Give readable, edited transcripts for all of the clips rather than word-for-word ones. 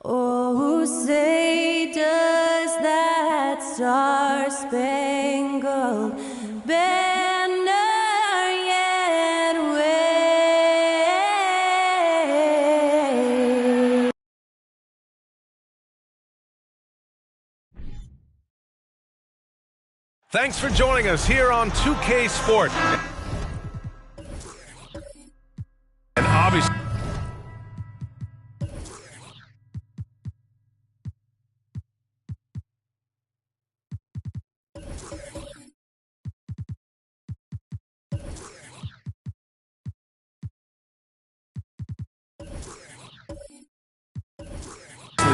Oh, say does that star-spangled banner yet wave? Thanks for joining us here on 2K Sport. And obviously,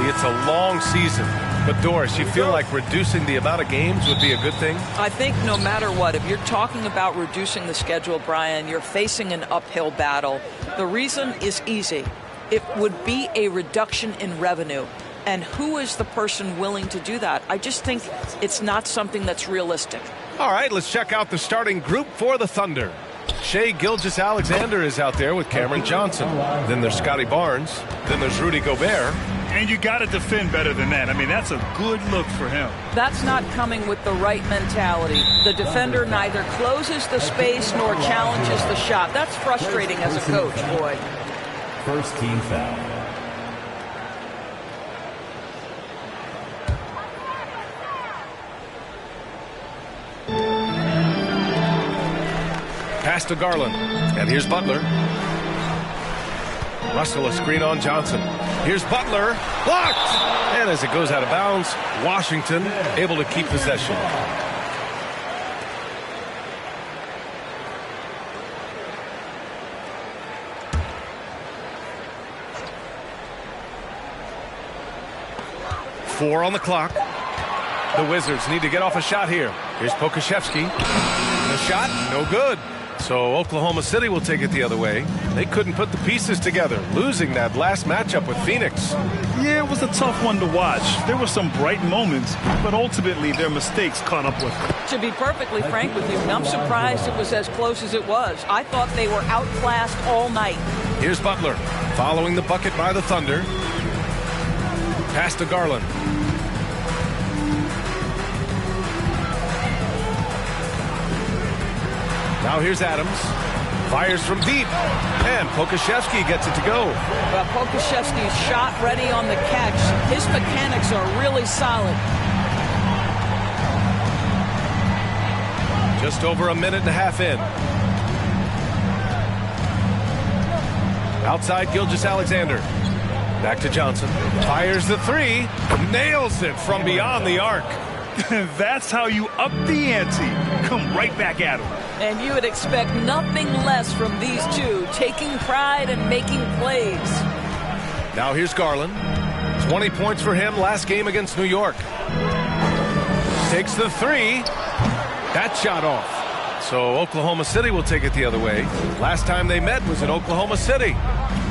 it's a long season. But Doris, you feel like reducing the amount of games would be a good thing? I think no matter what, if you're talking about reducing the schedule, Brian, you're facing an uphill battle. The reason is easy. It would be a reduction in revenue. And who is the person willing to do that? I just think it's not something that's realistic. All right, let's check out the starting group for the Thunder. Shai Gilgeous-Alexander is out there with Cameron Johnson. Then there's Scotty Barnes. Then there's Rudy Gobert. And you got to defend better than that. I mean, that's a good look for him. That's not coming with the right mentality. The defender neither closes the space nor challenges the shot. That's frustrating as a coach, boy. First team foul. Pass to Garland. And here's Butler. Russell a screen on Johnson. Here's Butler. Blocked! And as it goes out of bounds, Washington able to keep possession. Four on the clock. The Wizards need to get off a shot here. Here's Pokusevski. The shot, no good. So Oklahoma City will take it the other way. They couldn't put the pieces together, losing that last matchup with Phoenix. Yeah, it was a tough one to watch. There were some bright moments, but ultimately their mistakes caught up with them. To be perfectly frank with you, I'm surprised it was as close as it was. I thought they were outclassed all night. Here's Butler, following the bucket by the Thunder. Pass to Garland. Now here's Adams. Fires from deep. And Pokusevski gets it to go. Well, Pokusevski's shot ready on the catch. His mechanics are really solid. Just over a minute and a half in. Outside Gilgeous-Alexander. Back to Johnson. Fires the three. Nails it from beyond the arc. That's how you up the ante. Come right back at him. And you would expect nothing less from these two, taking pride and making plays. Now here's Garland. 20 points for him last game against New York. Takes the three. That shot off. So Oklahoma City will take it the other way. Last time they met was in Oklahoma City.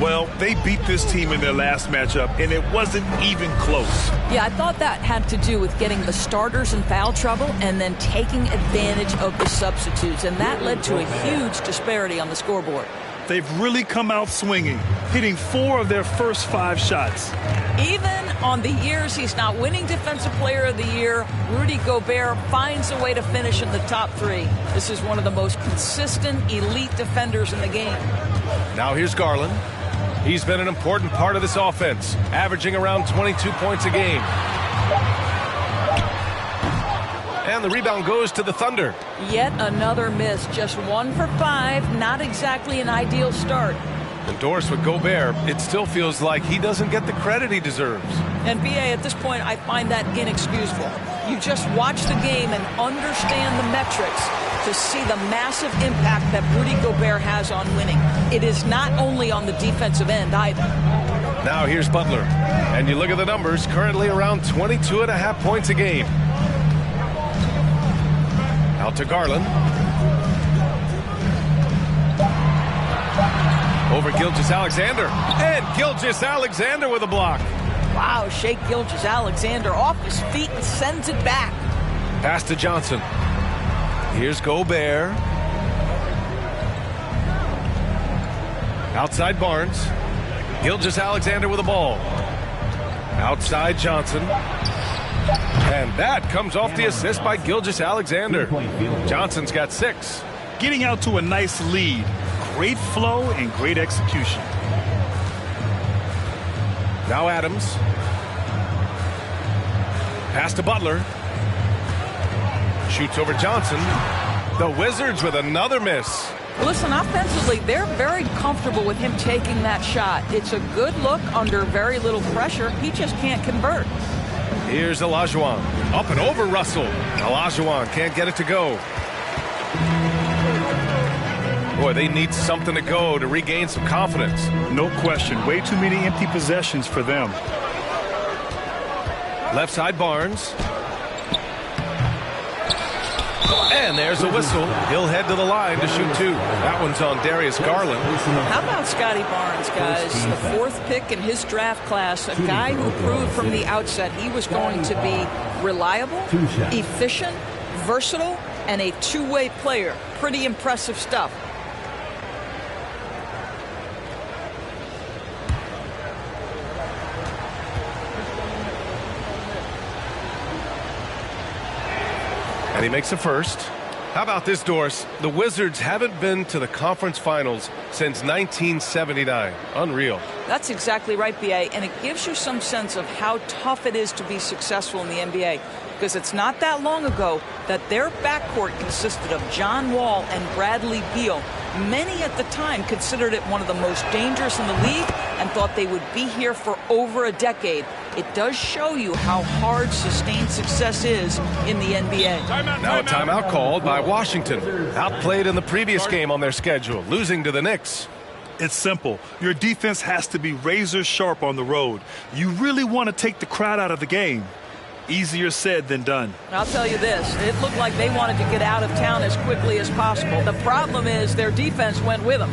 Well, they beat this team in their last matchup, and it wasn't even close. Yeah, I thought that had to do with getting the starters in foul trouble and then taking advantage of the substitutes, and that led to a huge disparity on the scoreboard. They've really come out swinging, hitting 4 of their first 5 shots. Even on the years he's not winning Defensive Player of the Year, Rudy Gobert finds a way to finish in the top 3. This is one of the most consistent elite defenders in the game. Now here's Garland. He's been an important part of this offense, averaging around 22 points a game. And the rebound goes to the Thunder. Yet another miss, just 1 for 5, not exactly an ideal start. Endorsed with Gobert, it still feels like he doesn't get the credit he deserves. And BA, at this point, I find that inexcusable. You just watch the game and understand the metrics to see the massive impact that Rudy Gobert has on winning. It is not only on the defensive end either. Now here's Butler. And you look at the numbers, currently around 22.5 points a game. Out to Garland. Over Gilgeous-Alexander. And Gilgeous-Alexander with a block. Wow, Shai Gilgeous-Alexander off his feet and sends it back. Pass to Johnson. Here's Gobert. Outside Barnes. Gilgeous-Alexander with the ball. Outside Johnson. And that comes off the assist by Gilgeous-Alexander. Johnson's got 6. Getting out to a nice lead. Great flow and great execution. Now Adams. Pass to Butler. Shoots over Johnson. The Wizards with another miss. Listen, offensively, they're very comfortable with him taking that shot. It's a good look under very little pressure. He just can't convert. Here's Olajuwon. Up and over Russell. Olajuwon can't get it to go. Boy, they need something to go to regain some confidence. No question. Way too many empty possessions for them. Left side Barnes. And there's a whistle. He'll head to the line to shoot 2. That one's on Darius Garland. How about Scotty Barnes, guys? The 4th pick in his draft class, a guy who proved from the outset he was going to be reliable, efficient, versatile, and a two-way player. Pretty impressive stuff. And he makes a first. How about this, Doris? The Wizards haven't been to the conference finals since 1979. Unreal. That's exactly right, BA, and it gives you some sense of how tough it is to be successful in the NBA, because it's not that long ago that their backcourt consisted of John Wall and Bradley Beal. Many at the time considered it one of the most dangerous in the league and thought they would be here for over a decade. It does show you how hard sustained success is in the NBA. Now a timeout called by Washington. Outplayed in the previous game on their schedule, losing to the Knicks. It's simple. Your defense has to be razor sharp on the road. You really want to take the crowd out of the game. Easier said than done. I'll tell you this, it looked like they wanted to get out of town as quickly as possible. The problem is their defense went with them.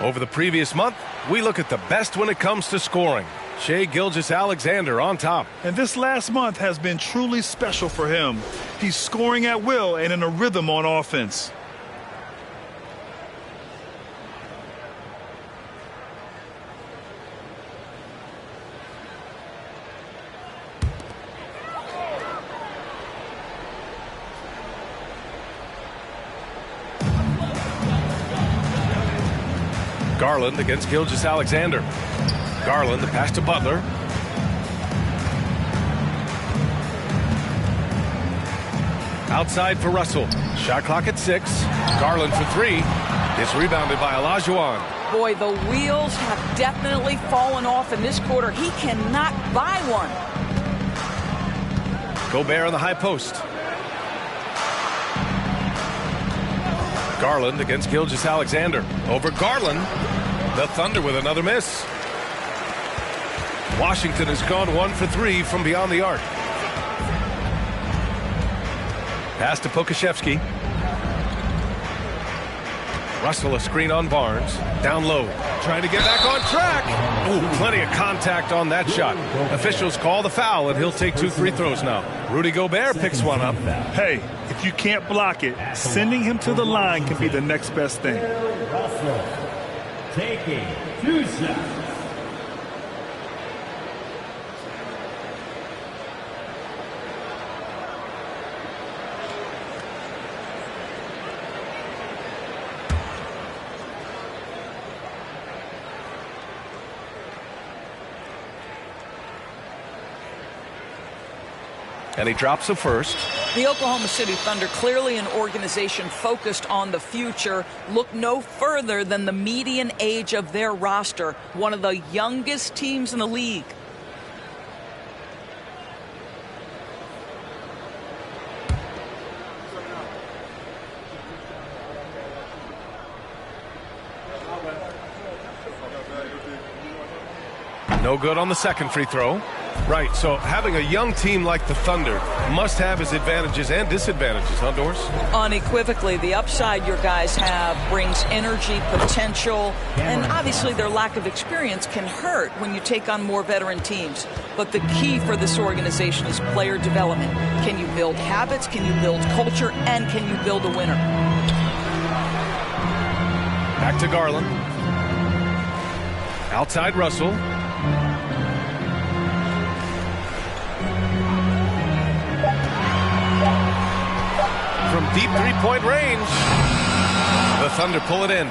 Over the previous month, we look at the best when it comes to scoring. Shai Gilgeous-Alexander on top. And this last month has been truly special for him. He's scoring at will and in a rhythm on offense. Garland against Gilgeous-Alexander. Garland, the pass to Butler. Outside for Russell. Shot clock at 6. Garland for 3. It's rebounded by Olajuwon. Boy, the wheels have definitely fallen off in this quarter. He cannot buy one. Gobert on the high post. Garland against Gilgeous-Alexander. Over Garland. The Thunder with another miss. Washington has gone 1 for 3 from beyond the arc. Pass to Pokusevski. Russell a screen on Barnes. Down low. Trying to get back on track. Ooh, plenty of contact on that shot. Officials call the foul, and he'll take 2 free throws now. Rudy Gobert picks one up. Hey, if you can't block it, sending him to the line can be the next best thing. Russell taking 2 shots. And he drops the first. The Oklahoma City Thunder, clearly an organization focused on the future, look no further than the median age of their roster, one of the youngest teams in the league. No good on the second free throw. Right, so having a young team like the Thunder must have its advantages and disadvantages, huh, Doris? Unequivocally, the upside your guys have brings energy, potential, and obviously their lack of experience can hurt when you take on more veteran teams. But the key for this organization is player development. Can you build habits? Can you build culture? And can you build a winner? Back to Garland. Outside Russell. From deep three-point range, the Thunder pull it in.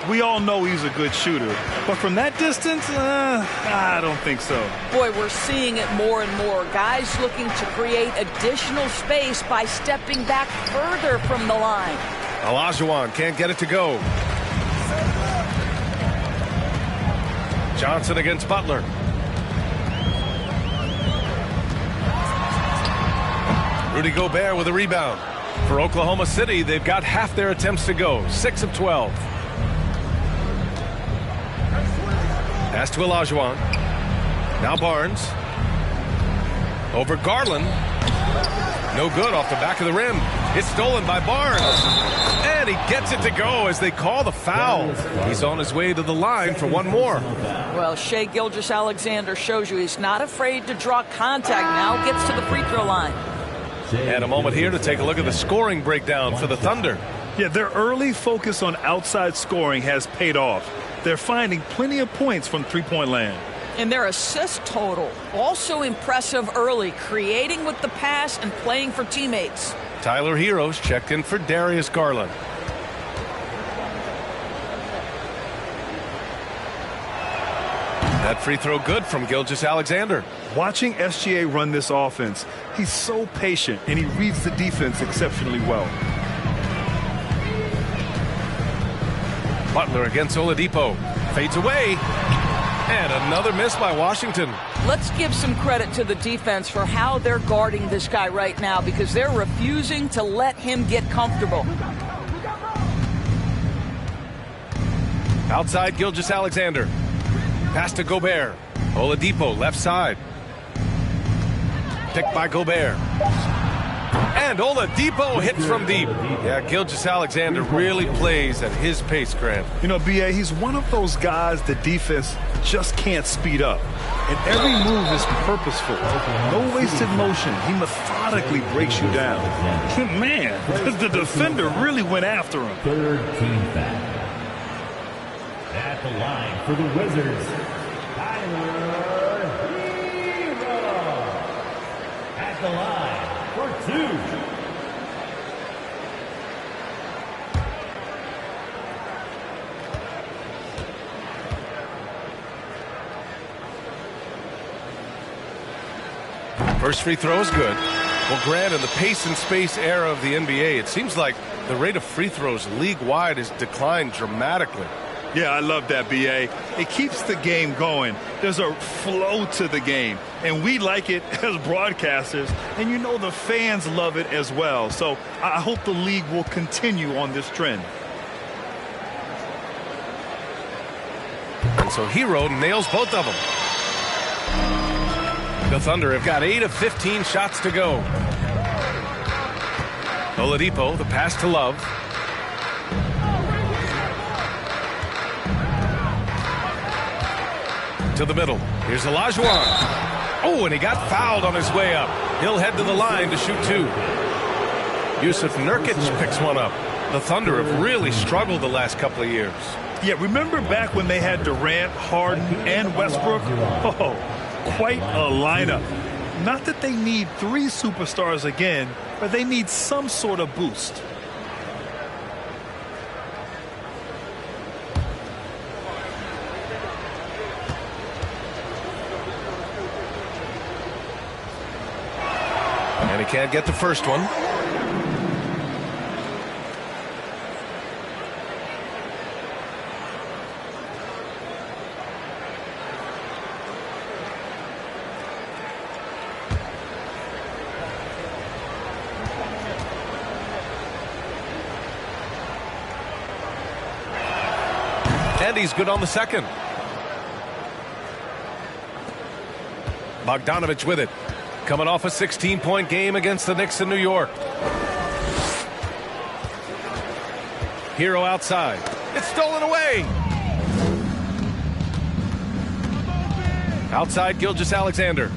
We all know he's a good shooter, but from that distance, I don't think so. Boy, we're seeing it more and more. Guys looking to create additional space by stepping back further from the line. Olajuwon can't get it to go. Johnson against Butler. Rudy Gobert with a rebound. For Oklahoma City, they've got half their attempts to go. 6 of 12. Pass to Olajuwon. Now Barnes. Over Garland. No good off the back of the rim. It's stolen by Barnes. And he gets it to go as they call the foul. He's on his way to the line for one more. Well, Shai Gilgeous-Alexander shows you he's not afraid to draw contact. Now gets to the free throw line. And a moment here to take a look at the scoring breakdown for the Thunder. Yeah, their early focus on outside scoring has paid off. They're finding plenty of points from three-point land. And their assist total, also impressive early, creating with the pass and playing for teammates. Tyler Heroes checked in for Darius Garland. That free throw good from Gilgeous-Alexander. Watching SGA run this offense, he's so patient and he reads the defense exceptionally well. Butler against Oladipo. Fades away. And another miss by Washington. Let's give some credit to the defense for how they're guarding this guy right now, because they're refusing to let him get comfortable. Outside Gilgeous-Alexander. Pass to Gobert. Oladipo left side. Picked by Gobert. And Oladipo hits from deep. Yeah, Gilgeous-Alexander really plays at his pace, Grant. You know, B.A., he's one of those guys the defense just can't speed up. And every move is purposeful. No wasted motion. He methodically breaks you down. Man, the defender really went after him. Third team foul. At the line for the Wizards, Tyler Hero. At the line for 2. First free throw is good. Well, Grant, in the pace and space era of the NBA, it seems like the rate of free throws league-wide has declined dramatically. Yeah, I love that, B.A. It keeps the game going. There's a flow to the game, and we like it as broadcasters, and you know the fans love it as well. So I hope the league will continue on this trend. And so Hero nails both of them. The Thunder have got 8 of 15 shots to go. Oladipo, the pass to Love. To the middle. Here's Olajuwon. Oh, and he got fouled on his way up. He'll head to the line to shoot 2. Yusuf Nurkic picks one up. The Thunder have really struggled the last couple of years. Yeah, remember back when they had Durant, Harden, and Westbrook? Oh, quite a lineup. Not that they need 3 superstars again, but they need some sort of boost. And he can't get the first one. And he's good on the second. Bogdanovich with it. Coming off a 16-point game against the Knicks in New York. Hero outside. It's stolen away. Outside Gilgeous-Alexander.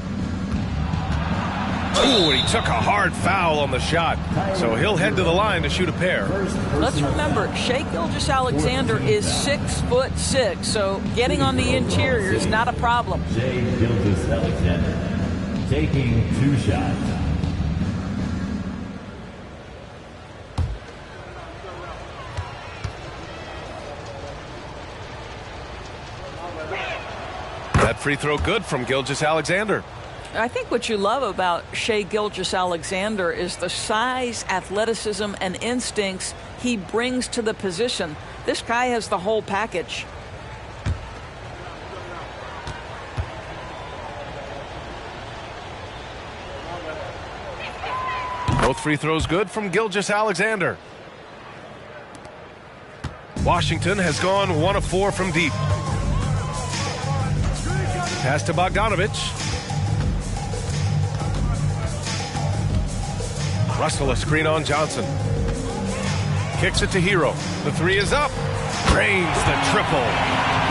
Ooh, and he took a hard foul on the shot. So he'll head to the line to shoot a pair. Let's remember, Shai Gilgeous-Alexander is 6'6", so getting on the interior is not a problem. Shai Gilgeous-Alexander taking 2 shots. That free throw good from Gilgeous-Alexander. I think what you love about Shai Gilgeous-Alexander is the size, athleticism, and instincts he brings to the position. This guy has the whole package. Both free throws good from Gilgeous-Alexander. Washington has gone 1 of 4 from deep. Pass to Bogdanovich. Russell a screen on Johnson. Kicks it to Hero. The 3 is up. Drains the triple.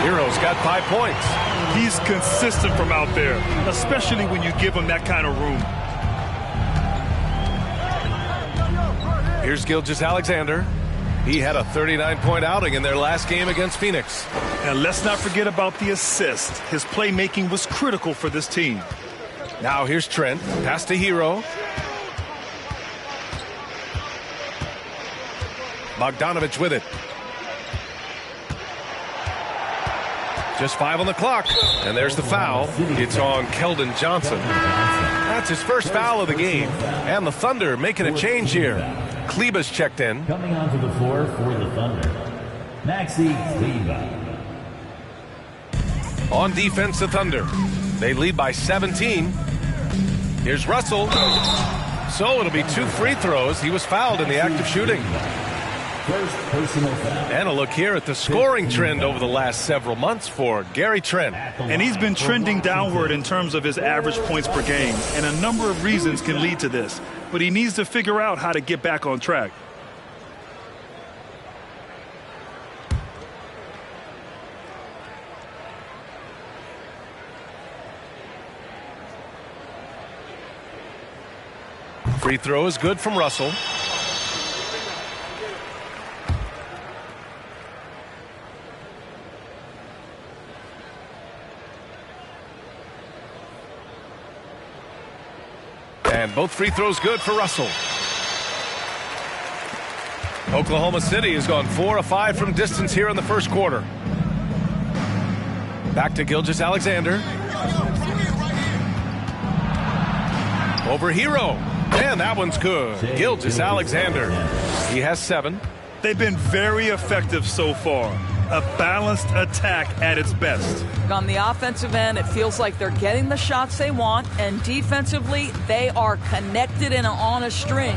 Hero's got 5 points. He's consistent from out there, especially when you give him that kind of room. Here's Gilgeous-Alexander. He had a 39-point outing in their last game against Phoenix. And let's not forget about the assist. His playmaking was critical for this team. Now here's Trent. Pass to Hero. Bogdanovich with it. Just 5 on the clock. And there's the foul. It's on Keldon Johnson. That's his first foul of the game. And the Thunder making a change here. Kleba's checked in. Coming onto the floor for the Thunder, Maxi Kleber. On defense, the Thunder. They lead by 17. Here's Russell. So it'll be 2 free throws. He was fouled in the act of shooting. First personal foul. And a look here at the scoring trend over the last several months for Gary Trent. And he's been trending downward in terms of his average points per game, and a number of reasons can lead to this. but he needs to figure out how to get back on track. Free throw is good from Russell. And both free throws good for Russell. Oklahoma City has gone 4 of 5 from distance here in the first quarter. Back to Gilgeous-Alexander. Over Hero. And that one's good. Gilgeous-Alexander. He has 7. They've been very effective so far. A balanced attack at its best. On the offensive end, it feels like they're getting the shots they want, and defensively, they are connected and on a string.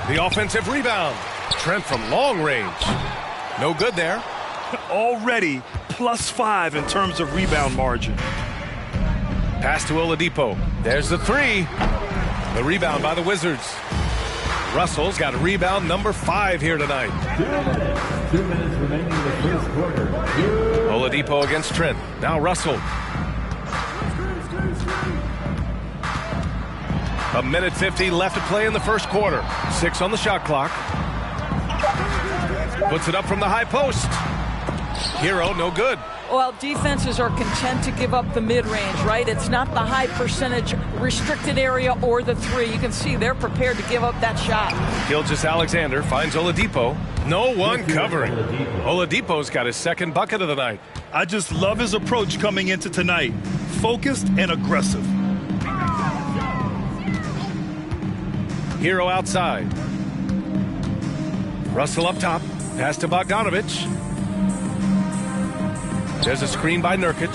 The offensive rebound. Trent from long range. No good there. Already +5 in terms of rebound margin. Pass to Oladipo. There's the 3. The rebound by the Wizards. Russell's got a rebound number 5 here tonight. 2 minutes remaining in the first quarter. Oladipo against Trent. Now Russell. A minute 50 left to play in the first quarter. 6 on the shot clock. Puts it up from the high post. Hero, no good. Well, defenses are content to give up the mid-range, right? It's not the high percentage restricted area or the 3. You can see they're prepared to give up that shot. Gilgeous-Alexander finds Oladipo. No one covering. Oladipo's got his second bucket of the night. I just love his approach coming into tonight. Focused and aggressive. Hero outside. Russell up top. Pass to Bogdanovich. There's a screen by Nurkic.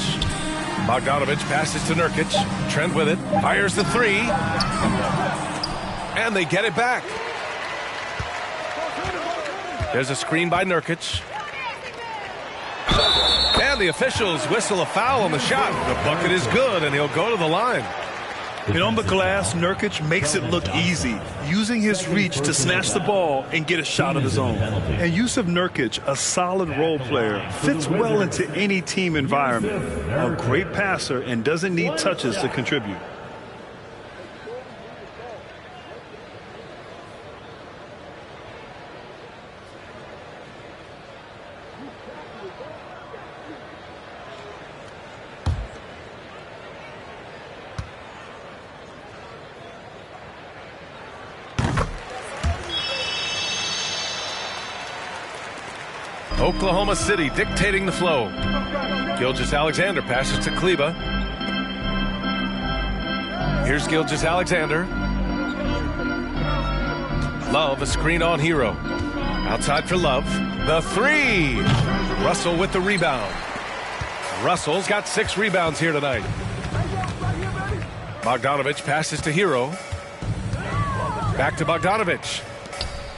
Bogdanovich passes to Nurkic. Trent with it. Fires the 3. And they get it back. There's a screen by Nurkic. And the officials whistle a foul on the shot. The bucket is good, and he'll go to the line. And on the glass, Nurkic makes it look easy, using his reach to snatch the ball and get a shot of his own. And Jusuf Nurkic, a solid role player, fits well into any team environment. A great passer and doesn't need touches to contribute. Oklahoma City dictating the flow. Gilgeous-Alexander passes to Kleber. Here's Gilgeous-Alexander. Love, a screen on Hero. Outside for Love. The 3. Russell with the rebound. Russell's got 6 rebounds here tonight. Bogdanovich passes to Hero. Back to Bogdanovich.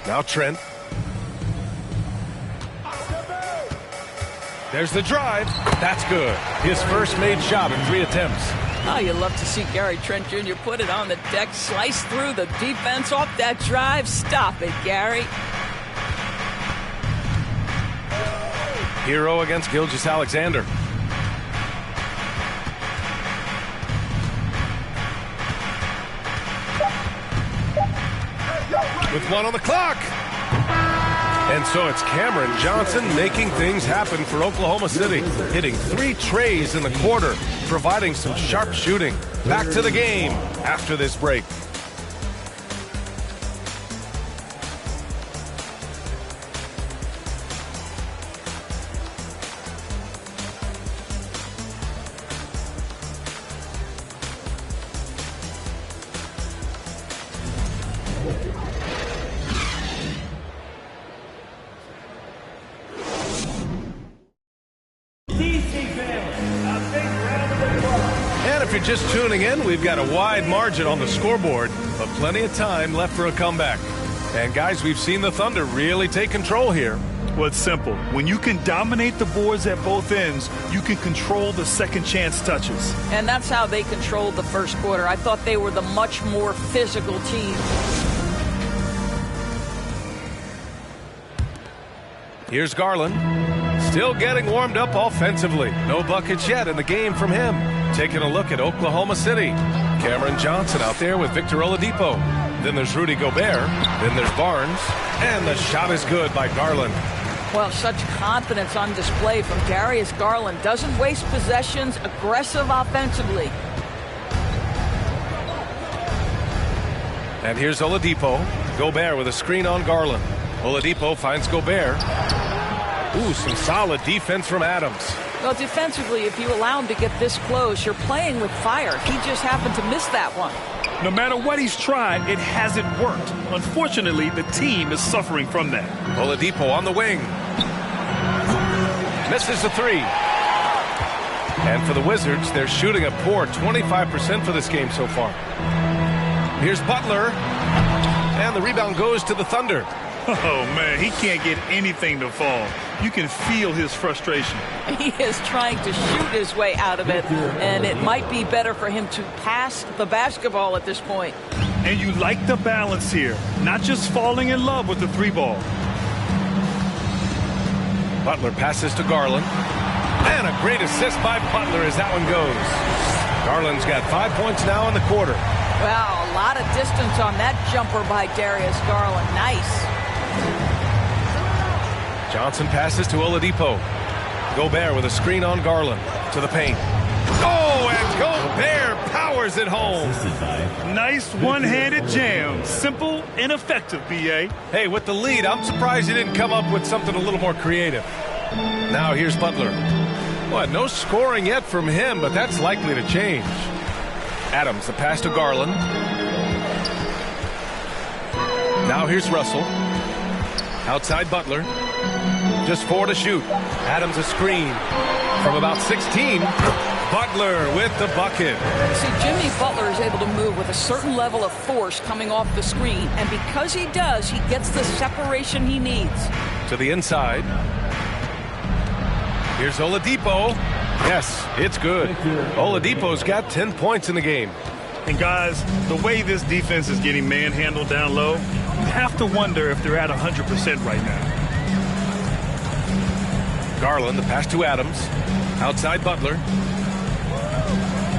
Now Trent. There's the drive. That's good. His first made shot in 3 attempts. Oh, you love to see Gary Trent Jr. put it on the deck, slice through the defense off that drive. Stop it, Gary. Hero against Gilgeous-Alexander. With 1 on the clock. And so it's Cameron Johnson making things happen for Oklahoma City, hitting 3 trays in the quarter, providing some sharp shooting. Back to the game after this break. If you're just tuning in, we've got a wide margin on the scoreboard, but plenty of time left for a comeback. And guys, we've seen the Thunder really take control here. Well, it's simple. When you can dominate the boards at both ends, you can control the second chance touches. And that's how they controlled the first quarter. I thought they were the much more physical team. Here's Garland. Still getting warmed up offensively. No buckets yet in the game from him. Taking a look at Oklahoma City. Cameron Johnson out there with Victor Oladipo. Then there's Rudy Gobert. Then there's Barnes. And the shot is good by Garland. Well, such confidence on display from Darius Garland. Doesn't waste possessions, aggressive offensively. And here's Oladipo. Gobert with a screen on Garland. Oladipo finds Gobert. Ooh, some solid defense from Adams. Well, defensively, if you allow him to get this close, you're playing with fire. He just happened to miss that one. No matter what he's tried, it hasn't worked. Unfortunately, the team is suffering from that. Oladipo on the wing. Misses the three. And for the Wizards, they're shooting a poor 25% for this game so far. Here's Butler. And the rebound goes to the Thunder. Oh, man, he can't get anything to fall. You can feel his frustration. He is trying to shoot his way out of it, and it might be better for him to pass the basketball at this point. And you like the balance here, not just falling in love with the three ball. Butler passes to Garland. And a great assist by Butler as that one goes. Garland's got 5 points now in the quarter. Wow, a lot of distance on that jumper by Darius Garland. Nice. Johnson passes to Oladipo. Gobert with a screen on Garland to the paint. Oh, and Gobert powers it home. Nice one-handed jam. Simple and effective, B.A. Hey, with the lead, I'm surprised he didn't come up with something a little more creative. Now here's Butler. Well, no scoring yet from him, but that's likely to change. Adams, the pass to Garland. Now here's Russell. Outside Butler. Just 4 to shoot. Adams a screen from about 16. Butler with the bucket. See, Jimmy Butler is able to move with a certain level of force coming off the screen, and because he does, he gets the separation he needs. To the inside. Here's Oladipo. Yes, it's good. Oladipo's got 10 points in the game. And guys, the way this defense is getting manhandled down low, you have to wonder if they're at 100% right now. Garland, the pass to Adams. Outside Butler.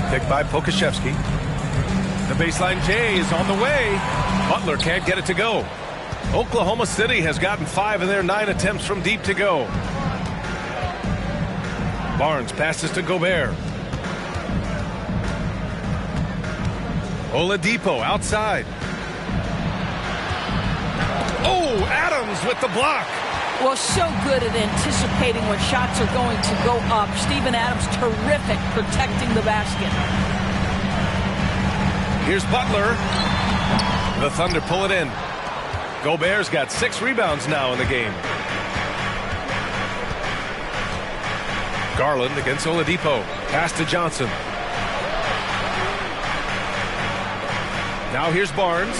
Picked by Pokusevski. The baseline J is on the way. Butler can't get it to go. Oklahoma City has gotten 5 of their 9 attempts from deep to go. Barnes passes to Gobert. Oladipo outside. Oh, Adams with the block. Well, so good at anticipating when shots are going to go up. Steven Adams, terrific protecting the basket. Here's Butler. The Thunder pull it in. Gobert's got 6 rebounds now in the game. Garland against Oladipo. Pass to Johnson. Now here's Barnes.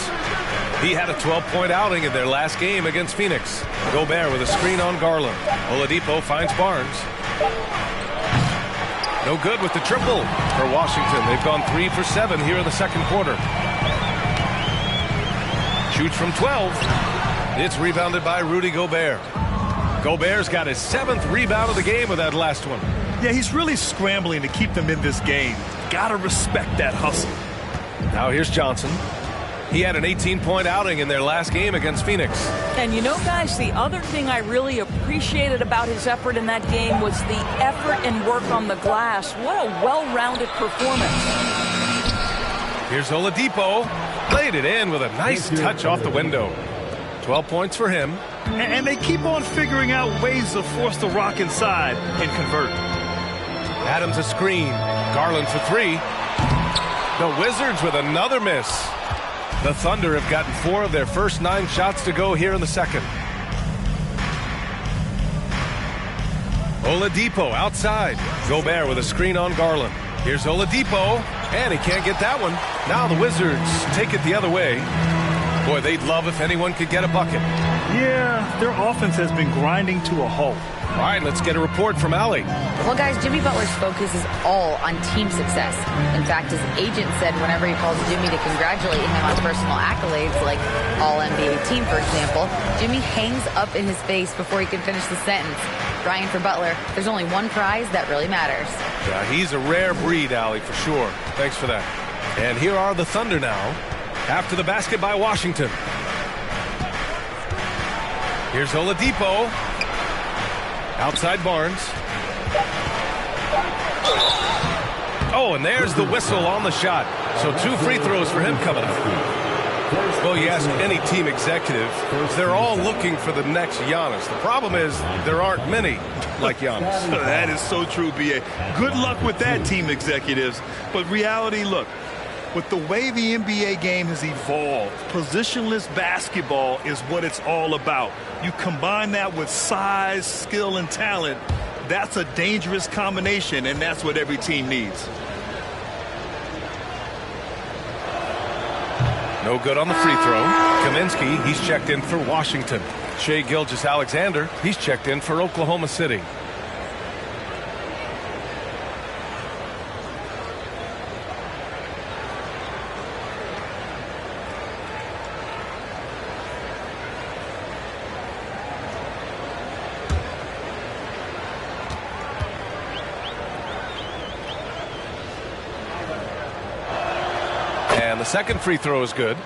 He had a 12-point outing in their last game against Phoenix. Gobert with a screen on Garland. Oladipo finds Barnes. No good with the triple for Washington. They've gone 3 for 7 here in the second quarter. Shoots from 12. It's rebounded by Rudy Gobert. Gobert's got his 7th rebound of the game with that last one. Yeah, he's really scrambling to keep them in this game. Gotta respect that hustle. Now here's Johnson. He had an 18-point outing in their last game against Phoenix. And you know, guys, the other thing I really appreciated about his effort in that game was the effort and work on the glass. What a well-rounded performance. Here's Oladipo. Played it in with a nice touch off the window. 12 points for him. And they keep on figuring out ways to force the rock inside and convert. Adams a screen. Garland for 3. The Wizards with another miss. The Thunder have gotten 4 of their first 9 shots to go here in the second. Oladipo outside. Gobert with a screen on Garland. Here's Oladipo, and he can't get that one. Now the Wizards take it the other way. Boy, they'd love if anyone could get a bucket. Yeah, their offense has been grinding to a halt. All right, let's get a report from Allie. Well, guys, Jimmy Butler's focus is all on team success. In fact, his agent said whenever he calls Jimmy to congratulate him on personal accolades, like All-NBA team, for example, Jimmy hangs up in his face before he can finish the sentence. Ryan, for Butler, there's only one prize that really matters. Yeah, he's a rare breed, Allie, for sure. Thanks for that. And here are the Thunder now, after the basket by Washington. Here's Oladipo. Outside Barnes. Oh, and there's the whistle on the shot. So 2 free throws for him coming up. Well, you ask any team executive, they're all looking for the next Giannis. The problem is there aren't many like Giannis. That is so true, B.A. Good luck with that, team executives. But reality, look, with the way the NBA game has evolved, positionless basketball is what it's all about. You combine that with size, skill, and talent, that's a dangerous combination, and that's what every team needs. No good on the free throw. Kaminsky, he's checked in for Washington. Shai Gilgeous-Alexander, he's checked in for Oklahoma City. And the second free throw is good.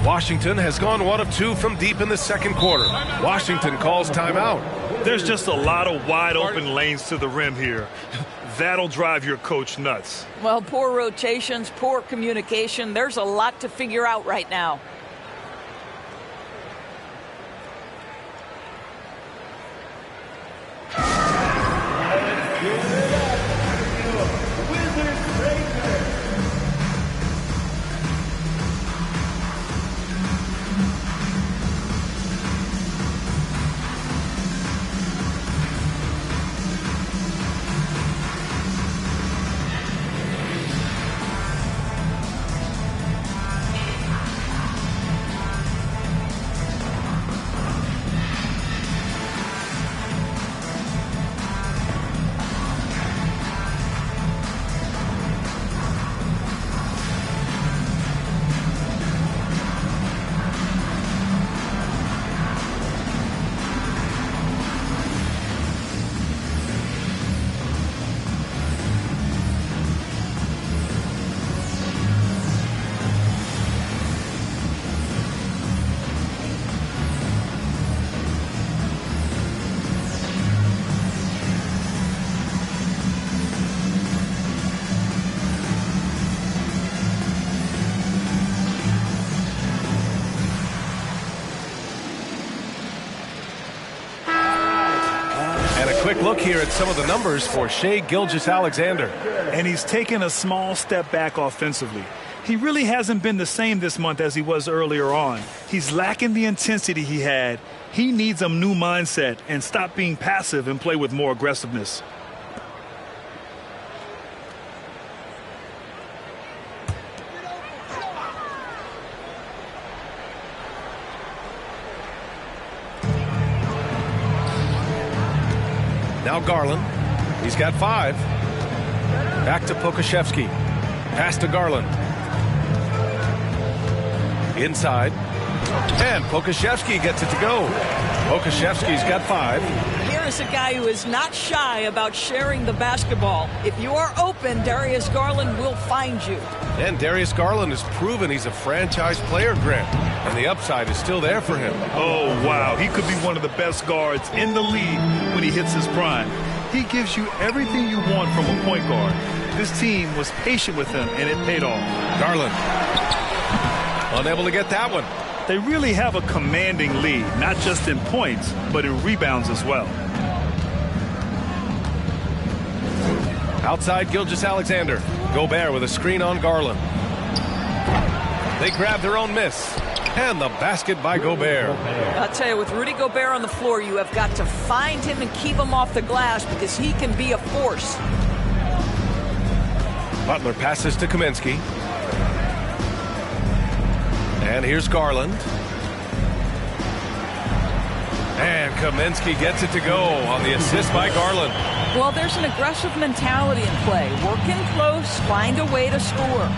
Washington has gone 1 of 2 from deep in the second quarter. Washington calls timeout. There's just a lot of wide open lanes to the rim here. That'll drive your coach nuts. Well, poor rotations, poor communication. There's a lot to figure out right now. Quick look here at some of the numbers for Shai Gilgeous-Alexander. And he's taken a small step back offensively. He really hasn't been the same this month as he was earlier on. He's lacking the intensity he had. He needs a new mindset and stop being passive and play with more aggressiveness. Now Garland. He's got 5. Back to Pokusevski. Pass to Garland. Inside. And Pokusevski gets it to go. Pokusevski's got 5. Here is a guy who is not shy about sharing the basketball. If you are open, Darius Garland will find you. And Darius Garland has proven he's a franchise player, Grant. And the upside is still there for him. Oh, wow. He could be one of the best guards in the league when he hits his prime. He gives you everything you want from a point guard. This team was patient with him, and it paid off. Garland. Unable to get that one. They really have a commanding lead, not just in points, but in rebounds as well. Outside Gilgeous-Alexander. Gobert with a screen on Garland. They grab their own miss. And the basket by Gobert. I'll tell you, with Rudy Gobert on the floor, you have got to find him and keep him off the glass because he can be a force. Butler passes to Kaminsky. And here's Garland. And Kaminsky gets it to go on the assist by Garland. Well, there's an aggressive mentality in play. Working close, find a way to score.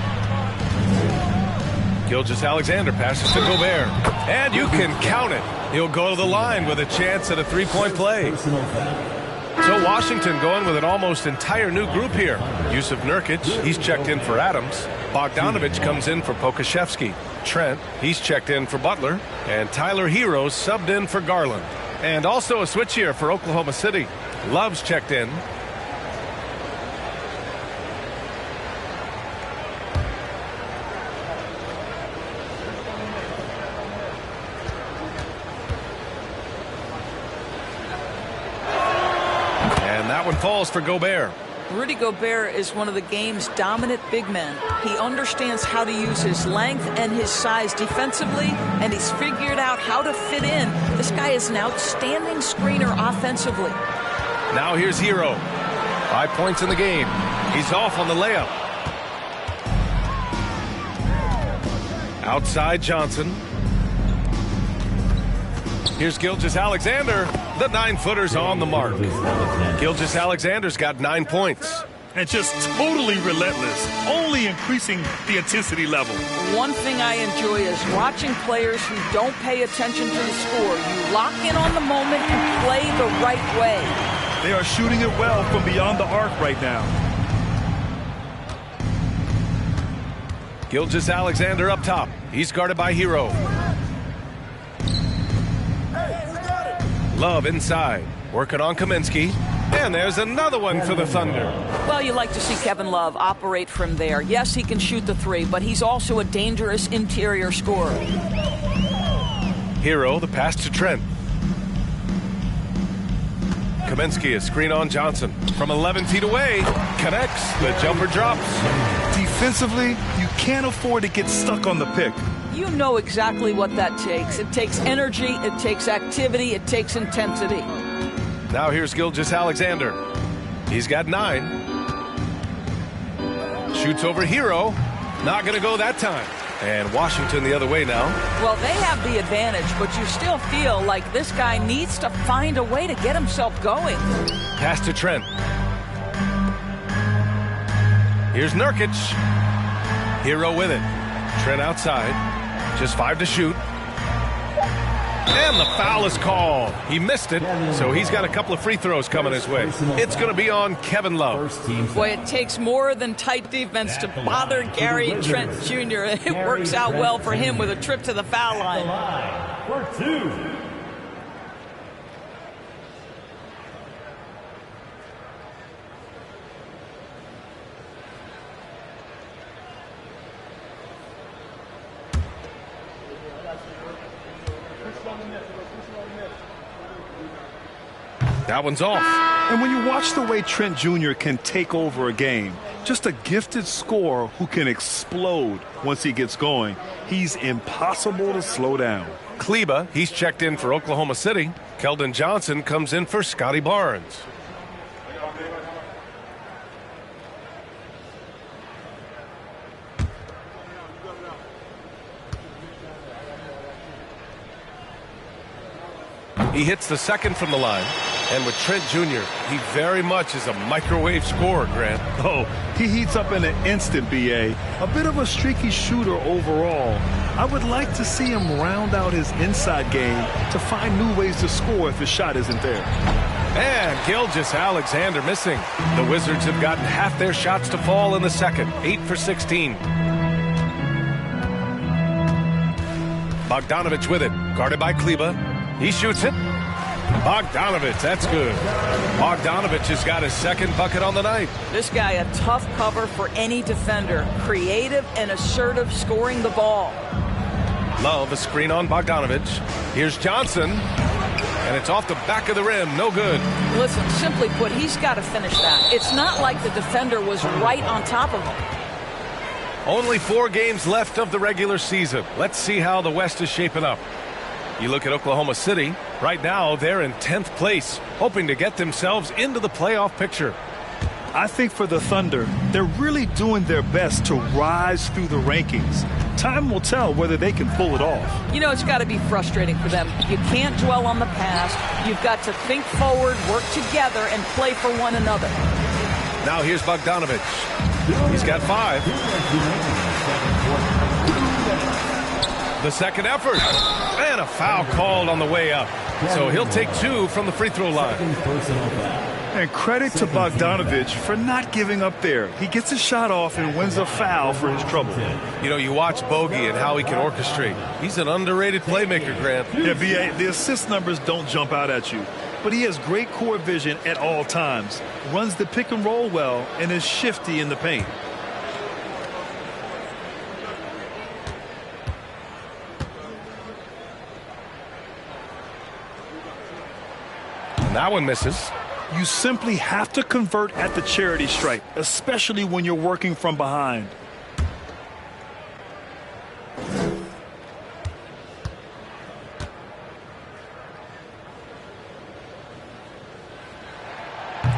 Gilgeous-Alexander passes to Gobert. And you can count it. He'll go to the line with a chance at a three-point play. So Washington going with an almost entire new group here. Yusuf Nurkic, he's checked in for Adams. Bogdanovic comes in for Pokusevski. Trent, he's checked in for Butler. And Tyler Hero subbed in for Garland. And also a switch here for Oklahoma City. Love's checked in. And that one falls for Gobert. Rudy Gobert is one of the game's dominant big men. He understands how to use his length and his size defensively, and he's figured out how to fit in. This guy is an outstanding screener offensively. Now here's Hero. 5 points in the game. He's off on the layup. Outside Johnson. Here's Gilgeous-Alexander. The 9-footer's on the mark. Gilgeous-Alexander's got 9 points. And just totally relentless, only increasing the intensity level. One thing I enjoy is watching players who don't pay attention to the score. You lock in on the moment and play the right way. They are shooting it well from beyond the arc right now. Gilgeous-Alexander up top. He's guarded by Hero. Love inside, working on Kaminsky. And there's another one for the Thunder. Well, you like to see Kevin Love operate from there. Yes, he can shoot the three, but he's also a dangerous interior scorer. Hero, the pass to Trent. Kaminsky, a screen on Johnson. From 11 feet away, connects. The jumper drops. Defensively, you can't afford to get stuck on the pick. You know exactly what that takes. It takes energy, it takes activity, it takes intensity. Now here's Gilgeous-Alexander. He's got 9. Shoots over Hero. Not going to go that time. And Washington the other way now. Well, they have the advantage, but you still feel like this guy needs to find a way to get himself going. Pass to Trent. Here's Nurkic. Hero with it. Trent outside. Just 5 to shoot. And the foul is called. He missed it, so he's got a couple of free throws coming his way. It's going to be on Kevin Love. Boy, it takes more than tight defense to bother Gary Trent Jr. It works out well for him with a trip to the foul line. For 2. That one's off. And when you watch the way Trent Jr. can take over a game, just a gifted scorer who can explode once he gets going, he's impossible to slow down. Kleba, he's checked in for Oklahoma City. Keldon Johnson comes in for Scotty Barnes. He hits the second from the line. And with Trent Jr., he very much is a microwave scorer, Grant. Oh, he heats up in an instant, B.A. A bit of a streaky shooter overall. I would like to see him round out his inside game to find new ways to score if his shot isn't there. And Gilgeous-Alexander missing. The Wizards have gotten half their shots to fall in the second. 8 for 16. Bogdanovic with it. Guarded by Kleba. He shoots it. Bogdanovic, that's good. Bogdanovic has got his second bucket on the night. This guy, a tough cover for any defender. Creative and assertive scoring the ball. Love, a screen on Bogdanovic. Here's Johnson. And it's off the back of the rim. No good. Listen, simply put, he's got to finish that. It's not like the defender was right on top of him. Only 4 games left of the regular season. Let's see how the West is shaping up. You look at Oklahoma City. Right now, they're in 10th place, hoping to get themselves into the playoff picture. I think for the Thunder, they're really doing their best to rise through the rankings. Time will tell whether they can pull it off. You know, it's got to be frustrating for them. You can't dwell on the past. You've got to think forward, work together, and play for one another. Now here's Bogdanovic. He's got 5. The second effort. And a foul called on the way up. So he'll take 2 from the free throw line. And credit to Bogdanovic for not giving up there. He gets a shot off and wins a foul for his trouble. You know, you watch Bogey and how he can orchestrate. He's an underrated playmaker, Grant. Yeah, B.A., the assist numbers don't jump out at you, but he has great court vision at all times, runs the pick and roll well, and is shifty in the paint. And that one misses. You simply have to convert at the charity stripe, especially when you're working from behind.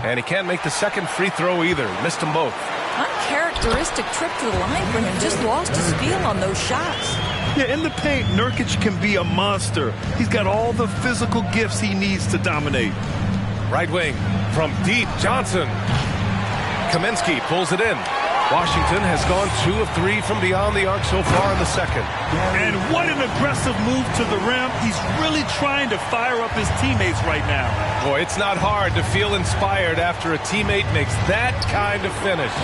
And he can't make the second free throw either. Missed them both. Uncharacteristic trip to the line for him. Just lost his feel on those shots. Yeah, in the paint, Nurkic can be a monster. He's got all the physical gifts he needs to dominate. Right wing from deep, Johnson. Kaminsky pulls it in. Washington has gone 2 of 3 from beyond the arc so far in the second. And what an aggressive move to the rim. He's really trying to fire up his teammates right now. Boy, it's not hard to feel inspired after a teammate makes that kind of finish.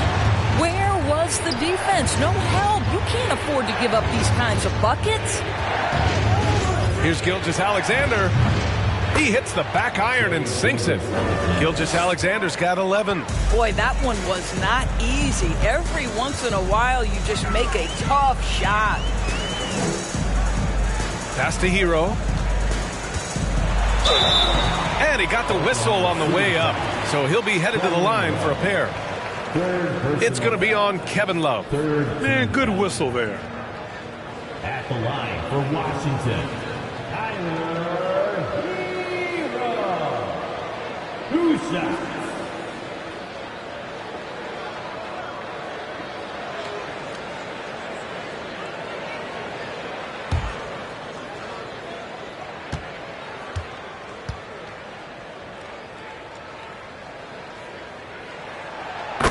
Where was the defense? No help. You can't afford to give up these kinds of buckets. Here's Gilgeous-Alexander. He hits the back iron and sinks it. Gilgeous-Alexander's got 11. Boy, that one was not easy. Every once in a while, you just make a tough shot. Pass to Hero. And he got the whistle on the way up. So he'll be headed to the line for a pair. It's going to be on Kevin Love. Man, good whistle there. At the line for Washington, Tyler Hero. 2 shots.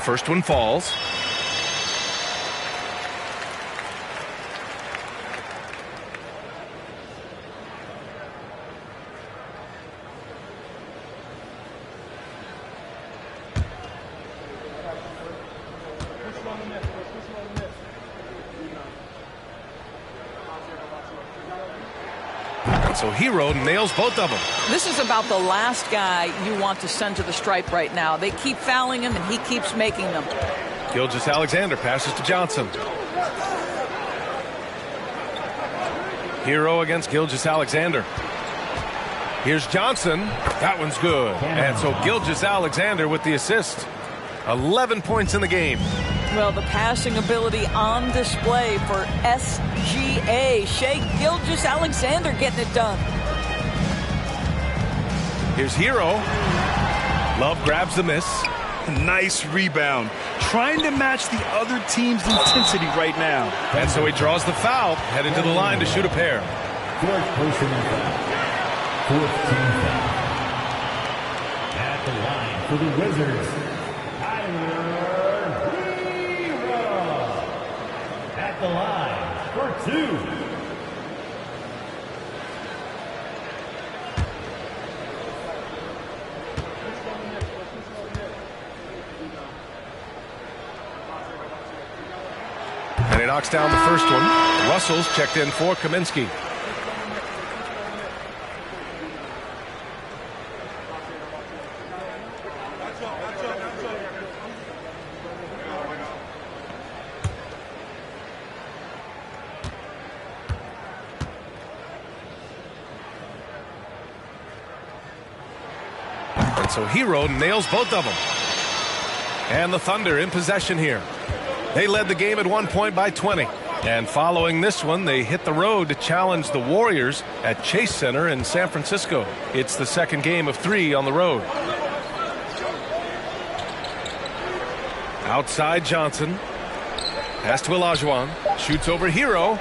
First one falls. So Hero nails both of them. This is about the last guy you want to send to the stripe right now. They keep fouling him, and he keeps making them. Gilgeous-Alexander passes to Johnson. Hero against Gilgeous-Alexander. Here's Johnson. That one's good. And so Gilgeous-Alexander with the assist. 11 points in the game. Well, the passing ability on display for SGA. Shai Gilgeous-Alexander getting it done. Here's Hero. Love grabs the miss. Nice rebound. Trying to match the other team's intensity right now. And so he draws the foul, headed to the line to shoot a pair. Fourth personal foul. 4th team foul. At the line for the Wizards, Tyler Hero. At the line for 2. And he knocks down the first one. Russell's checked in for Kaminsky. And so Hero nails both of them. And the Thunder in possession here. They led the game at one point by 20. And following this one, they hit the road to challenge the Warriors at Chase Center in San Francisco. It's the second game of 3 on the road. Outside Johnson. Pass to Olajuwon. Shoots over Hero.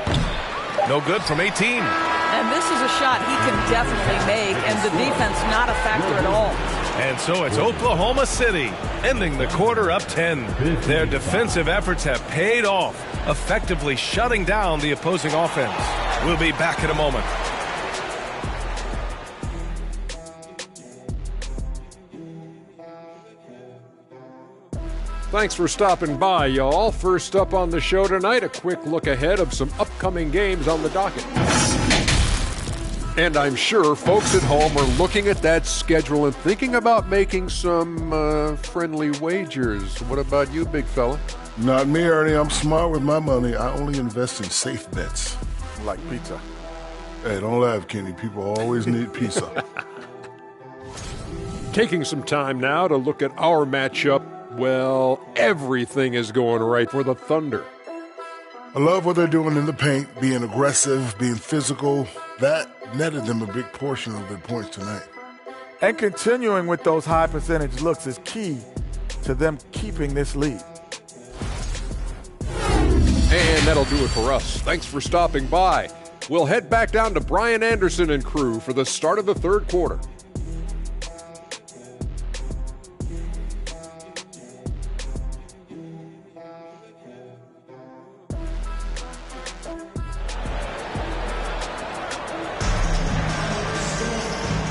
No good from 18. And this is a shot he can definitely make, and the defense not a factor at all. And so it's Oklahoma City ending the quarter up 10. Their defensive efforts have paid off, effectively shutting down the opposing offense. We'll be back in a moment. Thanks for stopping by, y'all. First up on the show tonight, a quick look ahead of some upcoming games on the docket. And I'm sure folks at home are looking at that schedule and thinking about making some friendly wagers. What about you, big fella? Not me, Ernie. I'm smart with my money. I only invest in safe bets. Like pizza. Hey, don't laugh, Kenny. People always need pizza. Taking some time now to look at our matchup. Well, everything is going right for the Thunder. I love what they're doing in the paint, being aggressive, being physical. That netted them a big portion of their points tonight. And continuing with those high percentage looks is key to them keeping this lead. And that'll do it for us. Thanks for stopping by. We'll head back down to Brian Anderson and crew for the start of the third quarter.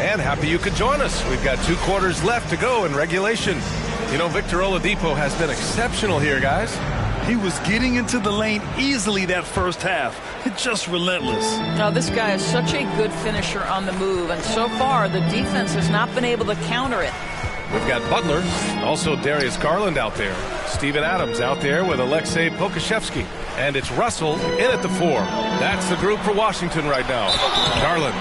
And happy you could join us. We've got 2 quarters left to go in regulation. You know, Victor Oladipo has been exceptional here, guys. He was getting into the lane easily that first half. It's just relentless. Now, this guy is such a good finisher on the move, and so far the defense has not been able to counter it. We've got Butler, also Darius Garland out there. Steven Adams out there with Aleksej Pokusevski. And it's Russell in at the 4. That's the group for Washington right now. Garland.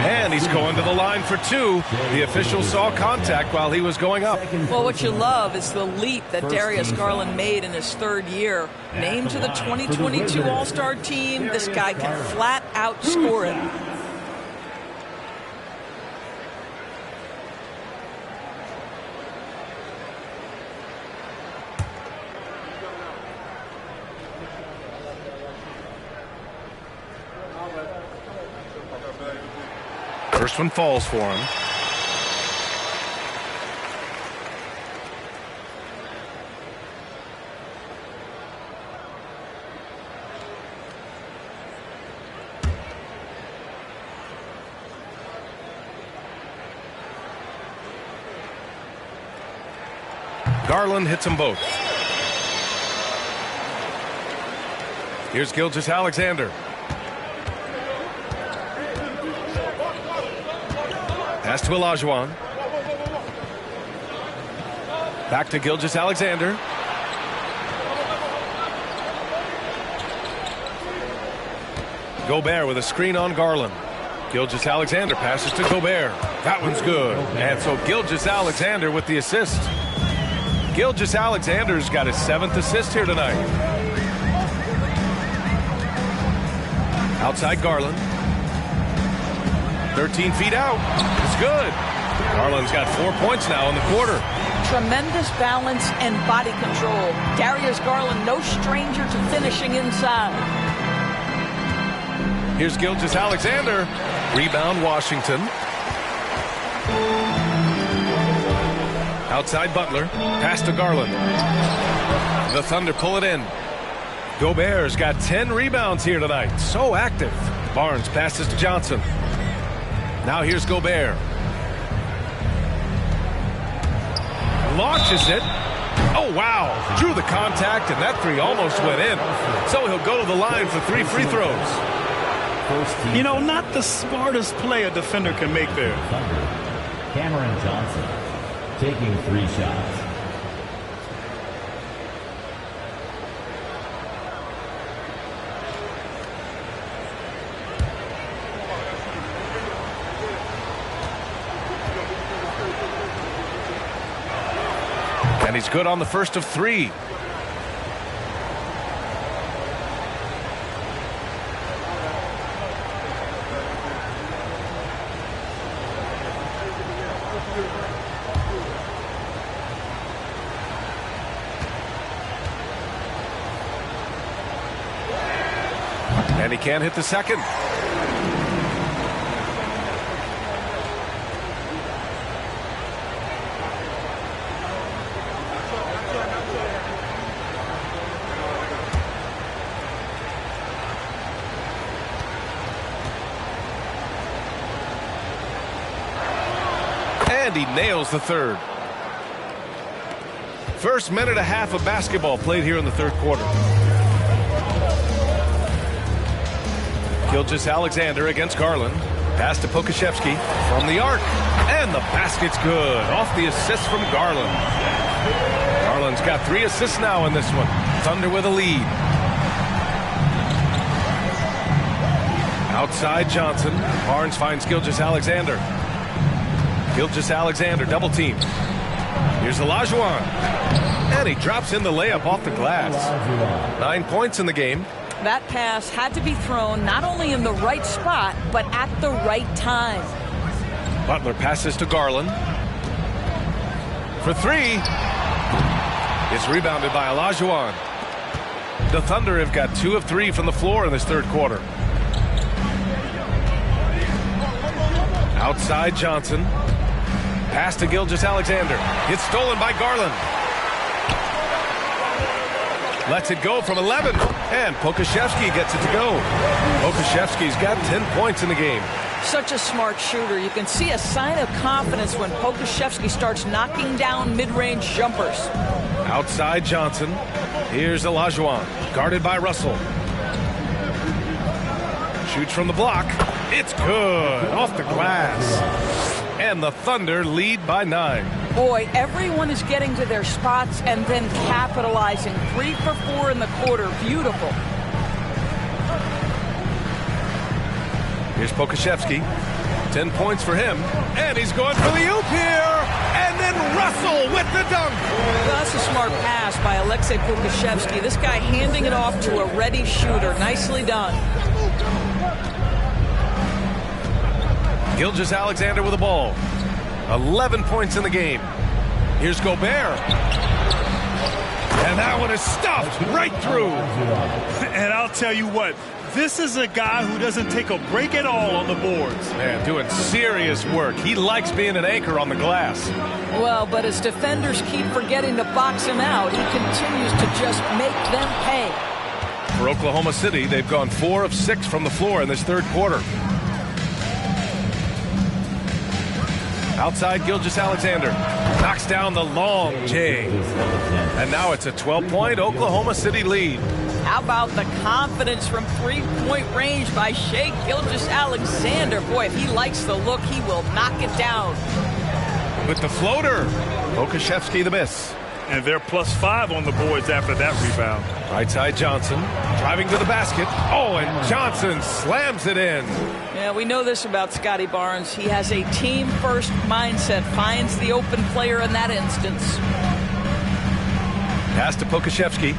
And he's going to the line for 2. The official saw contact while he was going up. Well, what you love is the leap that Darius Garland made in his 3rd year. Named to the 2022 All-Star team, this guy can flat out score it. First one falls for him. Garland hits them both. Here's Gilgeous-Alexander. Pass to Olajuwon. Back to Gilgeous-Alexander. Gobert with a screen on Garland. Gilgeous-Alexander passes to Gobert. That one's good. And so Gilgeous-Alexander with the assist. Gilgeous-Alexander's got his 7th assist here tonight. Outside Garland. 13 feet out. It's good. Garland's got 4 points now in the quarter. Tremendous balance and body control. Darius Garland, no stranger to finishing inside. Here's Gilgeous-Alexander. Rebound Washington. Outside Butler. Pass to Garland. The Thunder pull it in. Gobert's got 10 rebounds here tonight. So active. Barnes passes to Johnson. Now here's Gobert. Launches it. Oh, wow. Drew the contact, and that 3 almost went in. So he'll go to the line for 3 free throws. You know, not the smartest play a defender can make there. Cameron Johnson taking 3 shots. And he's good on the first of 3. And he can't hit the second. And he nails the third. First minute and a half of basketball played here in the third quarter. Gilgeous-Alexander against Garland. Pass to Pokusevski from the arc. And the basket's good. Off the assist from Garland. Garland's got 3 assists now in this one. Thunder with a lead. Outside Johnson. Barnes finds Gilgeous-Alexander. Gilgeous-Alexander double team. Here's Olajuwon. And he drops in the layup off the glass. 9 points in the game. That pass had to be thrown not only in the right spot, but at the right time. Butler passes to Garland. For 3. It's rebounded by Olajuwon. The Thunder have got 2 of 3 from the floor in this third quarter. Outside Johnson. Pass to Gilgeous-Alexander. It's stolen by Garland. Lets it go from 11. And Pokusevski gets it to go. Pokusevski's got 10 points in the game. Such a smart shooter. You can see a sign of confidence when Pokusevski starts knocking down mid-range jumpers. Outside Johnson. Here's Olajuwon. Guarded by Russell. Shoots from the block. It's good. Off the glass. And the Thunder lead by 9. Boy, everyone is getting to their spots and then capitalizing. 3 for 4 in the quarter. Beautiful. Here's Pokusevski. 10 points for him. And he's going for the oop here. And then Russell with the dunk. That's a smart pass by Aleksej Pokusevski. This guy handing it off to a ready shooter. Nicely done. Gilgeous-Alexander with the ball. 11 points in the game. Here's Gobert. And that one is stuffed right through. And I'll tell you what, this is a guy who doesn't take a break at all on the boards. Man, doing serious work. He likes being an anchor on the glass. Well, but as defenders keep forgetting to box him out, he continues to just make them pay. For Oklahoma City, they've gone 4 of 6 from the floor in this third quarter. Outside Gilgeous-Alexander knocks down the long J. And now it's a 12-point Oklahoma City lead. How about the confidence from 3-point range by Shai Gilgeous-Alexander? Boy, if he likes the look, he will knock it down. With the floater, Pokusevski the miss. And they're +5 on the boards after that rebound. Right side Johnson driving to the basket. Oh, and Johnson slams it in. Yeah, we know this about Scotty Barnes. He has a team-first mindset, finds the open player in that instance. Pass to Pokusevski.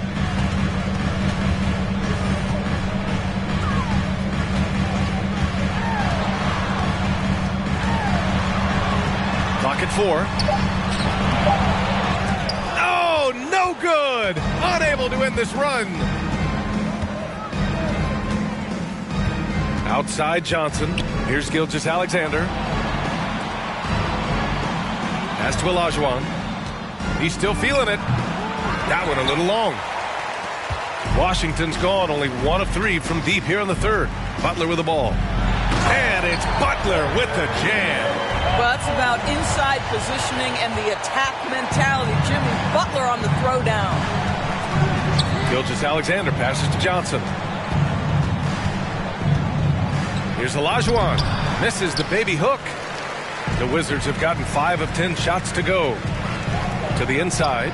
Clock at 4. Oh, no good. Unable to end this run. Outside Johnson. Here's Gilgeous-Alexander. Pass to Olajuwon. He's still feeling it. That one a little long. Washington's gone only 1 of 3 from deep here in the third. Butler with the ball. And it's Butler with the jam. Well, that's about inside positioning and the attack mentality. Jimmy Butler on the throwdown. Gilgeous-Alexander passes to Johnson. Here's Olajuwon. Misses the baby hook. The Wizards have gotten 5 of 10 shots to go. To the inside.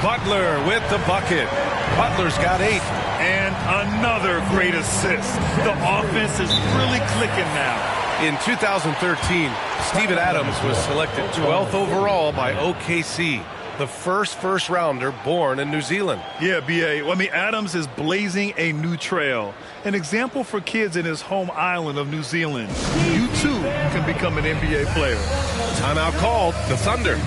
Butler with the bucket. Butler's got 8. And another great assist. The offense is really clicking now. In 2013, Steven Adams was selected 12th overall by OKC, the first rounder born in New Zealand. Yeah, B.A. Well, I mean, Adams is blazing a new trail. An example for kids in his home island of New Zealand. You, too, can become an NBA player. Timeout called. The Thunder.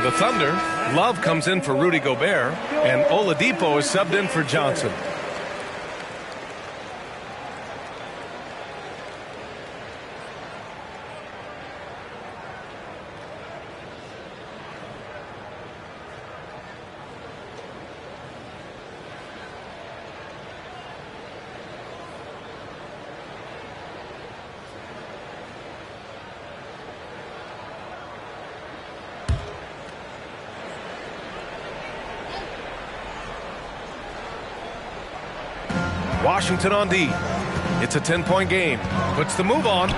the Thunder, Love comes in for Rudy Gobert, and Oladipo is subbed in for Johnson. Washington on D. It's a 10-point game. Puts the move on.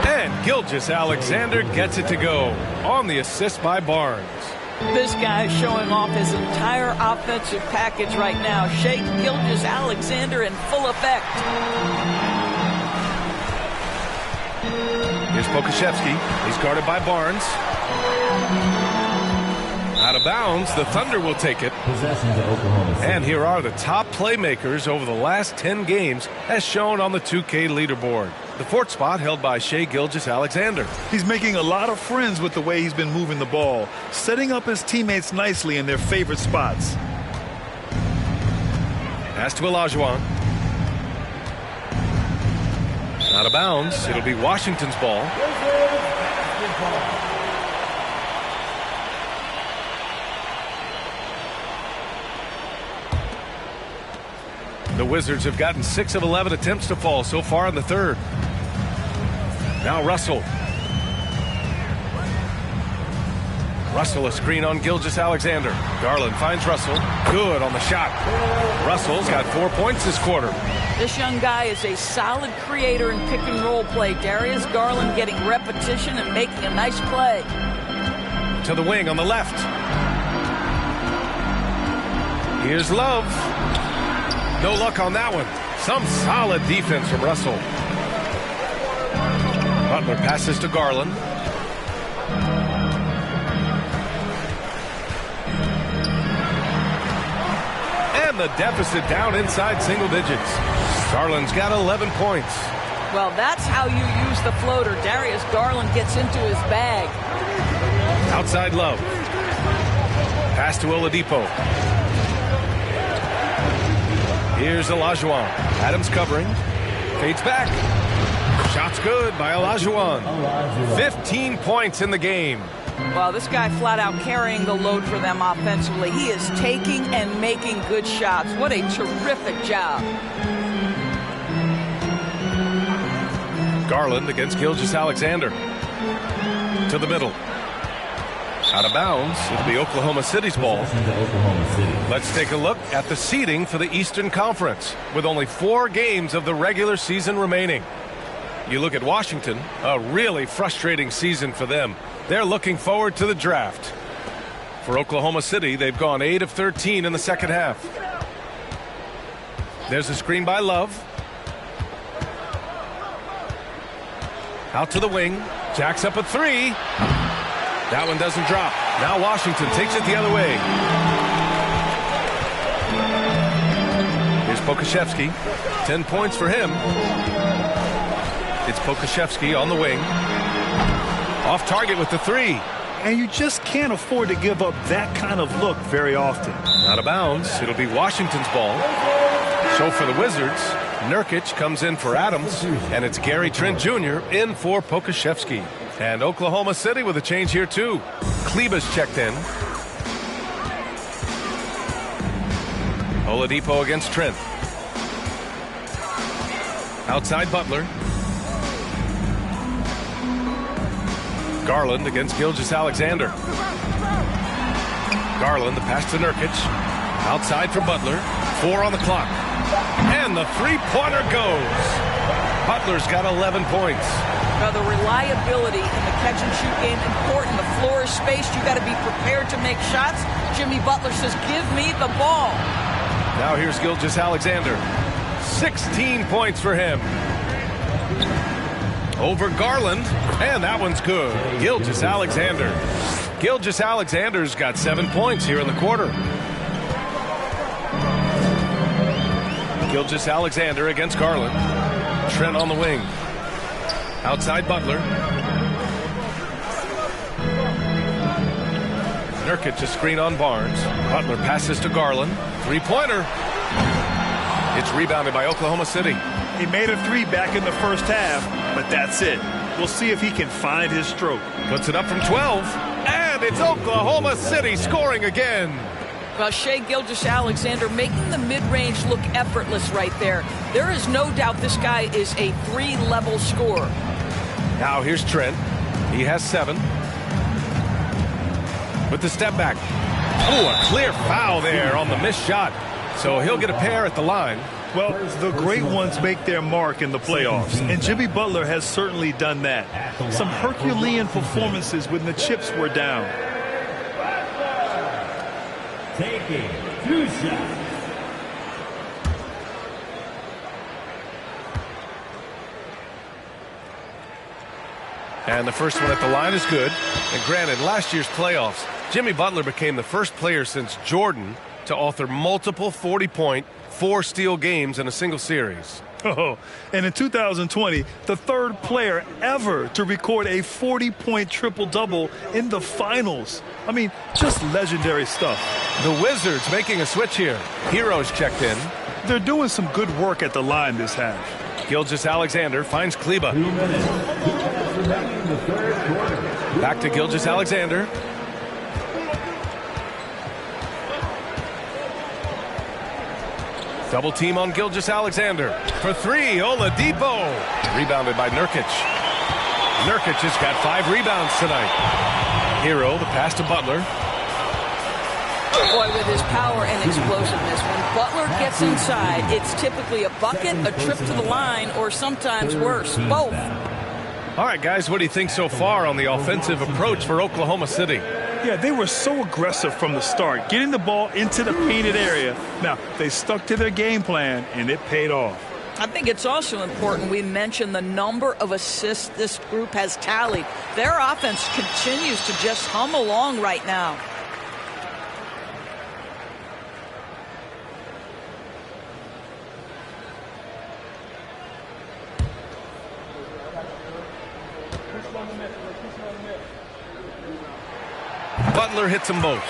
And Gilgeous-Alexander gets it to go on the assist by Barnes. This guy is showing off his entire offensive package right now. Shai Gilgeous-Alexander in full effect. Here's Pokusevski. He's guarded by Barnes. Out of bounds, the Thunder will take it. Possession to Oklahoma City. And here are the top playmakers over the last 10 games as shown on the 2K leaderboard. The fourth spot held by Shai Gilgeous-Alexander. He's making a lot of friends with the way he's been moving the ball, setting up his teammates nicely in their favorite spots. Pass to Olajuwon. Out of bounds. It'll be Washington's ball. The Wizards have gotten 6 of 11 attempts to fall so far in the third. Now Russell. Russell a screen on Gilgeous-Alexander. Garland finds Russell. Good on the shot. Russell's got 4 points this quarter. This young guy is a solid creator in pick and roll play. Darius Garland getting repetition and making a nice play. To the wing on the left. Here's Love. No luck on that one. Some solid defense from Russell. Butler passes to Garland. And the deficit down inside single digits. Garland's got 11 points. Well, that's how you use the floater. Darius Garland gets into his bag. Outside Love. Pass to Oladipo. Here's Olajuwon. Adams covering. Fades back. Shot's good by Olajuwon. 15 points in the game. Well, this guy flat out carrying the load for them offensively. He is taking and making good shots. What a terrific job. Garland against Gilgeous-Alexander. To the middle. Out of bounds. It'll be Oklahoma City's ball. Let's take a look at the seeding for the Eastern Conference with only 4 games of the regular season remaining. You look at Washington, a really frustrating season for them. They're looking forward to the draft. For Oklahoma City, they've gone 8 of 13 in the second half. There's a screen by Love. Out to the wing. Jacks up a 3. That one doesn't drop. Now Washington takes it the other way. Here's Pokusevski. 10 points for him. It's Pokusevski on the wing. Off target with the 3. And you just can't afford to give up that kind of look very often. Out of bounds. It'll be Washington's ball. So for the Wizards, Nurkic comes in for Adams, and it's Gary Trent Jr. in for Pokusevski. And Oklahoma City with a change here, too. Kleba's checked in. Oladipo against Trent. Outside Butler. Garland against Gilgeous-Alexander. Garland, the pass to Nurkic. Outside for Butler. 4 on the clock. And the three-pointer goes. Butler's got 11 points. Now, the reliability in the catch-and-shoot game important. The floor is spaced. You got to be prepared to make shots. Jimmy Butler says, give me the ball. Now here's Gilgeous-Alexander. 16 points for him. Over Garland. And that one's good. Gilgeous-Alexander. Gilgeous-Alexander's got 7 points here in the quarter. Gilgeous-Alexander against Garland. Trent on the wing. Outside Butler. Nurkic a screen on Barnes. Butler passes to Garland. Three-pointer. It's rebounded by Oklahoma City. He made a three back in the first half, but that's it. We'll see if he can find his stroke. Puts it up from 12. And it's Oklahoma City scoring again. Well, Shai Gilgeous-Alexander making the mid-range look effortless right there. There is no doubt this guy is a three-level scorer. Now here's Trent. He has 7. With the step back. Oh, a clear foul there on the missed shot. So he'll get a pair at the line. Well, the great ones make their mark in the playoffs, and Jimmy Butler has certainly done that. Some Herculean performances when the chips were down. Taking 2 shots. And the first one at the line is good. And granted, last year's playoffs, Jimmy Butler became the first player since Jordan to author multiple 40-point, 4-steal games in a single series. Oh, and in 2020, the third player ever to record a 40-point triple-double in the finals. I mean, just legendary stuff. The Wizards making a switch here. Heroes checked in. They're doing some good work at the line this half. Gilgeous-Alexander finds Kleba. 2 minutes. 2 minutes remaining in the third quarter. Back to Gilgeous-Alexander. Double team on Gilgeous-Alexander. For 3, Oladipo. Rebounded by Nurkic. Nurkic has got 5 rebounds tonight. Hero, the pass to Butler. Boy, with his power and explosiveness, when Butler gets inside, it's typically a bucket, a trip to the line, or sometimes worse, both. All right, guys, what do you think so far on the offensive approach for Oklahoma City? Yeah, they were so aggressive from the start, getting the ball into the painted area. Now, they stuck to their game plan, and it paid off. I think it's also important we mention the number of assists this group has tallied. Their offense continues to just hum along right now. Butler hits them both.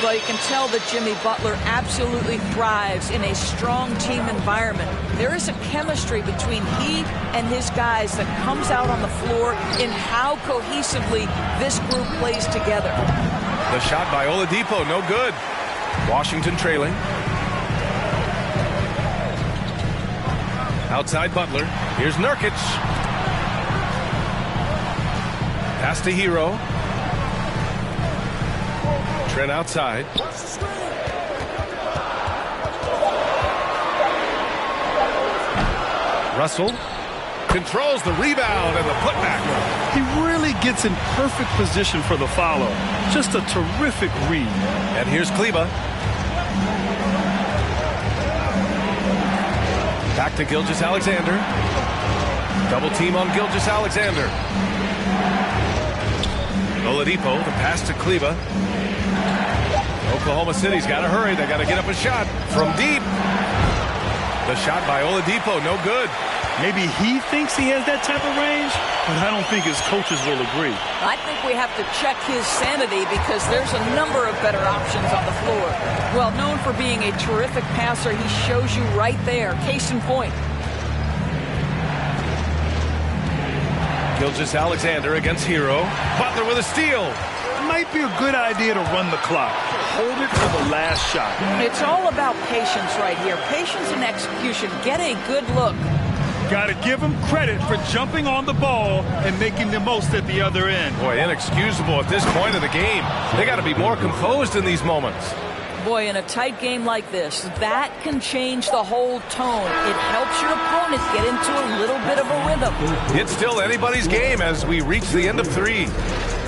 Well, you can tell that Jimmy Butler absolutely thrives in a strong team environment. There is a chemistry between he and his guys that comes out on the floor in how cohesively this group plays together. The shot by Oladipo, no good. Washington trailing. Outside Butler. Here's Nurkic. Pass to Hero. Trent outside. Russell controls the rebound and the putback. He really gets in perfect position for the follow. Just a terrific read. And here's Kleba. Back to Gilgeous-Alexander. Double team on Gilgeous-Alexander. Oladipo, the pass to Kleba. Oklahoma City's got to hurry. They got to get up a shot from deep. The shot by Oladipo, no good. Maybe he thinks he has that type of range, but I don't think his coaches will agree. I think we have to check his sanity because there's a number of better options on the floor. Well, known for being a terrific passer, he shows you right there. Case in point. Gilgeous-Alexander against Hero. Butler with a steal. It might be a good idea to run the clock. Hold it for the last shot. It's all about patience right here. Patience and execution. Get a good look. Got to give him credit for jumping on the ball and making the most at the other end. Boy, inexcusable at this point of the game. They got to be more composed in these moments. Boy, in a tight game like this, that can change the whole tone. It helps your opponent get into a little bit of a rhythm. It's still anybody's game as we reach the end of 3.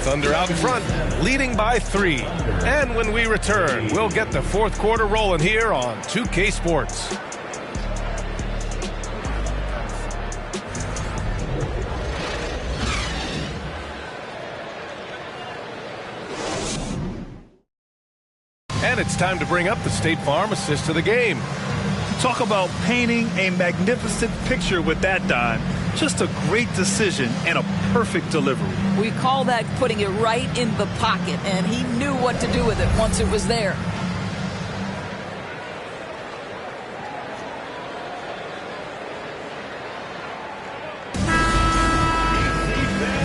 Thunder out in front, leading by 3. And when we return, we'll get the fourth quarter rolling here on 2K Sports. And it's time to bring up the State Farm assist of the game. Talk about painting a magnificent picture with that, Don. Just a great decision and a perfect delivery. We call that putting it right in the pocket, and he knew what to do with it once it was there.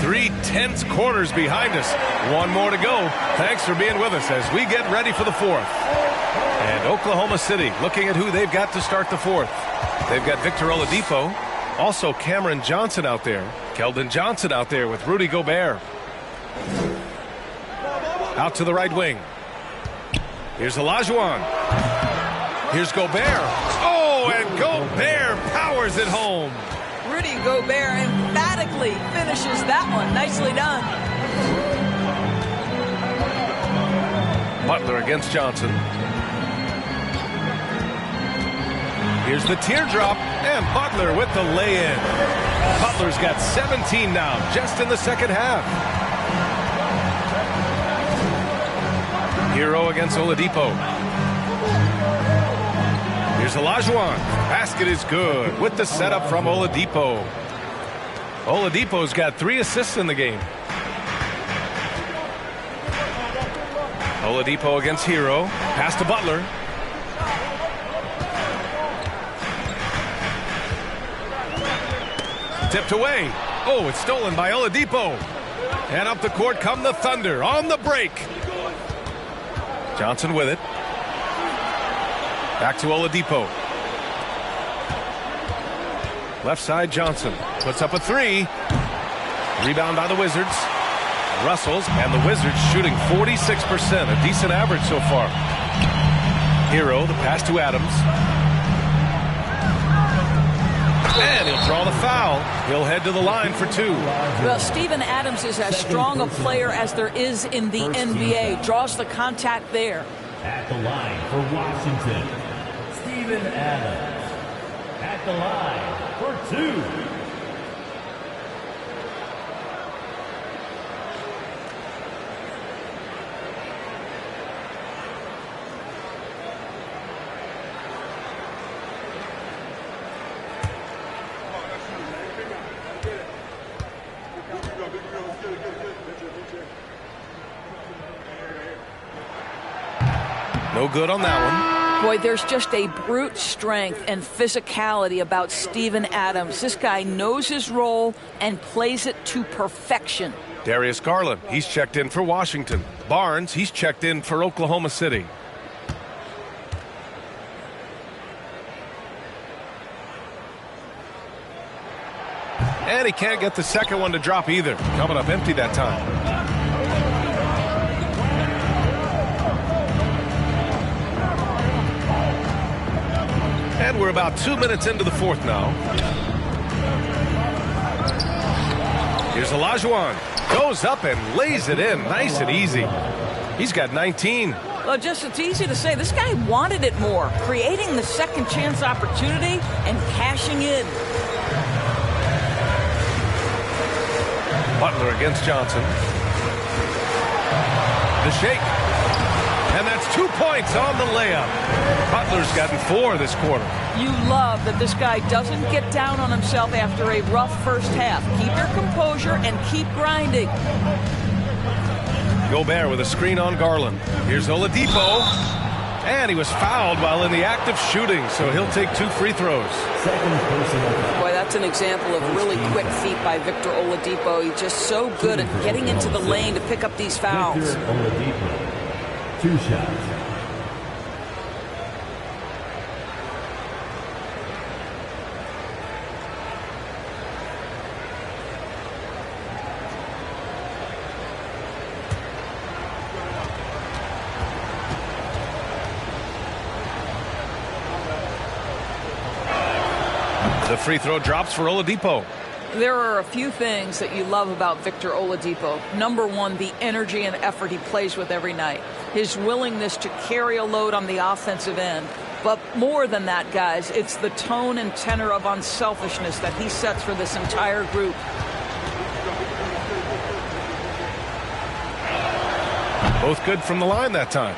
Three tense quarters behind us. One more to go. Thanks for being with us as we get ready for the fourth. And Oklahoma City looking at who they've got to start the fourth. They've got Victor Oladipo. Also Cameron Johnson out there. Keldon Johnson out there with Rudy Gobert. Out to the right wing. Here's Olajuwon. Here's Gobert. Oh, and Gobert powers it home. Rudy Gobert emphatically finishes that one. Nicely done. Butler against Johnson. Here's the teardrop, and Butler with the lay-in. Butler's got 17 now, just in the second half. Hero against Oladipo. Here's Olajuwon. Basket is good with the setup from Oladipo. Oladipo's got 3 assists in the game. Oladipo against Hero. Pass to Butler. Tipped away. Oh, it's stolen by Oladipo. And up the court come the Thunder on the break. Johnson with it. Back to Oladipo. Left side Johnson puts up a 3. Rebound by the Wizards. Russells, and the Wizards shooting 46%, a decent average so far. Hero, the pass to Adams. And he'll draw the foul. He'll head to the line for 2. Well, Steven Adams is as strong a player as there is in the NBA. Draws the contact there. At the line for Washington, Steven Adams. At the line for 2. No good on that one. Boy, there's just a brute strength and physicality about Steven Adams. This guy knows his role and plays it to perfection. Darius Garland, he's checked in for Washington. Barnes, he's checked in for Oklahoma City. And he can't get the second one to drop either. Coming up empty that time. And we're about 2 minutes into the fourth now. Here's Olajuwon. Goes up and lays it in. Nice and easy. He's got 19. Well, just it's easy to say. This guy wanted it more. Creating the second chance opportunity and cashing in. Butler against Johnson. The shake. And that's 2 points on the layup. Butler's gotten 4 this quarter. You love that this guy doesn't get down on himself after a rough first half. Keep your composure and keep grinding. Gobert with a screen on Garland. Here's Oladipo. And he was fouled while in the act of shooting, so he'll take 2 free throws. Boy, that's an example of really quick feet by Victor Oladipo. He's just so good at getting into the lane to pick up these fouls. Victor Oladipo. 2 shots. The free throw drops for Oladipo. There are a few things that you love about Victor Oladipo. Number one, the energy and effort he plays with every night. His willingness to carry a load on the offensive end. But more than that, guys, it's the tone and tenor of unselfishness that he sets for this entire group. Both good from the line that time.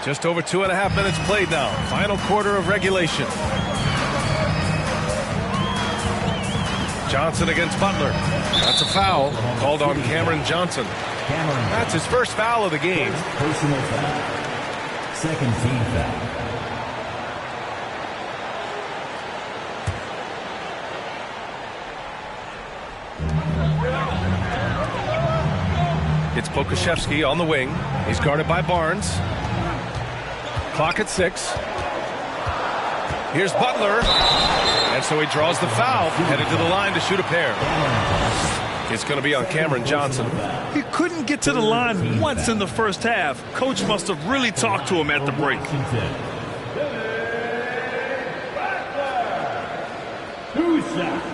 Just over 2.5 minutes played now. Final quarter of regulation. Johnson against Butler. That's a foul called on Cameron Johnson. That's his first foul of the game. Personal foul. Second team foul. It's Pokusevski on the wing. He's guarded by Barnes. Clock at 6. Here's Butler. And so he draws the foul, headed to the line to shoot a pair. It's going to be on Cameron Johnson. He couldn't get to the line once in the first half. Coach must have really talked to him at the break. 2 shots.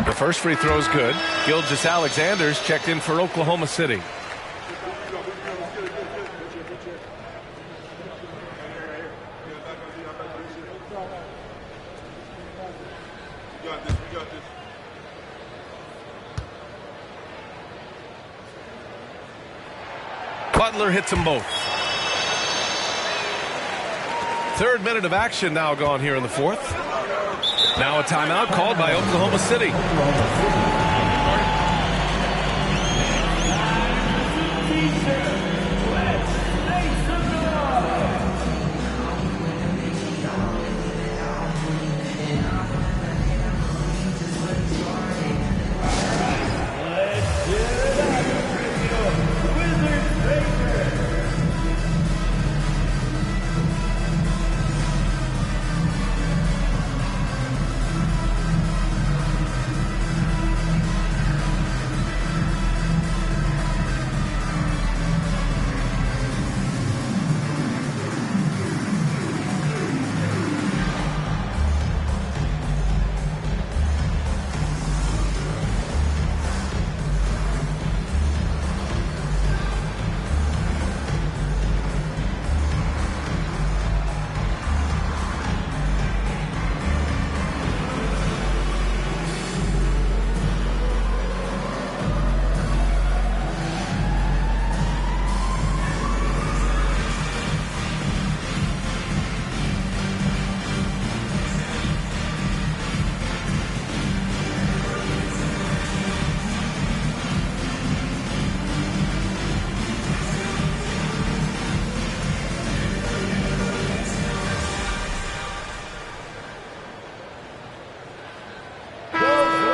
The first free throw is good. Gilgeous-Alexander's checked in for Oklahoma City. Butler hits them both. Third minute of action now gone here in the fourth. Now a timeout called by Oklahoma City.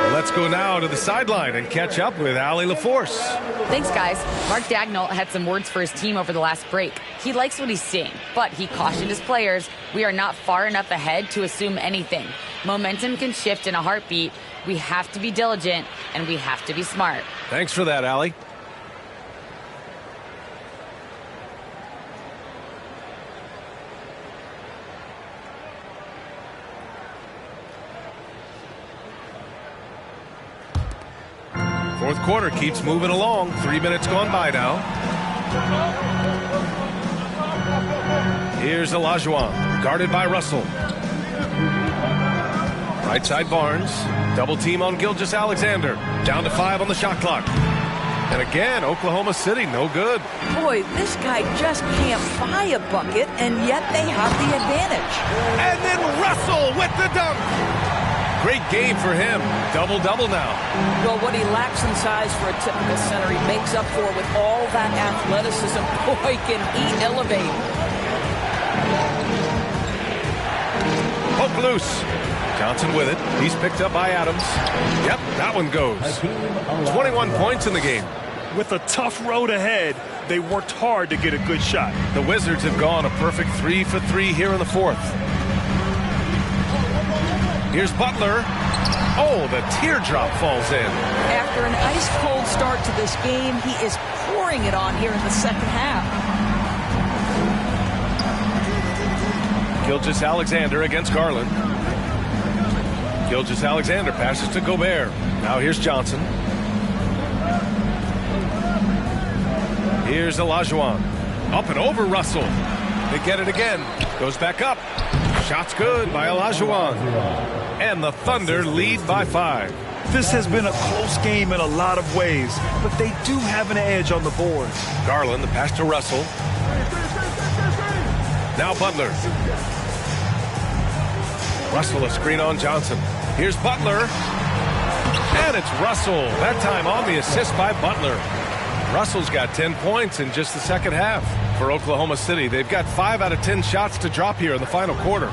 Let's go now to the sideline and catch up with Allie LaForce. Thanks, guys. Mark Dagnall had some words for his team over the last break. He likes what he's seeing, but he cautioned his players, we are not far enough ahead to assume anything. Momentum can shift in a heartbeat. We have to be diligent, and we have to be smart. Thanks for that, Allie. Fourth quarter keeps moving along. 3 minutes gone by now. Here's Olajuwon, guarded by Russell. Right side Barnes. Double team on Gilgeous-Alexander. Down to 5 on the shot clock. And again, Oklahoma City, no good. Boy, this guy just can't buy a bucket, and yet they have the advantage. And then Russell with the dunk. Great game for him. Double-double now. Well, what he lacks in size for a typical center, he makes up for with all that athleticism. Boy, can he elevate. Poke loose. Johnson with it. He's picked up by Adams. Yep, that one goes. 21 points in the game. With a tough road ahead, they worked hard to get a good shot. The Wizards have gone a perfect 3 for 3 here in the fourth. Here's Butler. Oh, the teardrop falls in. After an ice-cold start to this game, he is pouring it on here in the second half. Gilgeous-Alexander against Garland. Gilgeous-Alexander passes to Gobert. Now here's Johnson. Here's Olajuwon. Up and over Russell. They get it again. Goes back up. Shot's good by Olajuwon. And the Thunder lead by 5. This has been a close game in a lot of ways, but they do have an edge on the board. Garland, the pass to Russell. Now Butler. Russell, a screen on Johnson. Here's Butler. And it's Russell. That time on the assist by Butler. Russell's got 10 points in just the second half for Oklahoma City. They've got 5 out of 10 shots to drop here in the final quarter.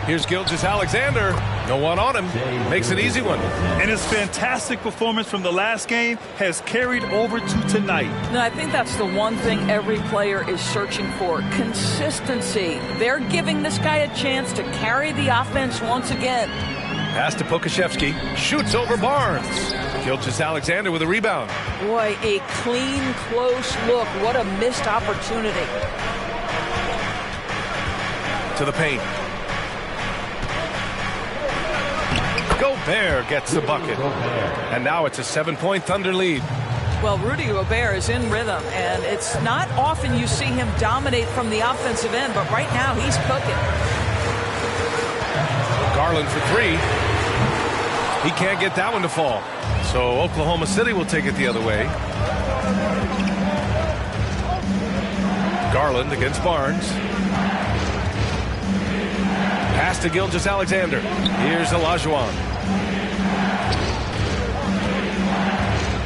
Here's Gilgeous-Alexander. No one on him. Makes an easy one. And his fantastic performance from the last game has carried over to tonight. No, I think that's the one thing every player is searching for. Consistency. They're giving this guy a chance to carry the offense once again. Pass to Pokusevski. Shoots over Barnes. Gilgeous-Alexander with a rebound. Boy, a clean, close look. What a missed opportunity. To the paint. Gobert gets the bucket. And now it's a 7-point Thunder lead. Well, Rudy Gobert is in rhythm, and it's not often you see him dominate from the offensive end, but right now he's cooking. Garland for 3. He can't get that one to fall. So Oklahoma City will take it the other way. Garland against Barnes. Pass to Gilgeous-Alexander. Here's Olajuwon.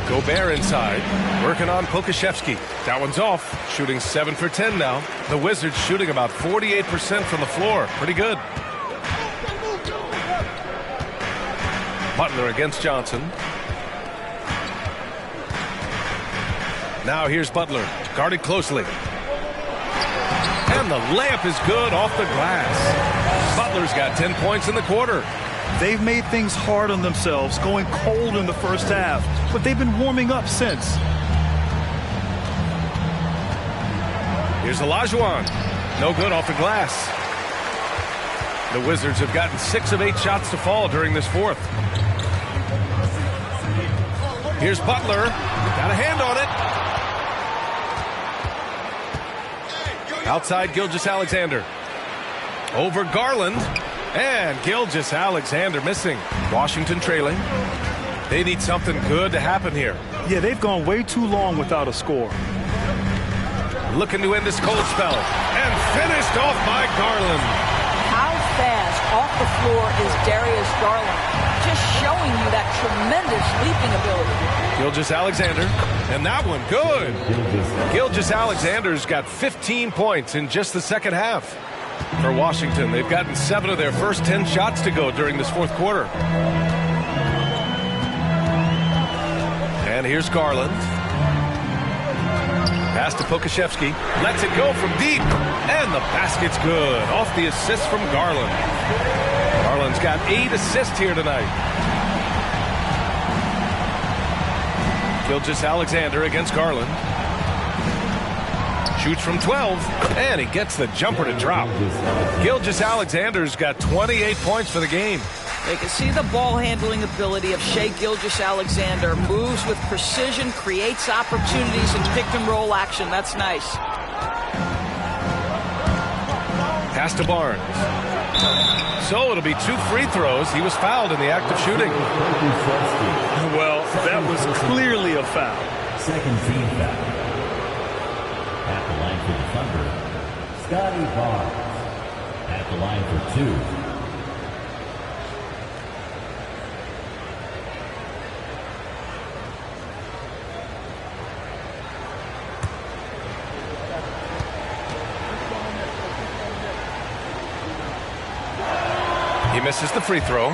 Gobert inside, working on Pokusevski. That one's off, shooting 7 for 10 now. The Wizards shooting about 48% from the floor. Pretty good. Butler against Johnson. Now here's Butler, guarded closely. And the layup is good off the glass. Butler's got 10 points in the quarter. They've made things hard on themselves, going cold in the first half, but they've been warming up since. Here's Olajuwon. No good off the glass. The Wizards have gotten 6 of 8 shots to fall during this fourth. Here's Butler. Got a hand on it. Outside Gilgeous-Alexander. Over Garland. And Gilgeous-Alexander missing. Washington trailing. They need something good to happen here. Yeah, they've gone way too long without a score. Looking to end this cold spell. And finished off by Garland. How fast off the floor is Darius Garland? Just showing you that tremendous leaping ability. Gilgeous-Alexander. And that one good. Gilgeous-Alexander's got 15 points in just the second half. For Washington, they've gotten 7 of their first 10 shots to go during this fourth quarter. And here's Garland. Pass to Pokusevski. Lets it go from deep. And the basket's good. Off the assist from Garland. Garland's got 8 assists here tonight. Gilgeous-Alexander against Garland. Shoots from 12, and he gets the jumper to drop. Gilgeous-Alexander's got 28 points for the game. They can see the ball handling ability of Shai Gilgeous-Alexander. Moves with precision, creates opportunities in pick and roll action. That's nice. Pass to Barnes. So it'll be 2 free throws. He was fouled in the act of shooting. Well, that was clearly a foul. Second team foul. At the line for the Thunder, Scotty Barnes. At the line for 2. He misses the free throw.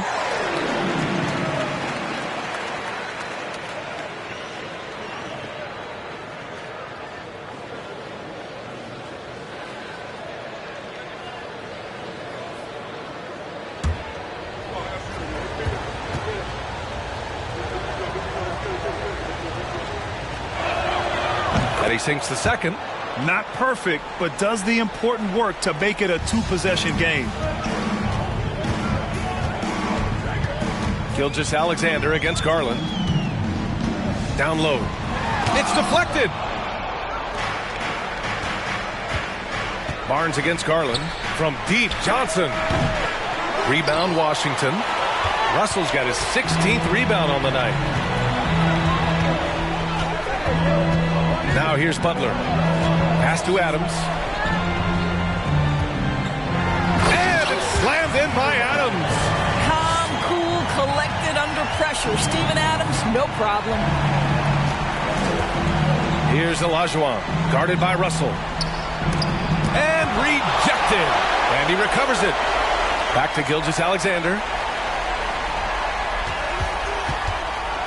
He sinks the second. Not perfect, but does the important work to make it a 2-possession game. Gilgeous-Alexander against Garland. Down low. It's deflected. Barnes against Garland. From deep, Johnson. Rebound Washington. Russell's got his 16th rebound on the night. Now here's Butler. Pass to Adams. And it's slammed in by Adams. Calm, cool, collected under pressure. Steven Adams, no problem. Here's Olajuwon, guarded by Russell. And rejected. And he recovers it. Back to Gilgeous-Alexander.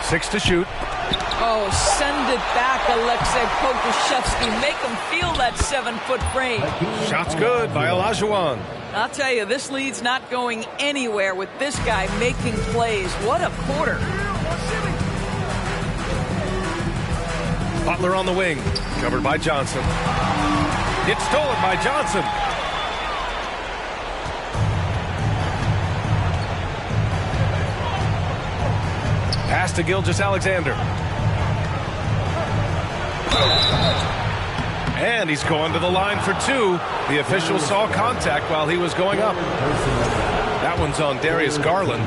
6 to shoot. Oh, send it back, Aleksej Pokusevski. Make him feel that 7-foot frame. Shot's good by Olajuwon. I'll tell you, this lead's not going anywhere with this guy making plays. What a quarter. Butler on the wing, covered by Johnson. It's stolen by Johnson. Pass to Gilgeous-Alexander. And he's going to the line for 2. The official saw contact while he was going up. That one's on Darius Garland.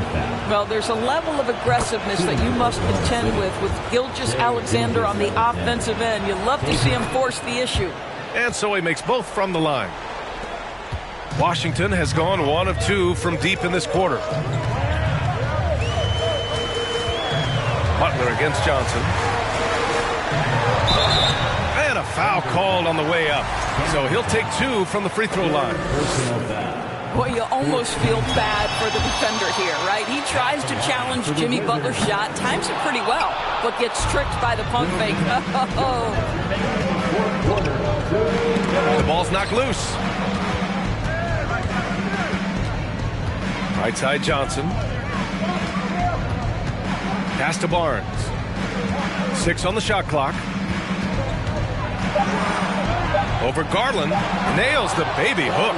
Well, there's a level of aggressiveness that you must contend with Gilgeous-Alexander on the offensive end. You love to see him force the issue. And so he makes both from the line. Washington has gone 1 of 2 from deep in this quarter. Butler against Johnson. And a foul called on the way up. So he'll take 2 from the free throw line. Boy, you almost feel bad for the defender here, right? He tries to challenge Jimmy Butler's shot, times it pretty well, but gets tricked by the pump fake. The ball's knocked loose. Right side Johnson. Pass to Barnes. 6 on the shot clock. Over Garland. Nails the baby hook.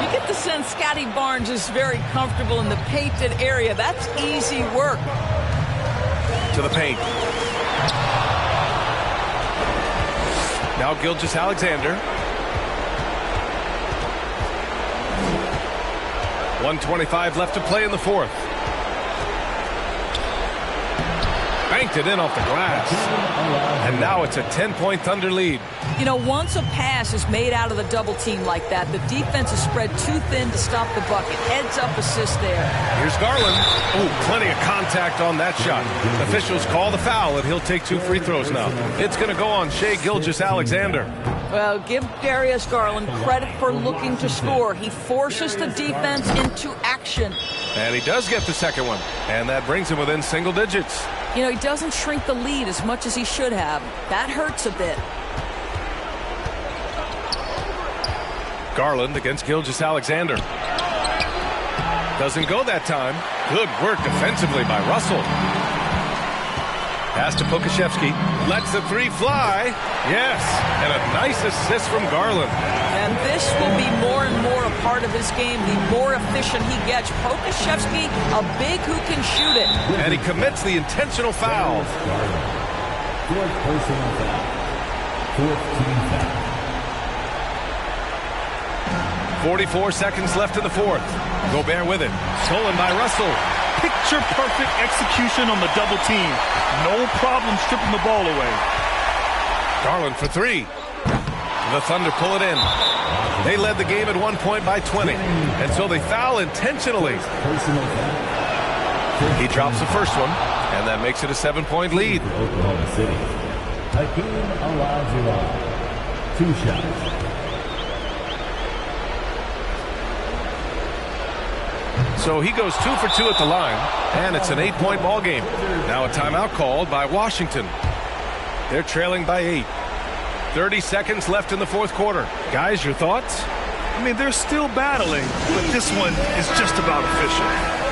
You get the sense Scotty Barnes is very comfortable in the painted area. That's easy work. To the paint. Now Gilgeous-Alexander. 1:25 left to play in the fourth. Banked it in off the glass. And now it's a 10-point Thunder lead. You know, once a pass is made out of the double team like that, the defense is spread too thin to stop the bucket. Heads up assist there. Here's Garland. Oh, plenty of contact on that shot. Officials call the foul, and he'll take 2 free throws now. It's going to go on Shai Gilgeous-Alexander. Well, give Darius Garland credit for looking to score. He forces the defense into action. And he does get the second one. And that brings him within single digits. You know, he doesn't shrink the lead as much as he should have. That hurts a bit. Garland against Gilgeous-Alexander. Doesn't go that time. Good work defensively by Russell. Pass to Pokusevski. Lets the 3 fly. Yes. And a nice assist from Garland. And this will be more and more a part of his game. The more efficient he gets. Pokusevski, a big who can shoot it. And he commits the intentional foul. 44 seconds left in the fourth. Gobert with it. Stolen by Russell. Picture-perfect execution on the double team. No problem stripping the ball away. Garland for 3. The Thunder pull it in. They led the game at 1 point by 20. And so they foul intentionally. He drops the first one. And that makes it a 7-point lead. Oklahoma City. Hakeem Olajuwon. 2 shots. So he goes 2 for 2 at the line, and it's an 8-point ball game. Now a timeout called by Washington. They're trailing by 8. 30 seconds left in the fourth quarter. Guys, your thoughts? I mean, they're still battling, but this one is just about official.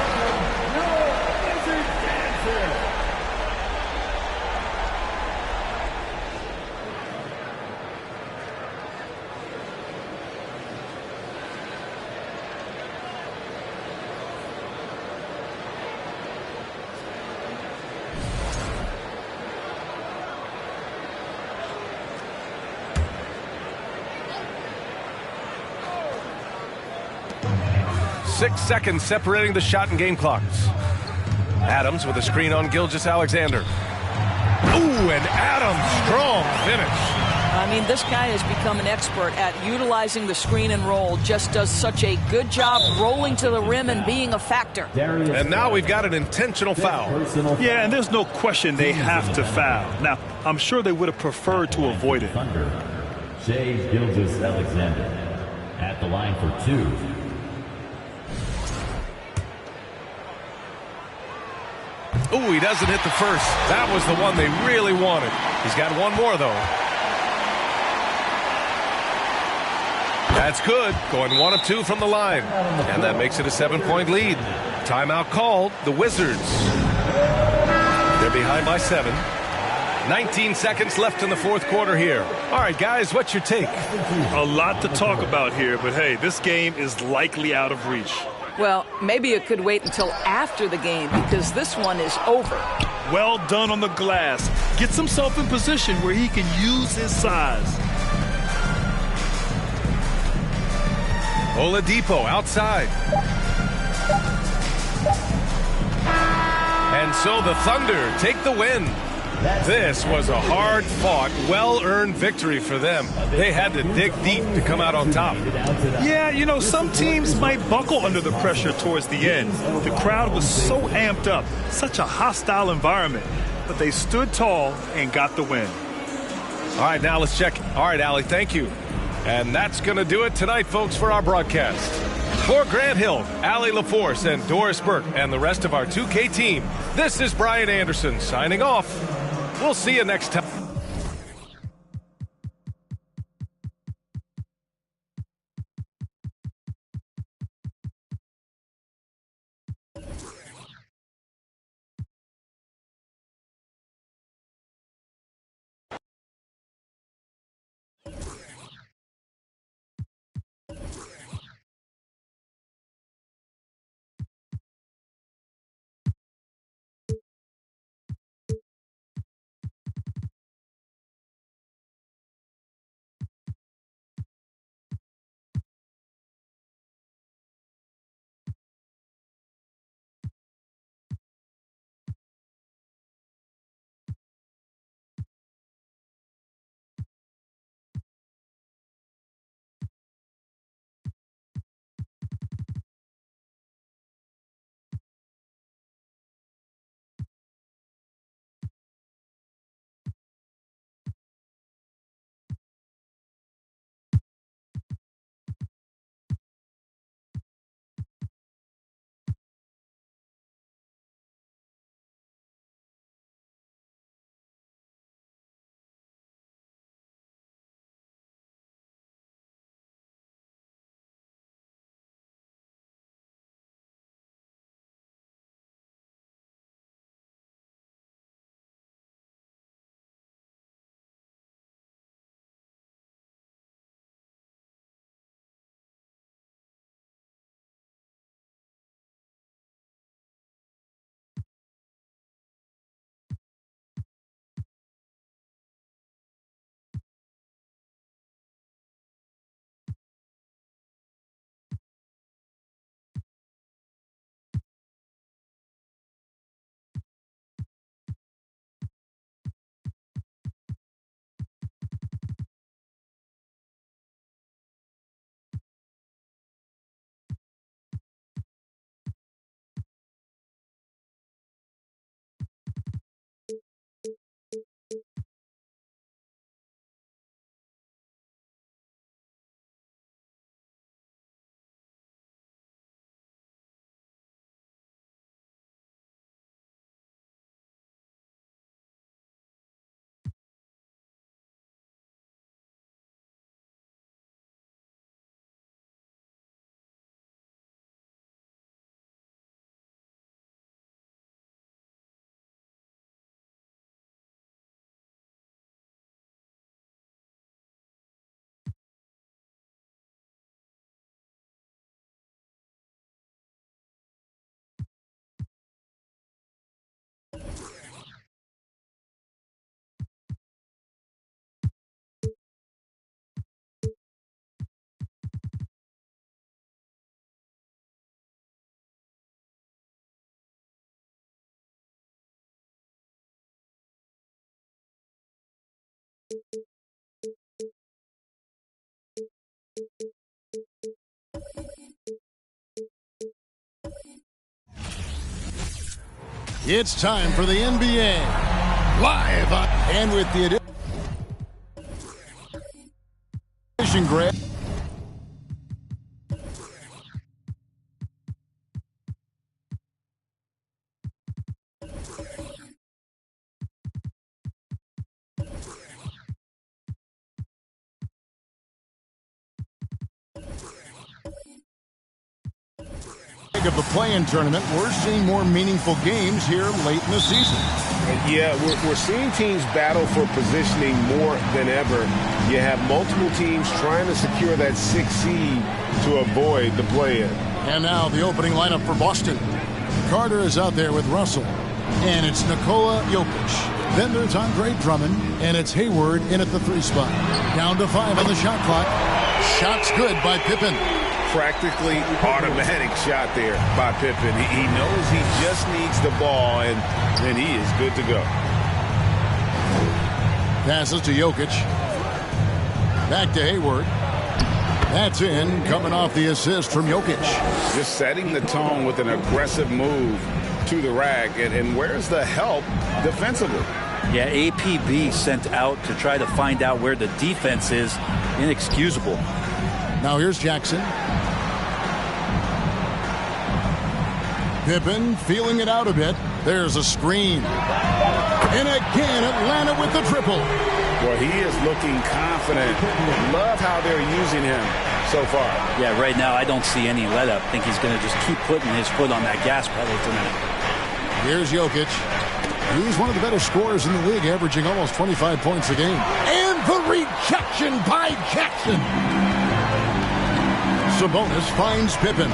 6 seconds separating the shot and game clocks. Adams with a screen on Gilgeous-Alexander. Ooh, and Adams, strong finish. I mean, this guy has become an expert at utilizing the screen and roll, just does such a good job rolling to the rim and being a factor. And now we've got an intentional foul. Yeah, and there's no question they have to foul. Now, I'm sure they would have preferred to avoid it. Shai Gilgeous-Alexander at the line for 2. Ooh, he doesn't hit the first. That was the one they really wanted. He's got one more, though. That's good. Going 1 of 2 from the line. And that makes it a 7-point lead. Timeout called. The Wizards. They're behind by 7. 19 seconds left in the fourth quarter here. All right, guys, what's your take? A lot to talk about here, but hey, this game is likely out of reach. Well, maybe it could wait until after the game because this one is over. Well done on the glass. Gets himself in position where he can use his size. Oladipo outside. And so the Thunder take the win. This was a hard-fought, well-earned victory for them. They had to dig deep to come out on top. Yeah, you know, some teams might buckle under the pressure towards the end. The crowd was so amped up, such a hostile environment. But they stood tall and got the win. All right, now let's check. All right, Allie, thank you. And that's going to do it tonight, folks, for our broadcast. For Grant Hill, Allie LaForce, and Doris Burke, and the rest of our 2K team, this is Brian Anderson signing off. We'll see you next time. It's time for the NBA live on, and with the addition, Greg. Of the play-in tournament, we're seeing more meaningful games here late in the season. Yeah, we're seeing teams battle for positioning more than ever. You have multiple teams trying to secure that 6th seed to avoid the play-in. And now the opening lineup for Boston. Carter is out there with Russell. And it's Nikola Jokic. Then there's Andre Drummond. And it's Hayward in at the 3 spot. Down to 5 on the shot clock. Shot's good by Pippen. Practically automatic shot there by Pippen. He knows he just needs the ball, and then he is good to go. Passes to Jokic. Back to Hayward. That's in, coming off the assist from Jokic. Just setting the tone with an aggressive move to the rack. And where's the help defensively? Yeah, APB sent out to try to find out where the defense is. Inexcusable. Now here's Jackson. Pippen feeling it out a bit. There's a screen. And again, Atlanta with the triple. Well, he is looking confident. Love how they're using him so far. Yeah, right now I don't see any let up. I think he's going to just keep putting his foot on that gas pedal tonight. Here's Jokic. He's one of the better scorers in the league, averaging almost 25 points a game. And the rejection by Jackson. Sabonis finds Pippen.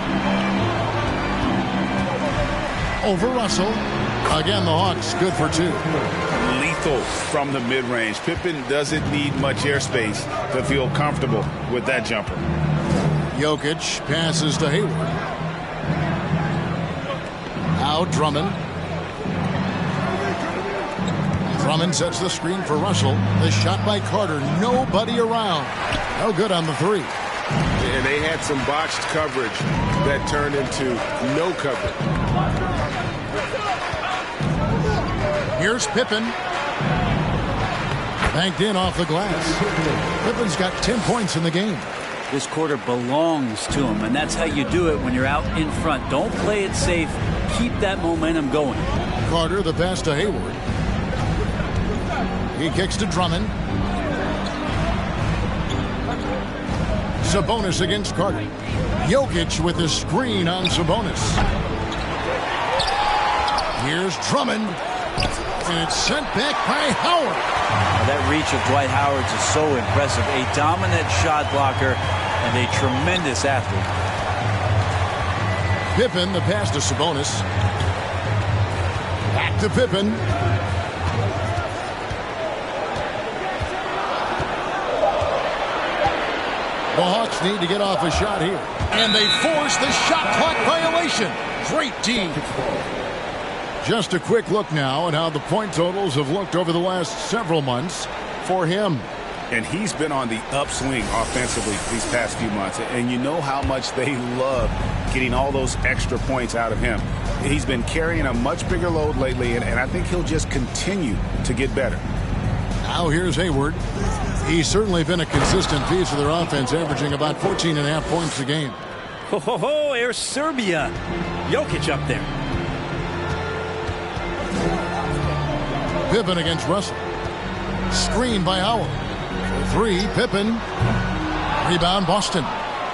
Over Russell. Again, the Hawks good for 2. Lethal from the mid-range. Pippen doesn't need much airspace to feel comfortable with that jumper. Jokic passes to Hayward. Now Drummond. Drummond sets the screen for Russell. The shot by Carter. Nobody around. No good on the 3. And they had some botched coverage that turned into no coverage. Here's Pippen. Banked in off the glass. Pippen's got 10 points in the game. This quarter belongs to him, and that's how you do it when you're out in front. Don't play it safe. Keep that momentum going. Carter, the pass to Hayward. He kicks to Drummond. Sabonis against Carter. Jokic with a screen on Sabonis. Here's Drummond. And it's sent back by Howard. That reach of Dwight Howard is so impressive. A dominant shot blocker and a tremendous athlete. Pippen, the pass to Sabonis. Back to Pippen. The Hawks need to get off a shot here. And they force the shot clock violation. Great D. Just a quick look now at how the point totals have looked over the last several months for him. And he's been on the upswing offensively these past few months. And you know how much they love getting all those extra points out of him. He's been carrying a much bigger load lately, and I think he'll just continue to get better. Now here's Hayward. He's certainly been a consistent piece of their offense, averaging about 14.5 points a game. Ho, Air Serbia. Jokic up there. Pippen against Russell. Screen by Howard. 3, Pippen. Rebound, Boston.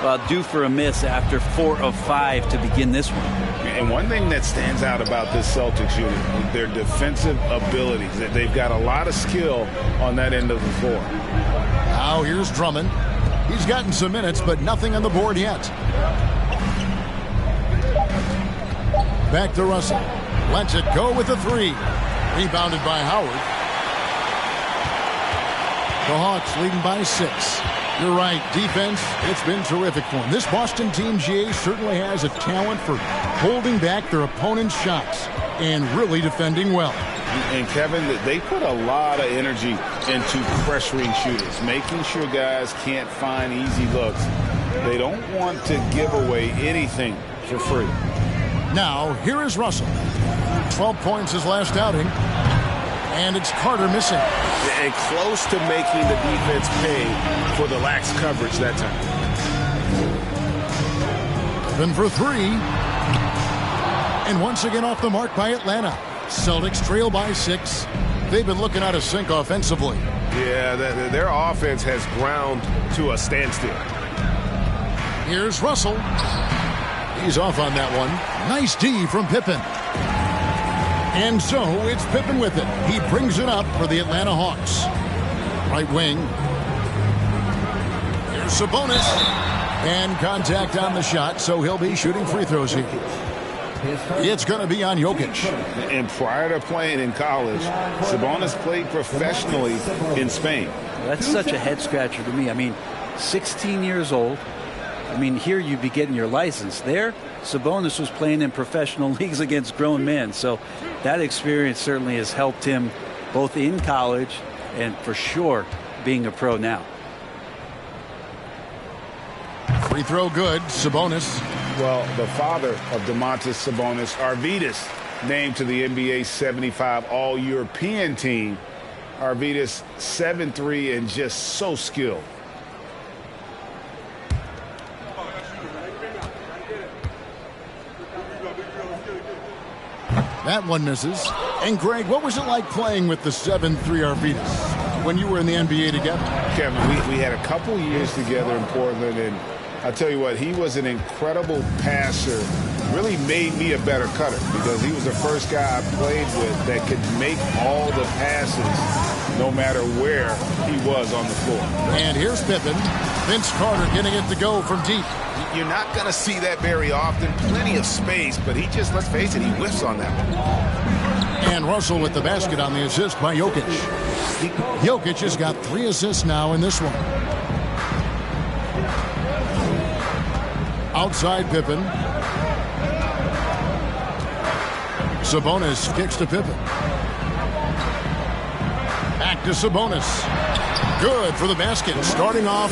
Well, due for a miss after 4 of 5 to begin this one. And one thing that stands out about this Celtics unit is their defensive abilities. They've got a lot of skill on that end of the floor. Now here's Drummond. He's gotten some minutes, but nothing on the board yet. Back to Russell. Lets it go with a 3. Rebounded by Howard. The Hawks leading by 6. You're right. Defense, it's been terrific for them. This Boston team, GA, certainly has a talent for holding back their opponent's shots and really defending well. And, Kevin, they put a lot of energy into pressuring shooters, making sure guys can't find easy looks. They don't want to give away anything for free. Now, here is Russell. 12 points his last outing. And it's Carter missing. And close to making the defense pay for the lax coverage that time. Then for three. And once again off the mark by Atlanta. Celtics trail by 6. They've been looking out of sync offensively. Yeah, their offense has ground to a standstill. Here's Russell. He's off on that one. Nice D from Pippen. And so it's Pippen with it. He brings it up for the Atlanta Hawks. Right wing. Here's Sabonis. And contact on the shot, so he'll be shooting free throws here. It's going to be on Jokic. And prior to playing in college, Sabonis played professionally in Spain. That's such a head scratcher to me. I mean, 16 years old. I mean, here you'd be getting your license. There, Sabonis was playing in professional leagues against grown men. So that experience certainly has helped him both in college and for sure being a pro now. Free throw good. Sabonis. Well, the father of Domantas Sabonis, Arvydas, named to the NBA 75 All-European team. Arvydas 7'3" and just so skilled. That one misses. And Greg, what was it like playing with the 7'3" Arvydas when you were in the NBA together? Kevin, we had a couple years together in Portland, and I'll tell you what, he was an incredible passer. Really made me a better cutter because he was the first guy I played with that could make all the passes no matter where he was on the floor. And here's Pippen. Vince Carter getting it to go from deep. You're not going to see that very often. Plenty of space, but he just, let's face it, he whiffs on that one. And Russell with the basket on the assist by Jokic. Jokic has got 3 assists now in this one. Outside Pippen. Sabonis kicks to Pippen. Back to Sabonis. Good for the basket. Starting off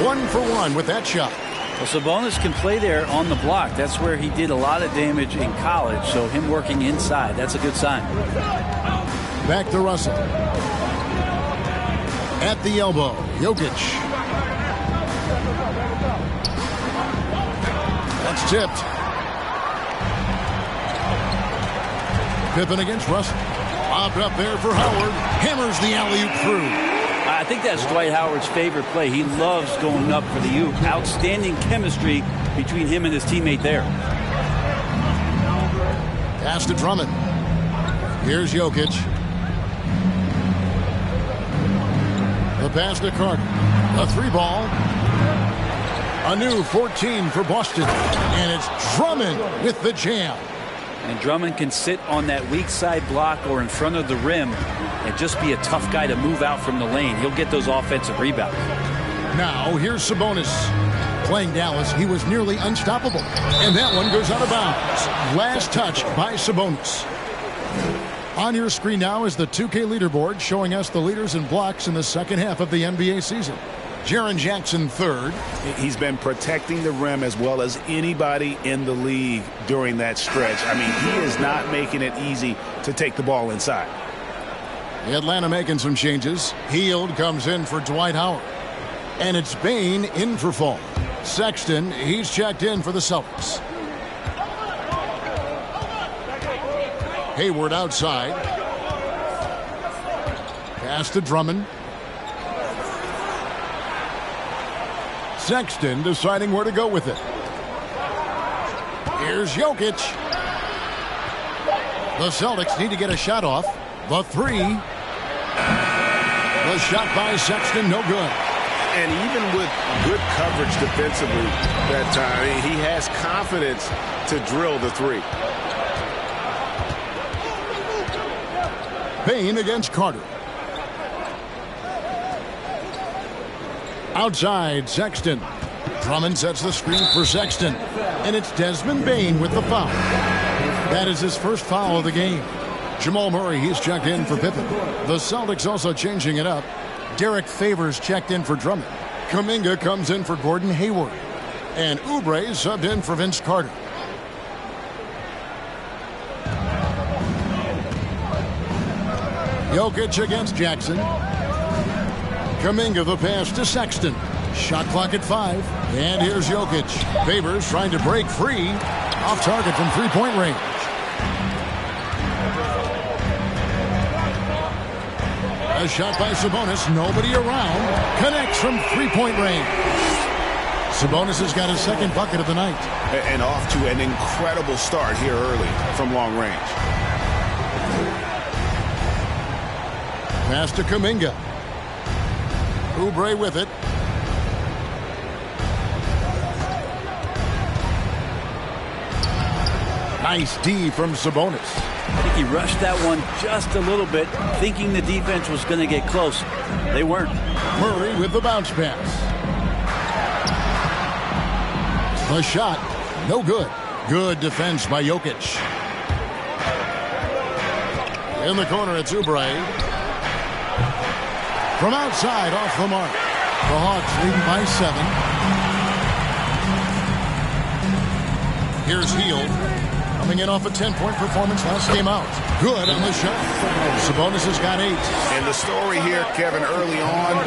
1 for 1 with that shot. Well, Sabonis can play there on the block. That's where he did a lot of damage in college. So him working inside, that's a good sign. Back to Russell. At the elbow, Jokic. That's tipped. Pippen against Russell. Lobbed up there for Howard. Hammers the alley-oop through. I think that's Dwight Howard's favorite play. He loves going up for the oop. Outstanding chemistry between him and his teammate there. Pass to Drummond. Here's Jokic. The pass to Carter. A 3-ball. A new 14 for Boston. And it's Drummond with the jam. And Drummond can sit on that weak side block or in front of the rim and just be a tough guy to move out from the lane. He'll get those offensive rebounds. Now here's Sabonis. Playing Dallas, he was nearly unstoppable. And that one goes out of bounds. Last touch by Sabonis. On your screen now is the 2K leaderboard showing us the leaders in blocks in the second half of the NBA season. Jaren Jackson third. He's been protecting the rim as well as anybody in the league during that stretch. I mean, he is not making it easy to take the ball inside. Atlanta making some changes. Hield comes in for Dwight Howard. And it's Bane in for Fall. Sexton, he's checked in for the Celtics. Hayward outside. Pass to Drummond. Sexton deciding where to go with it. Here's Jokic. The Celtics need to get a shot off. The 3. The shot by Sexton, no good. And even with good coverage defensively that time, he has confidence to drill the 3. Bane against Carter. Outside, Sexton. Drummond sets the screen for Sexton. And it's Desmond Bane with the foul. That is his first foul of the game. Jamal Murray, he's checked in for Pippen. The Celtics also changing it up. Derek Favors checked in for Drummond. Kuminga comes in for Gordon Hayward. And Oubre subbed in for Vince Carter. Jokic against Jackson. Kuminga the pass to Sexton. Shot clock at 5. And here's Jokic. Favors trying to break free. Off target from three-point range. A shot by Sabonis. Nobody around. Connects from three-point range. Sabonis has got his second bucket of the night. And off to an incredible start here early from long range. Pass to Kuminga. Oubre with it. Nice D from Sabonis. I think he rushed that one just a little bit, thinking the defense was going to get close. They weren't. Murray with the bounce pass. The shot, no good. Good defense by Jokic. In the corner, it's Oubre. From outside, off the mark. The Hawks leading by 7. Here's Hield. Coming in off a 10-point performance last game out. Good on the shot. Sabonis has got 8. And the story here, Kevin, early on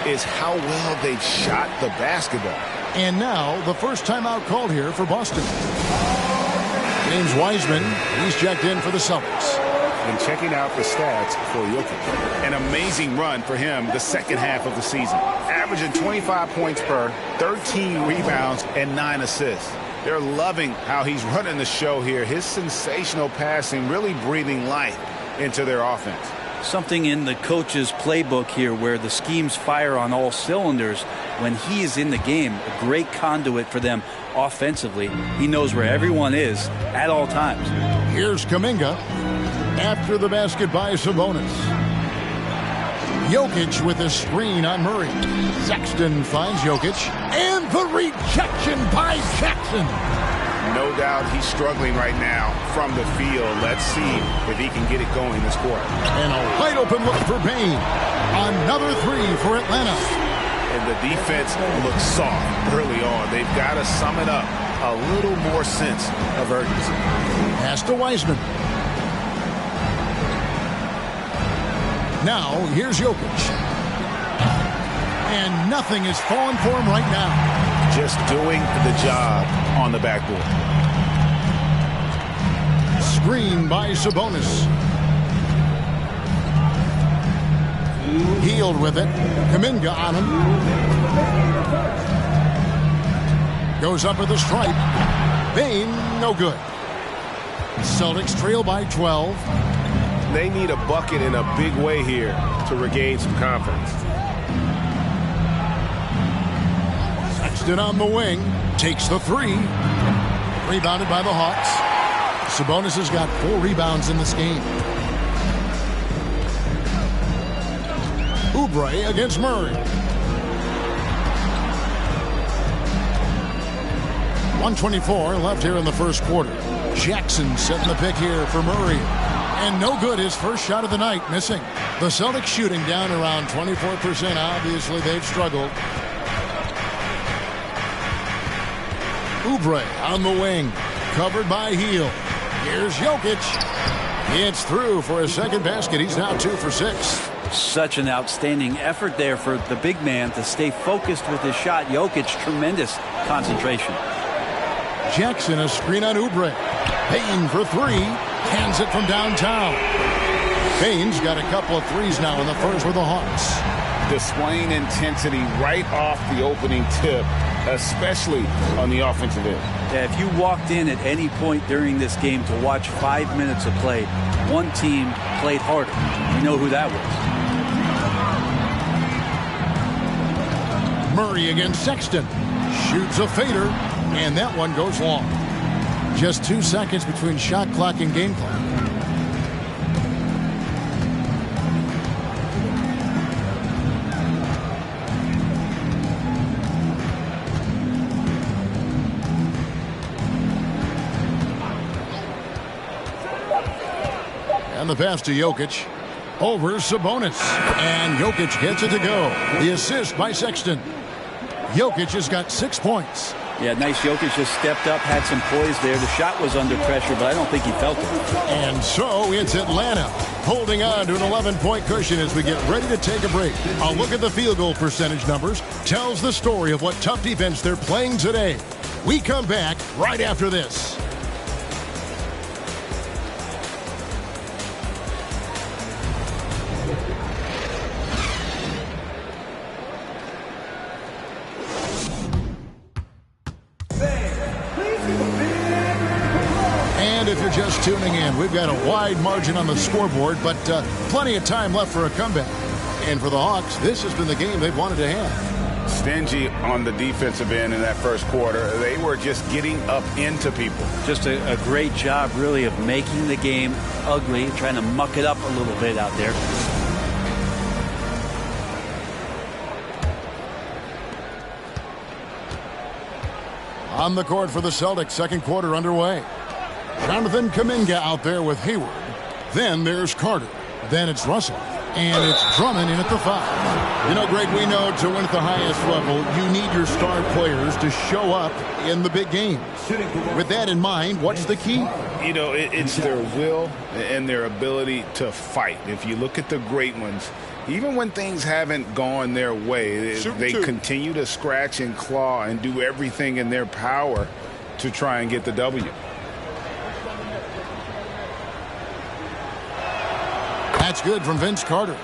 is how well they've shot the basketball. And now the first timeout called here for Boston. James Wiseman, he's checked in for the Celtics. And checking out the stats for Jokic. An amazing run for him the second half of the season. Averaging 25 points per, 13 rebounds, and 9 assists. They're loving how he's running the show here. His sensational passing really breathing life into their offense. Something in the coach's playbook here where the schemes fire on all cylinders. When he is in the game, a great conduit for them offensively. He knows where everyone is at all times. Here's Kuminga after the basket by Sabonis. Jokic with a screen on Murray. Sexton finds Jokic. And the rejection by Jackson. No doubt he's struggling right now from the field. Let's see if he can get it going this quarter. And a wide open look for Payne. Another 3 for Atlanta. And the defense looks soft early on. They've got to sum it up. A little more sense of urgency. Pass to Wiseman. Now, here's Jokic. And nothing is falling for him right now. Just doing the job on the backboard. Screen by Sabonis. Hield with it. Kuminga on him. Goes up with a stripe. Payne, no good. Celtics trail by 12. They need a bucket in a big way here to regain some confidence. Sexton on the wing. Takes the 3. Rebounded by the Hawks. Sabonis has got 4 rebounds in this game. Oubre against Murray. 1:24 left here in the first quarter. Jackson setting the pick here for Murray. And no good, his first shot of the night, missing. The Celtics shooting down around 24%. Obviously, they've struggled. Oubre on the wing. Covered by Hield. Here's Jokic. It's through for his second basket. He's now 2 for 6. Such an outstanding effort there for the big man to stay focused with his shot. Jokic, tremendous concentration. Jackson, a screen on Oubre. Payne for 3. Hands it from downtown. Payne's got a couple of threes now in the first for the Hawks. Displaying intensity right off the opening tip, especially on the offensive end. Yeah, if you walked in at any point during this game to watch 5 minutes of play, one team played harder. You know who that was. Murray against Sexton. Shoots a fader, and that one goes long. Just 2 seconds between shot clock and game clock. And the pass to Jokic. Over Sabonis. And Jokic gets it to go. The assist by Sexton. Jokic has got 6 points. Yeah, nice. Jokic just stepped up, had some poise there. The shot was under pressure, but I don't think he felt it. And so it's Atlanta holding on to an 11-point cushion as we get ready to take a break. A look at the field goal percentage numbers tells the story of what tough defense they're playing today. We come back right after this. And if you're just tuning in, we've got a wide margin on the scoreboard, but plenty of time left for a comeback. And for the Hawks, this has been the game they've wanted to have. Stingy on the defensive end in that first quarter. They were just getting up into people. Just a great job, really, of making the game ugly, trying to muck it up a little bit out there. On the court for the Celtics, second quarter underway. Jonathan Kuminga out there with Hayward. Then there's Carter. Then it's Russell. And it's Drummond in at the 5. You know, Greg, we know to win at the highest level, you need your star players to show up in the big games. With that in mind, what's the key? You know, it's their will and their ability to fight. If you look at the great ones, even when things haven't gone their way, they continue to scratch and claw and do everything in their power to try and get the W. That's good from Vince Carter.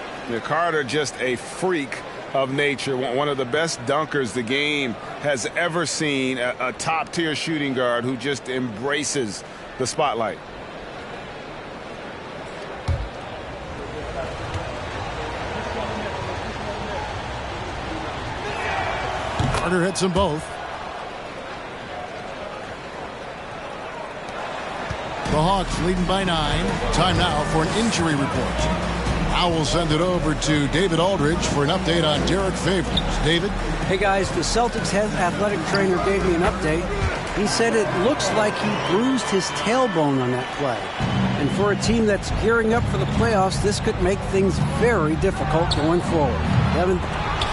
Carter, just a freak of nature. One of the best dunkers the game has ever seen. A top-tier shooting guard who just embraces the spotlight. Carter hits them both. The Hawks leading by 9. Time now for an injury report. I will send it over to David Aldridge for an update on Derek Favors. David? Hey guys, the Celtics head athletic trainer gave me an update. He said it looks like he bruised his tailbone on that play. And for a team that's gearing up for the playoffs, this could make things very difficult going forward. Kevin?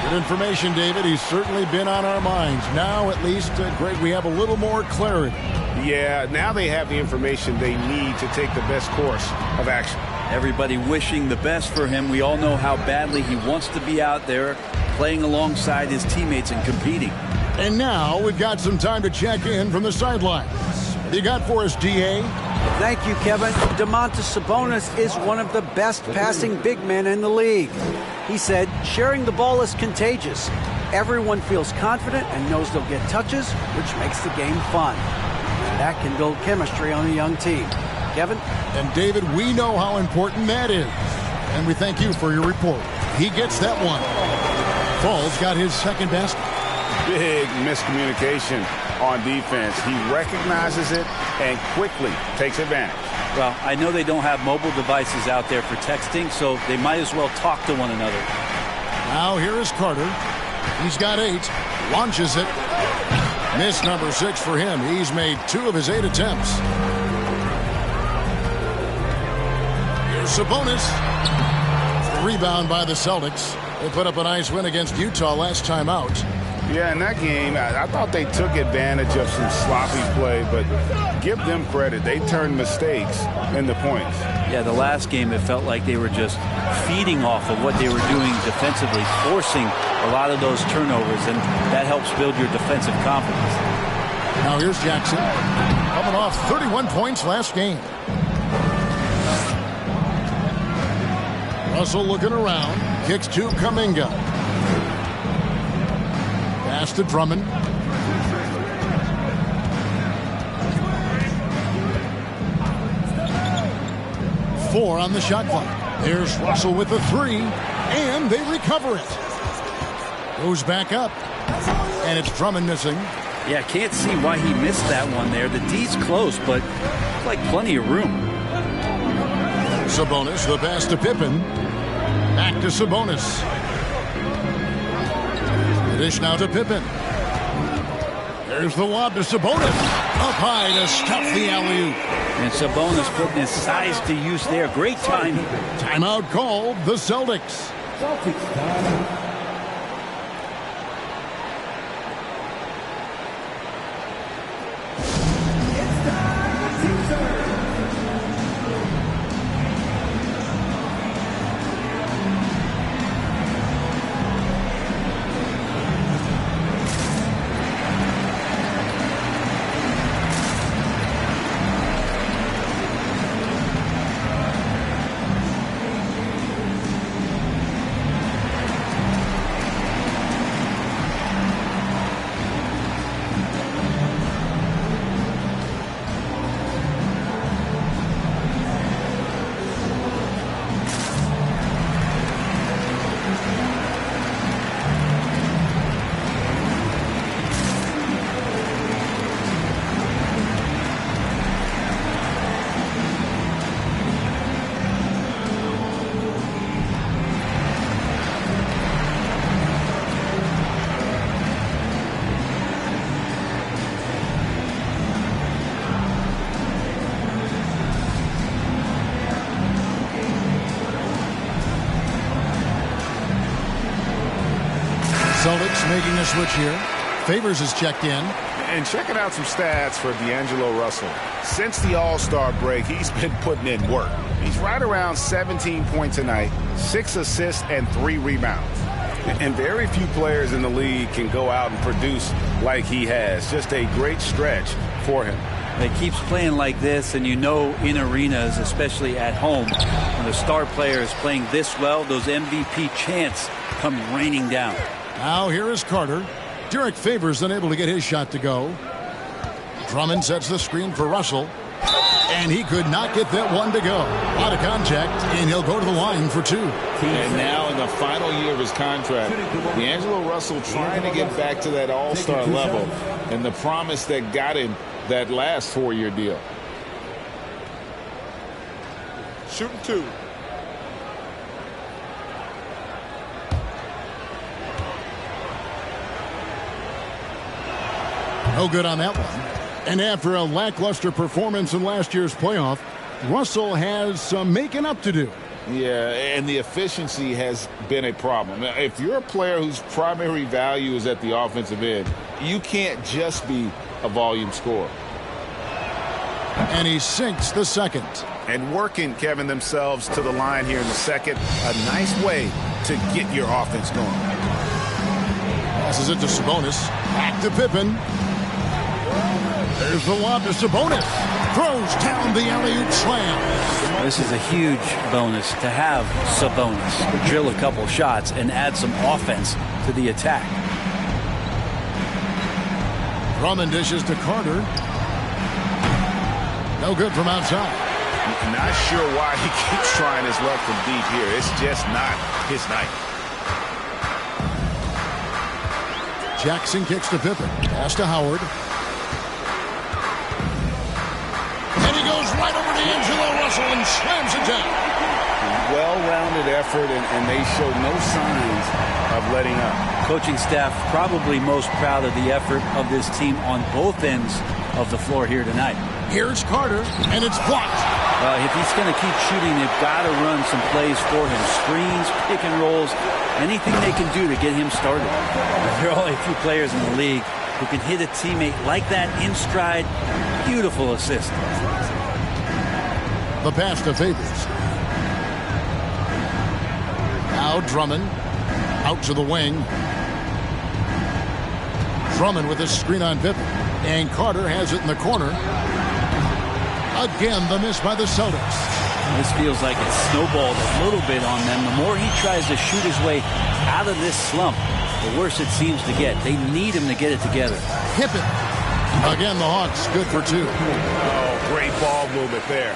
Good information, David. He's certainly been on our minds. Now, at least, Greg, we have a little more clarity. Yeah, now they have the information they need to take the best course of action. Everybody wishing the best for him. We all know how badly he wants to be out there playing alongside his teammates and competing. And now we've got some time to check in from the sidelines. What do you got for us, D.A.? Thank you, Kevin. Domantas Sabonis is one of the best passing big men in the league. He said, sharing the ball is contagious. Everyone feels confident and knows they'll get touches, which makes the game fun. And that can build chemistry on a young team. Kevin? And David, we know how important that is. And we thank you for your report. He gets that one. Falls got his second basket. Big miscommunication on defense. He recognizes it and quickly takes advantage. Well, I know they don't have mobile devices out there for texting, so they might as well talk to one another. Now here is Carter. He's got 8. Launches it. Miss number 6 for him. He's made 2 of his 8 attempts. Here's Sabonis. Rebound by the Celtics. They put up a nice win against Utah last time out. Yeah, in that game, I thought they took advantage of some sloppy play, but give them credit. They turned mistakes into points. Yeah, the last game, it felt like they were just feeding off of what they were doing defensively, forcing a lot of those turnovers, and that helps build your defensive confidence. Now here's Jackson, coming off 31 points last game. Russell looking around, kicks to Kuminga. Pass to Drummond. 4 on the shot clock. There's Russell with the 3, and they recover it. Goes back up, and it's Drummond missing. Yeah, can't see why he missed that one there. The D's close, but like plenty of room. Sabonis, the pass to Pippen. Back to Sabonis. The dish now to Pippen. There's the lob to Sabonis. Up high to stop the alley-oop. And Sabonis putting his size to use there. Great timing. Timeout called the Celtics. Celtics time. Celtics making a switch here. Favors is checked in. And checking out some stats for D'Angelo Russell. Since the All-Star break, he's been putting in work. He's right around 17 points a night, 6 assists, and 3 rebounds. And very few players in the league can go out and produce like he has. Just a great stretch for him. He keeps playing like this, and you know in arenas, especially at home, when the star player is playing this well, those MVP chants come raining down. Now here is Carter. Derek Favors unable to get his shot to go. Drummond sets the screen for Russell. And he could not get that one to go. Out of contact, and he'll go to the line for 2. And now in the final year of his contract, D'Angelo Russell trying to get back to that all-star level and the promise that got him that last 4-year deal. Shooting 2. No good on that one. And after a lackluster performance in last year's playoff, Russell has some making up to do. Yeah, and the efficiency has been a problem. Now, if you're a player whose primary value is at the offensive end, you can't just be a volume scorer. And he sinks the second. And working, Kevin, themselves to the line here in the second. A nice way to get your offense going. Passes it to Sabonis. Back to Pippen. There's the lob to Sabonis. Throws down the alley-oop slam. This is a huge bonus to have Sabonis drill a couple shots and add some offense to the attack. Drummond dishes to Carter. No good from outside. Not sure why he keeps trying his luck from deep here. It's just not his night. Jackson kicks to Pippen. Pass to Howard. And he goes right over to D'Angelo Russell and slams it down. Well-rounded effort, and they show no signs of letting up. Coaching staff probably most proud of the effort of this team on both ends of the floor here tonight. Here's Carter, and it's blocked. If he's going to keep shooting, they've got to run some plays for him. Screens, pick and rolls, anything they can do to get him started. There are only a few players in the league who can hit a teammate like that in stride. Beautiful assist. The pass to Favors. Now Drummond out to the wing. Drummond with his screen on Pippen. And Carter has it in the corner. Again, the miss by the Celtics. This feels like it snowballed a little bit on them. The more he tries to shoot his way out of this slump, the worse it seems to get. They need him to get it together. Pippen. Again, the Hawks good for 2. Oh, great ball movement there.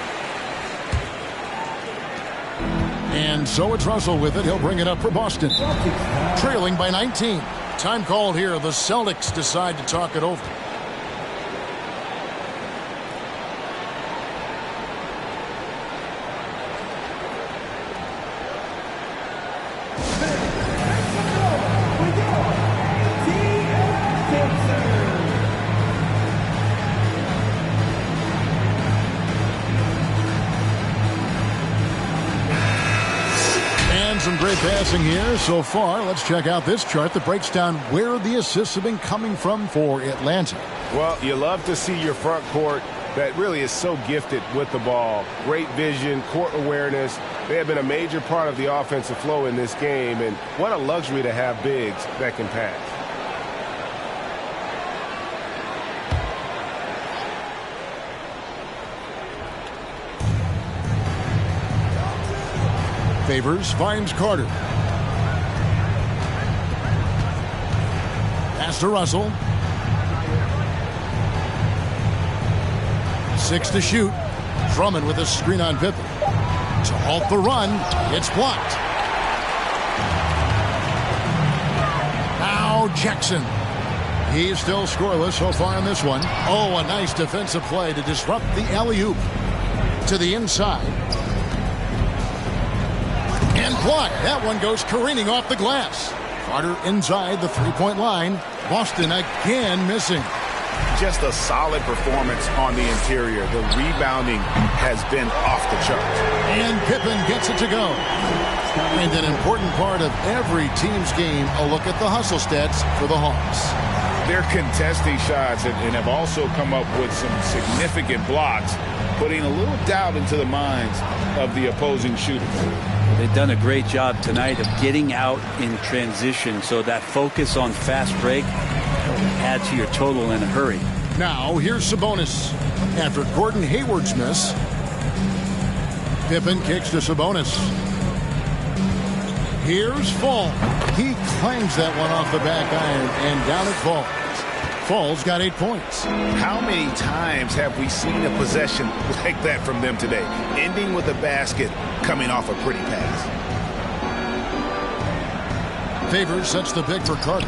And so it's Russell with it. He'll bring it up for Boston. Trailing by 19. Time called here. The Celtics decide to talk it over. Some great passing here so far. Let's check out this chart that breaks down where the assists have been coming from for Atlanta. Well, you love to see your front court that really is so gifted with the ball. Great vision, court awareness. They have been a major part of the offensive flow in this game, and what a luxury to have bigs that can pass. Favors finds Carter. Pass to Russell. 6 to shoot. Drummond with a screen on Pippen. To halt the run, it's blocked. Now Jackson. He's still scoreless so far in this one. Oh, a nice defensive play to disrupt the alley-oop. To the inside. And blocked. That one goes careening off the glass. Carter inside the three-point line. Boston again missing. just a solid performance on the interior. The rebounding has been off the charts. And Pippen gets it to go. And an important part of every team's game, a look at the hustle stats for the Hawks. They're contesting shots and have also come up with some significant blocks, putting a little doubt into the minds of the opposing shooters. They've done a great job tonight of getting out in transition, so that focus on fast break add to your total in a hurry. Now here's Sabonis. After Gordon Hayward's miss, Pippen kicks to Sabonis. Here's Fall. He claims that one off the back iron, and down it falls. Fall's got 8 points. How many times have we seen a possession like that from them today, ending with a basket coming off a pretty pass? Favors sets the pick for Carter.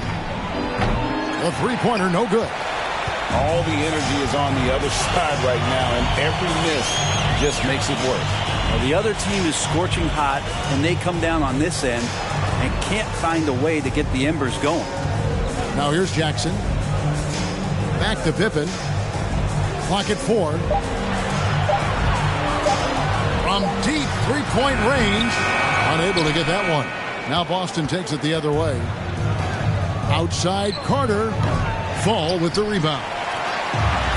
A three-pointer, no good. All the energy is on the other side right now, and every miss just makes it worse. Well, the other team is scorching hot, and they come down on this end and can't find a way to get the embers going. Now here's Jackson. Back to Pippen. Clock at 4. From deep three-point range. Unable to get that one. Now Boston takes it the other way. Outside Carter. Fall with the rebound.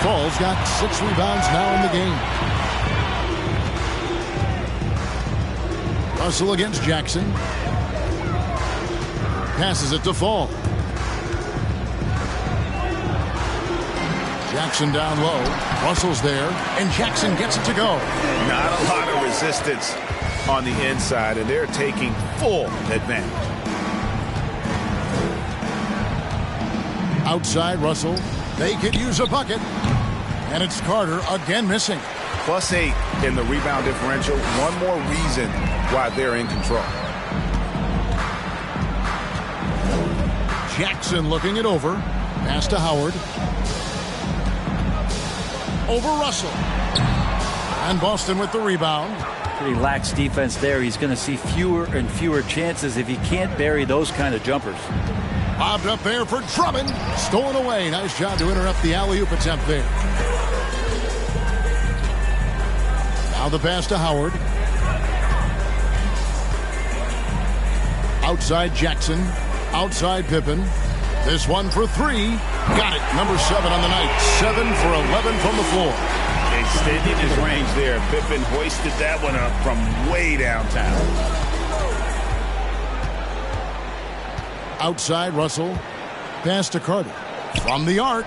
Fall's got 6 rebounds now in the game. Russell against Jackson. Passes it to Fall. Jackson down low. Russell's there, and Jackson gets it to go. Not a lot of resistance on the inside, and they're taking full advantage. Outside Russell. They could use a bucket. And it's Carter again missing. +8 in the rebound differential. One more reason why they're in control. Jackson looking it over. Pass to Howard. Over Russell. And Boston with the rebound. Pretty lax defense there. He's going to see fewer and fewer chances if he can't bury those kind of jumpers. Bobbed up there for Drummond. Stolen away. Nice job to interrupt the alley-oop attempt there. Now the pass to Howard. Outside Jackson. Outside Pippen. This one for 3. Got it. Number 7 on the night. 7 for 11 from the floor. Extended his range there. Pippen hoisted that one up from way downtown. Outside Russell. Pass to Carter. From the arc.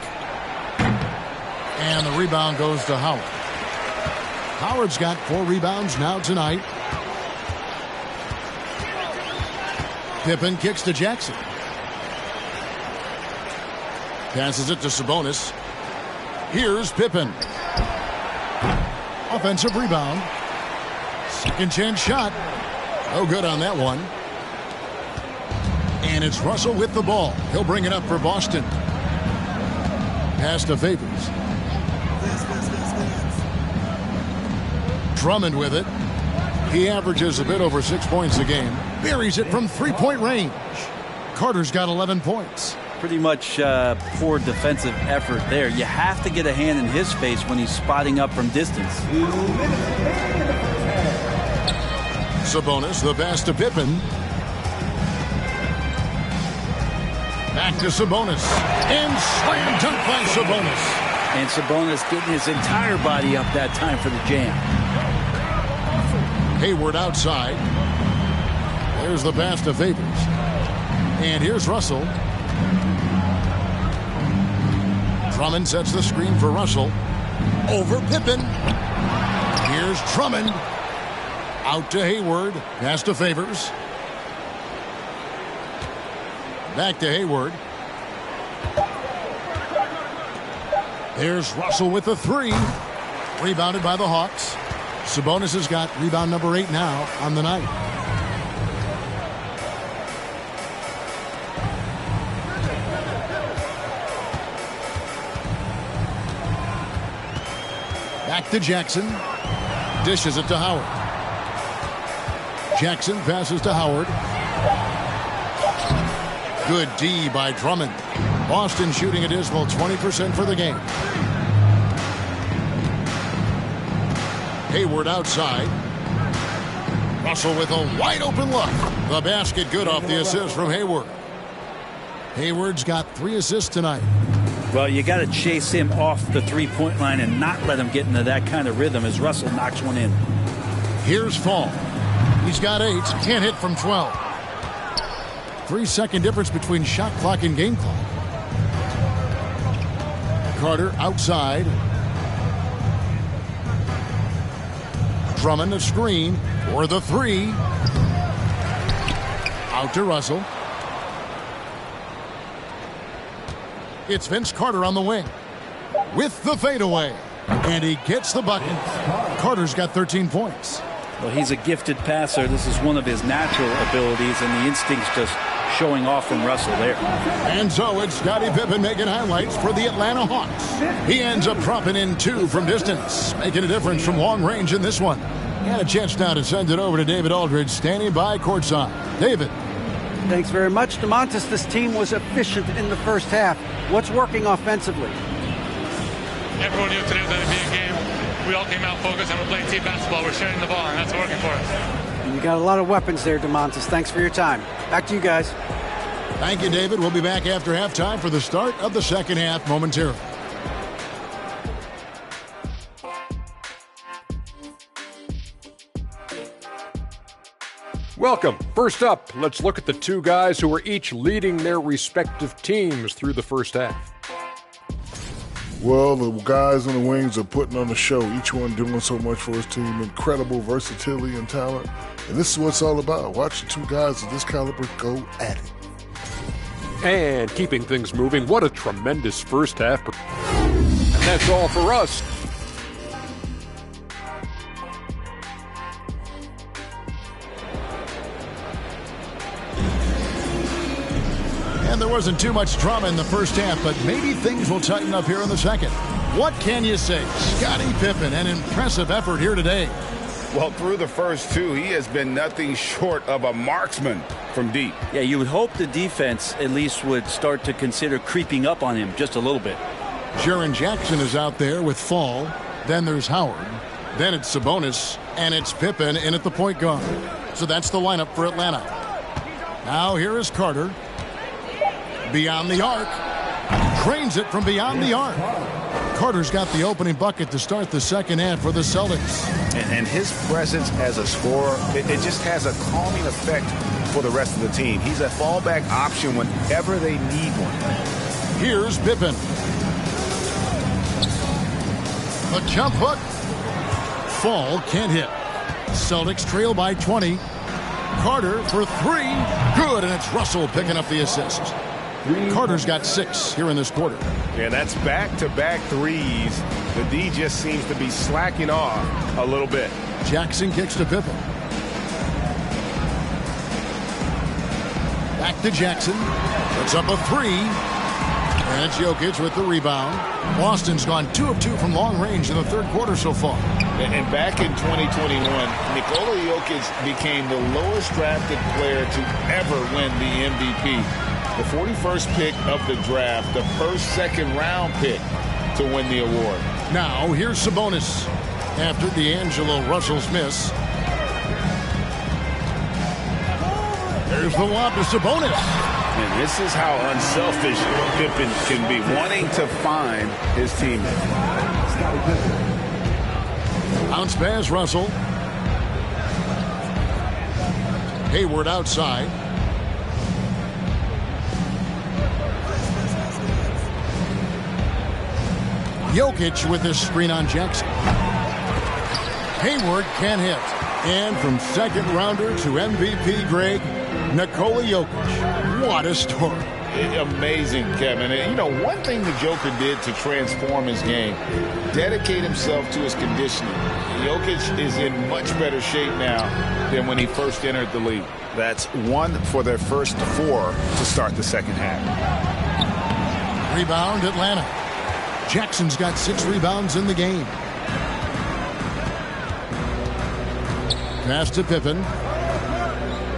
And the rebound goes to Howard. Howard's got 4 rebounds now tonight. Pippen kicks to Jackson. Passes it to Sabonis. Here's Pippen. Offensive rebound. Second chance shot. No good on that one. And it's Russell with the ball. He'll bring it up for Boston. Pass to Favors. Drummond with it. He averages a bit over 6 points a game. Buries it from three-point range. Carter's got 11 points. Pretty much poor defensive effort there. You have to get a hand in his face when he's spotting up from distance. Sabonis, the pass to Pippen. Back to Sabonis. And slam dunk by Sabonis. And Sabonis getting his entire body up that time for the jam. Hayward outside. There's the pass to Favors. And here's Russell. Drummond sets the screen for Russell. Over Pippen. Here's Drummond. Out to Hayward. Pass to Favors. Back to Hayward. There's Russell with the 3. Rebounded by the Hawks. Sabonis has got rebound number 8 now on the night. Back to Jackson. Dishes it to Howard. Jackson passes to Howard. Good D by Drummond. Boston shooting a dismal 20% for the game. Hayward outside. Russell with a wide open look. The basket good off the assist from Hayward. Hayward's got 3 assists tonight. Well, you got to chase him off the three-point line and not let him get into that kind of rhythm as Russell knocks one in. Here's Fall. He's got 8, can't hit from 12. 3-second difference between shot clock and game clock. Carter outside. Drummond a screen for the 3. Out to Russell. It's Vince Carter on the wing with the fadeaway. And he gets the bucket. Carter's got 13 points. Well, he's a gifted passer. This is one of his natural abilities, and the instinct's just showing off from Russell there. And so it's Scottie Pippen making highlights for the Atlanta Hawks. He ends up dropping in 2 from distance, making a difference from long range in this one. And a chance now to send it over to David Aldridge, standing by courtside. David. Thanks very much, DeMontis. This team was efficient in the first half. What's working offensively? Everyone knew today was going to be a game. We all came out focused and we're playing team basketball. We're sharing the ball, and that's working for us. You got a lot of weapons there, DeMontis. Thanks for your time. Back to you guys. Thank you, David. We'll be back after halftime for the start of the second half momentarily. Welcome. First up, let's look at the 2 guys who are each leading their respective teams through the first half. Well, the guys on the wings are putting on the show, each one doing so much for his team. Incredible versatility and talent. And this is what it's all about. Watch the 2 guys of this caliber go at it. And keeping things moving, what a tremendous first half. And that's all for us. And there wasn't too much drama in the first half, but maybe things will tighten up here in the second. What can you say? Scottie Pippen, an impressive effort here today. Well, through the first 2, he has been nothing short of a marksman from deep. Yeah, you would hope the defense at least would start to consider creeping up on him just a little bit. Jaren Jackson is out there with Fall. Then there's Howard. Then it's Sabonis. And it's Pippen in at the point guard. So that's the lineup for Atlanta. Now here is Carter. Beyond the arc. Trains it from beyond the arc. Carter's got the opening bucket to start the second half for the Celtics. And his presence as a scorer, it just has a calming effect for the rest of the team. He's a fallback option whenever they need one. Here's Pippen. A jump hook. Fall can't hit. Celtics trail by 20. Carter for 3. Good, and it's Russell picking up the assist. Carter's got 6 here in this quarter. Yeah, that's back-to-back threes. The D just seems to be slacking off a little bit. Jackson kicks to Pippen. Back to Jackson. Puts up a 3. And it's Jokic with the rebound. Boston's gone 2 of 2 from long range in the third quarter so far. And back in 2021, Nikola Jokic became the lowest drafted player to ever win the MVP. The 41st pick of the draft, the first second-round pick to win the award. Now, here's Sabonis after D'Angelo Russell's miss. There's the lob to Sabonis. And this is how unselfish Pippen can be, wanting to find his teammate. Bounce pass, Russell. Hayward outside. Jokic with this screen on Jackson. Hayward can't hit. And from second rounder to MVP Greg, Nikola Jokic. What a story. Amazing, Kevin. And, you know, one thing the Joker did to transform his game, dedicate himself to his conditioning. Jokic is in much better shape now than when he first entered the league. That's 1 for their first 4 to start the second half. Rebound, Atlanta. Jackson's got 6 rebounds in the game. Pass to Pippen.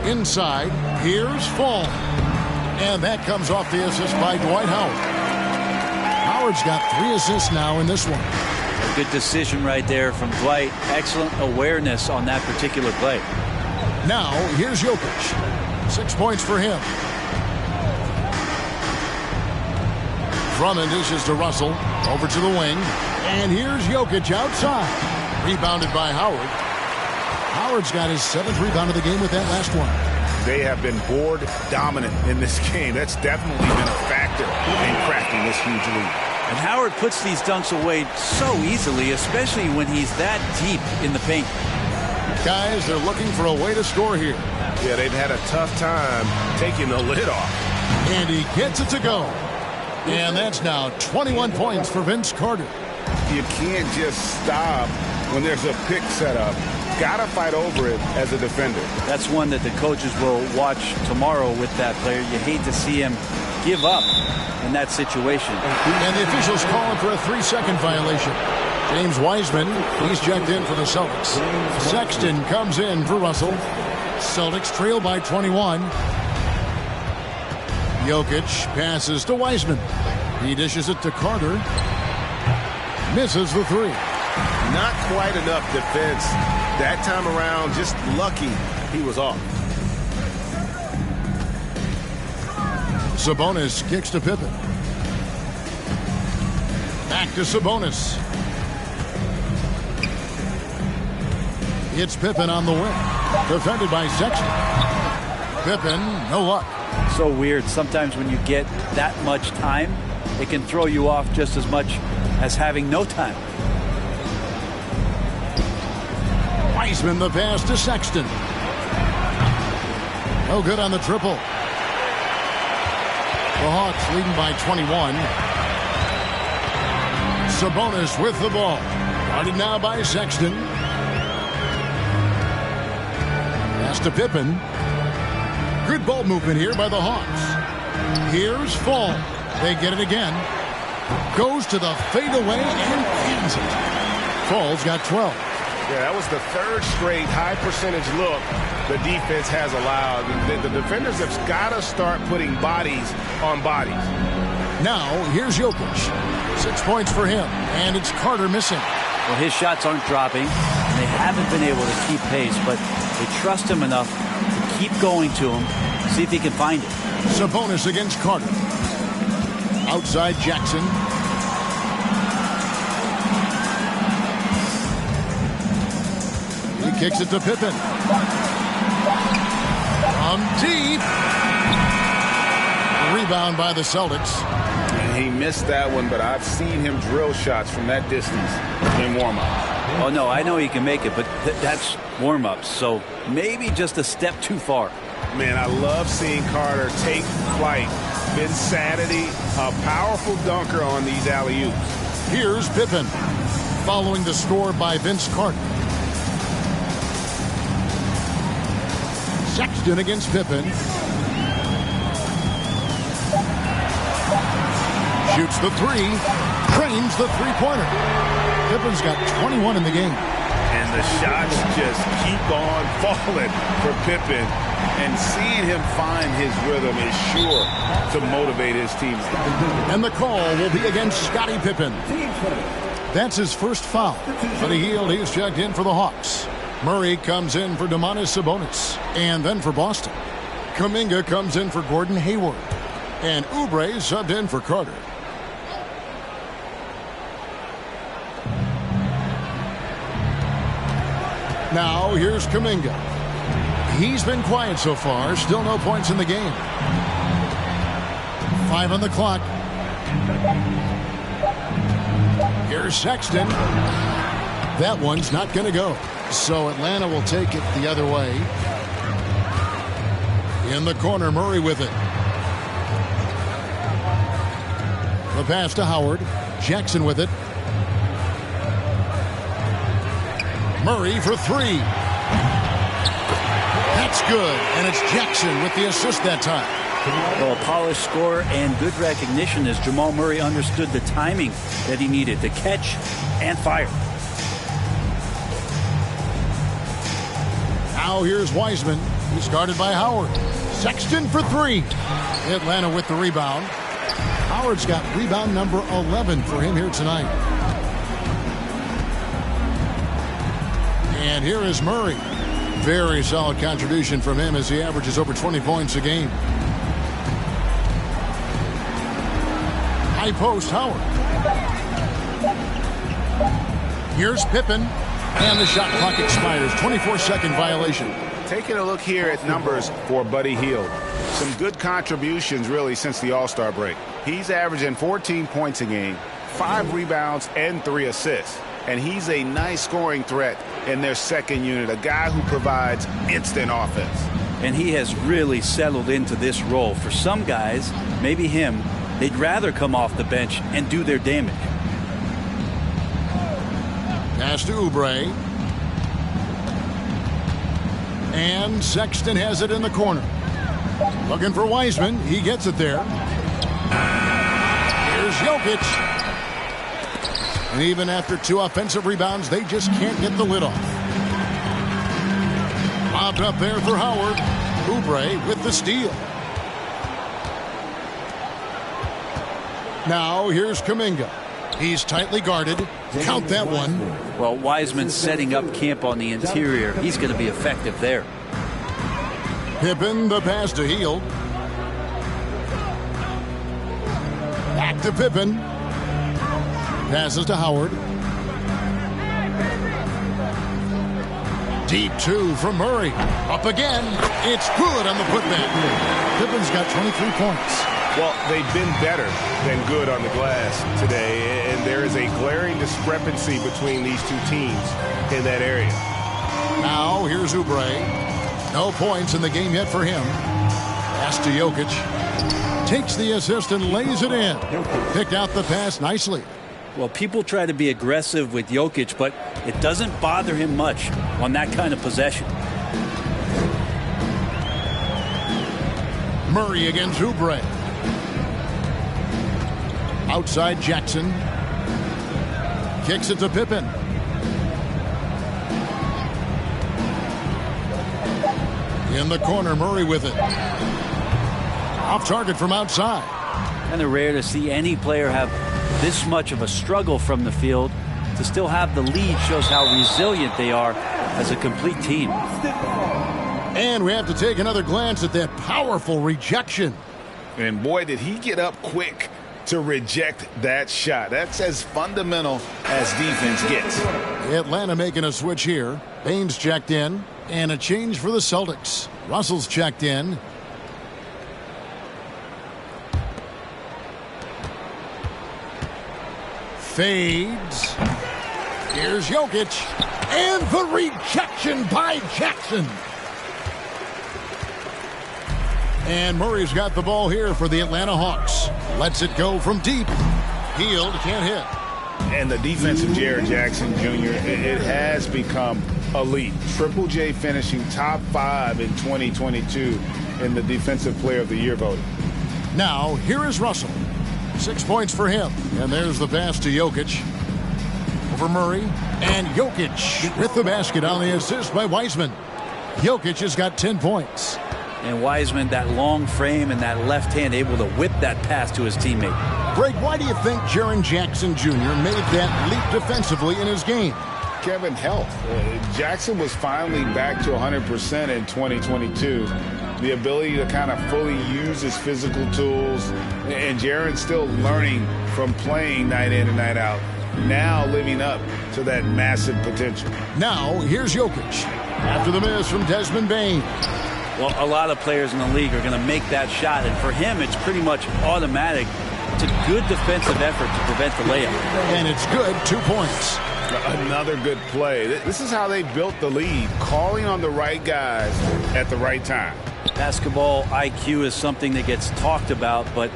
Inside, here's Fall. And that comes off the assist by Dwight Howard. Howard's got 3 assists now in this one. A good decision right there from Dwight. Excellent awareness on that particular play. Now, here's Jokic. 6 points for him. Drummond dishes to Russell. Over to the wing. And here's Jokic outside. Rebounded by Howard. Howard's got his 7th rebound of the game with that last one. They have been board dominant in this game. That's definitely been a factor in cracking this huge lead. And Howard puts these dunks away so easily, especially when he's that deep in the paint. Guys, they're looking for a way to score here. Yeah, they've had a tough time taking the lid off. And he gets it to go. And that's now 21 points for Vince Carter. You can't just stop when there's a pick set up. Got to fight over it as a defender. That's one that the coaches will watch tomorrow with that player. You hate to see him give up in that situation. And the officials calling for a 3-second violation. James Wiseman, he's checked in for the Celtics. Sexton comes in for Russell. Celtics trail by 21. Jokic passes to Wiseman. He dishes it to Carter. Misses the 3. Not quite enough defense. That time around, just lucky he was off. Sabonis kicks to Pippen. Back to Sabonis. It's Pippen on the wing. Defended by Sexton. Pippen, no luck. So weird. Sometimes when you get that much time, it can throw you off just as much as having no time. Wiseman the pass to Sexton. No good on the triple. The Hawks leading by 21. Sabonis with the ball. Guarded now by Sexton. Pass to Pippen. Good ball movement here by the Hawks. Here's Fall. They get it again. Goes to the fadeaway and ends it. Fall's got 12. Yeah, that was the 3rd straight high percentage look the defense has allowed. The defenders have got to start putting bodies on bodies. Now, here's Jokic. 6 points for him, and it's Carter missing. Well, his shots aren't dropping, and they haven't been able to keep pace, but they trust him enough to keep going to him, see if he can find it. Sabonis against Carter. Outside Jackson. He kicks it to Pippen. From deep. Rebound by the Celtics. And he missed that one, but I've seen him drill shots from that distance in warm-up. Oh, no, I know he can make it, but that's warm-ups, so maybe just a step too far. Man, I love seeing Carter take flight. Insanity, a powerful dunker on these alley-oops. Here's Pippen, following the score by Vince Carter. Sexton against Pippen. Shoots the 3. Trains the 3-pointer. Pippen's got 21 in the game. And the shots just keep on falling for Pippen. And seeing him find his rhythm is sure to motivate his teammates. And the call will be against Scottie Pippen. That's his first foul. For the Heat, he's checked in for the Hawks. Murray comes in for Domantas Sabonis. And then for Boston, Kuminga comes in for Gordon Hayward. And Oubre subbed in for Carter. Now here's Kuminga. He's been quiet so far. Still no points in the game. 5 on the clock. Here's Sexton. That one's not going to go. So Atlanta will take it the other way. In the corner, Murray with it. The pass to Howard. Jackson with it. Murray for 3. That's good. And it's Jackson with the assist that time. Well, a polished score and good recognition as Jamal Murray understood the timing that he needed to catch and fire. Now here's Wiseman. He's guarded by Howard. Sexton for 3. Atlanta with the rebound. Howard's got rebound number 11 for him here tonight. And here is Murray. Very solid contribution from him as he averages over 20 points a game. High post, Howard. Here's Pippen. And the shot clock expires. 24-second violation. Taking a look here at numbers for Buddy Hield. Some good contributions, really, since the All-Star break. He's averaging 14 points a game, 5 rebounds, and 3 assists. And he's a nice scoring threat in their second unit, a guy who provides instant offense. And he has really settled into this role. For some guys, maybe him, they'd rather come off the bench and do their damage. Pass to Oubre. And Sexton has it in the corner. Looking for Wiseman. He gets it there. Here's Jokic. And even after 2 offensive rebounds, they just can't get the lid off. Lobbed up there for Howard. Oubre with the steal. Now here's Kuminga. He's tightly guarded. Count that one. Well, Wiseman's setting up camp on the interior. He's going to be effective there. Pippen, the pass to Hield. Back to Pippen. Passes to Howard. Deep 2 from Murray. Up again. It's good on the putback. Pippen's got 23 points. Well, they've been better than good on the glass today, and there is a glaring discrepancy between these two teams in that area. Now, here's Oubre. No points in the game yet for him. Pass to Jokic. Takes the assist and lays it in. Picked out the pass nicely. Well, people try to be aggressive with Jokic, but it doesn't bother him much on that kind of possession. Murray against Oubre. Outside Jackson. Kicks it to Pippen. In the corner, Murray with it. Off target from outside. Kind of rare to see any player have this much of a struggle from the field. To still have the lead shows how resilient they are as a complete team. And we have to take another glance at that powerful rejection. And boy, did he get up quick to reject that shot. That's as fundamental as defense gets. Atlanta making a switch here. Baines checked in. And a change for the Celtics. Russell's checked in. Fades. Here's Jokic. And the rejection by Jackson. And Murray's got the ball here for the Atlanta Hawks. Lets it go from deep. Hield can't hit. And the defense of Jaren Jackson Jr., it has become elite. Triple J finishing top 5 in 2022 in the Defensive Player of the Year voting. Now, here is Russell. 6 points for him. And there's the pass to Jokic. Over Murray. And Jokic with the basket on the assist by Wiseman. Jokic has got 10 points. And Wiseman, that long frame and that left hand, able to whip that pass to his teammate. Greg, why do you think Jaren Jackson Jr. made that leap defensively in his game? Kevin, health. Jackson was finally back to 100% in 2022. The ability to kind of fully use his physical tools. And Jaren's still learning from playing night in and night out. Now living up to that massive potential. Now, here's Jokic. After the miss from Desmond Bane. Well, a lot of players in the league are going to make that shot. And for him, it's pretty much automatic. It's a good defensive effort to prevent the layup. And it's good. 2 points. Another good play. This is how they built the lead, calling on the right guys at the right time. Basketball IQ is something that gets talked about, but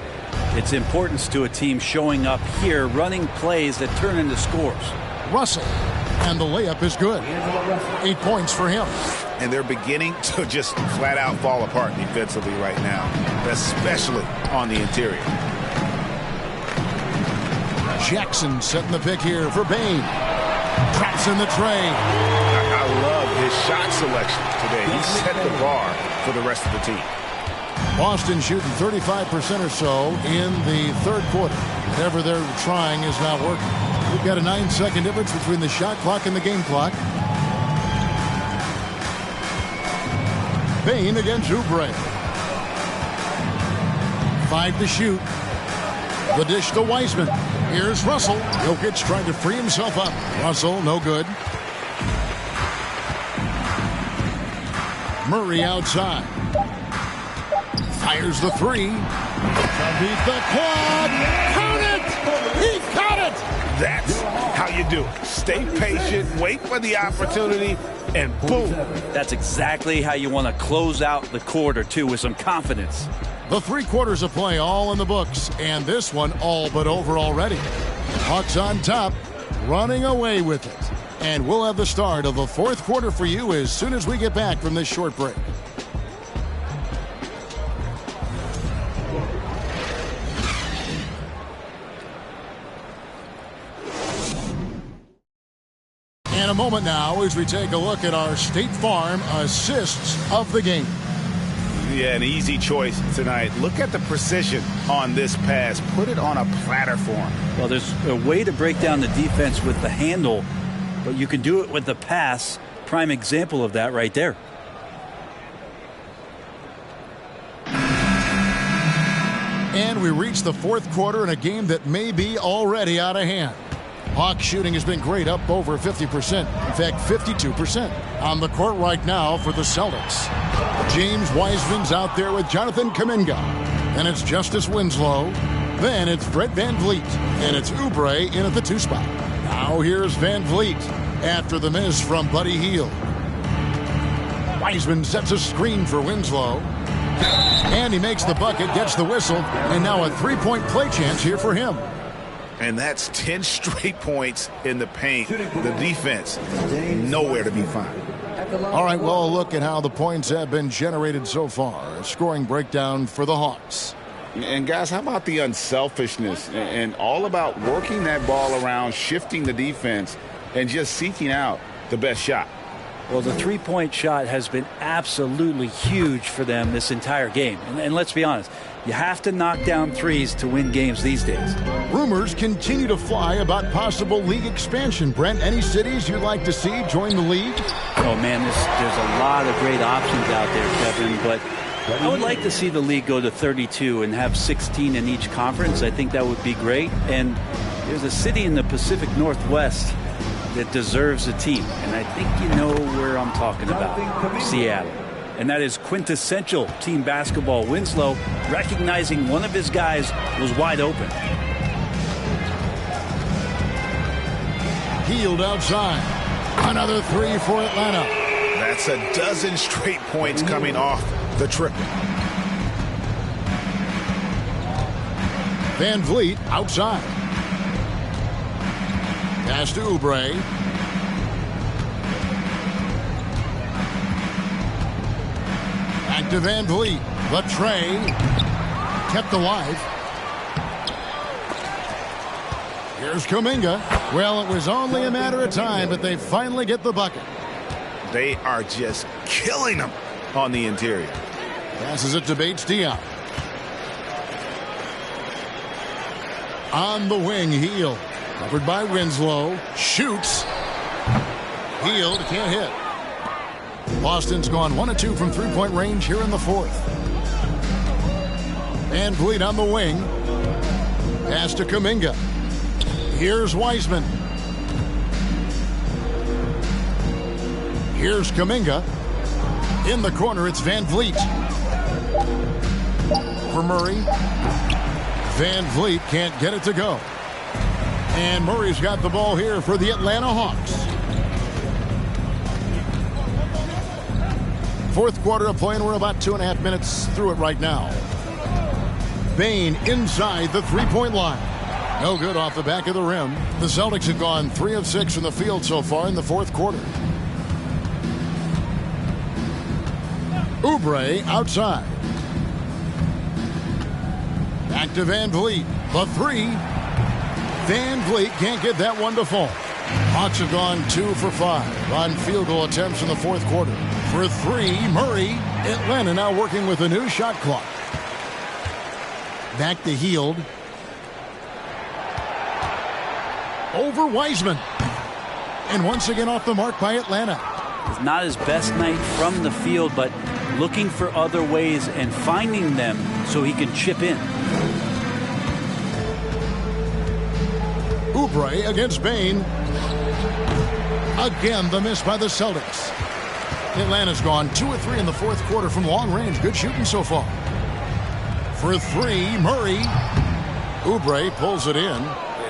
its importance to a team showing up here, running plays that turn into scores. Russell, and the layup is good. 8 points for him. And they're beginning to just flat out fall apart defensively right now, especially on the interior. Jackson setting the pick here for Bane. Traps in the tray. I love his shot selection today. He set the bar for the rest of the team. Boston shooting 35% or so in the third quarter. Whatever they're trying is not working. We've got a 9-second difference between the shot clock and the game clock. Bane against Oubre. 5 to shoot. The dish to Wiseman. Here's Russell. Jokic trying to free himself up. Russell, no good. Murray outside. Fires the three. To beat the quad. Count it! He got it! That's how you do it. Stay patient, wait for the opportunity, and boom. That's exactly how you want to close out the quarter, too, with some confidence. The 3 quarters of play all in the books, and this one all but over already. Hawks on top, running away with it. And we'll have the start of the 4th quarter for you as soon as we get back from this short break. In a moment now as we take a look at our State Farm assists of the game. Yeah, an easy choice tonight. Look at the precision on this pass. Put it on a platter for him. Well, there's a way to break down the defense with the handle, but you can do it with the pass. Prime example of that right there. And we reach the 4th quarter in a game that may be already out of hand. Hawks shooting has been great, up over 50%. In fact, 52%. On the court right now for the Celtics. James Wiseman's out there with Jonathan Kuminga. Then it's Justice Winslow. Then it's Fred VanVleet. And it's Oubre in at the 2 spot. Now here's VanVleet after the miss from Buddy Hield. Wiseman sets a screen for Winslow. And he makes the bucket, gets the whistle, and now a 3-point play chance here for him. And that's 10 straight points in the paint. The defense, nowhere to be found. All right, well, look at how the points have been generated so far. A scoring breakdown for the Hawks. And, guys, how about the unselfishness and all about working that ball around, shifting the defense, and just seeking out the best shot? Well, the 3-point shot has been absolutely huge for them this entire game. And let's be honest, you have to knock down threes to win games these days. Rumors continue to fly about possible league expansion. Brent, any cities you'd like to see join the league? Oh, man, there's a lot of great options out there, Kevin, but I would like to see the league go to 32 and have 16 in each conference. I think that would be great. And there's a city in the Pacific Northwest that deserves a team, and I think you know where I'm talking about. Seattle. And that is quintessential team basketball. Winslow recognizing one of his guys was wide open. Hield outside. Another 3 for Atlanta. That's a dozen straight points coming off the triple. VanVleet outside. Pass to Oubre. Back to VanVleet. The tray. Kept alive. Here's Kuminga. Well, it was only a matter of time, but they finally get the bucket. They are just killing them on the interior. Passes it to Bates-Diop. On the wing, Hield. Covered by Winslow. Shoots. Hield can't hit. Boston's gone 1 of 2 from 3-point range here in the 4th. VanVleet on the wing. Pass to Kuminga. Here's Wiseman. Here's Kuminga. In the corner, it's VanVleet. For Murray. VanVleet can't get it to go. And Murray's got the ball here for the Atlanta Hawks. 4th quarter of play, and we're about 2.5 minutes through it right now. Bane inside the 3-point line. No good off the back of the rim. The Celtics have gone 3 of 6 from the field so far in the 4th quarter. Oubre outside. Back to VanVleet. The 3. VanVleet can't get that one to fall. Hawks have gone 2 for 5 on field goal attempts in the 4th quarter. For three, Murray. Atlanta now working with a new shot clock. Back to Hield. Over Wiseman. And once again off the mark by Atlanta. It's not his best night from the field, but looking for other ways and finding them so he can chip in. Oubre against Bane. Again, the miss by the Celtics. Atlanta's gone 2 of 3 in the fourth quarter from long range. Good shooting so far. For three, Murray. Oubre pulls it in.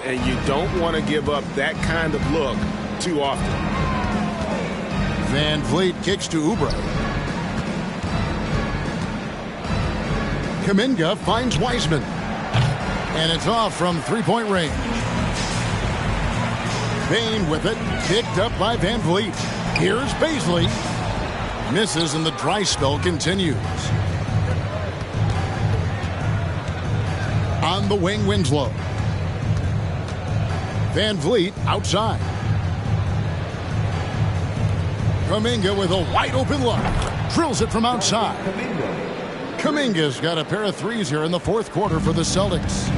And you don't want to give up that kind of look too often. Van Vliet kicks to Oubre. Kuminga finds Wiseman. And it's off from three-point range. Bane with it. Picked up by Van Vliet. Here's Baisley. Misses and the dry spell continues. On the wing, Winslow. Van Vliet outside. Kuminga with a wide open look. Drills it from outside. Kuminga's got a pair of threes here in the fourth quarter for the Celtics.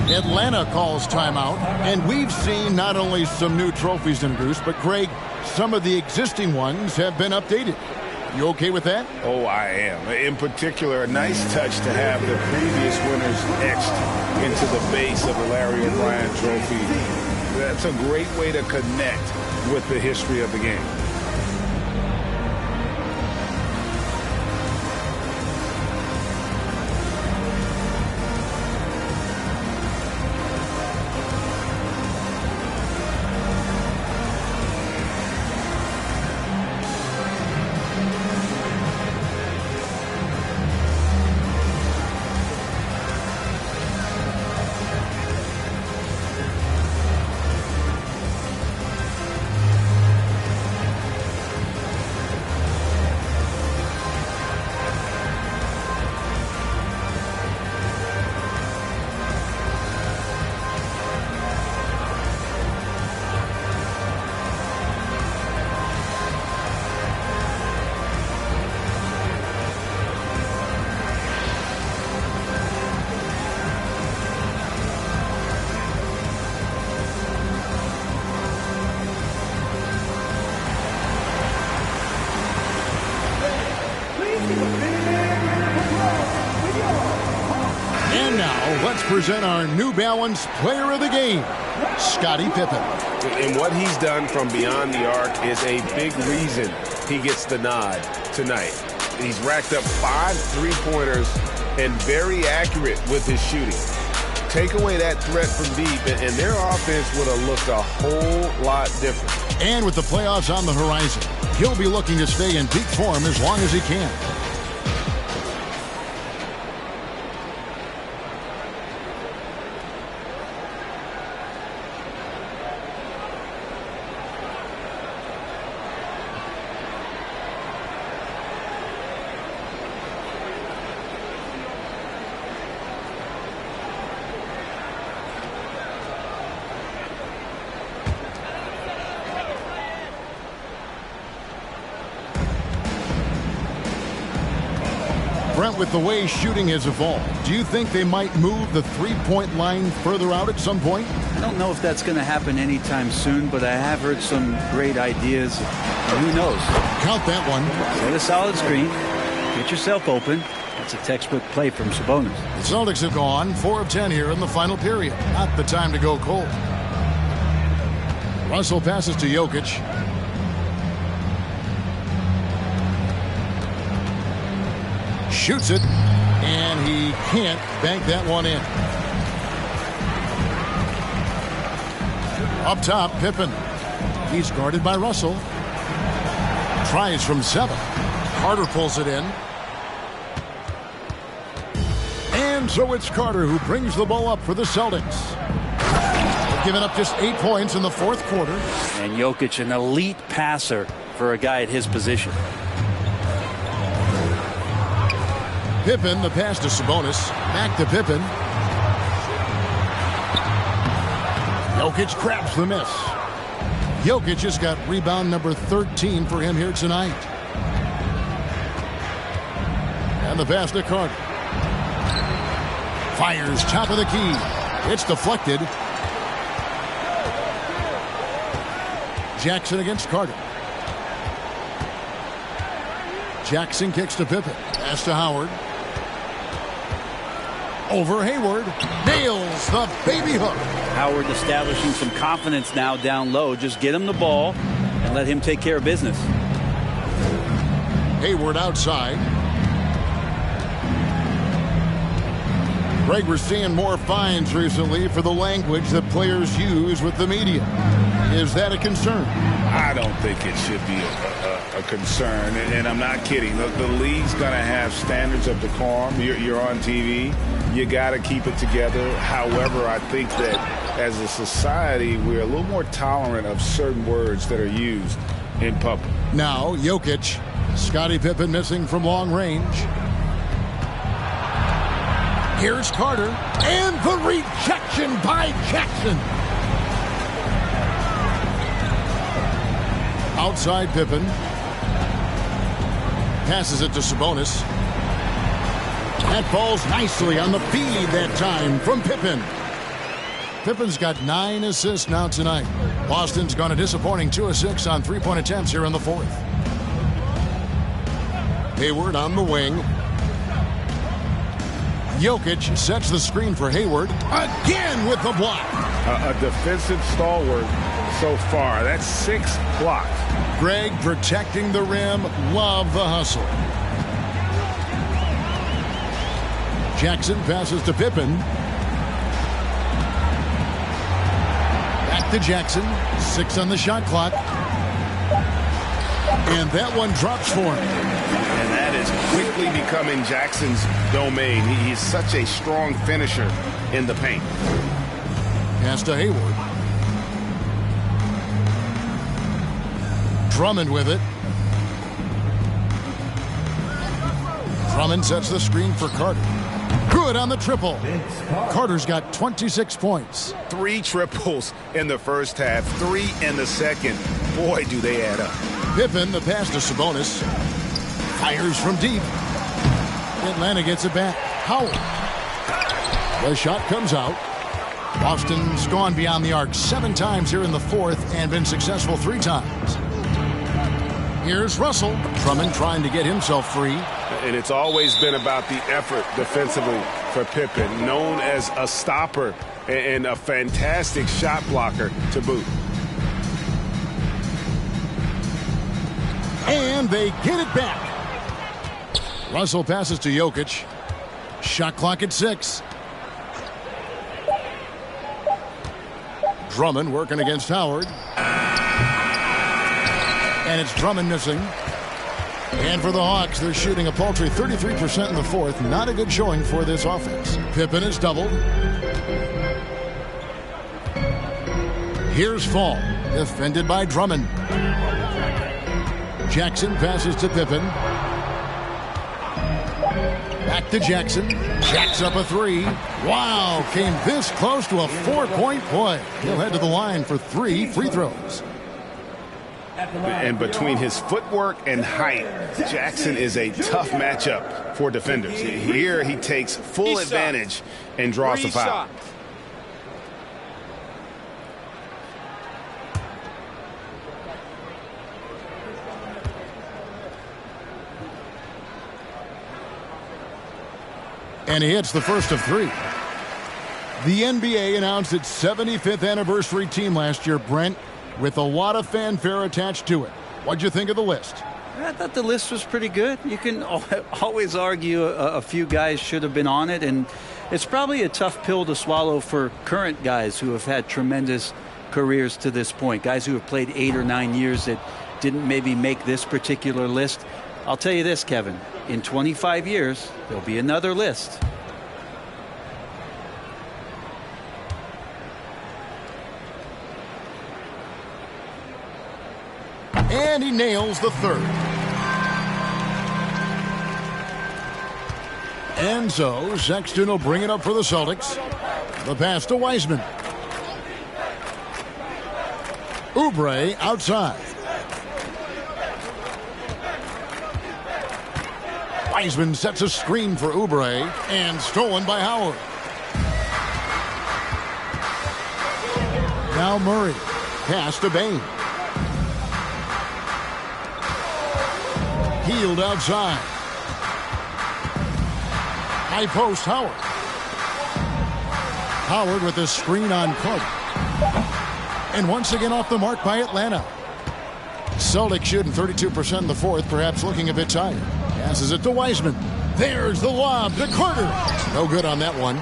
Atlanta calls timeout, and we've seen not only some new trophies in Bruce, but Greg, some of the existing ones have been updated. You okay with that? Oh, I am. In particular, a nice touch to have the previous winners etched into the base of the Larry O'Brien trophy. That's a great way to connect with the history of the game. Present our New Balance Player of the Game, Scottie Pippen. And what he's done from beyond the arc is a big reason he gets the nod tonight. He's racked up 5 3-pointers and very accurate with his shooting. Take away that threat from deep, and their offense would have looked a whole lot different. And with the playoffs on the horizon, he'll be looking to stay in peak form as long as he can. Brent, with the way shooting has evolved, do you think they might move the three-point line further out at some point? I don't know if that's going to happen anytime soon, but I have heard some great ideas. Who knows? Count that one. Set a solid screen. Get yourself open. That's a textbook play from Sabonis. The Celtics have gone 4 of 10 here in the final period. Not the time to go cold. Russell passes to Jokic. Shoots it, and he can't bank that one in. Up top, Pippen. He's guarded by Russell. Tries from 7. Carter pulls it in. And so it's Carter who brings the ball up for the Celtics. They've given up just 8 points in the fourth quarter. And Jokic, an elite passer for a guy at his position. Pippen, the pass to Sabonis. Back to Pippen. Jokic grabs the miss. Jokic has got rebound number 13 for him here tonight. And the pass to Carter. Fires top of the key. It's deflected. Jackson against Carter. Jackson kicks to Pippen. Pass to Howard. Over Hayward. Nails the baby hook. Howard establishing some confidence now down low. Just get him the ball and let him take care of business. Hayward outside. Greg, we're seeing more fines recently for the language that players use with the media. Is that a concern? I don't think it should be a concern, and I'm not kidding. The league's going to have standards of decorum. You're on TV. You got to keep it together. However, I think that as a society, we're a little more tolerant of certain words that are used in public. Now, Jokic. Scottie Pippen missing from long range. Here's Carter. And the rejection by Jackson. Outside Pippen. Passes it to Sabonis. That falls nicely on the feed that time from Pippen. Pippen's got 9 assists now tonight. Boston's gone a disappointing 2 of 6 on three-point attempts here in the fourth. Hayward on the wing. Jokic sets the screen for Hayward. Again with the block. A defensive stalwart so far. That's 6 blocks. Greg protecting the rim. Love the hustle. Jackson passes to Pippen. Back to Jackson. 6 on the shot clock. And that one drops for him. And that is quickly becoming Jackson's domain. He's such a strong finisher in the paint. Pass to Hayward. Drummond with it. Drummond sets the screen for Carter. Good on the triple. Carter's got 26 points. 3 triples in the first half, 3 in the second. Boy, do they add up. Pippen, the pass to Sabonis. Fires from deep. Atlanta gets it back. Howard. The shot comes out. Boston's gone beyond the arc 7 times here in the fourth and been successful 3 times. Here's Russell. Drummond trying to get himself free. And it's always been about the effort defensively for Pippen, known as a stopper and a fantastic shot blocker to boot. And they get it back. Russell passes to Jokic. Shot clock at 6. Drummond working against Howard. And it's Drummond missing. And for the Hawks, they're shooting a paltry 33% in the fourth. Not a good showing for this offense. Pippen is doubled. Here's Fall, defended by Drummond. Jackson passes to Pippen. Back to Jackson. Jacks up a 3. Wow, came this close to a 4-point play. He'll head to the line for 3 free throws. And between his footwork and height, Jackson is a tough matchup for defenders. Here he takes full advantage and draws the foul. And he hits the first of 3. The NBA announced its 75th anniversary team last year, Brent, with a lot of fanfare attached to it. What'd you think of the list? I thought the list was pretty good. You can always argue a few guys should have been on it, and it's probably a tough pill to swallow for current guys who have had tremendous careers to this point, guys who have played 8 or 9 years that didn't maybe make this particular list. I'll tell you this, Kevin, in 25 years, there'll be another list. And he nails the third. And so Sexton will bring it up for the Celtics. The pass to Wiseman. Oubre outside. Wiseman sets a screen for Oubre and stolen by Howard. Now Murray. Pass to Bane. Healed outside. High post Howard. Howard with a screen on Carter. And once again off the mark by Atlanta. Celtics shooting 32% in the fourth, perhaps looking a bit tired. Passes it to Wiseman. There's the lob to Carter. No good on that one.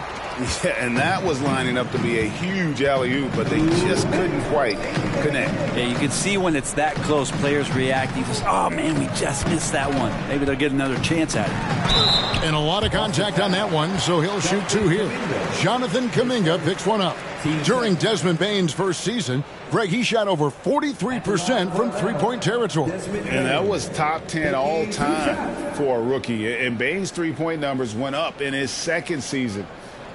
Yeah, and that was lining up to be a huge alley-oop, but they just couldn't quite connect. Yeah, you can see when it's that close, players reacting. Just, oh, man, we just missed that one. Maybe they'll get another chance at it. And a lot of contact on that one, so he'll shoot two here. Jonathan Kuminga picks one up. During Desmond Bane's first season, Greg, he shot over 43% from three-point territory. And that was top 10 all-time for a rookie. And Bane's three-point numbers went up in his second season.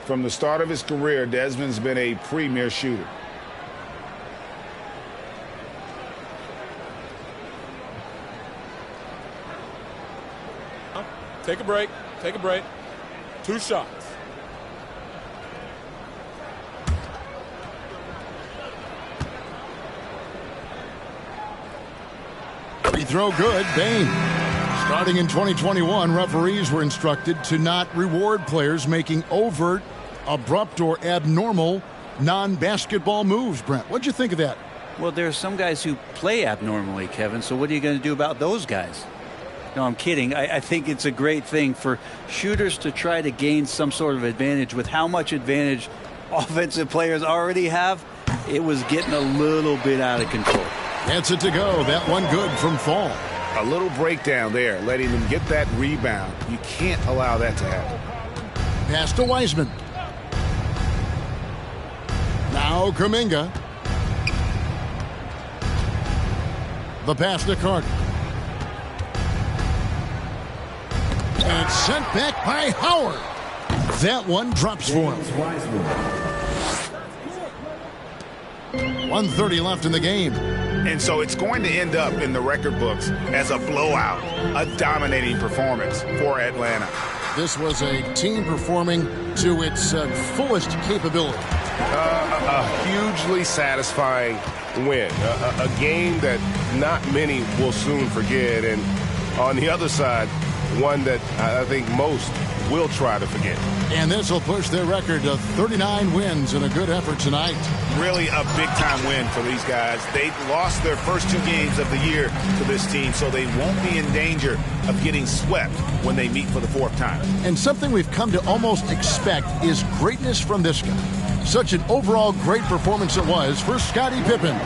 From the start of his career, Desmond's been a premier shooter. Take a break. Take a break. 2 shots. Free throw good. Bane. Starting in 2021, referees were instructed to not reward players making overt, abrupt, or abnormal non-basketball moves. Brent, what'd you think of that? Well, there are some guys who play abnormally, Kevin, so what are you going to do about those guys? No, I'm kidding. I think it's a great thing for shooters to try to gain some sort of advantage. With how much advantage offensive players already have, it was getting a little bit out of control. Gets it to go. That one good from Fall. A little breakdown there, letting them get that rebound. You can't allow that to happen. Pass to Wiseman. Now Kuminga. The pass to Carter. And sent back by Howard. That one drops for him. 1:30 left in the game. And so it's going to end up in the record books as a blowout, a dominating performance for Atlanta. This was a team performing to its fullest capability. A hugely satisfying win. A game that not many will soon forget. And on the other side, one that I think most will try to forget. And this will push their record to 39 wins in a good effort tonight. Really a big-time win for these guys. They lost their first 2 games of the year to this team, so they won't be in danger of getting swept when they meet for the 4th time. And something we've come to almost expect is greatness from this guy. Such an overall great performance it was for Scottie Pippen.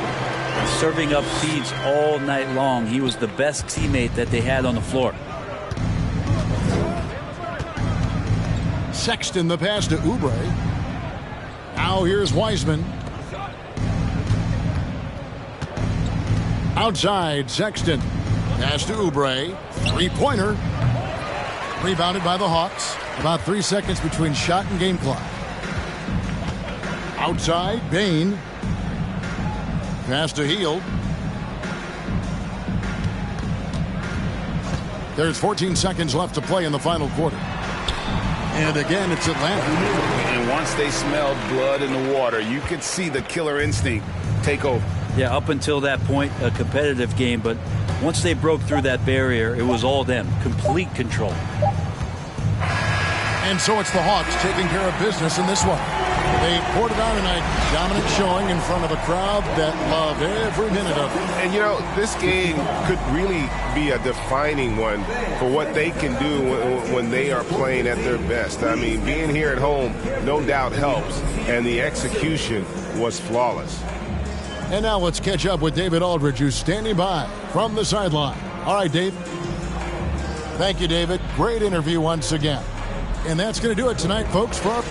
Serving up feeds all night long. He was the best teammate that they had on the floor. Sexton the pass to Oubre. Now here's Wiseman. Outside Sexton. Pass to Oubre. Three-pointer. Rebounded by the Hawks. About 3 seconds between shot and game clock. Outside Bane. Pass to Hield. There's 14 seconds left to play in the final quarter. And again, it's Atlanta. And once they smelled blood in the water, you could see the killer instinct take over. Yeah, up until that point, a competitive game. But once they broke through that barrier, it was all them. Complete control. And so it's the Hawks taking care of business in this one. They poured it on tonight. Dominant showing in front of a crowd that loved every minute of it. And, you know, this game could really be a defining one for what they can do when they are playing at their best. I mean, being here at home no doubt helps, and the execution was flawless. And now let's catch up with David Aldridge, who's standing by from the sideline. All right, Dave. Thank you, David. Great interview once again. And that's going to do it tonight, folks, for our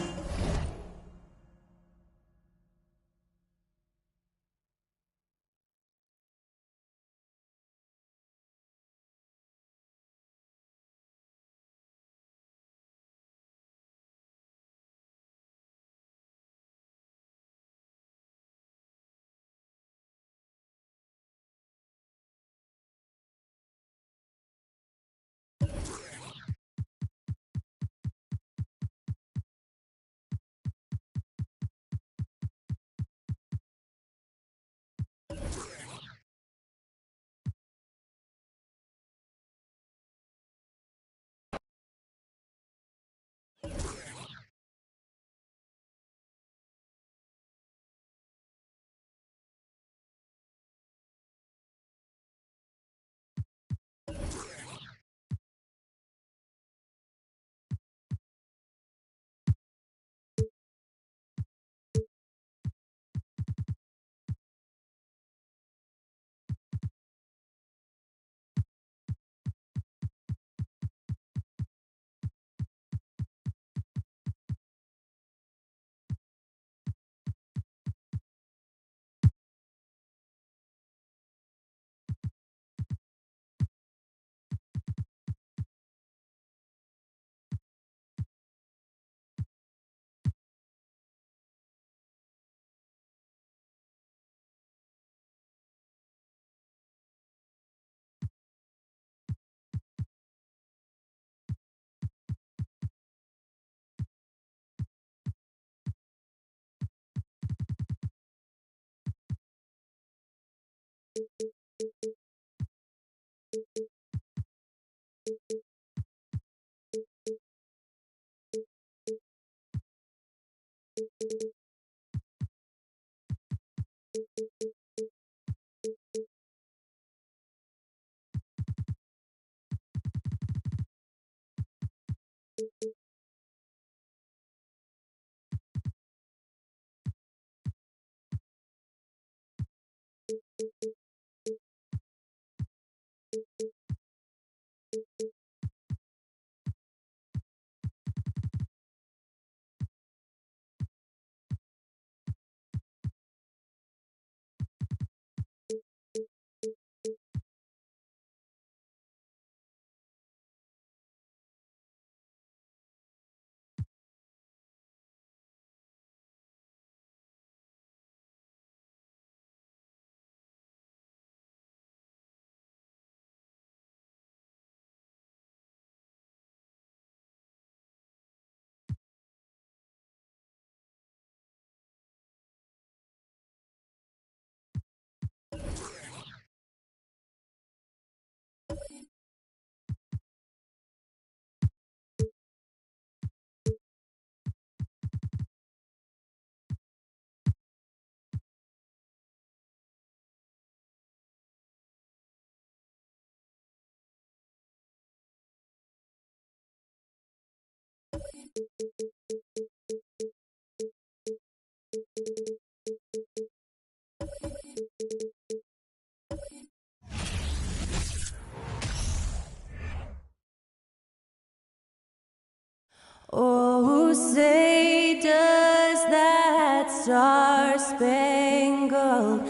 Oh, say does that star-spangled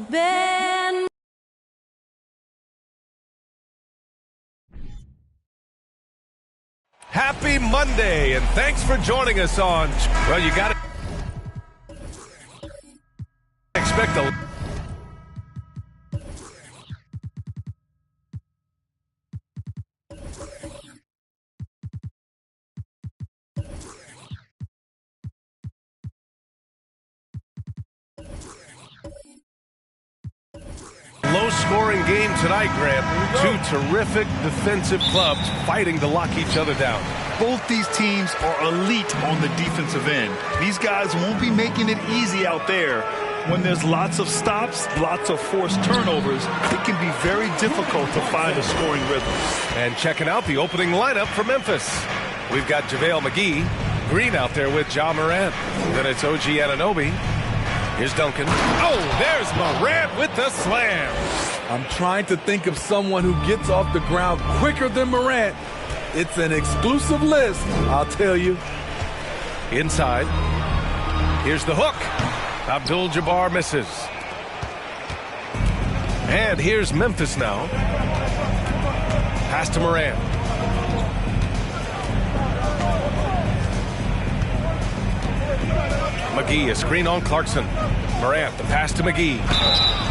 banner. Happy Monday, and thanks for joining us on. Well, you got to expect a. Low-scoring game tonight, Graham. Two terrific defensive clubs fighting to lock each other down. Both these teams are elite on the defensive end. These guys won't be making it easy out there. When there's lots of stops, lots of forced turnovers, it can be very difficult to find a scoring rhythm. And checking out the opening lineup for Memphis. We've got JaVale McGee, Green out there with Ja Morant. Then it's OG Anunoby. Here's Duncan. Oh, there's Morant with the slam. I'm trying to think of someone who gets off the ground quicker than Morant. It's an exclusive list, I'll tell you. Inside. Here's the hook. Abdul-Jabbar misses. And here's Memphis now. Pass to Morant. McGee, a screen on Clarkson. Morant, the pass to McGee.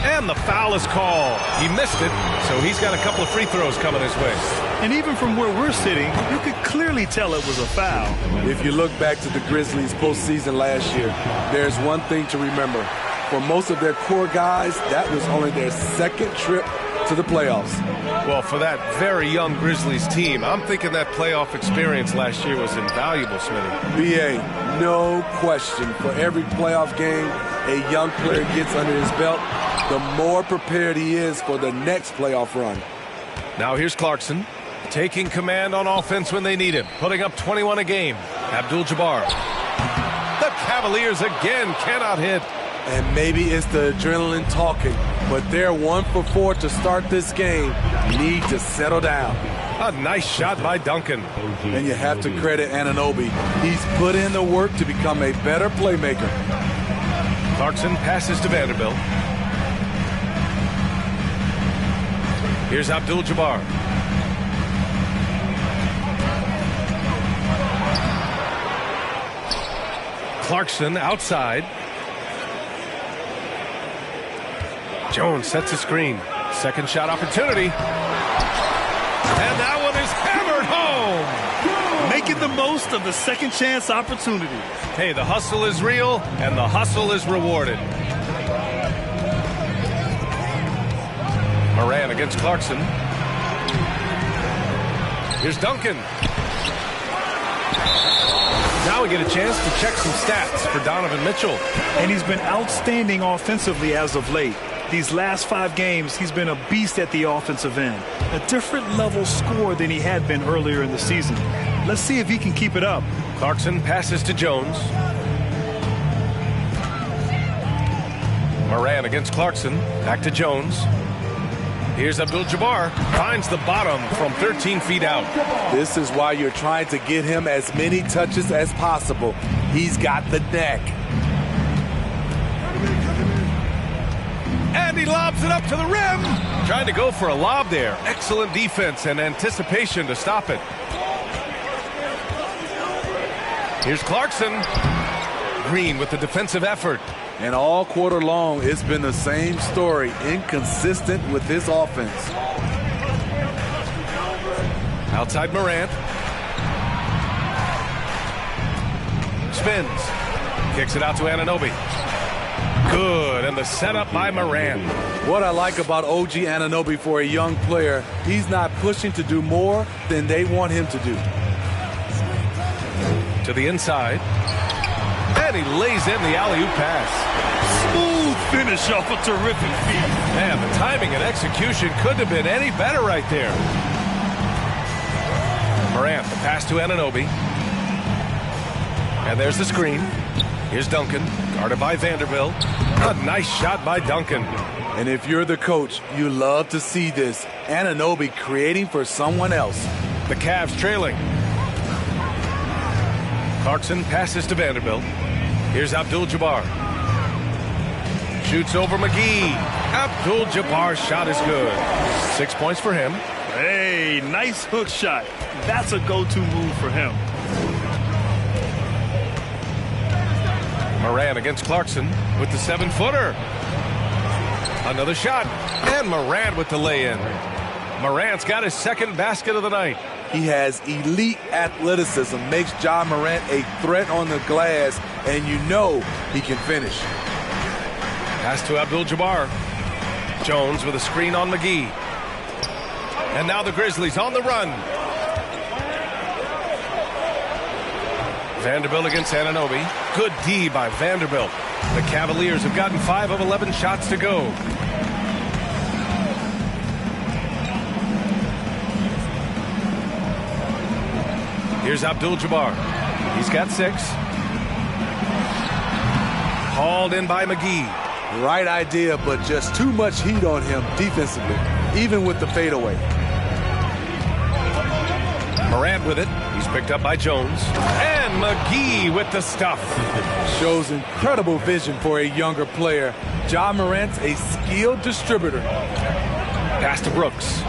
And the foul is called. He missed it, so he's got a couple of free throws coming his way. And even from where we're sitting, you could clearly tell it was a foul. If you look back to the Grizzlies postseason last year, there's one thing to remember. For most of their core guys, that was only their second trip to the playoffs. Well, for that very young Grizzlies team, I'm thinking that playoff experience last year was invaluable, Smitty. B.A., no question. For every playoff game a young player gets under his belt, the more prepared he is for the next playoff run. Now here's Clarkson, taking command on offense when they need him, putting up 21 a game. Abdul-Jabbar. The Cavaliers again cannot hit. And maybe it's the adrenaline talking, but they're 1 for 4 to start this game. Need to settle down. A nice shot by Duncan. And you have to credit Anunoby. He's put in the work to become a better playmaker. Clarkson passes to Vanderbilt. Here's Abdul-Jabbar. Clarkson outside. Jones sets a screen. Second shot opportunity. And that one is hammered home. Making the most of the second chance opportunity. Hey, the hustle is real, and the hustle is rewarded. Morant against Clarkson. Here's Duncan. Now we get a chance to check some stats for Donovan Mitchell. And he's been outstanding offensively as of late. These last 5 games, he's been a beast at the offensive end. A different level scorer than he had been earlier in the season. Let's see if he can keep it up. Clarkson passes to Jones. Morant against Clarkson. Back to Jones. Here's Abdul-Jabbar. Finds the bottom from 13 feet out. This is why you're trying to get him as many touches as possible. He's got the neck. And he lobs it up to the rim. Trying to go for a lob there. Excellent defense and anticipation to stop it. Here's Clarkson. Green with the defensive effort. And all quarter long, it's been the same story. Inconsistent with his offense. Outside Morant. Spins. Kicks it out to Anunoby. Good, and the setup by Morant. What I like about OG Anunoby for a young player, he's not pushing to do more than they want him to do. To the inside. And he lays in the alley-oop pass. Smooth finish off a terrific feed. Man, the timing and execution couldn't have been any better right there. Morant, the pass to Anunoby. And there's the screen. Here's Duncan, guarded by Vanderbilt. A nice shot by Duncan. And if you're the coach, you love to see this. Anunoby creating for someone else. The Cavs trailing. Clarkson passes to Vanderbilt. Here's Abdul-Jabbar. Shoots over McGee. Abdul-Jabbar's shot is good. 6 points for him. Hey, nice hook shot. That's a go-to move for him. Morant against Clarkson with the 7-footer. Another shot. And Morant with the lay-in. Morant's got his second basket of the night. He has elite athleticism, makes Ja Morant a threat on the glass, and you know he can finish. Pass to Abdul-Jabbar. Jones with a screen on McGee. And now the Grizzlies on the run. Vanderbilt against Anunoby. Good D by Vanderbilt. The Cavaliers have gotten 5 of 11 shots to go. Here's Abdul-Jabbar. He's got 6. Hauled in by McGee. Right idea, but just too much heat on him defensively, even with the fadeaway. Morant with it. He's picked up by Jones. And McGee with the stuff. Shows incredible vision for a younger player. Ja Morant's a skilled distributor. Pass to Brooks.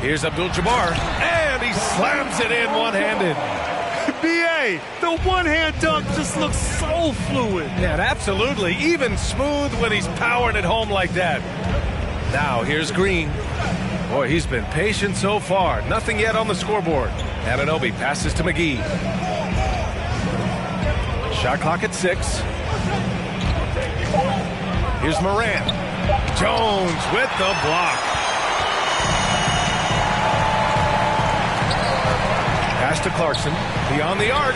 Here's Abdul-Jabbar, and he slams it in one-handed. B.A., the one-hand dunk just looks so fluid. Yeah, absolutely. Even smooth when he's powering it home like that. Now, here's Green. Boy, he's been patient so far. Nothing yet on the scoreboard. Anunoby passes to McGee. Shot clock at 6. Here's Morant. Jones with the block. Pass to Clarkson, beyond the arc.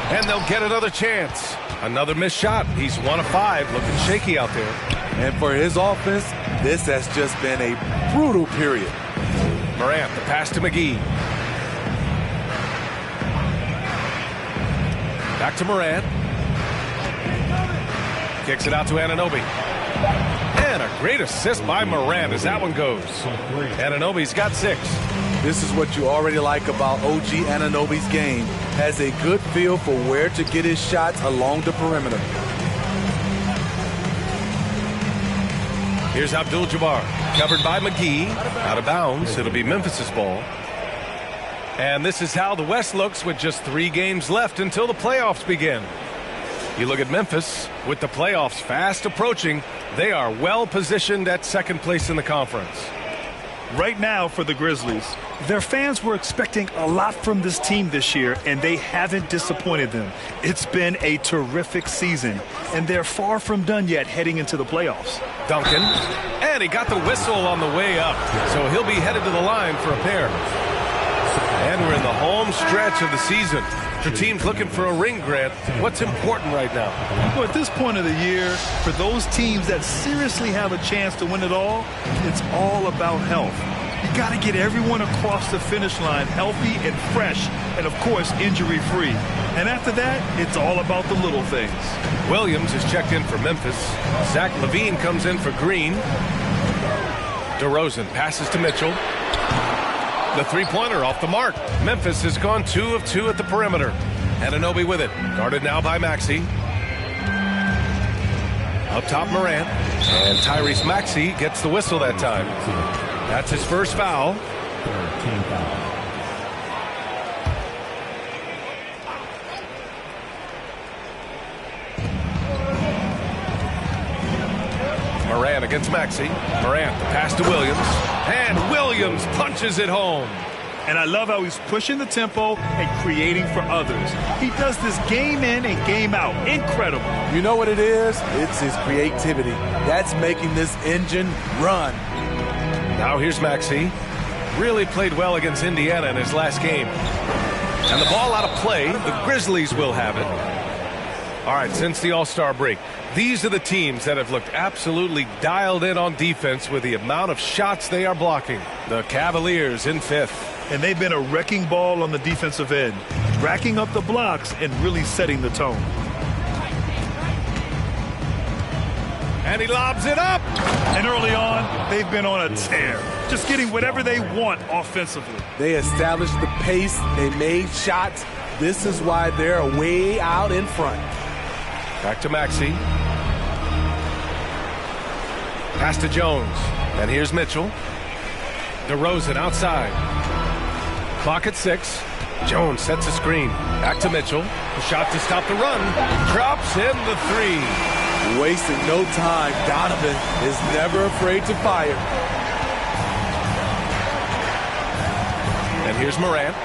And they'll get another chance. Another missed shot. He's 1 of 5, looking shaky out there. And for his offense, this has just been a brutal period. Morant, the pass to McGee. Back to Morant. Kicks it out to Anunoby. And a great assist by Morant as that one goes. Anunoby's got 6. This is what you already like about OG Anunoby's game. Has a good feel for where to get his shots along the perimeter. Here's Abdul-Jabbar, covered by McGee. Out of bounds. It'll be Memphis's ball. And this is how the West looks with just 3 games left until the playoffs begin. You look at Memphis, with the playoffs fast approaching, they are well positioned at second place in the conference. Right now for the Grizzlies, Their fans were expecting a lot from this team this year, and they haven't disappointed them. It's been a terrific season, and they're far from done yet heading into the playoffs. Duncan, and he got the whistle on the way up, so he'll be headed to the line for a pair. And we're in the home stretch of the season. For teams looking for a ring, Grant, what's important right now? Well, at this point of the year, for those teams that seriously have a chance to win it all, it's all about health. You got to get everyone across the finish line healthy and fresh, and of course, injury-free. And after that, it's all about the little things. Williams is checked in for Memphis. Zach LaVine comes in for Green. DeRozan passes to Mitchell. The three-pointer off the mark. Memphis has gone 2 of 2 at the perimeter. Anunoby with it. Guarded now by Maxey. Up top, Morant. And Tyrese Maxey gets the whistle that time. That's his first foul. Team foul. Morant against Maxey. Morant, the pass to Williams. And Williams punches it home. And I love how he's pushing the tempo and creating for others. He does this game in and game out. Incredible. You know what it is? It's his creativity. That's making this engine run. Now here's Maxey. Really played well against Indiana in his last game. And the ball out of play. The Grizzlies will have it. All right, since the All-Star break, these are the teams that have looked absolutely dialed in on defense with the amount of shots they are blocking. The Cavaliers in 5th. And they've been a wrecking ball on the defensive end, racking up the blocks and really setting the tone. And he lobs it up. And early on, they've been on a tear, just getting whatever they want offensively. They established the pace. They made shots. This is why they're way out in front. Back to Maxey. Pass to Jones. And here's Mitchell. DeRozan outside. Clock at 6. Jones sets a screen. Back to Mitchell. The shot to stop the run. Drops in the 3. Wasting no time. Donovan is never afraid to fire. And here's Morant.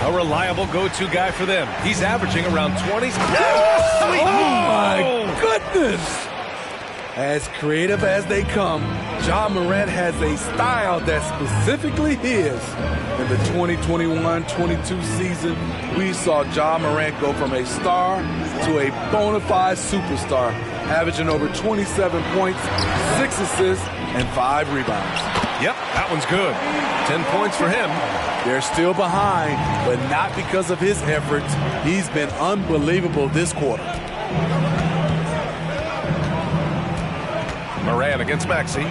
A reliable go-to guy for them. He's averaging around 20. Oh, my goodness. As creative as they come, Ja Morant has a style that's specifically his. In the 2021-22 season, we saw Ja Morant go from a star to a bona fide superstar, averaging over 27 points, 6 assists, and 5 rebounds. Yep, that one's good. 10 points for him. They're still behind, but not because of his efforts. He's been unbelievable this quarter. Morant against Maxey.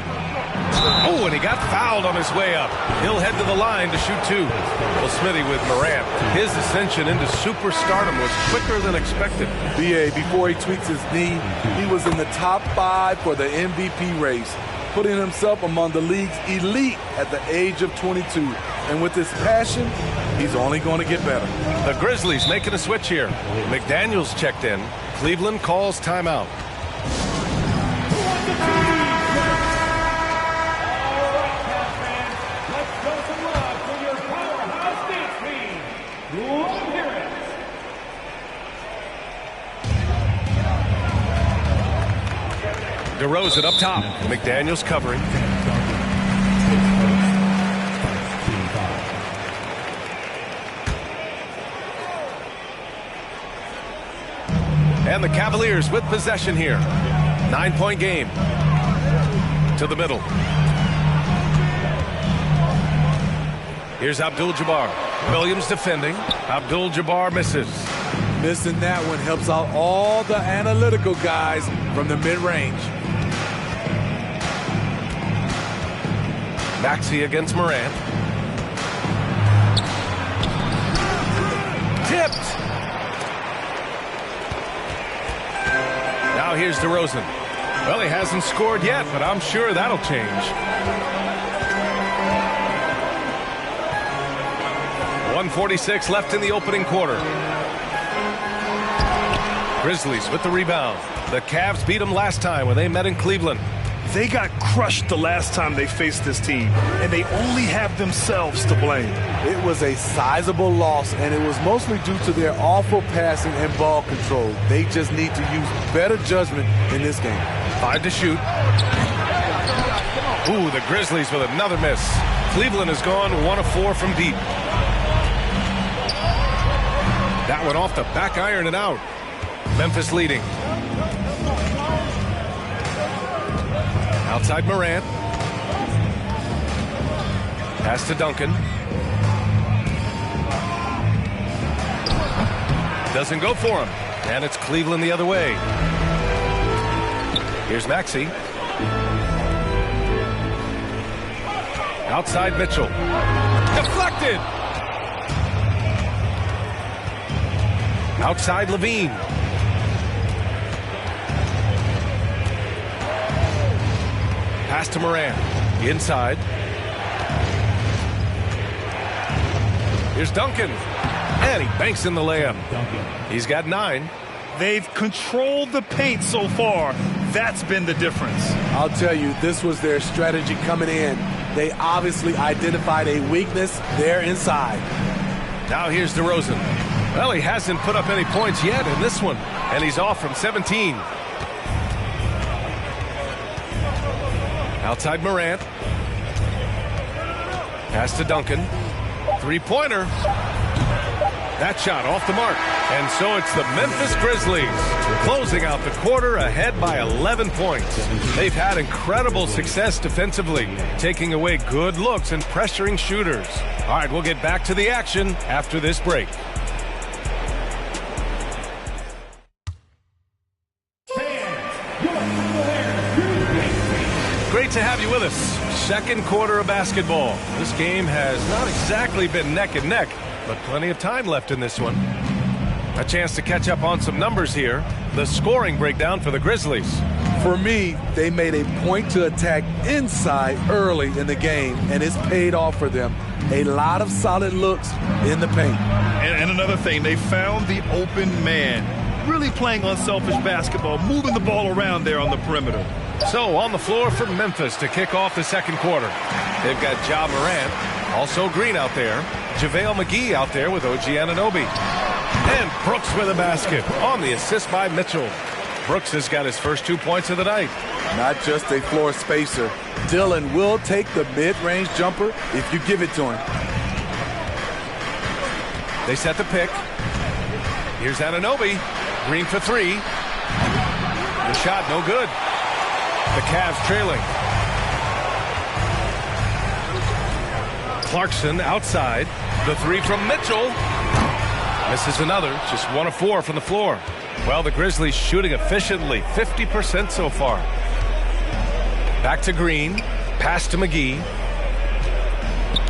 Oh, and he got fouled on his way up. He'll head to the line to shoot 2. Well, Smitty with Morant. His ascension into superstardom was quicker than expected. B.A., before he tweaks his knee, he was in the top 5 for the MVP race, putting himself among the league's elite at the age of 22. And with his passion, he's only going to get better. The Grizzlies making a switch here. McDaniels checked in. Cleveland calls timeout. DeRozan up top. McDaniels covering. And the Cavaliers with possession here. 9-point game. To the middle. Here's Abdul-Jabbar. Williams defending. Abdul-Jabbar misses. Missing that one helps out all the analytical guys from the mid-range. Maxey against Morant. Tipped. Now here's DeRozan. Well, he hasn't scored yet, but I'm sure that'll change. 1:46 left in the opening quarter. Grizzlies with the rebound. The Cavs beat them last time when they met in Cleveland. They got crushed the last time they faced this team, and they only have themselves to blame. It was a sizable loss, and it was mostly due to their awful passing and ball control. They just need to use better judgment in this game. 5 to shoot. Ooh, the Grizzlies with another miss. Cleveland has gone 1 of 4 from deep. That one off the back iron and out. Memphis leading. Outside Morant. Pass to Duncan. Doesn't go for him. And it's Cleveland the other way. Here's Maxey. Outside Mitchell. Deflected. Outside Levine. Pass to Morant. Inside. Here's Duncan. And he banks in the layup. He's got 9. They've controlled the paint so far. That's been the difference. I'll tell you, this was their strategy coming in. They obviously identified a weakness there inside. Now here's DeRozan. Well, he hasn't put up any points yet in this one, and he's off from 17. Outside Morant. Pass to Duncan. Three-pointer. That shot off the mark. And so it's the Memphis Grizzlies closing out the quarter ahead by 11 points. They've had incredible success defensively, taking away good looks and pressuring shooters. All right, we'll get back to the action after this break. Great to have you with us. Second quarter of basketball. This game has not exactly been neck and neck, but plenty of time left in this one. A chance to catch up on some numbers here. The scoring breakdown for the Grizzlies. For me, they made a point to attack inside early in the game, and it's paid off for them. A lot of solid looks in the paint. And another thing, they found the open man. Really playing unselfish basketball, moving the ball around there on the perimeter. So on the floor for Memphis to kick off the second quarter. They've got Ja Morant, also Green out there. JaVale McGee out there with OG Anunoby. And Brooks with a basket on the assist by Mitchell. Brooks has got his first 2 points of the night. Not just a floor spacer. Dillon will take the mid-range jumper if you give it to him. They set the pick. Here's Anunoby. Green for 3. The shot no good. The Cavs trailing. Clarkson outside. The 3 from Mitchell. Misses another. Just 1 of 4 from the floor. Well, the Grizzlies shooting efficiently. 50% so far. Back to Green. Pass to McGee.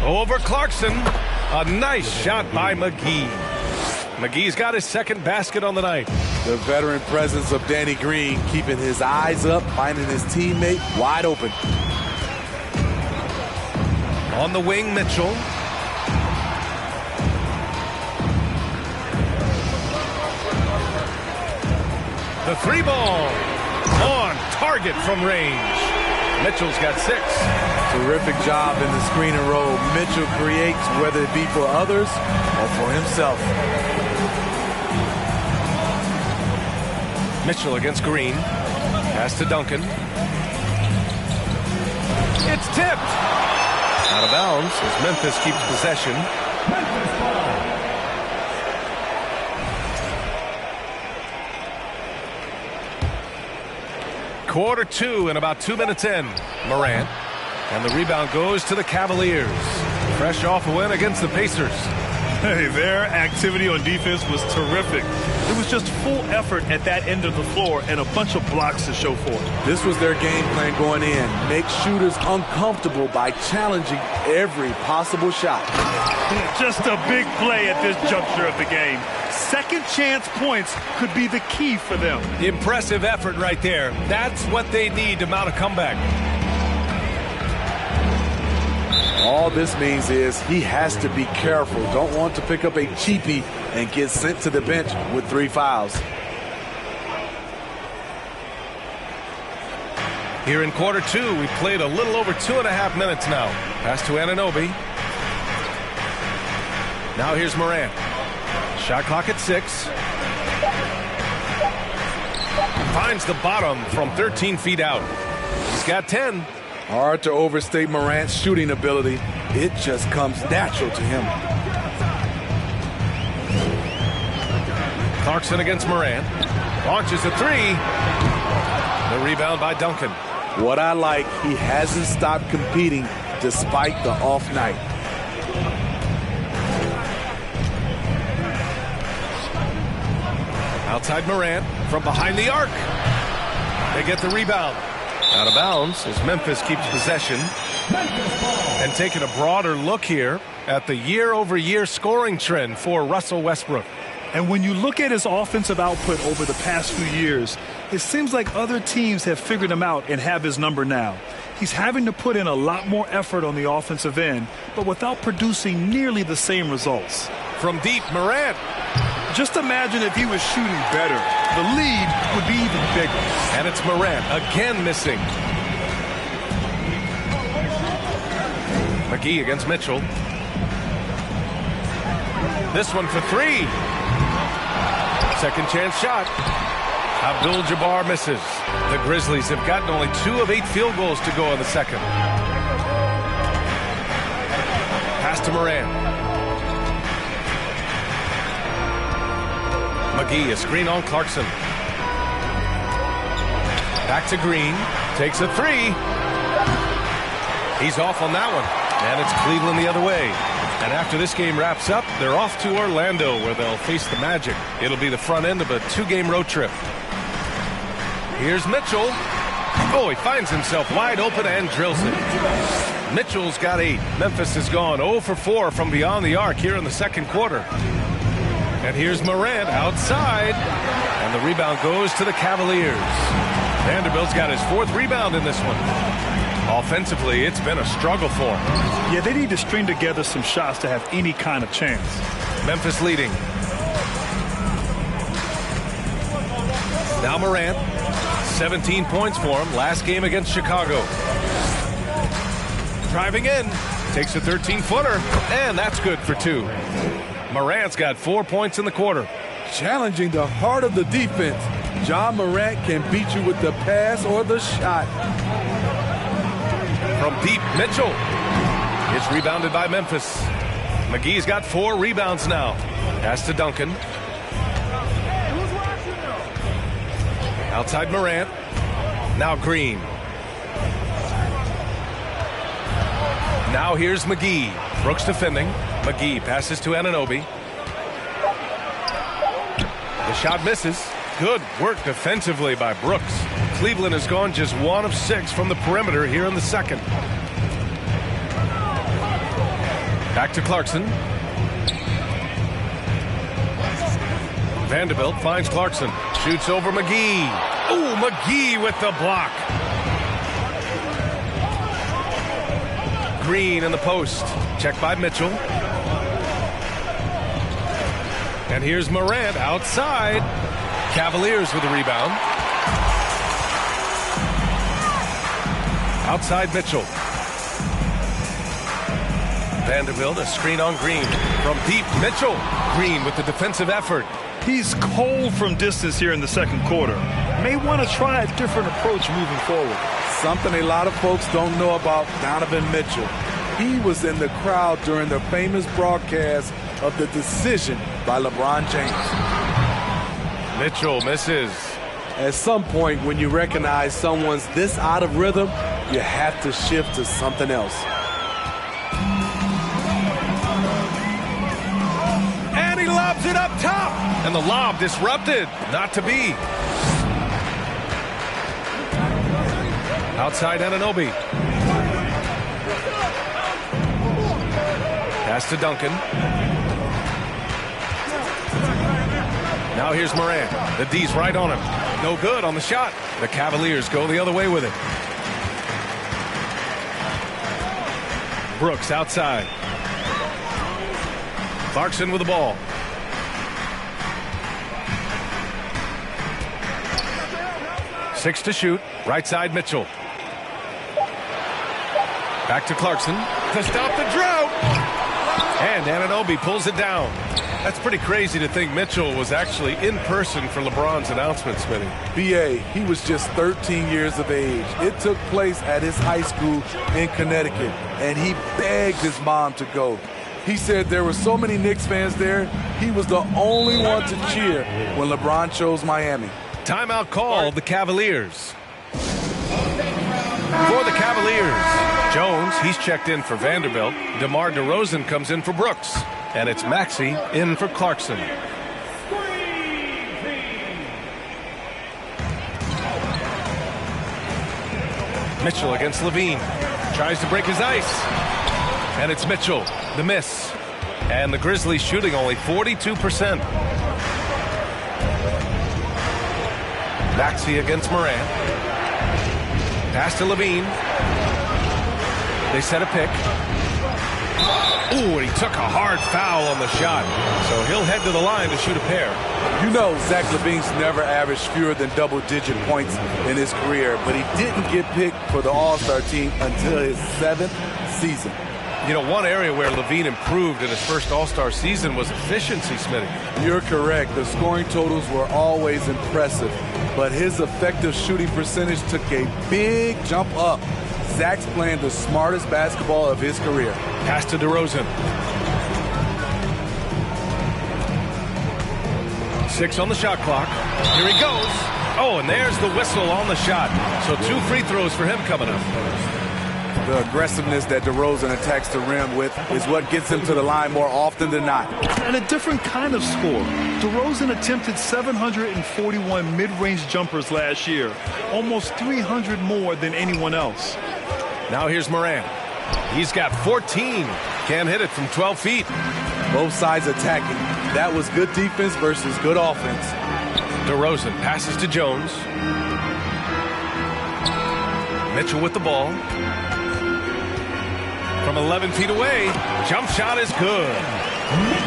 Over Clarkson. A nice shot by McGee. McGee's got his second basket on the night. The veteran presence of Danny Green keeping his eyes up, finding his teammate wide open. On the wing, Mitchell. The 3 ball on target from range. Mitchell's got 6. Terrific job in the screen and roll. Mitchell creates, whether it be for others or for himself. Mitchell against Green. Pass to Duncan. It's tipped. Out of bounds as Memphis keeps possession. Quarter 2 and about 2 minutes in. Morant. And the rebound goes to the Cavaliers. Fresh off a win against the Pacers. Hey, their activity on defense was terrific. It was just full effort at that end of the floor and a bunch of blocks to show for it. This was their game plan going in. Make shooters uncomfortable by challenging every possible shot. Just a big play at this juncture of the game. Second chance points could be the key for them. Impressive effort right there. That's what they need to mount a comeback. All this means is he has to be careful. Don't want to pick up a cheapie and get sent to the bench with 3 fouls. Here in quarter two, we played a little over 2.5 minutes now. Pass to Anunoby. Now here's Morant. Shot clock at 6. Finds the bottom from 13 feet out. He's got 10. Hard to overstate Morant's shooting ability. It just comes natural to him. Clarkson against Morant. Launches a 3. The rebound by Duncan. What I like, he hasn't stopped competing despite the off night. Outside Morant from behind the arc. They get the rebound. Out of bounds as Memphis keeps possession. And taking a broader look here at the year-over-year scoring trend for Russell Westbrook. And when you look at his offensive output over the past few years, it seems like other teams have figured him out and have his number now. He's having to put in a lot more effort on the offensive end, but without producing nearly the same results. From deep, Morant. Just imagine if he was shooting better. The lead would be even bigger. And it's Morant again missing. McGee against Mitchell. This one for 3. Second chance shot. Abdul-Jabbar misses. The Grizzlies have gotten only 2 of 8 field goals to go in the second. Pass to Morant. McGee, a screen on Clarkson. Back to Green. Takes a 3. He's off on that one. And it's Cleveland the other way. And after this game wraps up, they're off to Orlando where they'll face the Magic. It'll be the front end of a 2-game road trip. Here's Mitchell. Oh, he finds himself wide open and drills it. Mitchell's got 8. Memphis has gone 0 for 4 from beyond the arc here in the second quarter. And here's Morant outside. And the rebound goes to the Cavaliers. Vanderbilt's got his 4th rebound in this one. Offensively, it's been a struggle for him. Yeah, they need to string together some shots to have any kind of chance. Memphis leading. Now Morant. 17 points for him. Last game against Chicago. Driving in. Takes a 13-footer. And that's good for 2. Morant's got 4 points in the quarter. Challenging the heart of the defense. Ja Morant can beat you with the pass or the shot. From deep, Mitchell. It's rebounded by Memphis. McGee's got 4 rebounds now. Pass to Duncan. Outside Morant. Now Green. Now here's McGee. Brooks defending. McGee passes to Anunoby. The shot misses. Good work defensively by Brooks. Cleveland has gone just 1 of 6 from the perimeter here in the second. Back to Clarkson. Vanderbilt finds Clarkson. Shoots over McGee. Ooh, McGee with the block. Green in the post. Checked by Mitchell. And here's Morant outside. Cavaliers with the rebound. Outside Mitchell. Vanderbilt, a screen on Green. From deep, Mitchell. Green with the defensive effort. He's cold from distance here in the second quarter. May want to try a different approach moving forward. Something a lot of folks don't know about Donovan Mitchell. He was in the crowd during the famous broadcast of the decision by LeBron James. Mitchell misses. At some point, when you recognize someone's this out of rhythm, you have to shift to something else. And he lobs it up top. And the lob disrupted. Not to be. Outside Anunoby. Pass to Duncan. Now here's Morant. The D's right on him. No good on the shot. The Cavaliers go the other way with it. Brooks outside. Clarkson with the ball. Six to shoot. Right side Mitchell. Back to Clarkson to stop the drought. And Anunoby pulls it down. That's pretty crazy to think Mitchell was actually in person for LeBron's announcement, Smitty. B.A., he was just 13 years of age. It took place at his high school in Connecticut, and he begged his mom to go. He said there were so many Knicks fans there, he was the only one to cheer when LeBron chose Miami. Timeout called the Cavaliers. For the Cavaliers, Jones, he's checked in for Vanderbilt. DeMar DeRozan comes in for Brooks. And it's Maxey in for Clarkson. Mitchell against Levine. Tries to break his ice. And it's Mitchell, the miss. And the Grizzlies shooting only 42%. Maxey against Morant. Pass to Levine. They set a pick. Ooh, and he took a hard foul on the shot. So he'll head to the line to shoot a pair. You know Zach LaVine's never averaged fewer than double-digit points in his career, but he didn't get picked for the All-Star team until his 7th season. You know, one area where LaVine improved in his first All-Star season was efficiency, Smitty. You're correct. The scoring totals were always impressive, but his effective shooting percentage took a big jump up. Zach's playing the smartest basketball of his career. Pass to DeRozan. 6 on the shot clock. Here he goes. Oh, and there's the whistle on the shot. So 2 free throws for him coming up. The aggressiveness that DeRozan attacks the rim with is what gets him to the line more often than not. And a different kind of score. DeRozan attempted 741 mid-range jumpers last year, almost 300 more than anyone else. Now here's Morant. He's got 14. Can't hit it from 12 feet. Both sides attacking. That was good defense versus good offense. DeRozan passes to Jones. Mitchell with the ball. From 11 feet away, jump shot is good.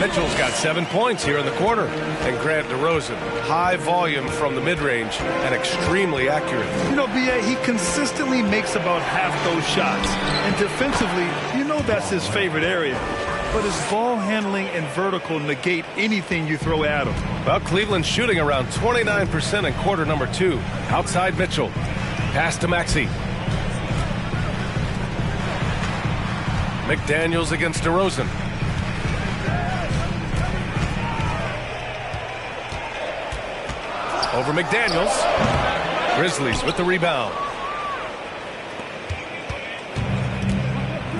Mitchell's got 7 points here in the quarter. And Grant DeRozan, high volume from the mid-range and extremely accurate. You know, B.A., he consistently makes about half those shots. And defensively, you know that's his favorite area. But his ball handling and vertical negate anything you throw at him. Well, Cleveland's shooting around 29% in quarter number 2. Outside Mitchell. Pass to Maxey. McDaniels against DeRozan. Over McDaniels. Grizzlies with the rebound.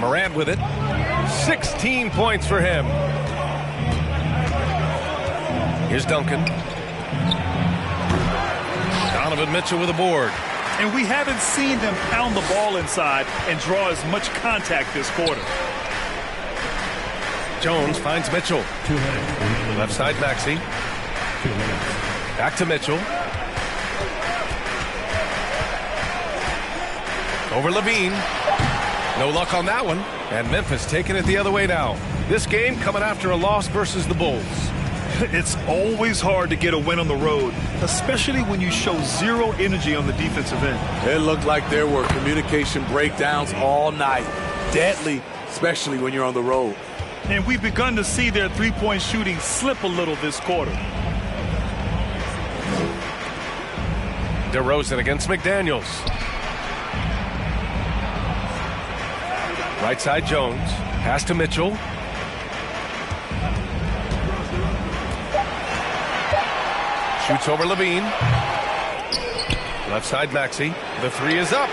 Morant with it. 16 points for him. Here's Duncan. Donovan Mitchell with a board. And we haven't seen them pound the ball inside and draw as much contact this quarter. Jones finds Mitchell. Left side Maxey. Back to Mitchell. Over Levine. No luck on that one. And Memphis taking it the other way now. This game coming after a loss versus the Bulls. It's always hard to get a win on the road, especially when you show zero energy on the defensive end. It looked like there were communication breakdowns all night. Deadly, especially when you're on the road. And we've begun to see their three-point shooting slip a little this quarter. DeRozan against McDaniels. Right side Jones. Pass to Mitchell. Shoots over Levine. Left side Maxey. The 3 is up.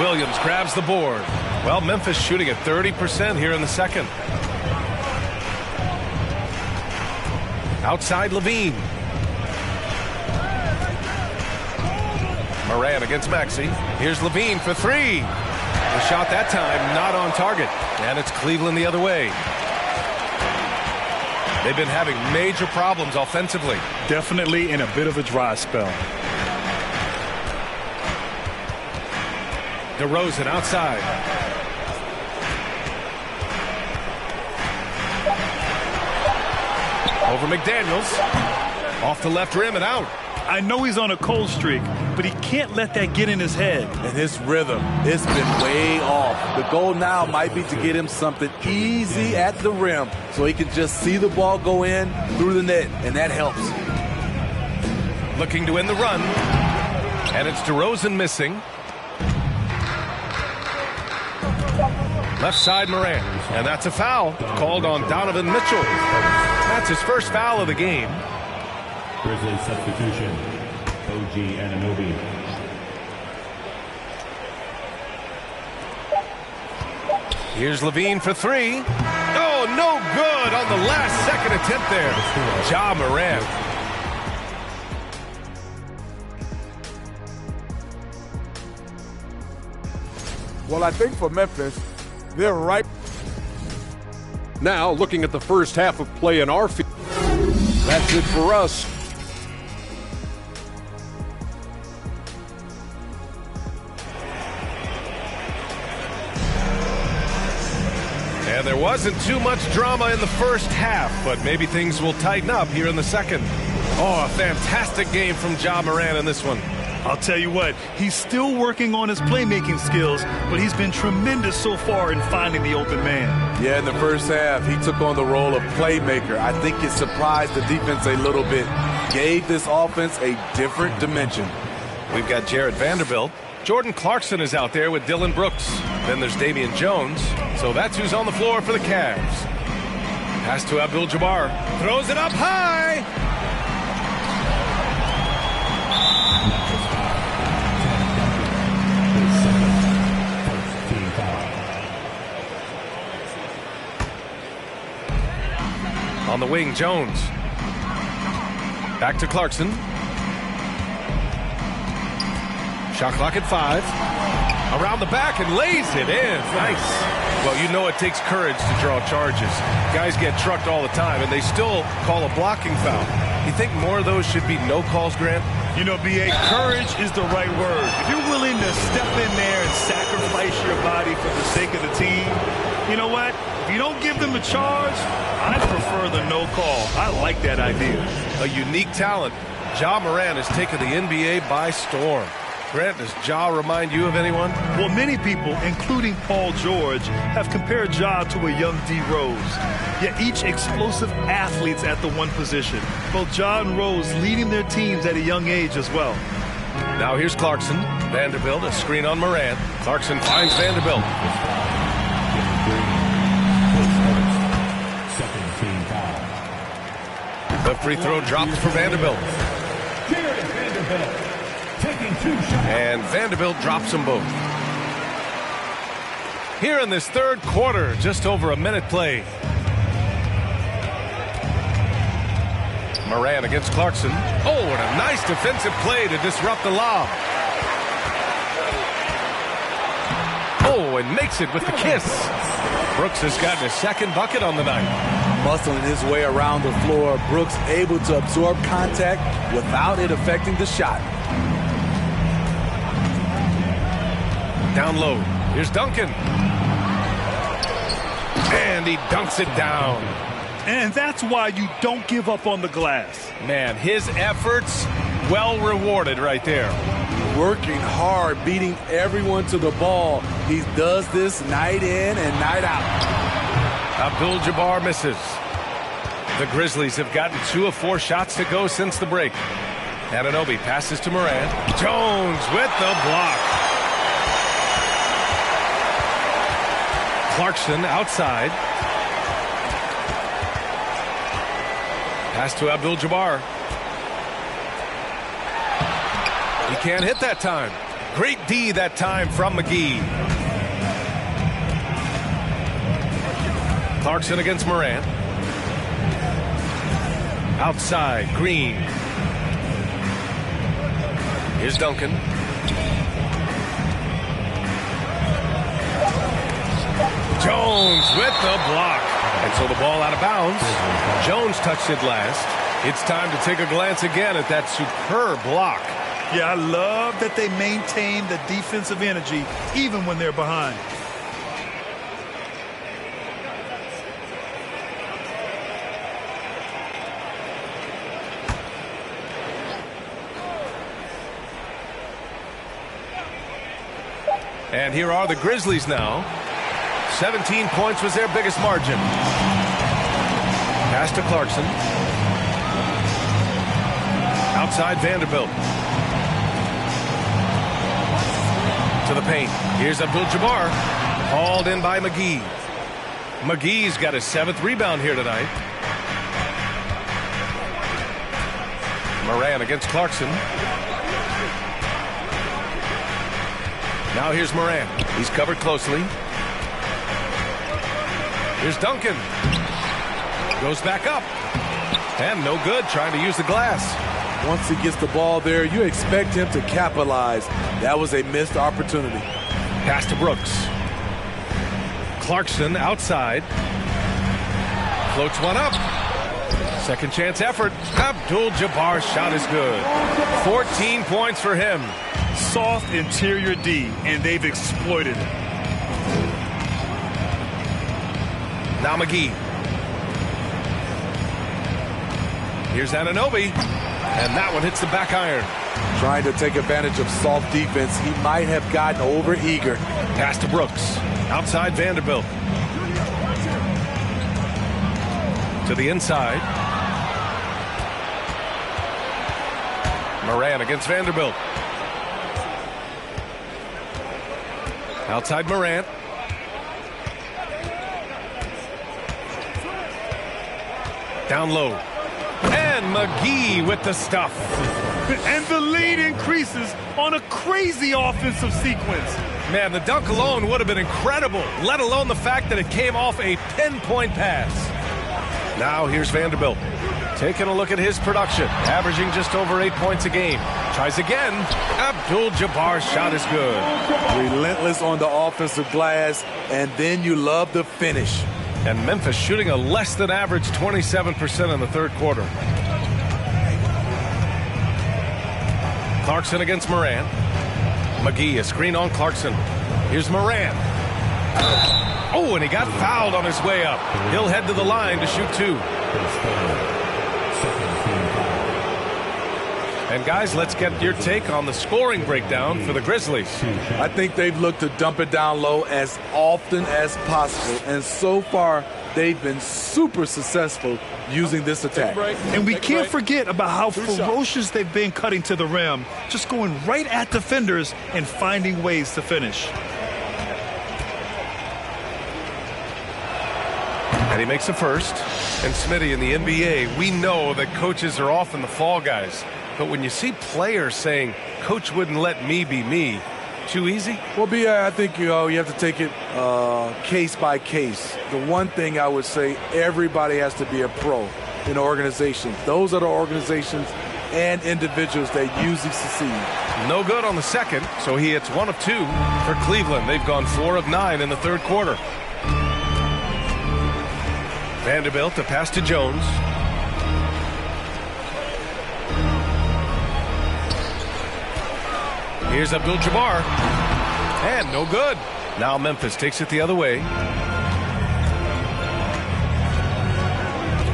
Williams grabs the board. Well, Memphis shooting at 30% here in the second. Outside Levine. Morant against Maxey. Here's Levine for 3. The shot that time not on target. And it's Cleveland the other way. They've been having major problems offensively. Definitely in a bit of a dry spell. DeRozan outside. Over McDaniels. Off the left rim and out. I know he's on a cold streak, but he can't let that get in his head. And his rhythm, it's been way off. The goal now might be to get him something easy at the rim so he can just see the ball go in through the net, and that helps. Looking to win the run, and it's DeRozan missing. Left side Morant, and that's a foul called on Donovan Mitchell. That's his first foul of the game. Grizzlies substitution, OG Anunoby. Here's Levine for three. Oh, no good on the last second attempt there. Ja Morant. Well, I think for Memphis, they're right. Now, looking at the first half of play in our field. That's it for us. And there wasn't too much drama in the first half, but maybe things will tighten up here in the second. Oh, a fantastic game from Ja Morant in this one. I'll tell you what, he's still working on his playmaking skills, but he's been tremendous so far in finding the open man. Yeah, in the first half, he took on the role of playmaker. I think it surprised the defense a little bit. Gave this offense a different dimension. We've got Jared Vanderbilt. Jordan Clarkson is out there with Dylan Brooks. Then there's Damian Jones. So that's who's on the floor for the Cavs. Pass to Abdul-Jabbar. Throws it up high. On the wing, Jones. Back to Clarkson. Shot clock at 5. Around the back and lays it in. Nice. Well, you know it takes courage to draw charges. Guys get trucked all the time, and they still call a blocking foul. You think more of those should be no calls, Grant? You know, B.A., courage is the right word. If you're willing to step in there and sacrifice your body for the sake of the team, you know what? If you don't give them a charge, I prefer the no call. I like that idea. A unique talent. Ja Morant has taken the NBA by storm. Grant, does Ja remind you of anyone? Well, many people, including Paul George, have compared Ja to a young D. Rose. Yet each explosive athletes at the one position. Both Ja and Rose leading their teams at a young age as well. Now here's Clarkson. Vanderbilt, a screen on Morant. Clarkson finds Vanderbilt. The free throw drops for Vanderbilt. And Vanderbilt drops them both. Here in this third quarter, just over a minute played. Morant against Clarkson. Oh, and a nice defensive play to disrupt the lob. Oh, and makes it with the kiss. Brooks has gotten his second bucket on the night. Muscling his way around the floor, Brooks able to absorb contact without it affecting the shot. Down low. Here's Duncan. And he dunks it down. And that's why you don't give up on the glass. Man, his efforts well rewarded right there. Working hard, beating everyone to the ball. He does this night in and night out. Abdul-Jabbar misses. The Grizzlies have gotten 2 of 4 shots to go since the break. Anunoby passes to Morant. Jones with the block. Clarkson outside. Pass to Abdul-Jabbar. He can't hit that time. Great D that time from McGee. Clarkson against Morant. Outside, Green. Here's Duncan. Jones with the block. And so the ball out of bounds. Jones touched it last. It's time to take a glance again at that superb block. Yeah, I love that they maintain the defensive energy even when they're behind. And here are the Grizzlies now. 17 points was their biggest margin. Pass to Clarkson. Outside Vanderbilt. To the paint. Here's Abdul-Jabbar. Hauled in by McGee. McGee's got his 7th rebound here tonight. Moran against Clarkson. Now here's Moran. He's covered closely. Here's Duncan. Goes back up. And no good, trying to use the glass. Once he gets the ball there, you expect him to capitalize. That was a missed opportunity. Pass to Brooks. Clarkson outside. Floats one up. Second chance effort. Abdul-Jabbar's shot is good. 14 points for him. Soft interior D, and they've exploited it. Now McGee. Here's Anunoby. And that one hits the back iron. Trying to take advantage of soft defense. He might have gotten over-eager. Pass to Brooks. Outside Vanderbilt. To the inside. Moran against Vanderbilt. Outside Morant. Down low. And McGee with the stuff. And the lead increases on a crazy offensive sequence. Man, the dunk alone would have been incredible, let alone the fact that it came off a pinpoint pass. Now here's Vanderbilt. Taking a look at his production, averaging just over 8 points a game. Tries again. Abdul-Jabbar's shot is good. Relentless on the offensive glass, and then you love the finish. And Memphis shooting a less than average 27% in the third quarter. Clarkson against Moran. McGee, a screen on Clarkson. Here's Moran. Oh, and he got fouled on his way up. He'll head to the line to shoot 2. And guys, let's get your take on the scoring breakdown for the Grizzlies. I think they've looked to dump it down low as often as possible. And so far, they've been super successful using this attack. And we can't forget about how ferocious they've been cutting to the rim, just going right at defenders and finding ways to finish. And he makes a first. And Smitty, in the NBA, we know that coaches are often the fall guys. But when you see players saying, "Coach wouldn't let me be me," too easy? Well, B.I., I think you have to take it case by case. The one thing I would say, everybody has to be a pro in an organization. Those are the organizations and individuals that usually succeed. No good on the second, so he hits 1 of 2 for Cleveland. They've gone 4 of 9 in the third quarter. Vanderbilt to pass to Jones. Here's Abdul-Jabbar. And no good. Now Memphis takes it the other way.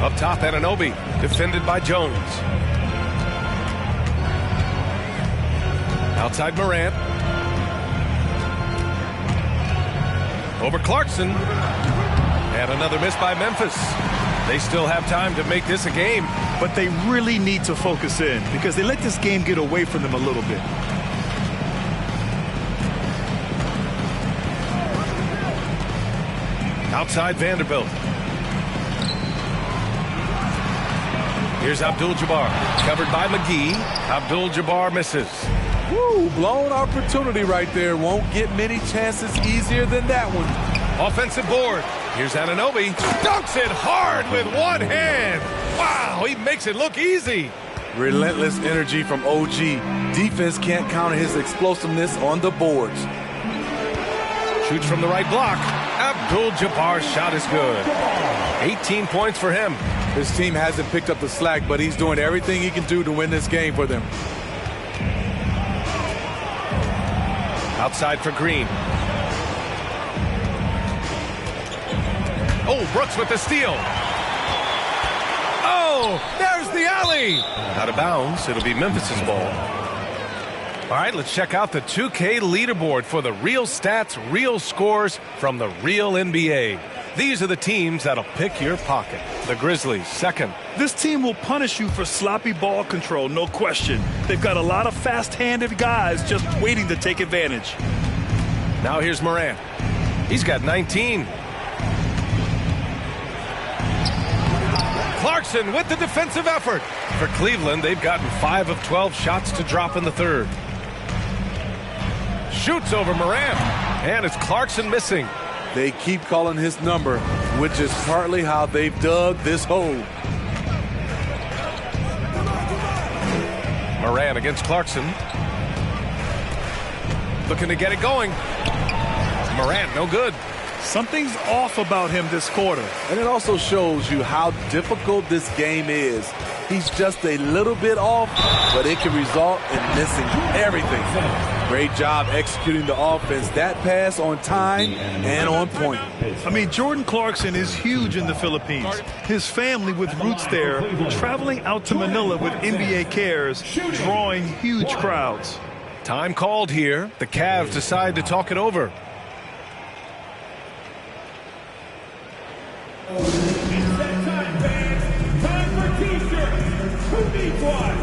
Up top, Anunoby, defended by Jones. Outside Morant. Over Clarkson. And another miss by Memphis. They still have time to make this a game. But they really need to focus in because they let this game get away from them a little bit. Outside Vanderbilt. Here's Abdul-Jabbar. Covered by McGee. Abdul-Jabbar misses. Woo, blown opportunity right there. Won't get many chances easier than that one. Offensive board. Here's Anunoby. Dunks it hard with one hand. Wow, he makes it look easy. Relentless energy from OG. Defense can't counter his explosiveness on the boards. Shoots from the right block. Abdul-Jabbar's shot is good. 18 points for him. His team hasn't picked up the slack, but he's doing everything he can do to win this game for them. Outside for Green. Oh, Brooks with the steal. Oh, there's the alley. Out of bounds. It'll be Memphis's ball. All right, let's check out the 2K leaderboard for the real stats, real scores from the real NBA. These are the teams that'll pick your pocket. The Grizzlies, second. This team will punish you for sloppy ball control, no question. They've got a lot of fast-handed guys just waiting to take advantage. Now here's Morant. He's got 19. Clarkson with the defensive effort. For Cleveland, they've gotten 5 of 12 shots to drop in the third. Shoots over Morant, and it's Clarkson missing. They keep calling his number, which is partly how they've dug this hole. Morant against Clarkson. Looking to get it going. Morant, no good. Something's off about him this quarter. And it also shows you how difficult this game is. He's just a little bit off, but it can result in missing everything. Great job executing the offense. That pass on time and on point. I mean, Jordan Clarkson is huge in the Philippines. His family with roots there, traveling out to Manila with NBA cares, drawing huge crowds. Time called here. The Cavs decide to talk it over. Time for T-shirts. Who needs one?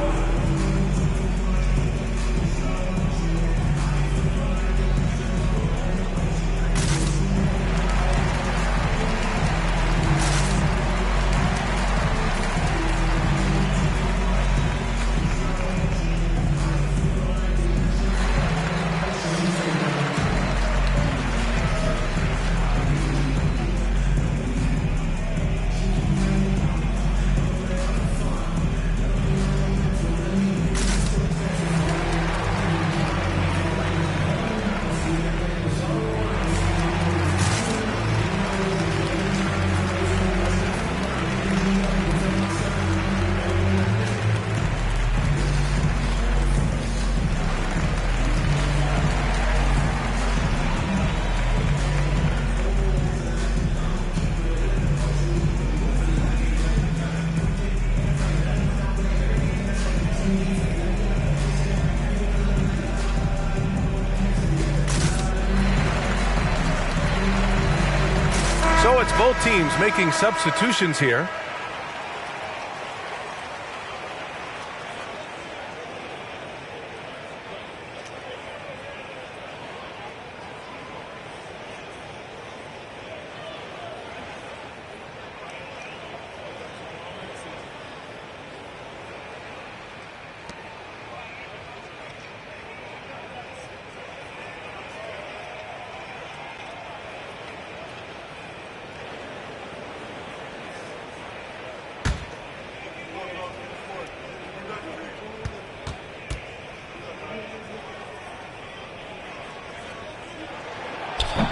So it's both teams making substitutions here.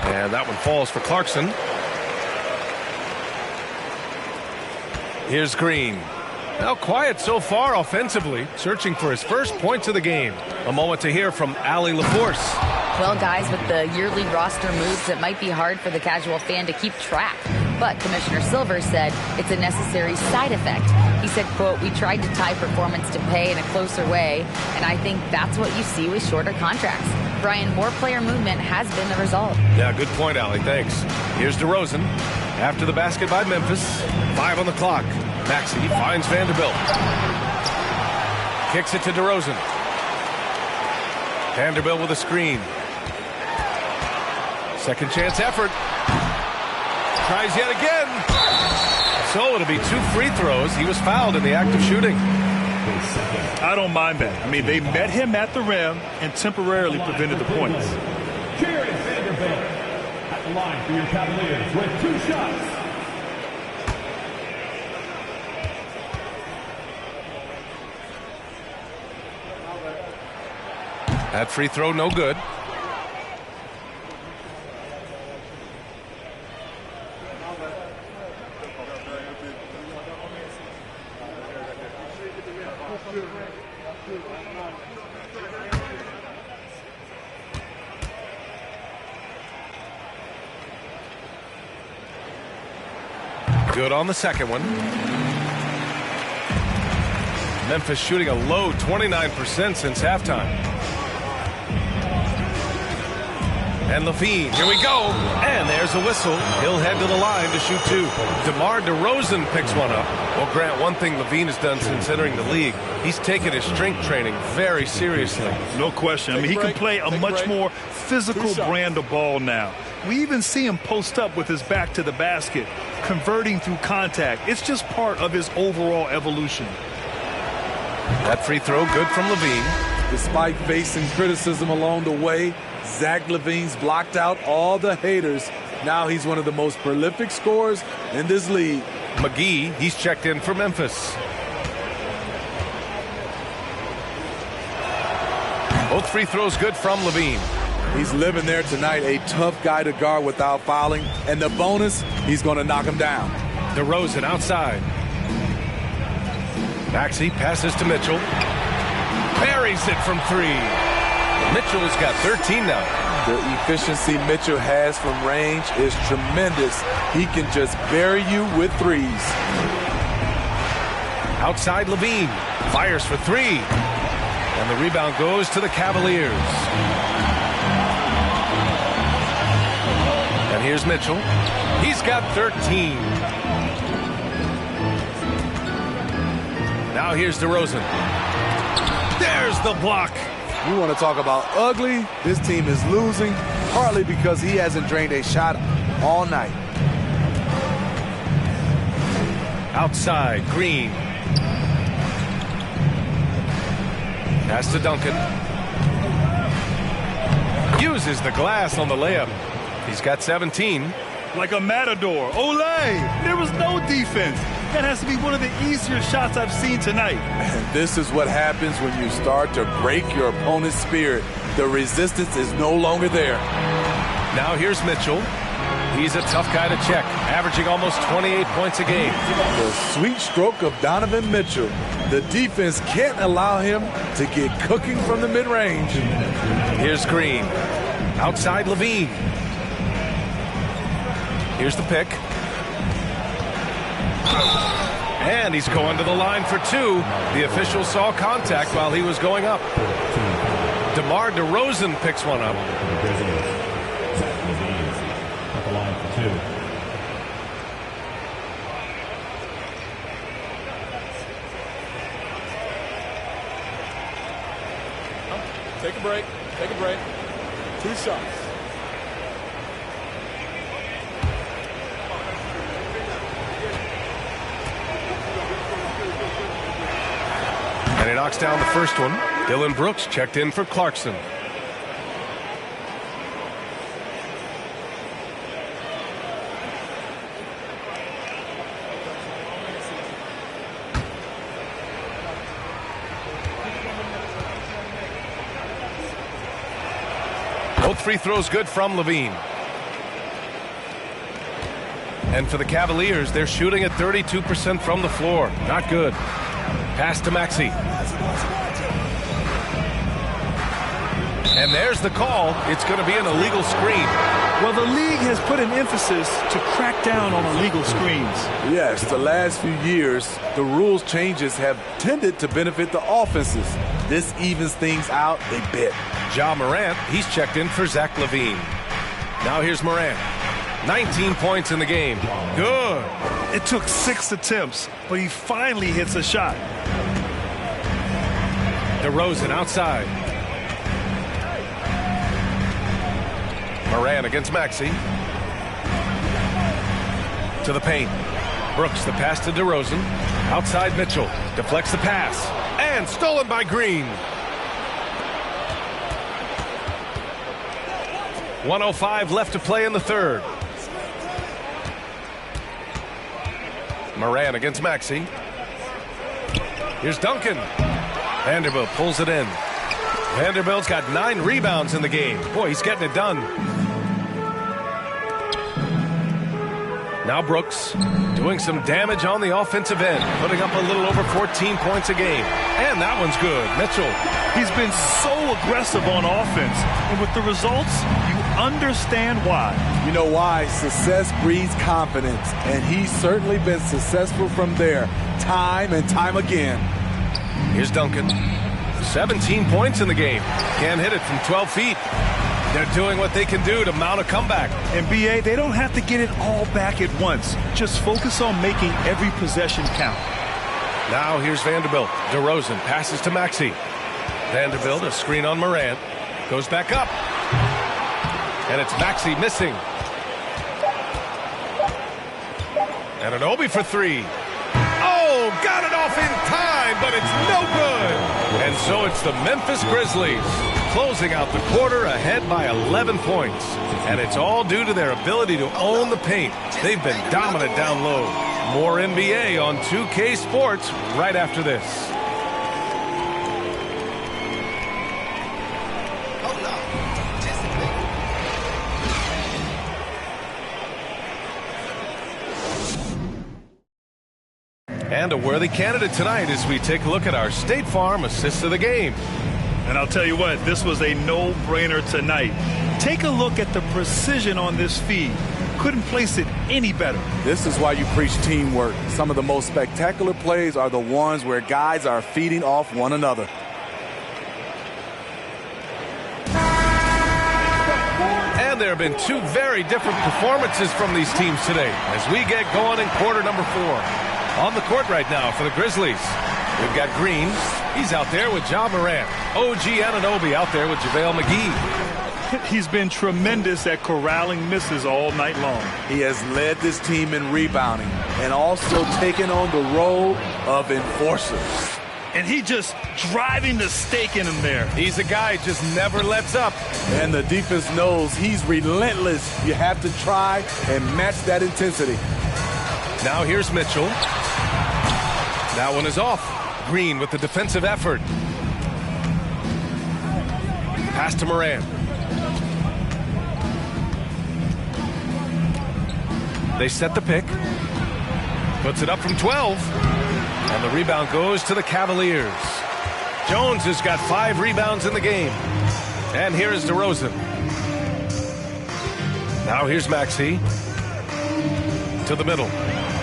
And that one falls for Clarkson. Here's Green. Now quiet so far offensively, searching for his first points of the game. A moment to hear from Allie LaForce. Well, guys, with the yearly roster moves, it might be hard for the casual fan to keep track. But Commissioner Silver said it's a necessary side effect. He said, quote, "We tried to tie performance to pay in a closer way, and I think that's what you see with shorter contracts." Brian, more player movement has been the result. Yeah, good point, Allie. Thanks. Here's DeRozan. After the basket by Memphis. 5 on the clock. Maxey finds Vanderbilt. Kicks it to DeRozan. Vanderbilt with a screen. Second chance effort. Tries yet again. So it'll be 2 free throws. He was fouled in the act of shooting. I don't mind that. I mean, they met him at the rim and temporarily prevented the points. Jerry Vanderbilt at the line for your Cavaliers with 2 shots. That free throw no good. Good on the second one. Memphis shooting a low 29% since halftime. And Levine, here we go. And there's a whistle. He'll head to the line to shoot 2. DeMar DeRozan picks one up. Well, Grant, one thing Levine has done since entering the league, he's taken his strength training very seriously. No question. I mean, he can play a much more physical brand of ball now. We even see him post up with his back to the basket, converting through contact. It's just part of his overall evolution. That free throw good from Levine. Despite facing criticism along the way, Zach LaVine's blocked out all the haters. Now he's one of the most prolific scorers in this league. McGee, he's checked in for Memphis. Both free throws good from Levine. He's living there tonight, a tough guy to guard without fouling. And the bonus, he's going to knock him down. DeRozan outside. Maxey passes to Mitchell. Buries it from 3. Mitchell's got 13 now. The efficiency Mitchell has from range is tremendous. He can just bury you with 3s. Outside Levine. Fires for 3. And the rebound goes to the Cavaliers. And here's Mitchell. He's got 13. Now here's DeRozan. There's the block. You want to talk about ugly? This team is losing, partly because he hasn't drained a shot all night. Outside, Green. Pass to Duncan. Uses the glass on the layup. He's got 17. Like a matador. Olay! There was no defense. That has to be one of the easier shots I've seen tonight. And this is what happens when you start to break your opponent's spirit. The resistance is no longer there. Now here's Mitchell. He's a tough guy to check, averaging almost 28 points a game. The sweet stroke of Donovan Mitchell. The defense can't allow him to get cooking from the mid-range. Here's Green. Outside Levine. Here's the pick. And he's going to the line for 2. The official saw contact while he was going up. DeMar DeRozan picks one up. Zach LaVine at the line for 2. Take a break. Take a break. 2 shots. And he knocks down the first one. Dylan Brooks checked in for Clarkson. Both free throws good from Levine. And for the Cavaliers, they're shooting at 32% from the floor. Not good. Pass to Maxey. And there's the call. It's going to be an illegal screen. Well, the league has put an emphasis to crack down on illegal screens. Yes, the last few years, the rules changes have tended to benefit the offenses. This evens things out a bit. Ja Morant, he's checked in for Zach LaVine. Now here's Morant. 19 points in the game. Good. It took 6 attempts, but he finally hits a shot. DeRozan outside. Morant against Maxey. To the paint. Brooks, the pass to DeRozan. Outside Mitchell. Deflects the pass. And stolen by Green. 1:05 left to play in the third. Morant against Maxey. Here's Duncan. Vanderbilt pulls it in. Vanderbilt's got 9 rebounds in the game. Boy, he's getting it done. Now Brooks doing some damage on the offensive end, putting up a little over 14 points a game. And that one's good. Mitchell. He's been so aggressive on offense. And with the results, you understand why. You know why? Success breeds confidence. And he's certainly been successful from there, time and time again. Here's Duncan. 17 points in the game. Can't hit it from 12 feet. They're doing what they can do to mount a comeback. And B.A., they don't have to get it all back at once. Just focus on making every possession count. Now here's Vanderbilt. DeRozan passes to Maxey. Vanderbilt, a screen on Morant. Goes back up. And it's Maxey missing. And Anunoby for three. Oh, got it off in time, but it's no good. And so it's the Memphis Grizzlies closing out the quarter ahead by 11 points. And it's all due to their ability to own the paint. They've been dominant down low. More NBA on 2K Sports right after this. And a worthy candidate tonight as we take a look at our State Farm assist of the game. And I'll tell you what, this was a no-brainer tonight. Take a look at the precision on this feed. Couldn't place it any better. This is why you preach teamwork. Some of the most spectacular plays are the ones where guys are feeding off one another. And there have been two very different performances from these teams today as we get going in quarter number 4. On the court right now for the Grizzlies, we've got Green. He's out there with Ja Morant. OG Anunoby out there with JaVale McGee. He's been tremendous at corralling misses all night long. He has led this team in rebounding and also taken on the role of enforcer. And he just driving the stake in him there. He's a guy who just never lets up. And the defense knows he's relentless. You have to try and match that intensity. Now here's Mitchell. That one is off. Green with the defensive effort. Pass to Morant. They set the pick. Puts it up from 12. And the rebound goes to the Cavaliers. Jones has got 5 rebounds in the game. And here is DeRozan. Now here's Maxey. To the middle.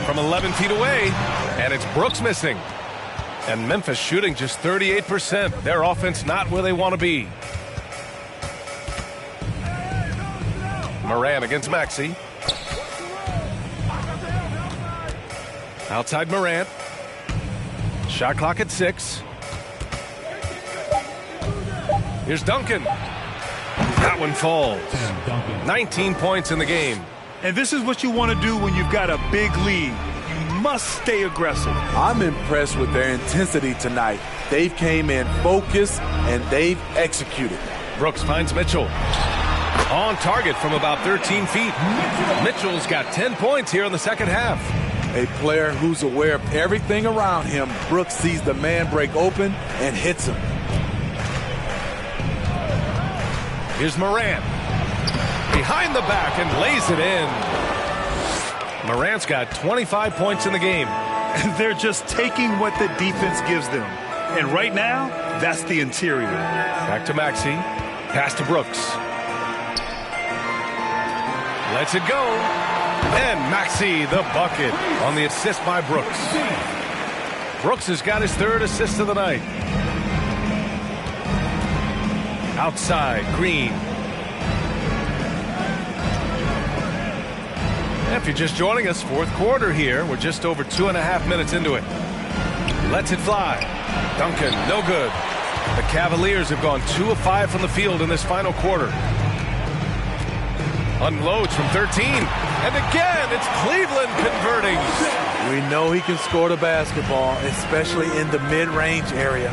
From 11 feet away. And it's Brooks missing. And Memphis shooting just 38%. Their offense not where they want to be. Morant against Maxey. Outside Morant. Shot clock at 6. Here's Duncan. That one falls. 19 points in the game. And this is what you want to do when you've got a big lead. You must stay aggressive. I'm impressed with their intensity tonight. They've came in focused and they've executed. Brooks finds Mitchell. On target from about 13 feet. Mitchell's got 10 points here in the second half. A player who's aware of everything around him. Brooks sees the man break open and hits him. Here's Morant. Behind the back and lays it in. Morant's got 25 points in the game. And they're just taking what the defense gives them. And right now, that's the interior. Back to Maxey. Pass to Brooks. Lets it go. And Maxey, the bucket, on the assist by Brooks. Brooks has got his 3rd assist of the night. Outside, Green. If you're just joining us, 4th quarter here. We're just over 2.5 minutes into it. Lets it fly. Duncan, no good. The Cavaliers have gone 2 of 5 from the field in this final quarter. Unloads from 13. And again, it's Cleveland converting. We know he can score the basketball, especially in the mid-range area.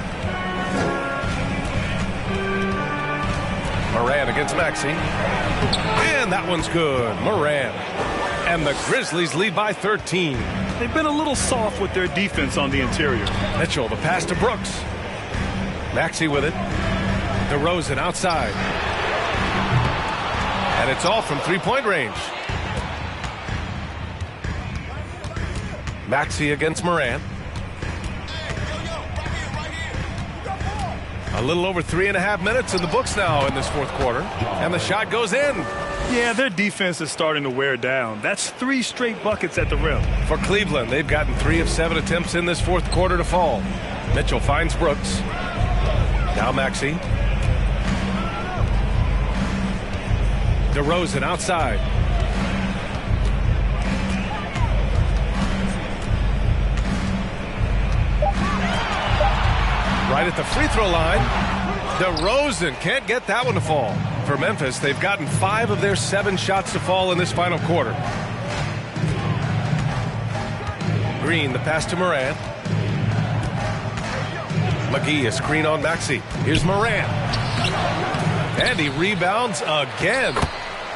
Morant against Maxey. And that one's good. Morant. And the Grizzlies lead by 13. They've been a little soft with their defense on the interior. Mitchell, the pass to Brooks. Maxey with it. DeRozan outside. And it's off from 3-point range. Maxey against Morant. A little over 3.5 minutes in the books now in this 4th quarter. And the shot goes in. Yeah, their defense is starting to wear down. That's 3 straight buckets at the rim. For Cleveland, they've gotten 3 of 7 attempts in this 4th quarter to fall. Mitchell finds Brooks. Now Maxey. DeRozan outside. Right at the free throw line. DeRozan can't get that one to fall. For Memphis, they've gotten 5 of their 7 shots to fall in this final quarter. Green, the pass to Morant. McGee, a screen on Maxey. Here's Morant. And he rebounds again.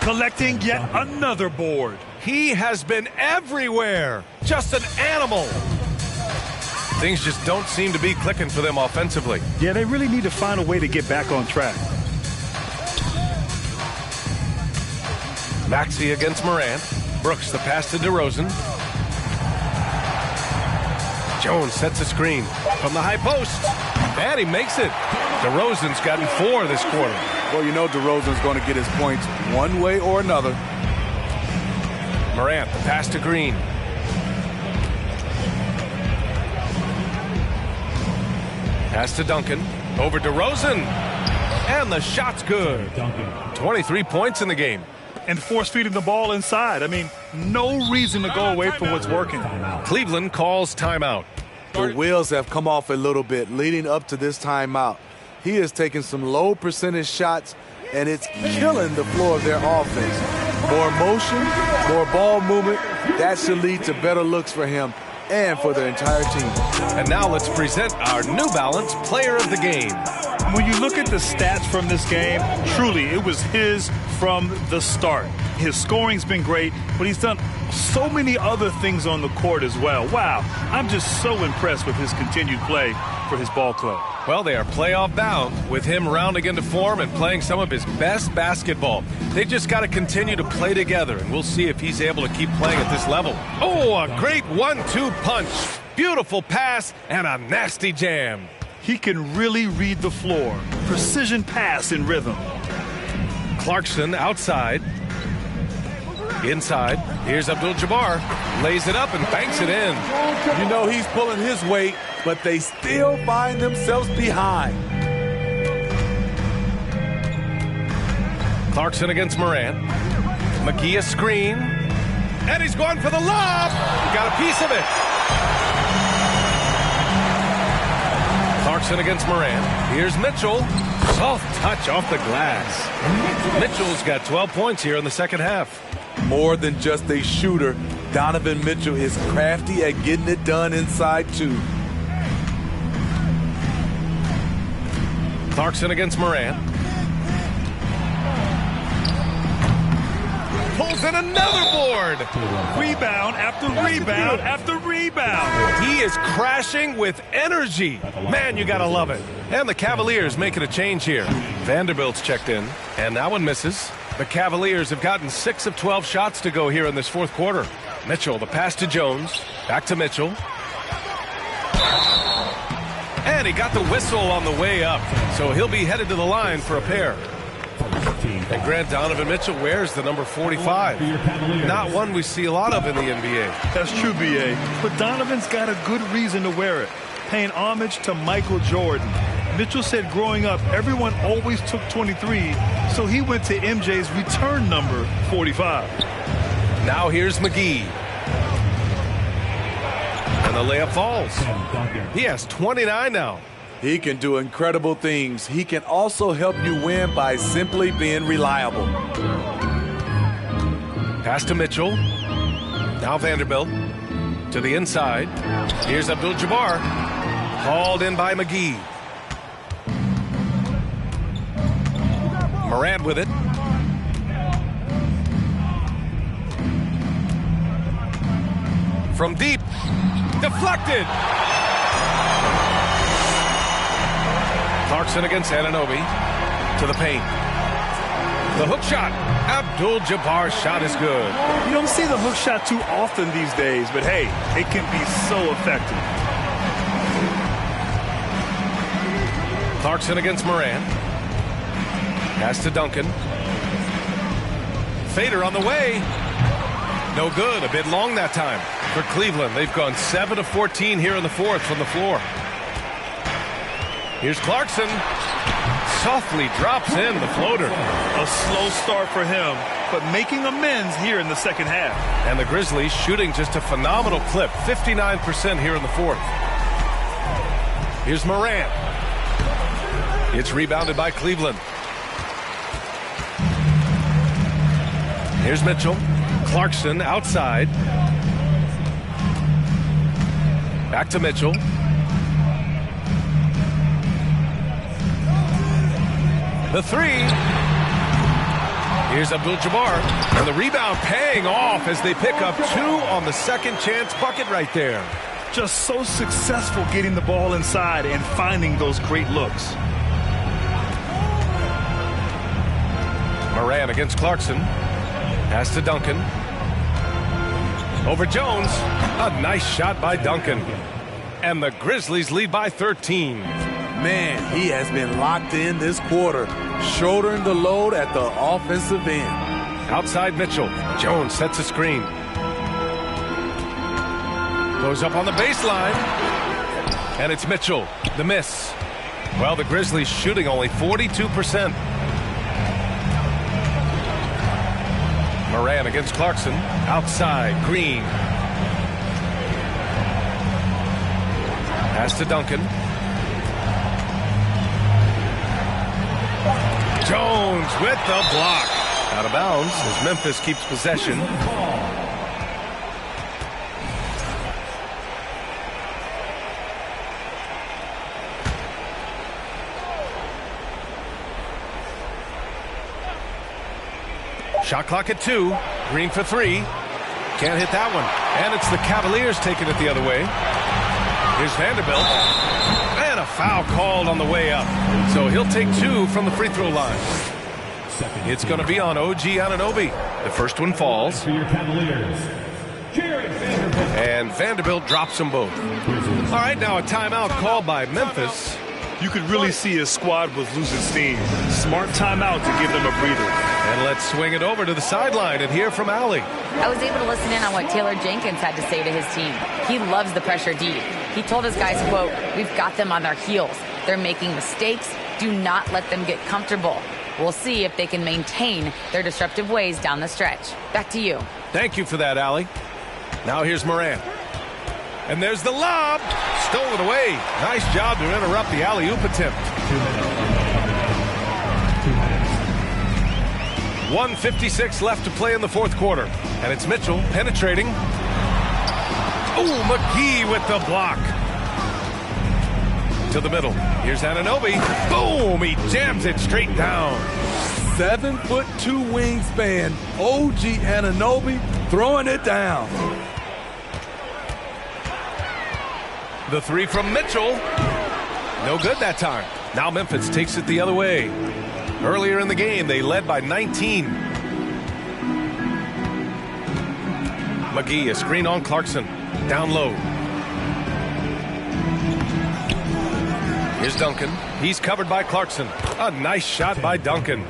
Collecting yet another board. He has been everywhere. Just an animal. Things just don't seem to be clicking for them offensively. Yeah, they really need to find a way to get back on track. Maxey against Morant. Brooks, the pass to DeRozan. Jones sets a screen from the high post. And he makes it. DeRozan's gotten 4 this quarter. Well, you know DeRozan's going to get his points one way or another. Morant, the pass to Green. Pass to Duncan. Over DeRozan. And the shot's good. 23 points in the game. And force feeding the ball inside. I mean, no reason to go away from what's working. Cleveland calls timeout. The wheels have come off a little bit leading up to this timeout. He is taking some low percentage shots, and it's killing the flow of their offense. More motion, more ball movement, that should lead to better looks for him and for the entire team. And now let's present our New Balance Player of the Game. When you look at the stats from this game, truly, it was his from the start. His scoring's been great, but he's done so many other things on the court as well. Wow, I'm just so impressed with his continued play for his ball club. Well, they are playoff bound with him rounding into form and playing some of his best basketball. They just got to continue to play together, and we'll see if he's able to keep playing at this level. Oh, a great 1-2 punch. Beautiful pass and a nasty jam. He can really read the floor. Precision pass in rhythm. Clarkson outside. Inside. Here's Abdul-Jabbar. Lays it up and banks it in. You know he's pulling his weight, but they still find themselves behind. Clarkson against Morant. McGee a screen. And he's going for the lob. He got a piece of it. Clarkson against Morant. Here's Mitchell. Soft touch off the glass. Mitchell's got 12 points here in the second half. More than just a shooter, Donovan Mitchell is crafty at getting it done inside too. Clarkson against Morant. Pulls in another board. Rebound after rebound after rebound. He is crashing with energy. Man, you gotta love it. And the Cavaliers making a change here. Vanderbilt's checked in, and that one misses. The Cavaliers have gotten 6 of 12 shots to go here in this fourth quarter. Mitchell, the pass to Jones. Back to Mitchell. And he got the whistle on the way up, so he'll be headed to the line for a pair. And Grant, Donovan Mitchell wears the number 45. Not one we see a lot of in the NBA. That's true, B.A. But Donovan's got a good reason to wear it, paying homage to Michael Jordan. Mitchell said growing up, everyone always took 23, so he went to MJ's return number 45. Now here's McGee. And the layup falls. He has 29 now. He can do incredible things. He can also help you win by simply being reliable. Pass to Mitchell. Now Vanderbilt. To the inside. Here's Abdul-Jabbar. Hauled in by McGee. Morant with it. From deep. Deflected. Clarkson against Anunoby. To the paint. The hook shot. Abdul-Jabbar's shot is good. You don't see the hook shot too often these days, but hey, it can be so effective. Clarkson against Morant. Pass to Duncan. Fader on the way. No good. A bit long that time for Cleveland. They've gone 7 of 14 here in the fourth from the floor. Here's Clarkson. softly drops in the floater. A slow start for him, but making amends here in the second half. And the Grizzlies shooting just a phenomenal clip, 59% here in the fourth. Here's Morant. It's rebounded by Cleveland. Here's Mitchell. Clarkson outside. Back to Mitchell. The three. Here's Abdul-Jabbar. And the rebound paying off as they pick up 2 on the second chance bucket right there. Just so successful getting the ball inside and finding those great looks. Moran against Clarkson. Pass to Duncan. Over Jones. A nice shot by Duncan. And the Grizzlies lead by 13. Man, he has been locked in this quarter, shouldering the load at the offensive end. Outside Mitchell. Jones sets a screen. Goes up on the baseline. And it's Mitchell. The miss. Well, the Grizzlies shooting only 42%. Moran against Clarkson. Outside. Green. Pass to Duncan. Jones with the block. Out of bounds as Memphis keeps possession. Shot clock at 2. Green for 3. Can't hit that one. And it's the Cavaliers taking it the other way. Here's Vanderbilt. And a foul called on the way up. So he'll take 2 from the free throw line. It's going to be on OG Anunoby. The first one falls. And Vanderbilt drops them both. All right, now a timeout called by Memphis. You could really see his squad was losing steam. Smart timeout to give them a breather. And let's swing it over to the sideline and hear from Allie. I was able to listen in on what Taylor Jenkins had to say to his team. He loves the pressure D. He told his guys, quote, "We've got them on their heels. They're making mistakes. Do not let them get comfortable. We'll see if they can maintain their disruptive ways down the stretch." Back to you. Thank you for that, Allie. Now here's Moran. And there's the lob. Stolen away. Nice job to interrupt the alley-oop attempt. 1:56 left to play in the fourth quarter. And it's Mitchell penetrating. Oh, McGee with the block. To the middle. Here's Anunoby. Boom! He jams it straight down. 7'2" wingspan. OG Anunoby throwing it down. The three from Mitchell. No good that time. Now Memphis takes it the other way. Earlier in the game, they led by 19. McGee, a screen on Clarkson. Down low. Here's Duncan. He's covered by Clarkson. A nice shot by Duncan.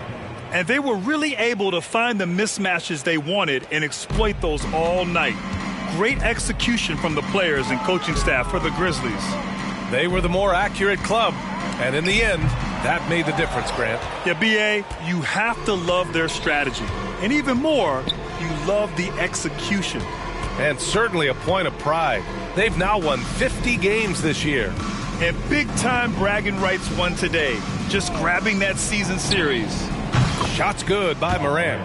And they were really able to find the mismatches they wanted and exploit those all night. Great execution from the players and coaching staff for the Grizzlies. They were the more accurate club. And in the end, that made the difference, Grant. Yeah, B.A., you have to love their strategy. And even more, you love the execution. And certainly a point of pride. They've now won 50 games this year. And big-time bragging rights won today. Just grabbing that season series. Shots good by Moran.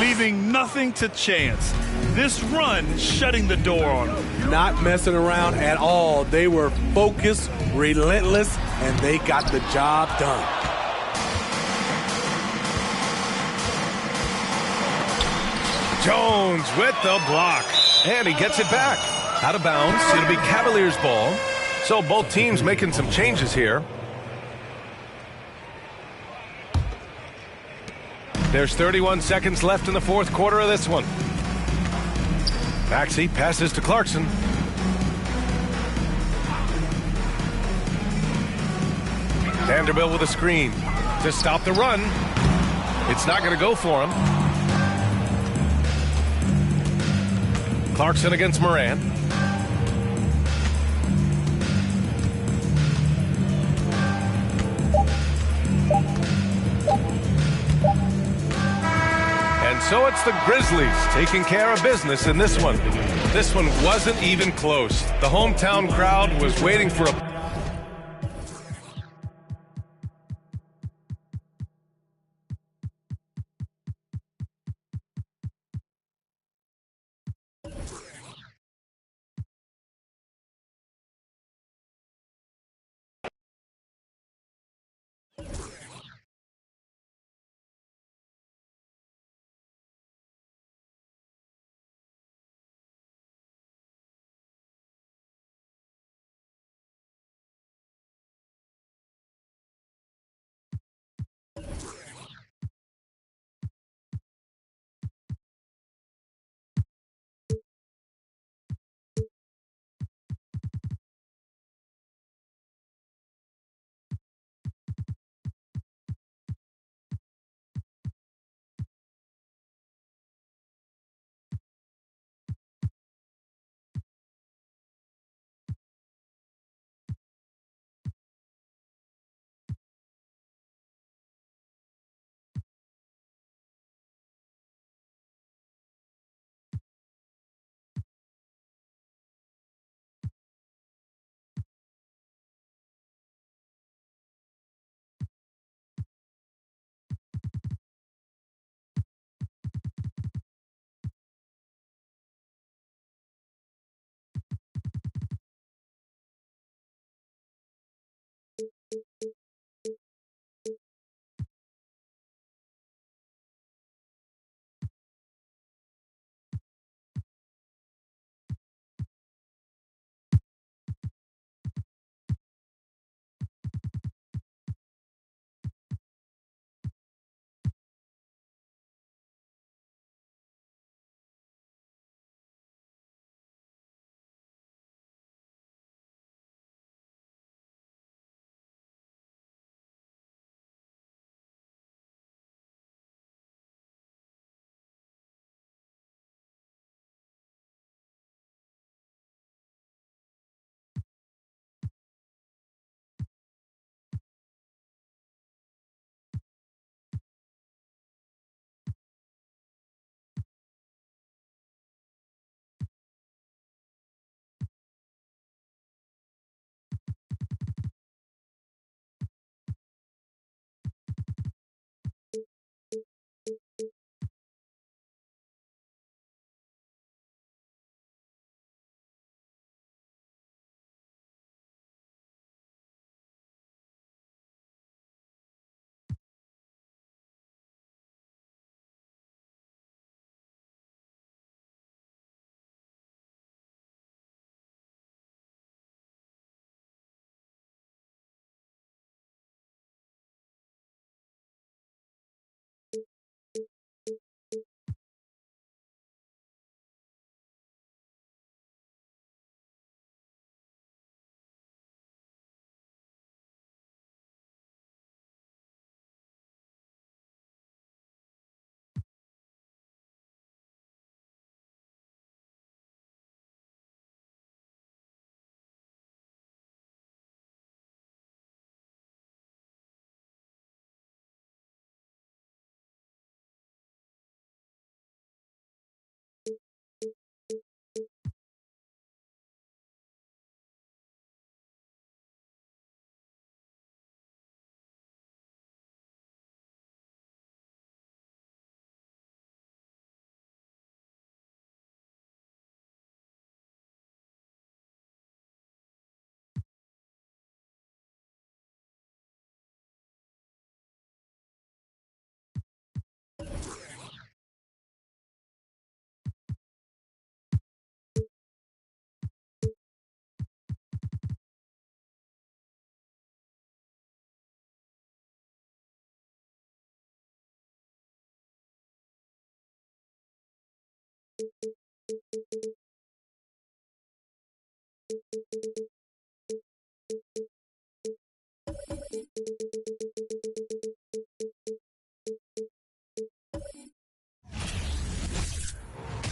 Leaving nothing to chance. This run shutting the door on them. Not messing around at all. They were focused, relentless, and they got the job done. Jones with the block. And he gets it back. Out of bounds. It'll be Cavaliers ball. So both teams making some changes here. There's 31 seconds left in the fourth quarter of this one. Maxey passes to Clarkson. Vanderbilt with a screen to stop the run. It's not going to go for him. Clarkson against Moran. So it's the Grizzlies taking care of business in this one. This one wasn't even close. The hometown crowd was waiting for a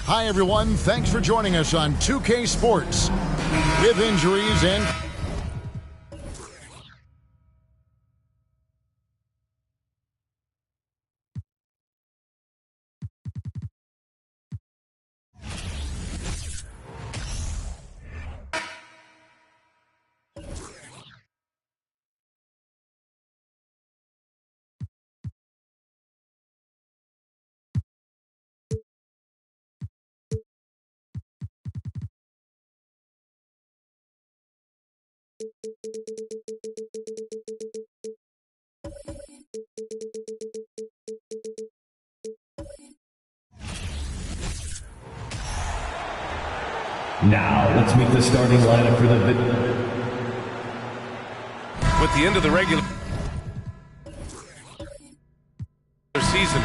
Hi, everyone. Thanks for joining us on 2K Sports. With injuries and Now, let's meet the starting lineup for the... With the end of the regular season.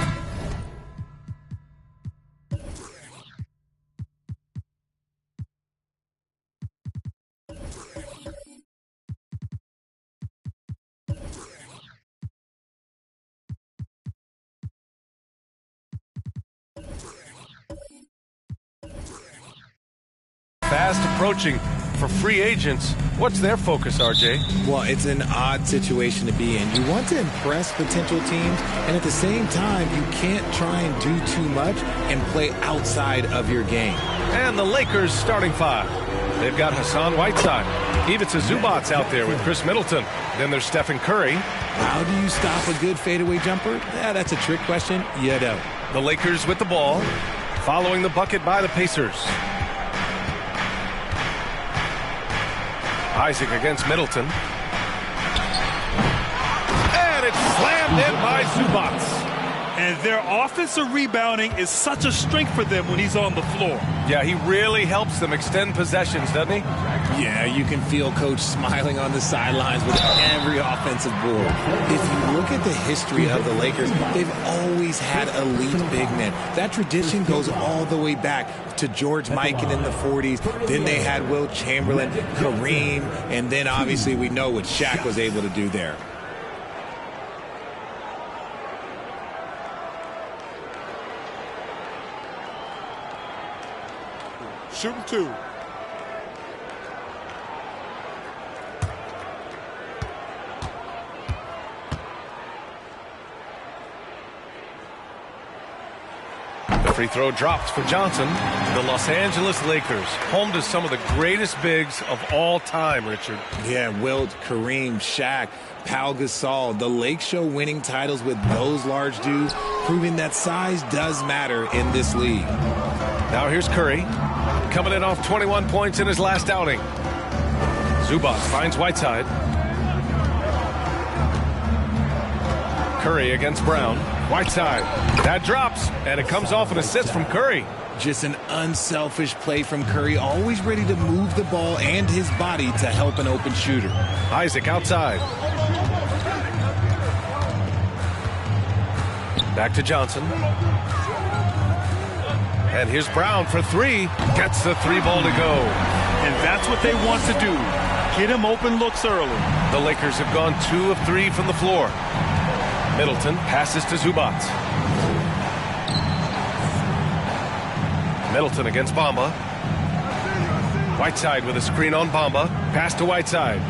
Fast approaching for free agents. What's their focus, RJ? Well, it's an odd situation to be in. You want to impress potential teams, and at the same time, you can't try and do too much and play outside of your game. And the Lakers starting five. They've got Hassan Whiteside. Ivica Zubac out there with Chris Middleton. Then there's Stephen Curry. How do you stop a good fadeaway jumper? Yeah, that's a trick question. You don't. The Lakers with the ball, following the bucket by the Pacers. Isaac against Middleton. And it's slammed in by Zubac. And their offensive rebounding is such a strength for them when he's on the floor. Yeah, he really helps them extend possessions, doesn't he? Yeah, you can feel Coach smiling on the sidelines with every offensive board. If you look at the history of the Lakers, they've always had elite big men. That tradition goes all the way back to George Mikan in the 40s. Then they had Wilt Chamberlain, Kareem, and then obviously we know what Shaq was able to do there. Shooting two. The free throw dropped for Johnson. The Los Angeles Lakers, home to some of the greatest bigs of all time, Richard. Yeah, Wilt, Kareem, Shaq, Pau Gasol, the Lake Show winning titles with those large dudes, proving that size does matter in this league. Now here's Curry, coming in off 21 points in his last outing. Zubac finds Whiteside. Curry against Brown. Whiteside. That drops, and it comes off an assist from Curry. Just an unselfish play from Curry, always ready to move the ball and his body to help an open shooter. Isaac outside. Back to Johnson. And here's Brown for three. Gets the three ball to go. And that's what they want to do. Get him open looks early. The Lakers have gone 2 of 3 from the floor. Middleton passes to Zubac. Middleton against Bamba. Whiteside with a screen on Bamba. Pass to Whiteside.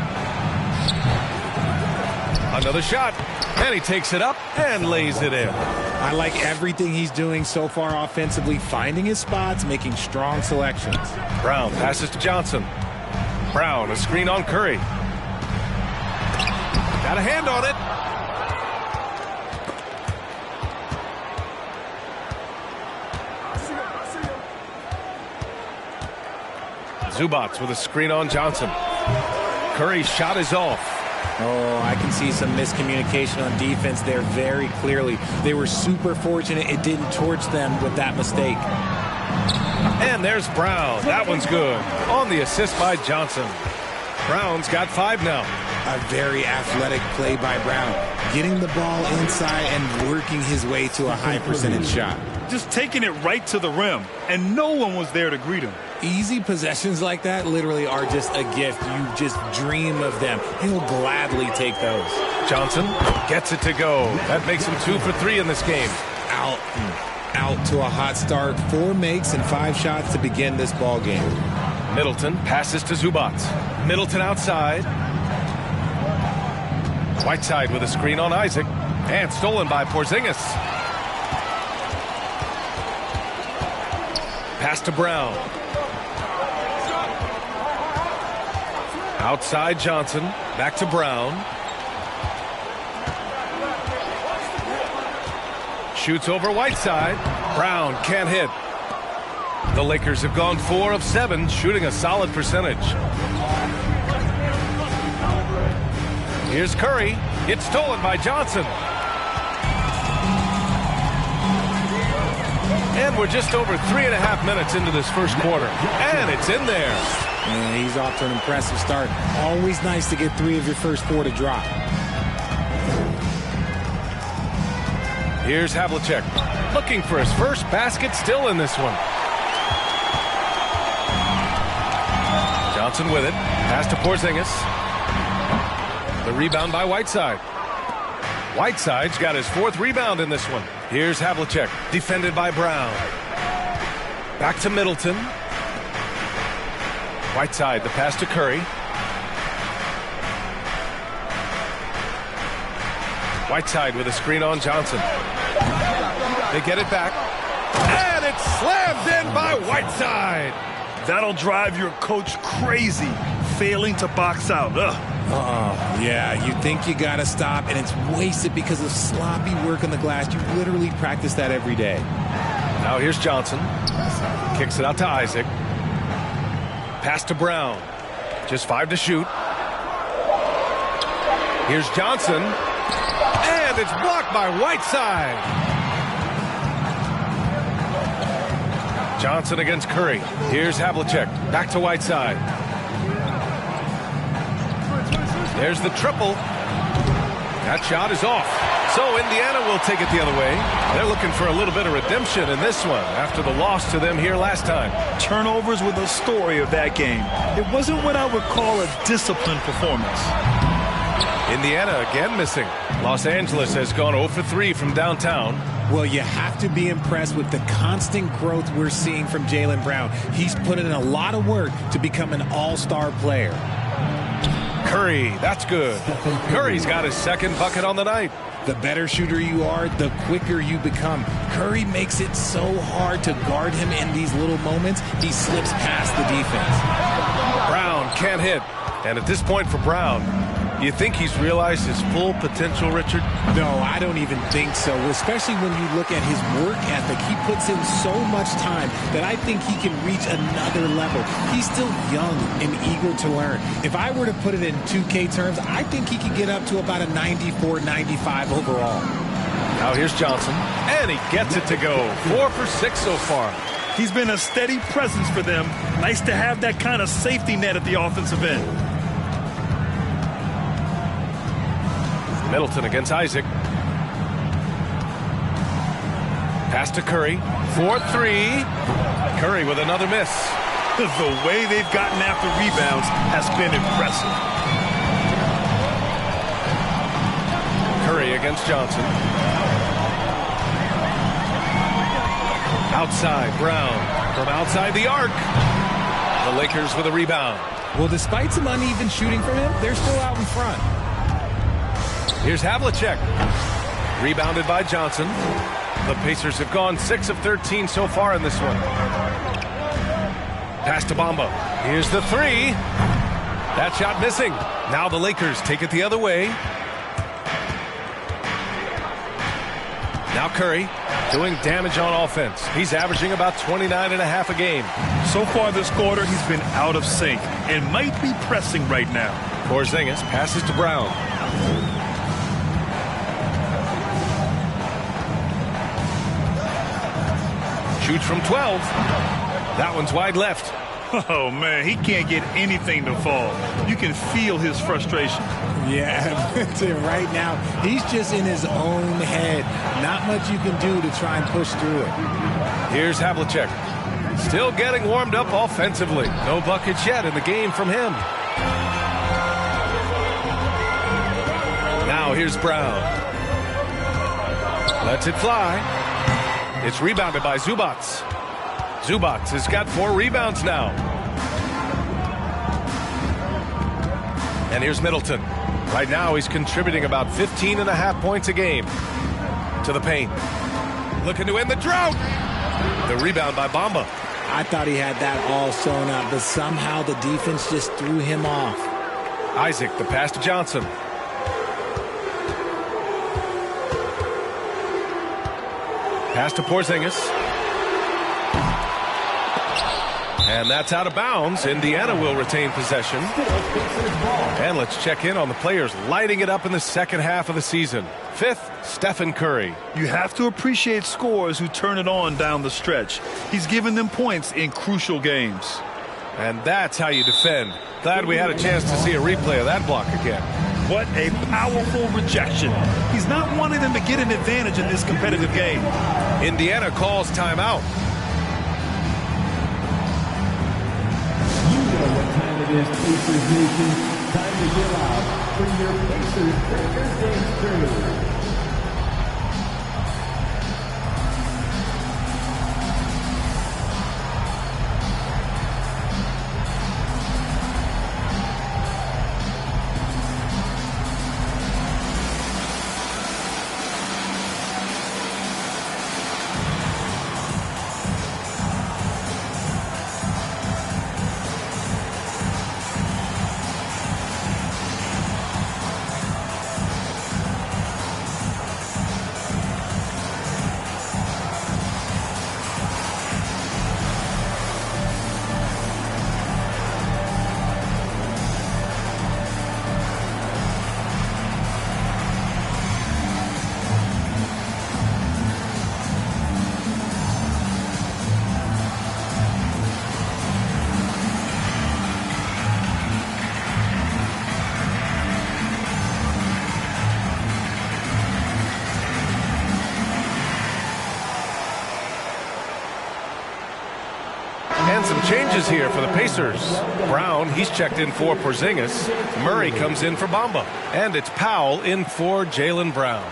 Another shot. And he takes it up and lays it in. I like everything he's doing so far offensively, finding his spots, making strong selections. Brown passes to Johnson. Brown, a screen on Curry. Got a hand on it. Zubac with a screen on Johnson. Curry's shot is off. Oh, I can see some miscommunication on defense there very clearly. They were super fortunate it didn't torch them with that mistake. And there's Brown. That one's good. On the assist by Johnson. Brown's got 5 now. A very athletic play by Brown. Getting the ball inside and working his way to a high percentage shot. Just taking it right to the rim, and no one was there to greet him. Easy possessions like that literally are just a gift. You just dream of them. He'll gladly take those. Johnson gets it to go. That makes him 2 for 3 in this game. Out to a hot start. 4 makes and 5 shots to begin this ball game. Middleton passes to Zubac. Middleton outside. Whiteside with a screen on Isaac. And stolen by Porzingis. Pass to Brown. Outside Johnson. Back to Brown. Shoots over Whiteside. Brown can't hit. The Lakers have gone 4 of 7, shooting a solid percentage. Here's Curry. It's stolen by Johnson. And we're just over 3.5 minutes into this first quarter. And it's in there. And he's off to an impressive start. Always nice to get 3 of your first 4 to drop. Here's Havlicek. Looking for his first basket, still in this one. Johnson with it. Pass to Porzingis. The rebound by Whiteside. Whiteside's got his 4th rebound in this one. Here's Havlicek, defended by Brown. Back to Middleton. Whiteside, the pass to Curry. Whiteside with a screen on Johnson. They get it back. And it's slammed in by Whiteside. That'll drive your coach crazy, failing to box out. Yeah, you think you got to stop, and it's wasted because of sloppy work on the glass. You literally practice that every day. Now here's Johnson. Kicks it out to Isaac. Pass to Brown. Just 5 to shoot. Here's Johnson. And it's blocked by Whiteside. Johnson against Curry. Here's Havlicek. Back to Whiteside. There's the triple. That shot is off. So Indiana will take it the other way. They're looking for a little bit of redemption in this one after the loss to them here last time. Turnovers were the story of that game. It wasn't what I would call a disciplined performance. Indiana again missing. Los Angeles has gone 0 for 3 from downtown. Well, you have to be impressed with the constant growth we're seeing from Jaylen Brown. He's put in a lot of work to become an all-star player. Curry, that's good. Curry's got his 2nd bucket on the night. The better shooter you are, the quicker you become. Curry makes it so hard to guard him in these little moments. He slips past the defense. Brown can't hit. And at this point for Brown, you think he's realized his full potential, Richard? No, I don't even think so, especially when you look at his work ethic. He puts in so much time that I think he can reach another level. He's still young and eager to learn. If I were to put it in 2K terms, I think he could get up to about a 94, 95 overall. Now here's Johnson, and he gets it to go. 4 for 6 so far. He's been a steady presence for them. Nice to have that kind of safety net at the offensive end. Middleton against Isaac. Pass to Curry. 4-3. Curry with another miss. The way they've gotten after rebounds has been impressive. Curry against Johnson. Outside, Brown. From outside the arc. The Lakers with a rebound. Well, despite some uneven shooting from him, they're still out in front. Here's Havlicek. Rebounded by Johnson. The Pacers have gone 6 of 13 so far in this one. Pass to Bamba. Here's the 3. That shot missing. Now the Lakers take it the other way. Now Curry doing damage on offense. He's averaging about 29.5 a game. So far this quarter, he's been out of sync and might be pressing right now. Porzingis passes to Brown. Shoots from 12. That one's wide left. Oh, man, he can't get anything to fall. You can feel his frustration. Yeah, right now, he's just in his own head. Not much you can do to try and push through it. Here's Havlicek. Still getting warmed up offensively. No buckets yet in the game from him. Now here's Brown. Lets it fly. It's rebounded by Zubac. Zubac has got 4 rebounds now. And here's Middleton. Right now he's contributing about 15.5 points a game to the paint. Looking to end the drought. The rebound by Bamba. I thought he had that all sewn up, but somehow the defense just threw him off. Isaac, the pass to Johnson. Pass to Porzingis. And that's out of bounds. Indiana will retain possession. And let's check in on the players lighting it up in the second half of the season. Fifth, Stephen Curry. You have to appreciate scorers who turn it on down the stretch. He's given them points in crucial games. And that's how you defend. Glad we had a chance to see a replay of that block again. What a powerful rejection. He's not wanting them to get an advantage in this competitive game. Indiana calls timeout. You know what time it is, Pacers Nation. Time to give out for your Pacers Breakers Dance Crew. Some changes here for the Pacers. Brown, he's checked in for Porzingis. Murray comes in for Bamba. And it's Powell in for Jaylen Brown.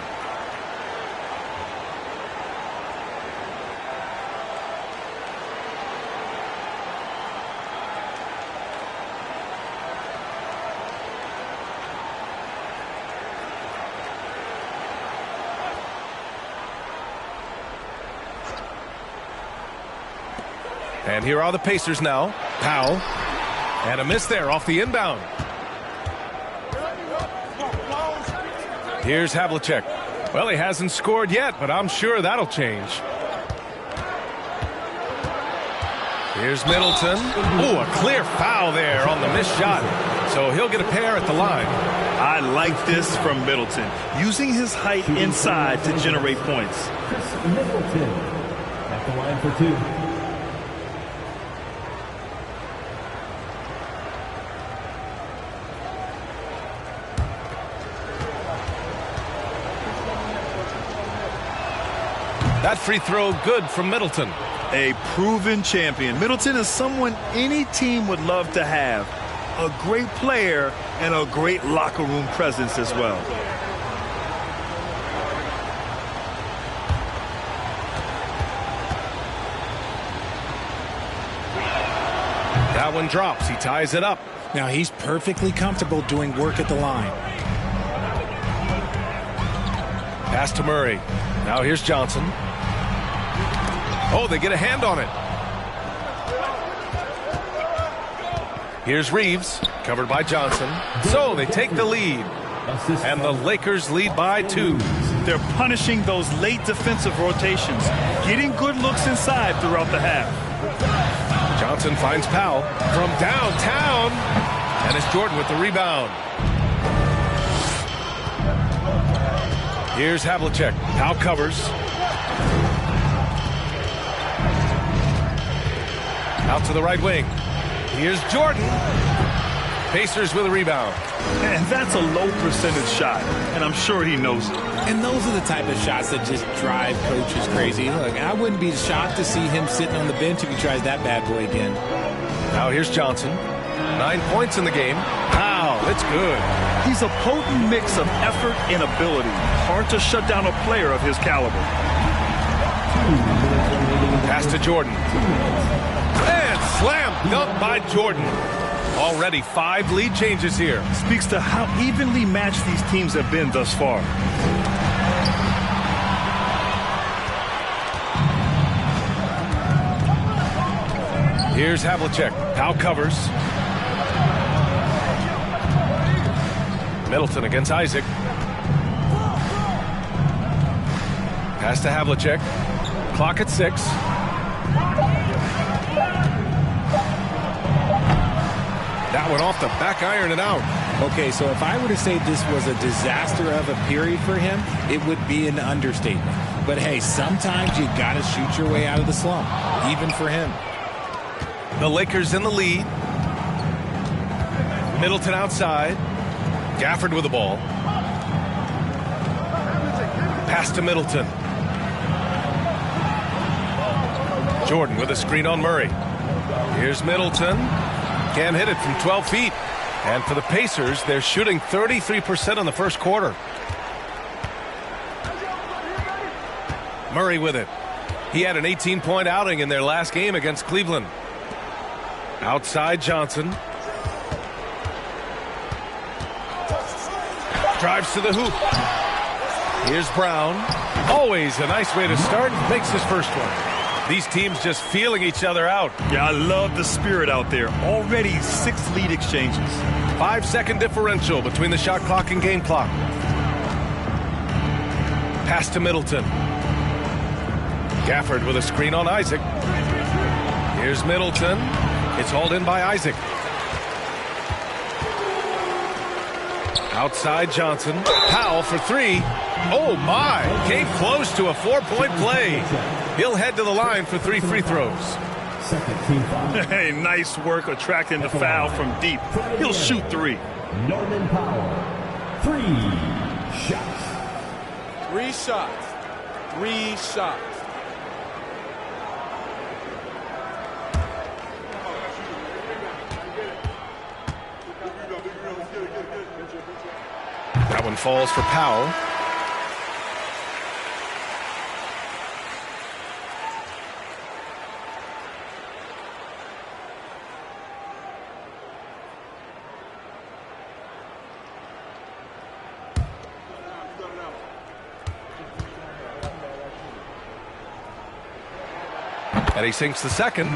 And here are the Pacers now. Powell. And a miss there off the inbound. Here's Havlicek. Well, he hasn't scored yet, but I'm sure that'll change. Here's Middleton. Ooh, a clear foul there on the missed shot. So he'll get a pair at the line. I like this from Middleton, using his height inside to generate points. Middleton at the line for two. That free throw good from Middleton. A proven champion. Middleton is someone any team would love to have. A great player and a great locker room presence as well. That one drops. He ties it up. Now he's perfectly comfortable doing work at the line. Pass to Murray. Now here's Johnson. Oh, they get a hand on it. Here's Reeves, covered by Johnson. So they take the lead. And the Lakers lead by 2. They're punishing those late defensive rotations, getting good looks inside throughout the half. Johnson finds Powell from downtown. And it's Jordan with the rebound. Here's Havlicek. Powell covers. Out to the right wing. Here's Jordan. Pacers with a rebound. And that's a low percentage shot, and I'm sure he knows it. And those are the type of shots that just drive coaches crazy. Look, I wouldn't be shocked to see him sitting on the bench if he tries that bad boy again. Now here's Johnson. 9 points in the game. Wow, it's good. He's a potent mix of effort and ability. Hard to shut down a player of his caliber. Pass to Jordan. And slam dunk by Jordan. Already 5 lead changes here. Speaks to how evenly matched these teams have been thus far. Here's Havlicek. Powell covers. Middleton against Isaac. Pass to Havlicek. Clock at 6. That one off the back iron and out. Okay, so if I were to say this was a disaster of a period for him, it would be an understatement. But hey, sometimes you got to shoot your way out of the slump, even for him. The Lakers in the lead. Middleton outside. Gafford with the ball. Pass to Middleton. Jordan with a screen on Murray. Here's Middleton. Can't hit it from 12 feet. And for the Pacers, they're shooting 33% in the first quarter. Murray with it. He had an 18-point outing in their last game against Cleveland. Outside Johnson. Drives to the hoop. Here's Brown. Always a nice way to start. Makes his first one. These teams just feeling each other out. Yeah, I love the spirit out there. Already 6 lead exchanges. 5-second differential between the shot clock and game clock. Pass to Middleton. Gafford with a screen on Isaac. Here's Middleton. It's hauled in by Isaac. Outside Johnson. Powell for 3. Oh my! Came close to a 4-point play. He'll head to the line for 3 free throws. Hey, nice work attracting the foul from deep. He'll shoot 3. Norman Powell, 3 shots. 3 shots. 3 shots. That one falls for Powell. And he sinks the second.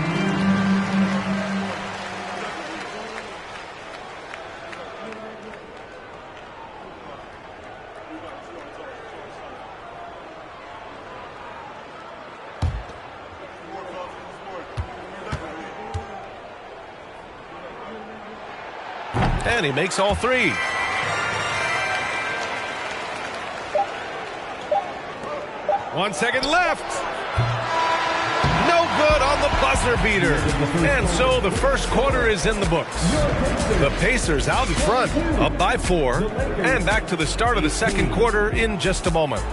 And he makes all 3. One second left. No good on the buzzer beater. And so the first quarter is in the books. The Pacers out in front, up by 4. And back to the start of the second quarter in just a moment.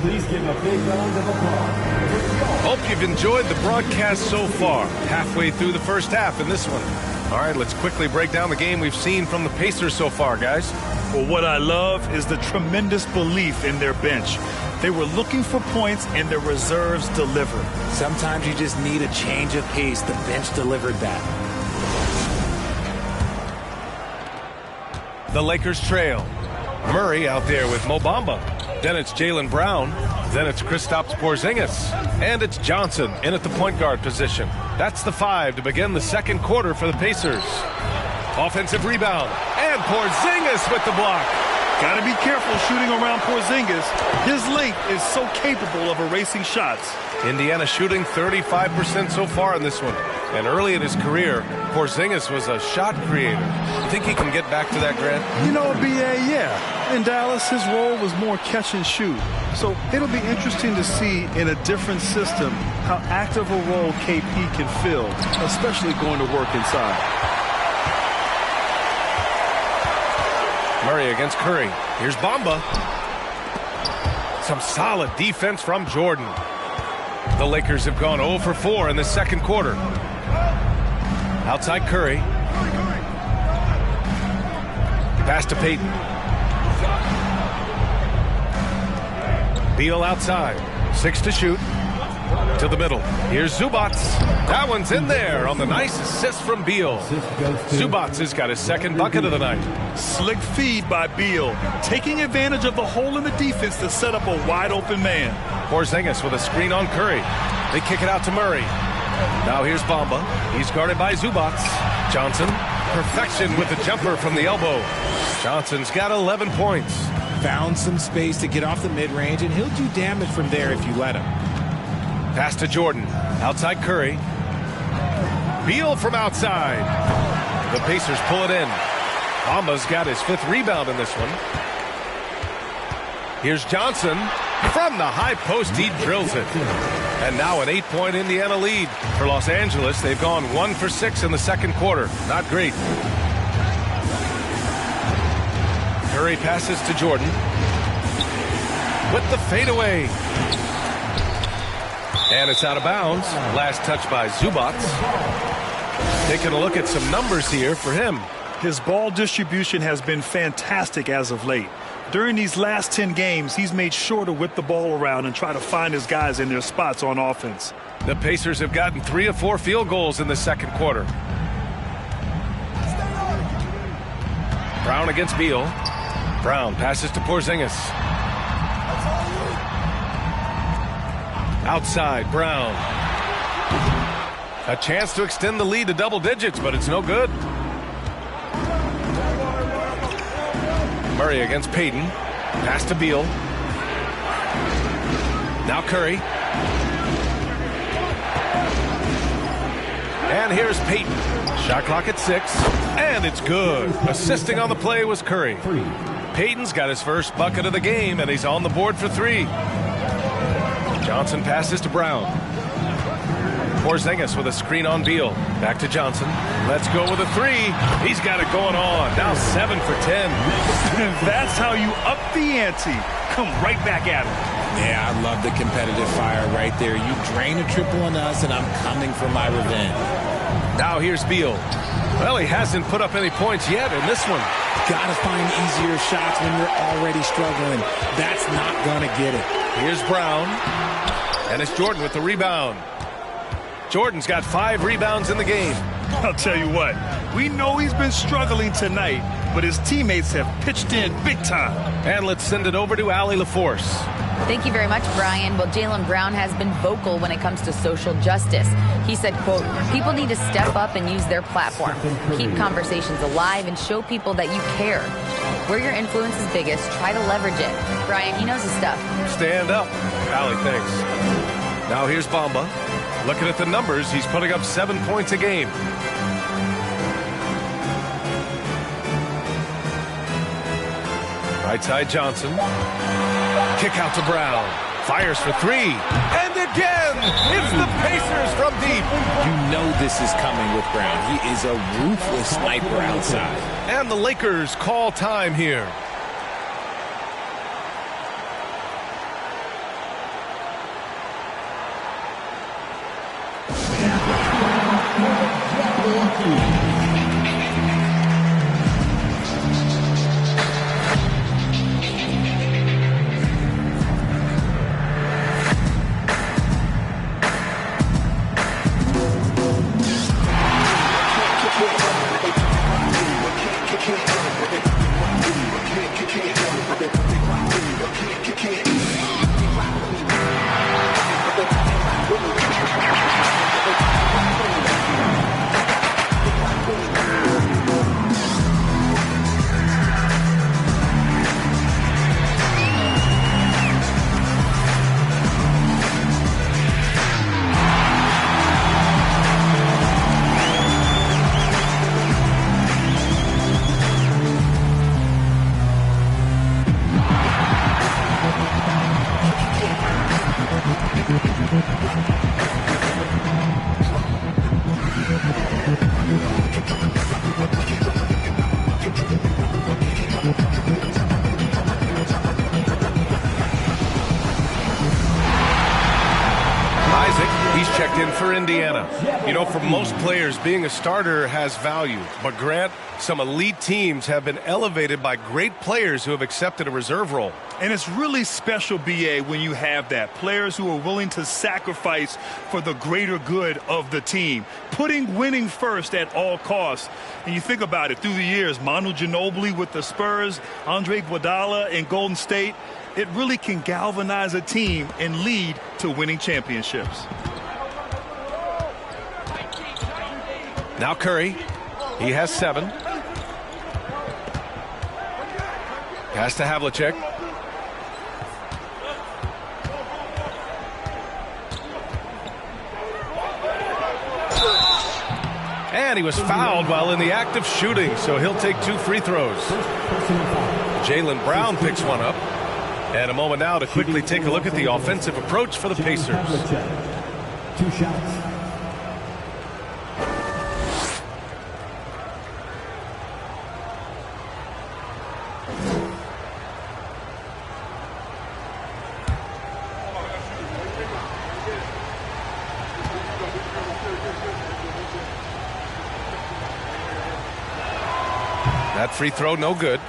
Please give a big round of applause. Hope you've enjoyed the broadcast so far. Halfway through the first half in this one. All right, let's quickly break down the game we've seen from the Pacers so far, guys. Well, what I love is the tremendous belief in their bench. They were looking for points, and their reserves delivered. Sometimes you just need a change of pace. The bench delivered that. The Lakers trail. Murray out there with Mo Bamba. Then it's Jaylen Brown. Then it's Kristaps Porzingis. And it's Johnson in at the point guard position. That's the 5 to begin the second quarter for the Pacers. Offensive rebound. And Porzingis with the block. Got to be careful shooting around Porzingis. His length is so capable of erasing shots. Indiana shooting 35% so far in this one. And early in his career, Porzingis was a shot creator. You think he can get back to that, Grant? You know, B.A., yeah. In Dallas, his role was more catch and shoot. So it'll be interesting to see in a different system how active a role KP can fill, especially going to work inside. Murray against Curry. Here's Bamba. Some solid defense from Jordan. The Lakers have gone 0 for 4 in the second quarter. Outside Curry. Pass to Payton. Beal outside. 6 to shoot. To the middle. Here's Zubac. That one's in there on the nice assist from Beal. Zubac has got his second bucket of the night. Slick feed by Beal, taking advantage of the hole in the defense to set up a wide open man. Porzingis with a screen on Curry. They kick it out to Murray. Now here's Bamba. He's guarded by Zubac. Johnson perfection with the jumper from the elbow. Johnson's got 11 points. Found some space to get off the mid-range, and he'll do damage from there if you let him. Pass to Jordan. Outside Curry. Beal from outside. The Pacers pull it in. Bamba's got his 5th rebound in this one. Here's Johnson. From the high post, he drills it. And now an 8-point Indiana lead. For Los Angeles, they've gone 1 for 6 in the second quarter. Not great. Curry passes to Jordan. With the fadeaway. And it's out of bounds. Last touch by Zubac. Taking a look at some numbers here for him. His ball distribution has been fantastic as of late. During these last 10 games, he's made sure to whip the ball around and try to find his guys in their spots on offense. The Pacers have gotten 3 of 4 field goals in the second quarter. Brown against Beal. Brown passes to Porzingis. Outside, Brown. A chance to extend the lead to double digits, but it's no good. Murray against Payton. Pass to Beal. Now Curry. And here's Payton. Shot clock at 6. And it's good. Assisting on the play was Curry. Payton's got his first bucket of the game, and he's on the board for 3. Johnson passes to Brown. Porzingis with a screen on Beal. Back to Johnson. Let's go with a 3. He's got it going on. Now 7 for 10. That's how you up the ante. Come right back at him. Yeah, I love the competitive fire right there. You drain a triple on us, and I'm coming for my revenge. Now here's Beal. Well, he hasn't put up any points yet in this one. Got to find easier shots when you're already struggling. That's not going to get it. Here's Brown. And it's Jordan with the rebound. Jordan's got 5 rebounds in the game. I'll tell you what, we know he's been struggling tonight, but his teammates have pitched in big time. And let's send it over to Allie LaForce. Thank you very much, Brian. Well, Jaylen Brown has been vocal when it comes to social justice. He said, quote, people need to step up and use their platform. Keep conversations alive and show people that you care. Where your influence is biggest, try to leverage it. Brian, he knows his stuff. Stand up. Allie, thanks. Now here's Bamba. Looking at the numbers, he's putting up 7 points a game. Right side Johnson. Kick out to Brown. Fires for 3. And again, it's the Pacers from deep. You know this is coming with Brown. He is a ruthless sniper outside. And the Lakers call time here. For Indiana. You know, for most players, being a starter has value. But Grant, some elite teams have been elevated by great players who have accepted a reserve role. And it's really special, B.A., when you have that. Players who are willing to sacrifice for the greater good of the team. Putting winning first at all costs. And you think about it, through the years, Manu Ginobili with the Spurs, Andre Iguodala in Golden State, it really can galvanize a team and lead to winning championships. Now Curry. He has 7. Pass to Havlicek. And he was fouled while in the act of shooting, so he'll take 2 free throws. Jaylen Brown picks one up. And a moment now to quickly take a look at the offensive approach for the Pacers. 2 shots. That free throw, no good.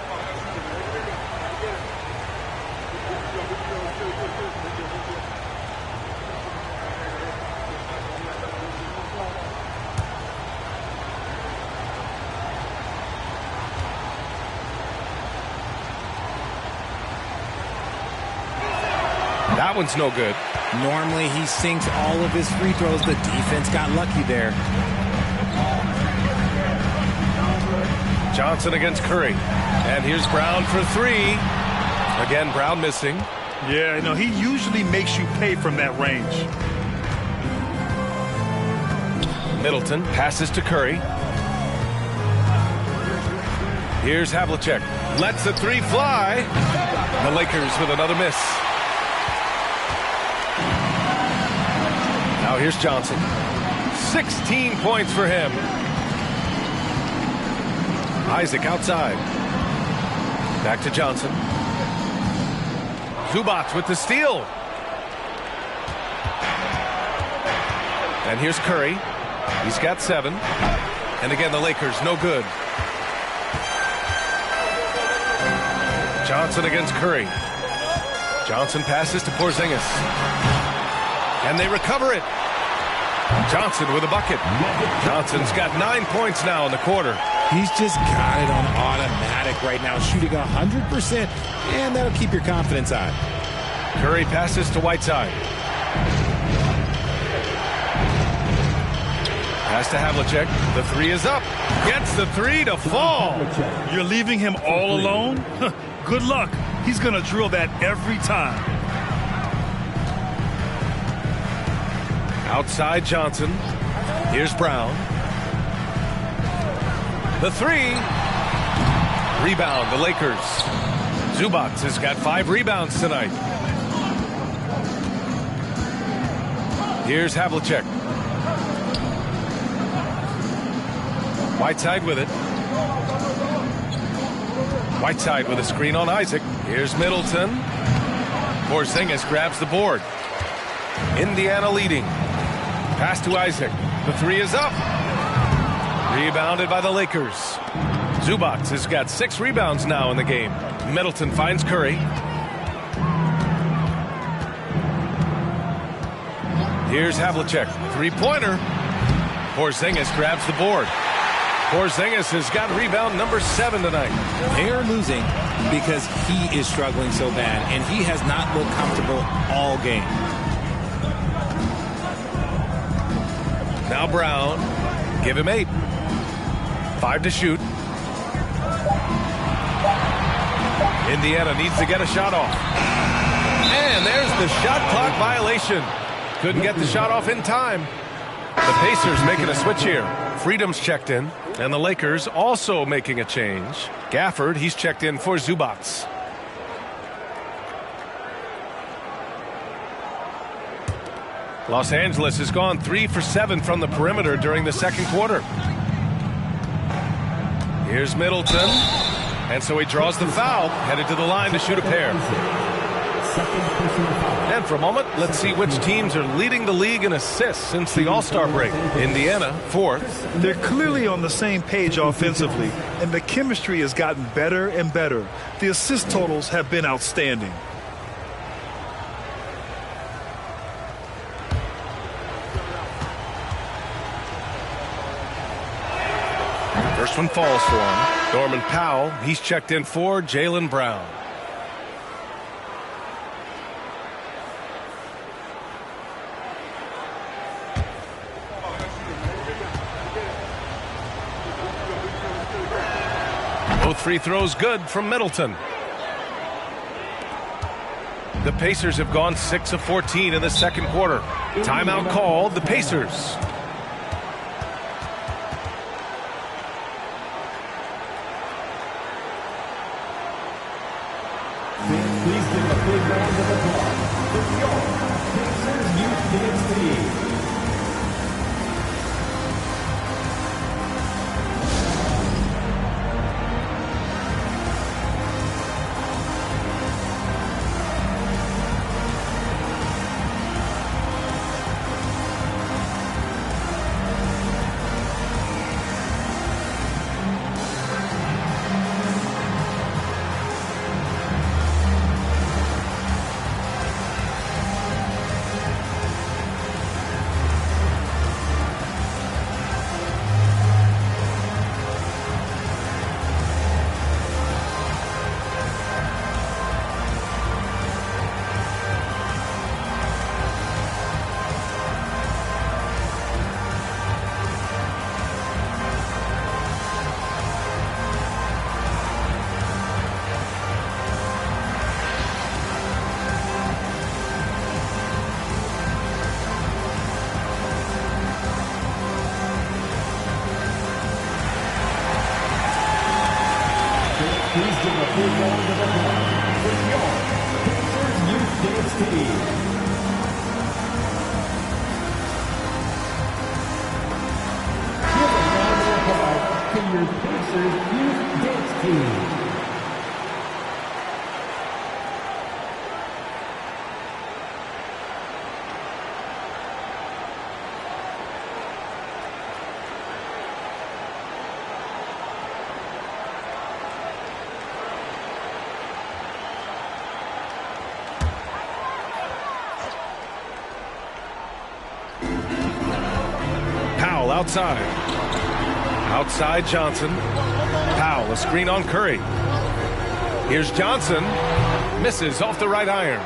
That one's no good. Normally he sinks all of his free throws. The defense got lucky there. Johnson against Curry. And here's Brown for 3. Again, Brown missing. Yeah, he usually makes you pay from that range. Middleton passes to Curry. Here's Havlicek. Lets the 3 fly. The Lakers with another miss. Now here's Johnson. 16 points for him. Isaac outside. Back to Johnson. Zubac with the steal. And here's Curry. He's got 7. And again, the Lakers, no good. Johnson against Curry. Johnson passes to Porzingis. And they recover it. Johnson with a bucket. Johnson's got 9 points now in the quarter. He's just got it on automatic right now, shooting 100%, and that'll keep your confidence high. Curry passes to Whiteside. Pass to Havlicek. The 3 is up. Gets the 3 to fall. You're leaving him all alone? Good luck. He's going to drill that every time. Outside Johnson. Here's Brown. The 3. Rebound, the Lakers. Zubac has got 5 rebounds tonight. Here's Havlicek. Whiteside with it. Whiteside with a screen on Isaac. Here's Middleton. Porzingis grabs the board. Indiana leading. Pass to Isaac. The 3 is up. Rebounded by the Lakers. Zubac has got 6 rebounds now in the game. Middleton finds Curry. Here's Havlicek. 3-pointer. Porzingis grabs the board. Porzingis has got rebound number 7 tonight. They are losing because he is struggling so bad, and he has not looked comfortable all game. Now Brown. Give him 8. 5 to shoot. Indiana needs to get a shot off. And there's the shot clock violation. Couldn't get the shot off in time. The Pacers making a switch here. Freedom's checked in, and the Lakers also making a change. Gafford, he's checked in for Zubac. Los Angeles has gone 3 for 7 from the perimeter during the second quarter. Here's Middleton. And so he draws the foul, headed to the line to shoot a pair. And for a moment, let's see which teams are leading the league in assists since the All-Star break. Indiana, 4th. They're clearly on the same page offensively, and the chemistry has gotten better and better. The assist totals have been outstanding. First one falls for him. Norman Powell, he's checked in for Jaylen Brown. Both free throws good from Middleton. The Pacers have gone 6 of 14 in the second quarter. Timeout called, the Pacers. Please give a big round of applause for your Pacers Youth Dance Team. Please give a big round of applause for your Pacers Youth Dance Team. Give a round of applause to your Pacers Youth Dance Team. Outside. Outside Johnson. Powell, a screen on Curry. Here's Johnson. Misses off the right iron.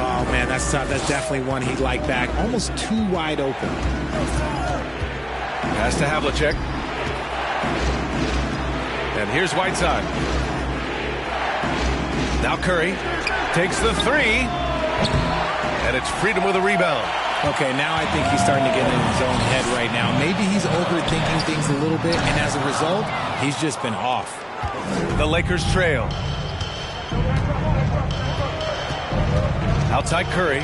Oh, man, that's tough. That's definitely one he'd like back. Almost too wide open. Pass to Havlicek. And here's Whiteside. Now Curry takes the three. And it's Freedom with a rebound. Okay, now I think he's starting to get in his own head right now. Maybe he's overthinking things a little bit, and as a result, he's just been off. The Lakers trail. Outside Curry.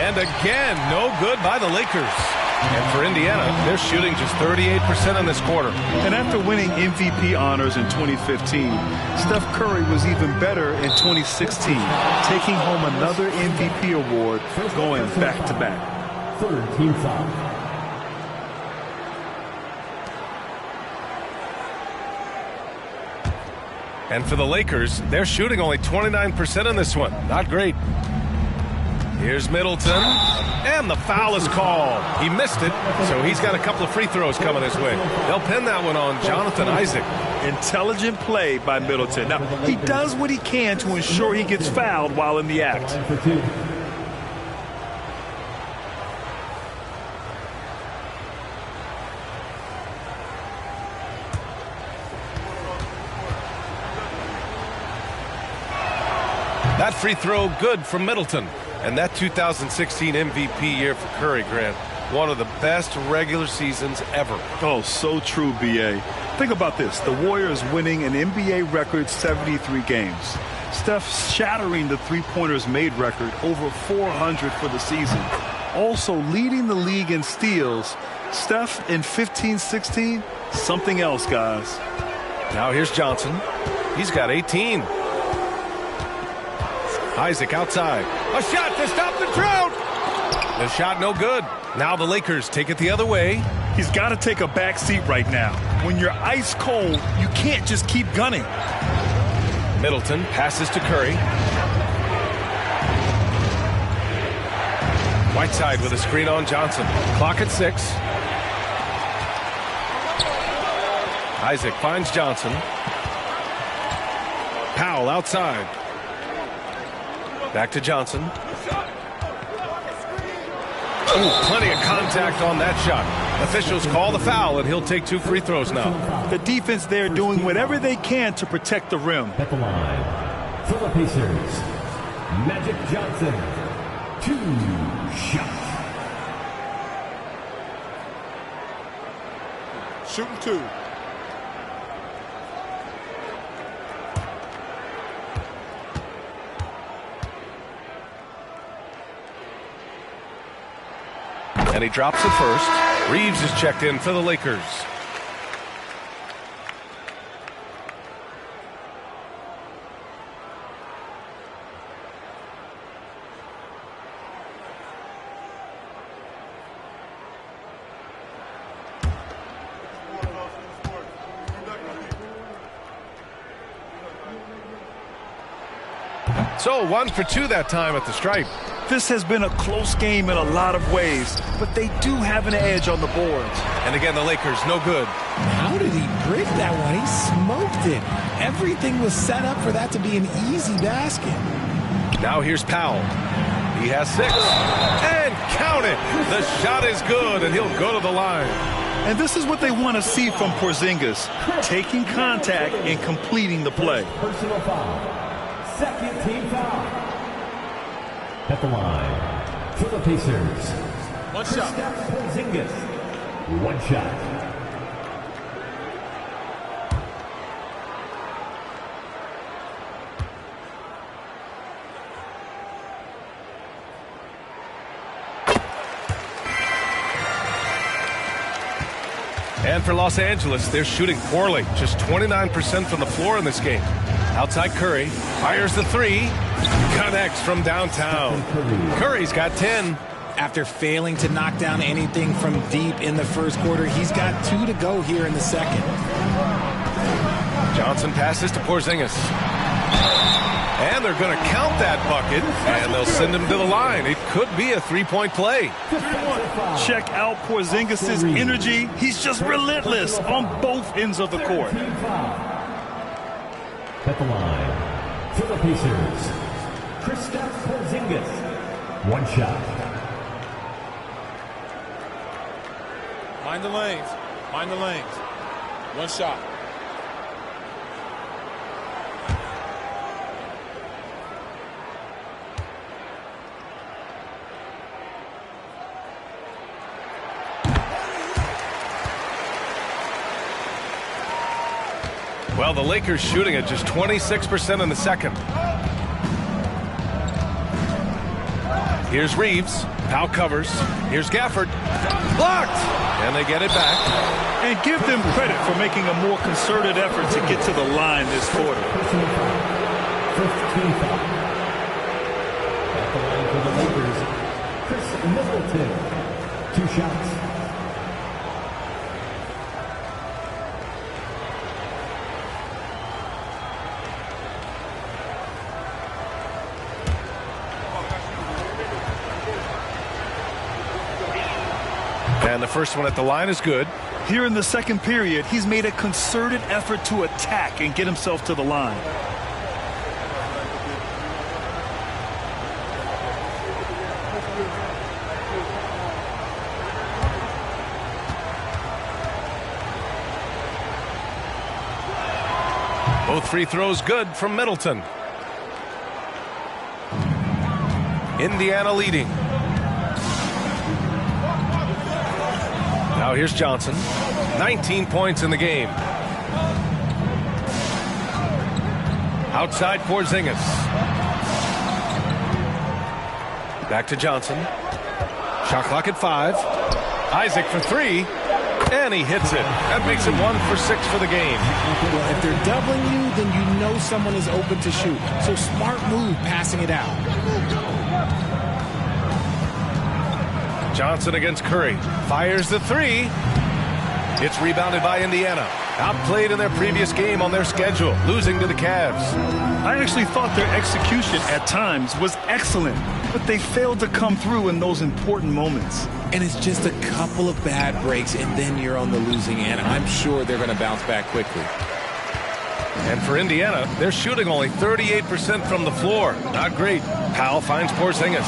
And again, no good by the Lakers. And for Indiana, they're shooting just 38% in this quarter. And after winning MVP honors in 2015, Steph Curry was even better in 2016, taking home another MVP award, going back-to-back. Third team foul. And for the Lakers, they're shooting only 29% in this one. Not great. Here's Middleton, and the foul is called. He missed it, so he's got a couple of free throws coming his way. They'll pin that one on Jonathan Isaac. Intelligent play by Middleton. Now, he does what he can to ensure he gets fouled while in the act. That free throw good from Middleton. And that 2016 MVP year for Curry, Grant, one of the best regular seasons ever. Oh, so true, B.A. Think about this. The Warriors winning an NBA record 73 games. Steph shattering the three-pointers made record, over 400 for the season. Also leading the league in steals. Steph in 15-16, something else, guys. Now here's Johnson. He's got 18. Isaac outside. A shot to stop the drought. The shot no good. Now the Lakers take it the other way. He's got to take a back seat right now. When you're ice cold, you can't just keep gunning. Middleton passes to Curry. Whiteside with a screen on Johnson. Clock at 6. Isaac finds Johnson. Powell outside. Back to Johnson. Ooh, plenty of contact on that shot. Officials call the foul, and he'll take 2 free throws now. The defense there doing whatever they can to protect the rim. At the line, for the Pacers, Magic Johnson, 2 shots. Shooting 2. And he drops it first. Reeves is checked in for the Lakers. So 1 for 2 that time at the stripe. This has been a close game in a lot of ways, but they do have an edge on the boards. And again, the Lakers, no good. How did he break that one? He smoked it. Everything was set up for that to be an easy basket. Now here's Powell. He has 6. And count it. The shot is good, and he'll go to the line. And this is what they want to see from Porzingis, taking contact and completing the play. Personal foul. Second team foul. At the line, for the Pacers, 1 shot. Porzingis, 1 shot. And for Los Angeles, they're shooting poorly. Just 29% from the floor in this game. Outside Curry, fires the 3, connects from downtown. Curry's got 10. After failing to knock down anything from deep in the first quarter, he's got 2 to go here in the second. Johnson passes to Porzingis. And they're going to count that bucket, and they'll send him to the line. It could be a 3-point play. Check out Porzingis' energy. He's just relentless on both ends of the court. At the line, for the Pacers, Kristaps Porzingis, 1 shot. Mind the lanes. Mind the lanes. 1 shot. Well, the Lakers shooting at just 26% in the second. Here's Reeves. Powell covers. Here's Gafford. Blocked! And they get it back. And give them credit for making a more concerted effort to get to the line this quarter. First team foul. At the line for the Lakers, Chris Middleton, 2 shots. And the first one at the line is good. Here in the second period, he's made a concerted effort to attack and get himself to the line. Both free throws good from Middleton. Indiana leading. Now here's Johnson. 19 points in the game. Outside Porzingis. Back to Johnson. Shot clock at 5. Isaac for 3. And he hits it. That makes it 1 for 6 for the game. Well, if they're doubling you, then you know someone is open to shoot. So smart move passing it out. Johnson against Curry. Fires the 3. It's rebounded by Indiana. Outplayed in their previous game on their schedule, losing to the Cavs. I actually thought their execution at times was excellent, but they failed to come through in those important moments. And it's just a couple of bad breaks, and then you're on the losing end. I'm sure they're going to bounce back quickly. And for Indiana, they're shooting only 38% from the floor. Not great. Powell finds Porzingis.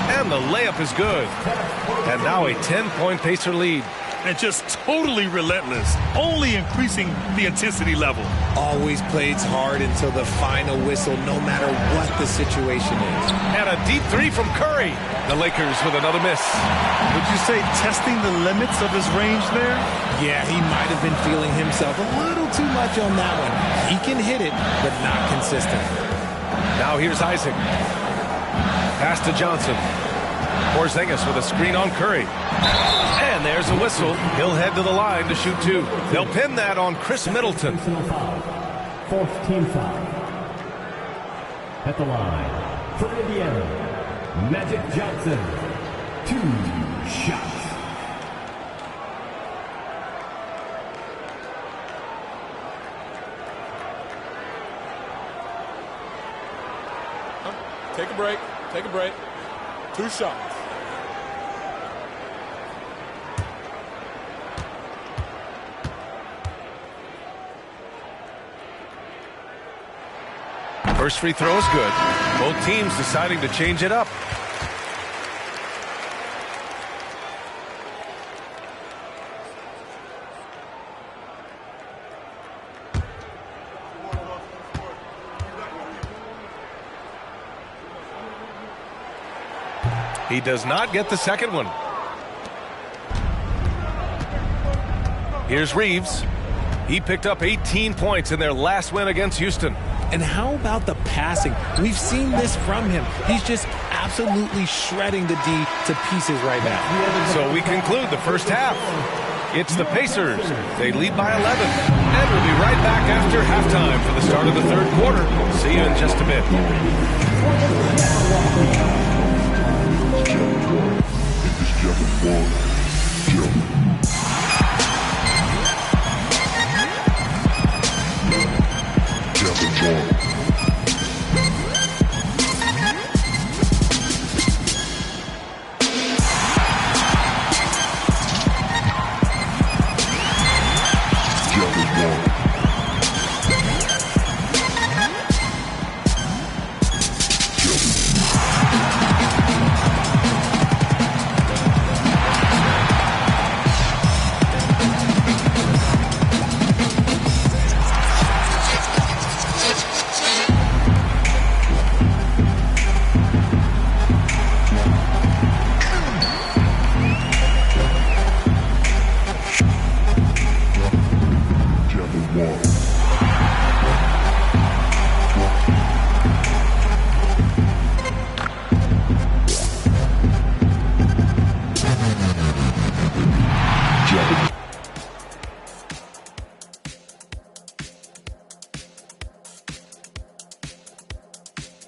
And the layup is good. And now a 10-point Pacer lead. and just totally relentless, only increasing the intensity level. Always plays hard until the final whistle, no matter what the situation is. And a deep three from Curry. The Lakers with another miss. Would you say testing the limits of his range there? Yeah, he might have been feeling himself a little too much on that one. He can hit it, but not consistent. Now here's Isaac. Pass to Johnson. Porzingis with a screen on Curry. And there's a whistle. He'll head to the line to shoot two. They'll pin that on Chris Middleton. Fourth team foul. At the line, for Indiana, Magic Johnson. 2 shots. Take a break. Take a break. 2 shots. First free throw is good. Both teams deciding to change it up. He does not get the second one. Here's Reeves. He picked up 18 points in their last win against Houston. And how about the passing? We've seen this from him. He's just absolutely shredding the D to pieces right now. So we conclude the first half. It's the Pacers. They lead by 11. And we'll be right back after halftime for the start of the third quarter. See you in just a bit.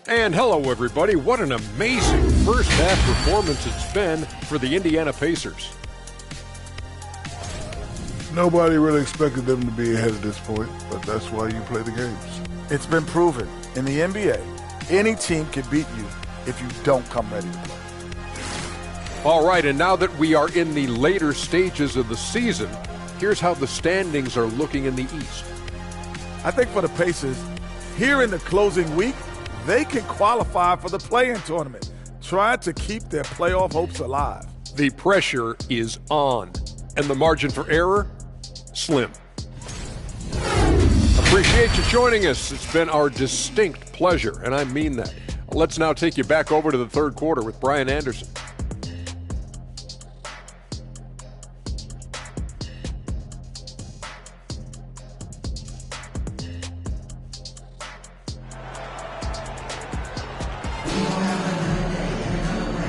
And hello, everybody. What an amazing first half performance it's been for the Indiana Pacers. Nobody really expected them to be ahead at this point, but that's why you play the games. It's been proven in the NBA, any team can beat you if you don't come ready to play. All right, and now that we are in the later stages of the season, here's how the standings are looking in the East. I think for the Pacers, here in the closing week, they can qualify for the play-in tournament, trying to keep their playoff hopes alive. The pressure is on, and the margin for error, slim. Appreciate you joining us. It's been our distinct pleasure, and I mean that. Let's now take you back over to the third quarter with Brian Anderson.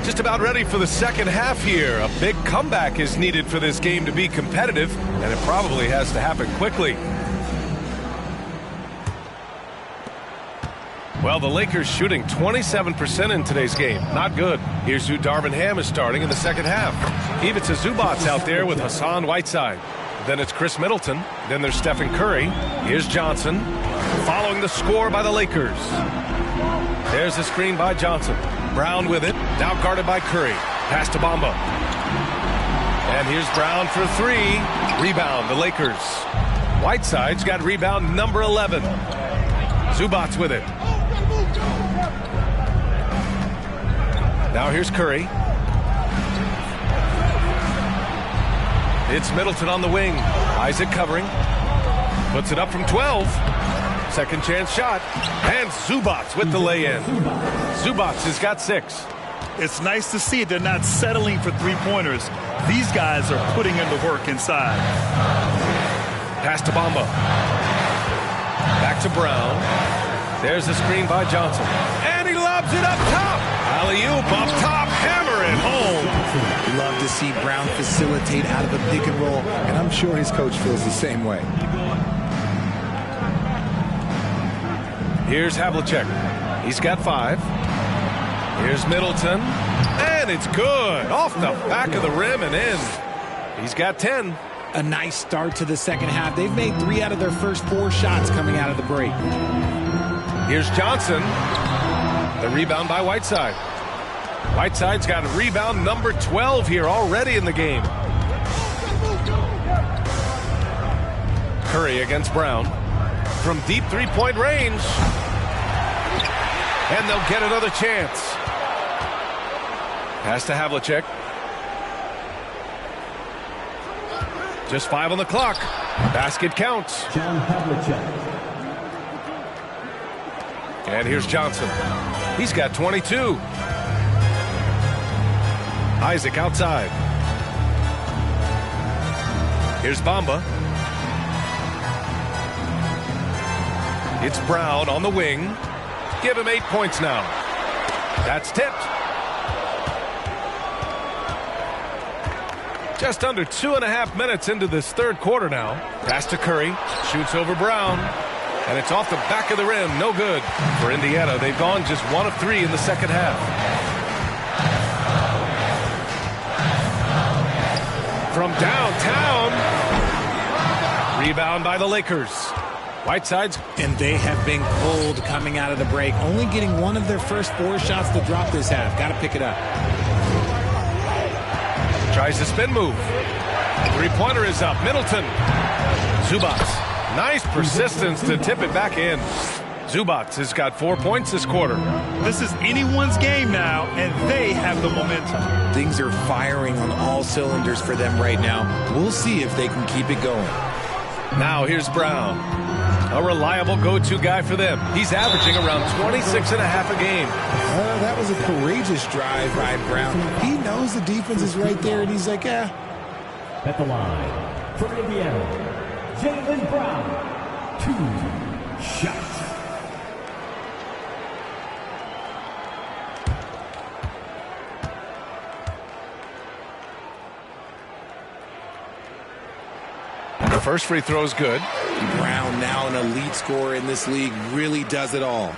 Just about ready for the second half here. A big comeback is needed for this game to be competitive, and it probably has to happen quickly. Well, the Lakers shooting 27% in today's game. Not good. Here's who Darvin Ham is starting in the second half. Ivica Zubac's out there with Hassan Whiteside. Then it's Chris Middleton. Then there's Stephen Curry. Here's Johnson. Following the score by the Lakers. There's a screen by Johnson. Brown with it. Now guarded by Curry. Pass to Bamba. And here's Brown for three. Rebound, the Lakers. Whiteside's got rebound number 11. Zubac's with it. Now here's Curry. It's Middleton on the wing. Isaac covering. Puts it up from 12. Second chance shot. And Zubac with the lay-in. Zubac has got 6. It's nice to see they're not settling for three-pointers. These guys are putting in the work inside. Pass to Bamba. Back to Brown. There's the screen by Johnson. And he lobs it up top. Alley-oop up top. Hammer it home. Love to see Brown facilitate out of a pick and roll, and I'm sure his coach feels the same way. Here's Havlicek. He's got 5. Here's Middleton. And it's good. Off the back of the rim and in. He's got 10. A nice start to the second half. They've made 3 out of their first 4 shots coming out of the break. Here's Johnson. The rebound by Whiteside. Whiteside's got rebound number 12 here already in the game. Curry against Brown. From deep three-point range. And they'll get another chance. Pass to Havlicek. Just 5 on the clock. Basket counts. John Havlicek. And here's Johnson. He's got 22. Isaac outside. Here's Bamba. It's Brown on the wing. Give him 8 points now. That's tipped. Just under 2.5 minutes into this third quarter now. Pass to Curry. Shoots over Brown. And it's off the back of the rim. No good. For Indiana, they've gone just 1 of 3 in the second half. From downtown. Rebound by the Lakers. Whiteside's. And they have been cold coming out of the break. Only getting 1 of their first 4 shots to drop this half. Got to pick it up. Tries the spin move. Three-pointer is up. Middleton. Zubac. Nice persistence to tip it back in. Zubac has got 4 points this quarter. This is anyone's game now, and they have the momentum. Things are firing on all cylinders for them right now. We'll see if they can keep it going. Now here's Brown. A reliable go-to guy for them. He's averaging around 26.5 a game. That was a courageous drive by Brown. He knows the defense is right there, and he's like, yeah. At the line, for Indiana, Jaylen Brown, 2 shots. The first free throw is good. Brown, now an elite scorer in this league, really does it all.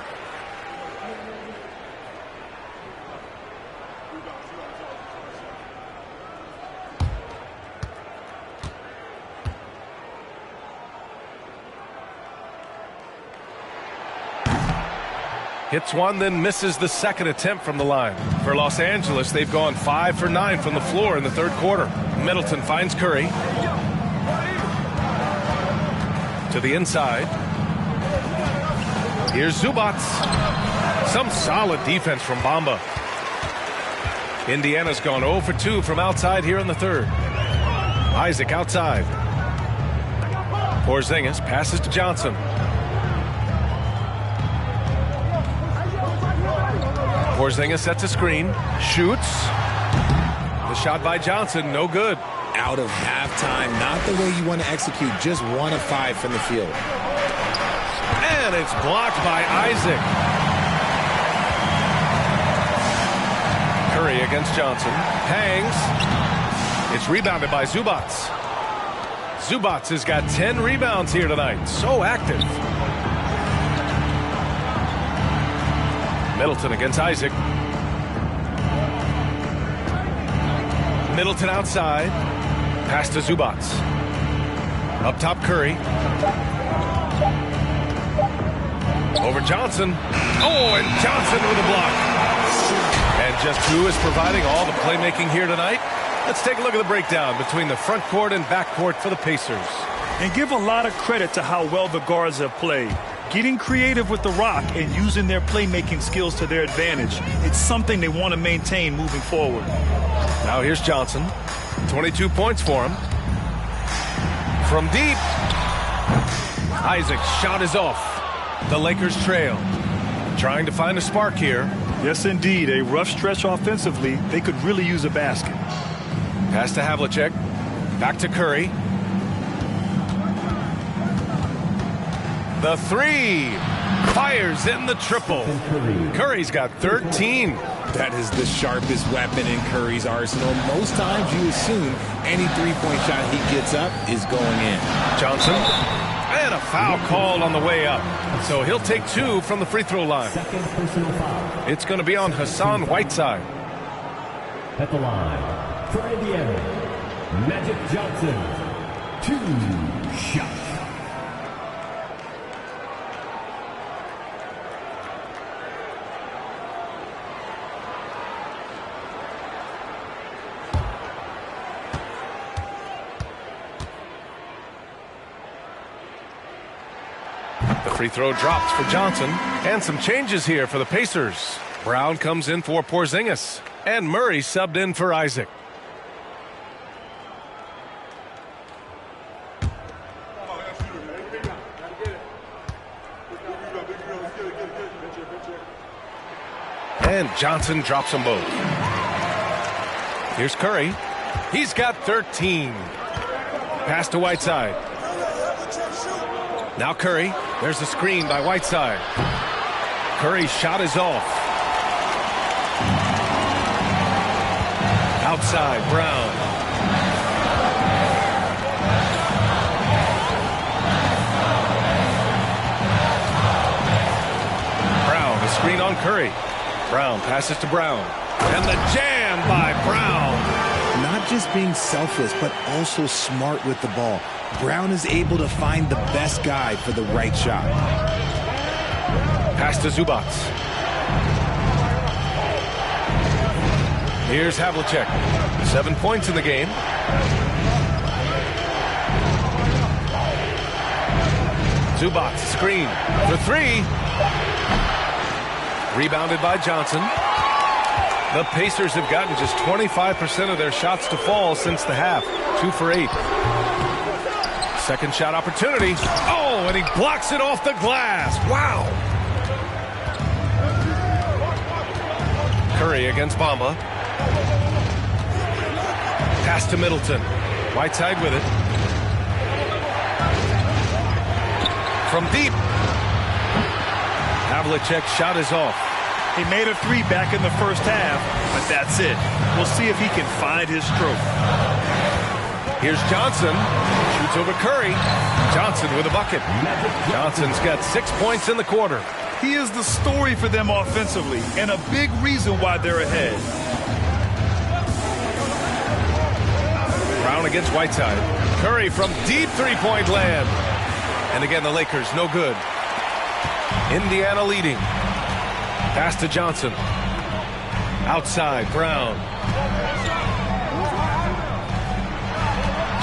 Hits one, then misses the second attempt from the line. For Los Angeles, they've gone 5 for 9 from the floor in the third quarter. Middleton finds Curry. To the inside. Here's Zubac. Some solid defense from Bamba. Indiana's gone 0 for 2 from outside here in the third. Isaac outside. Porzingis passes to Johnson. Porzingis sets a screen. Shoots. The shot by Johnson, no good. Out of halftime, not the way you want to execute, just 1 of 5 from the field. And it's blocked by Isaac. Curry against Johnson. Hangs. It's rebounded by Zubac. Zubac has got 10 rebounds here tonight. So active. Middleton against Isaac. Middleton outside. Pass to Zubac. Up top, Curry. Over Johnson. Oh, and Johnson with a block. And just who is providing all the playmaking here tonight? Let's take a look at the breakdown between the front court and back court for the Pacers. And give a lot of credit to how well the guards have played. Getting creative with the rock and using their playmaking skills to their advantage. It's something they want to maintain moving forward. Now here's Johnson. 22 points for him. From deep. Isaac's shot is off. The Lakers trail. Trying to find a spark here. Yes, indeed. A rough stretch offensively. They could really use a basket. Pass to Havlicek. Back to Curry. The three. Fires in the triple. Curry's got 13. That is the sharpest weapon in Curry's arsenal. Most times you assume any three-point shot he gets up is going in. Johnson. And a foul called on the way up. So he'll take 2 from the free throw line. It's going to be on Hassan Whiteside. At the line, for Indiana, Magic Johnson, 2 shots. The free throw drops for Johnson. And some changes here for the Pacers. Brown comes in for Porzingis. And Murray subbed in for Isaac. And Johnson drops them both. Here's Curry. He's got 13. Pass to Whiteside. Now Curry. There's a screen by Whiteside. Curry's shot is off. Outside, Brown. Brown, a screen on Curry. Brown passes to Brown. And the jam by Brown. Not just being selfless, but also smart with the ball. Brown is able to find the best guy for the right shot. Pass to Zubac. Here's Havlicek. 7 points in the game. Zubac, screen for 3. Rebounded by Johnson. The Pacers have gotten just 25% of their shots to fall since the half. 2 for 8. Second shot opportunity. Oh, and he blocks it off the glass. Wow. Curry against Bamba. Pass to Middleton. Whiteside with it. From deep. Havlicek's shot is off. He made a 3 back in the first half, but that's it. We'll see if he can find his stroke. Here's Johnson. Shoots over Curry. Johnson with a bucket. Johnson's got 6 points in the quarter. He is the story for them offensively, and a big reason why they're ahead. Brown against Whiteside. Curry from deep three-point land. And again, the Lakers, no good. Indiana leading. Pass to Johnson. Outside, Brown.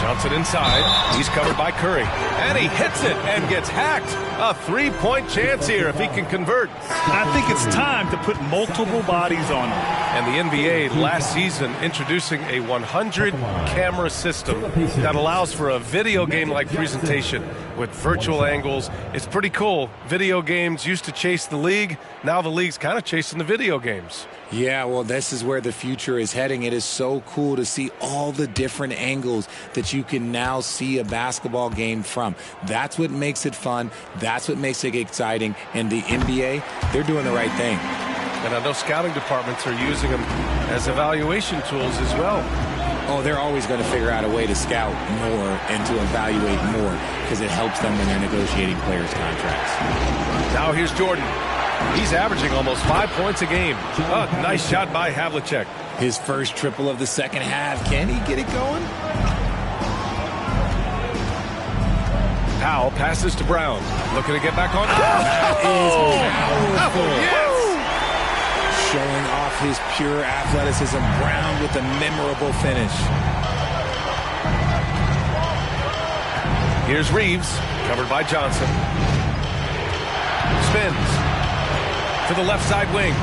Johnson inside. He's covered by Curry. And he hits it and gets hacked. A 3-point chance here if he can convert. I think it's time to put multiple bodies on him. And the NBA last season introducing a 100-camera system that allows for a video game-like presentation with virtual angles. It's pretty cool. Video games used to chase the league. Now the league's kind of chasing the video games. Yeah, well, this is where the future is heading. It is so cool to see all the different angles that you can now see a basketball game from. That's what makes it fun. That's what makes it exciting. And the NBA, they're doing the right thing. And I know scouting departments are using them as evaluation tools as well. Oh, they're always going to figure out a way to scout more and to evaluate more because it helps them when they're negotiating players' contracts. Now here's Jordan. He's averaging almost 5 points a game. Oh, nice shot by Havlicek. His first triple of the second half. Can he get it going? Powell passes to Brown. Looking to get back on. That is powerful. Yes! Showing off his pure athleticism. Brown with a memorable finish. Here's Reeves, covered by Johnson. Spins to the left side wing.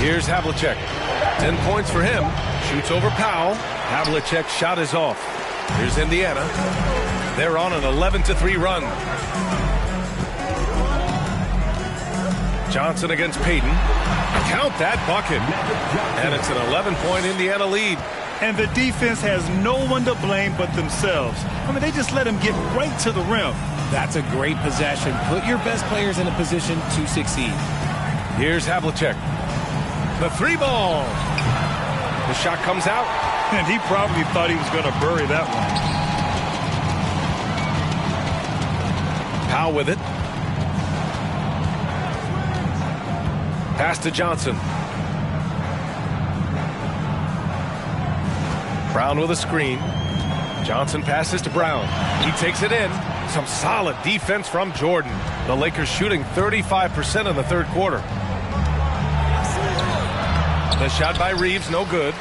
Here's Havlicek. 10 points for him. Shoots over Powell. Havlicek's shot is off. Here's Indiana. They're on an 11-3 run. Johnson against Payton. Count that bucket. And it's an 11-point Indiana lead. And the defense has no one to blame but themselves. I mean, they just let him get right to the rim. That's a great possession. Put your best players in a position to succeed. Here's Havlicek. The three ball. The shot comes out. And he probably thought he was going to bury that one. Powell with it. Pass to Johnson. Brown with a screen. Johnson passes to Brown. He takes it in. Some solid defense from Jordan. The Lakers shooting 35% in the third quarter. The shot by Reeves, no good.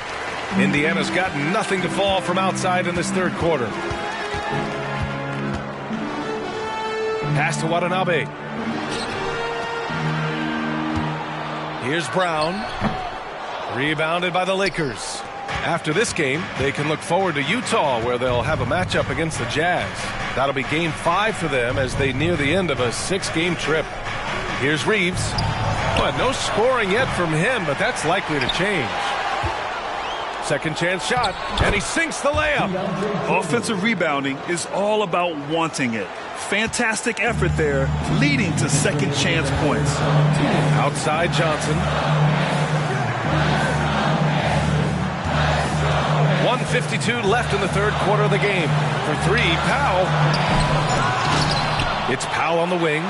Indiana's got nothing to fall from outside in this third quarter. Pass to Watanabe. Here's Brown. Rebounded by the Lakers. After this game, they can look forward to Utah, where they'll have a matchup against the Jazz. That'll be game 5 for them as they near the end of a 6-game trip. Here's Reeves. But no scoring yet from him, but that's likely to change. Second chance shot, and he sinks the layup. Offensive rebounding is all about wanting it. Fantastic effort there, leading to second chance points. Outside Johnson. 1:52 left in the third quarter of the game. For three, Powell. It's Powell on the wing.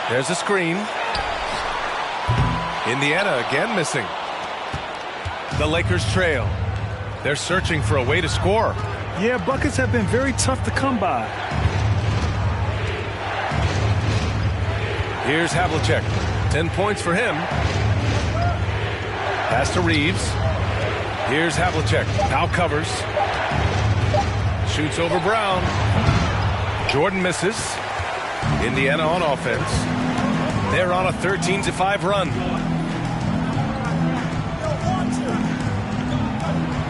There's a screen. Indiana again missing. The Lakers trail. They're searching for a way to score. Yeah, buckets have been very tough to come by. Here's Havlicek. 10 points for him. Pass to Reeves. Here's Havlicek. Now covers. Shoots over Brown. Jordan misses. Indiana on offense. They're on a 13-5 run.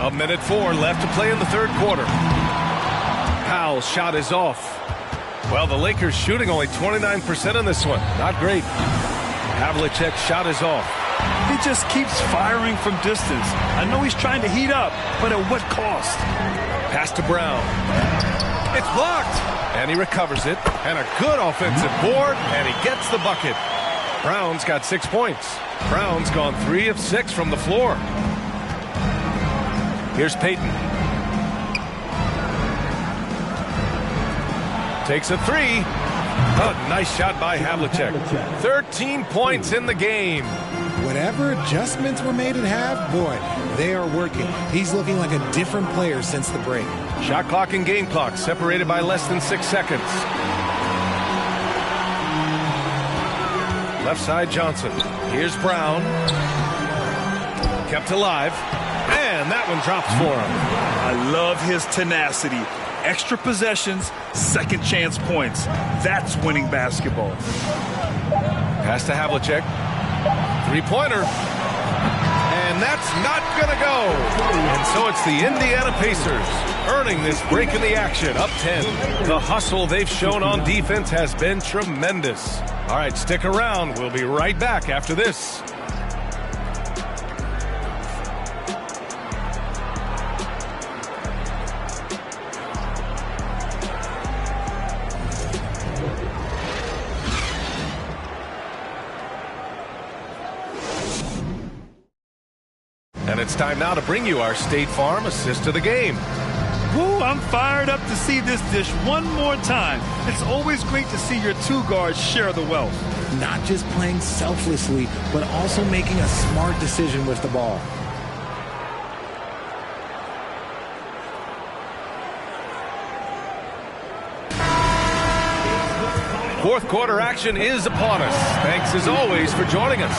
A minute 4 left to play in the third quarter. Powell's shot is off. Well, the Lakers shooting only 29% in this one. Not great. Havlicek's shot is off. He just keeps firing from distance. I know he's trying to heat up, but at what cost? Pass to Brown. It's blocked. And he recovers it. And a good offensive board. And he gets the bucket. Brown's got 6 points. Brown's gone 3 of 6 from the floor. Here's Payton. Takes a three. A nice shot by Havlicek. 13 points in the game. Whatever adjustments were made at half, boy, they are working. He's looking like a different player since the break. Shot clock and game clock separated by less than 6 seconds. Left side Johnson. Here's Brown. Kept alive. And that one drops for him. I love his tenacity. Extra possessions, second chance points. That's winning basketball. Pass to Havlicek. Three-pointer. And that's not going to go. And so it's the Indiana Pacers earning this break in the action, up 10. The hustle they've shown on defense has been tremendous. All right, stick around. We'll be right back after this. And it's time now to bring you our State Farm assist of the game. Woo, I'm fired up to see this dish one more time. It's always great to see your two guards share the wealth. Not just playing selflessly, but also making a smart decision with the ball. Fourth quarter action is upon us. Thanks as always for joining us.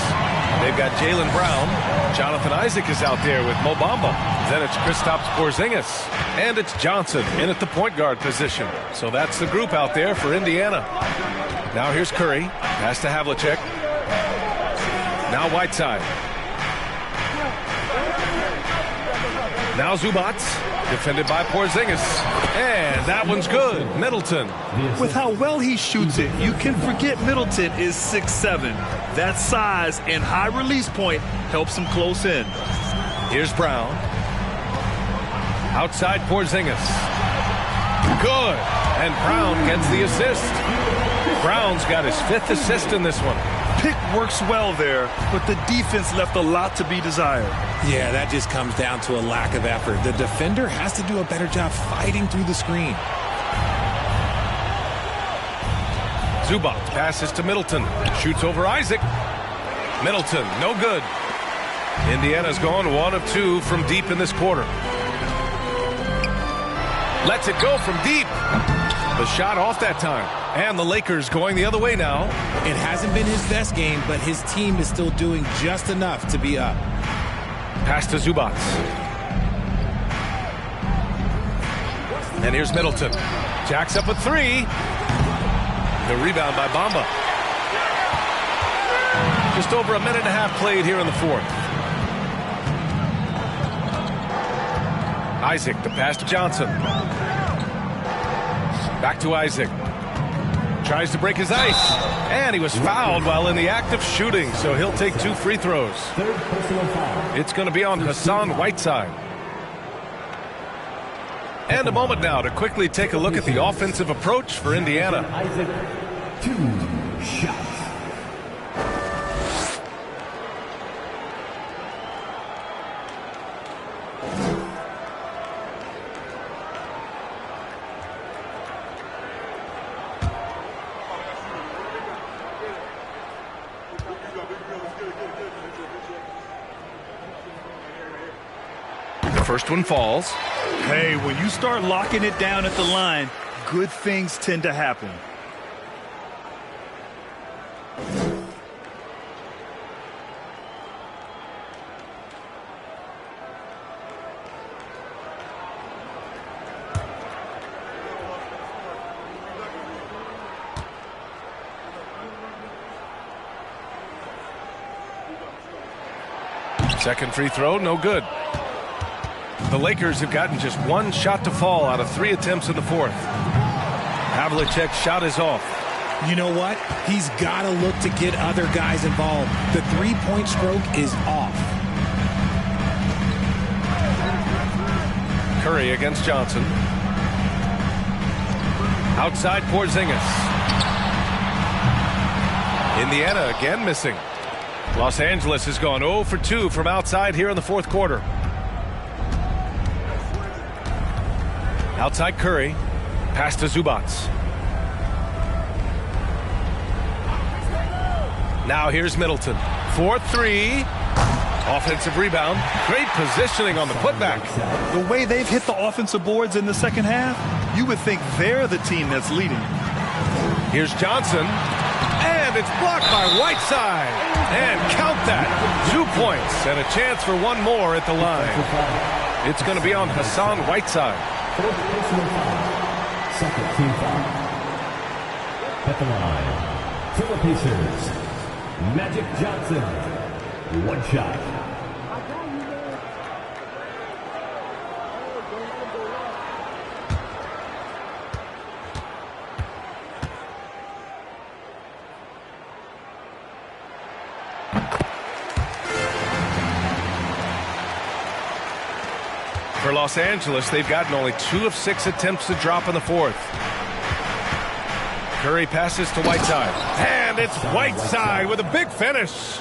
They've got Jaylen Brown. Jonathan Isaac is out there with Mo Bamba. Then it's Kristaps Porzingis. And it's Johnson in at the point guard position. So that's the group out there for Indiana. Now here's Curry. Pass to Havlicek. Now Whiteside. Now Zubac, defended by Porzingis. And that one's good. Middleton. With how well he shoots it, you can forget Middleton is 6'7". That size and high release point helps him close in. Here's Brown. Outside Porzingis. Good. And Brown gets the assist. Brown's got his 5th assist in this one. Pick works well there, but the defense left a lot to be desired. Yeah, that just comes down to a lack of effort. The defender has to do a better job fighting through the screen. Zubac passes to Middleton. Shoots over Isaac. Middleton, no good. Indiana's gone 1 of 2 from deep in this quarter. Lets it go from deep. The shot off that time. And the Lakers going the other way now. It hasn't been his best game, but his team is still doing just enough to be up. Pass to Zubac. And here's Middleton. Jacks up a 3. The rebound by Bamba. Just over a minute and a half played here in the 4th. Isaac, the pass to Johnson. Back to Isaac. Tries to break his ice. And he was fouled while in the act of shooting, so he'll take 2 free throws. It's going to be on Hassan Whiteside. And a moment now to quickly take a look at the offensive approach for Indiana. Isaac, 2 shots. First one falls. Hey, when you start locking it down at the line, good things tend to happen. Second free throw, no good. The Lakers have gotten just 1 shot to fall out of 3 attempts in the 4th. Havlicek's shot is off. You know what? He's got to look to get other guys involved. The 3-point stroke is off. Curry against Johnson. Outside Porzingis. Indiana again missing. Los Angeles has gone 0 for 2 from outside here in the 4th quarter. Outside Curry. Pass to Zubac. Now here's Middleton. 4-3. Offensive rebound. Great positioning on the putback. The way they've hit the offensive boards in the second half, you would think they're the team that's leading. Here's Johnson. And it's blocked by Whiteside. And count that. 2 points and a chance for 1 more at the line. It's going to be on Hassan Whiteside. Fourth personal foul. Second team foul. At the line, for the Pacers, Magic Johnson. 1 shot. For Los Angeles, they've gotten only 2 of 6 attempts to drop in the 4th. Curry passes to Whiteside. And it's Whiteside with a big finish.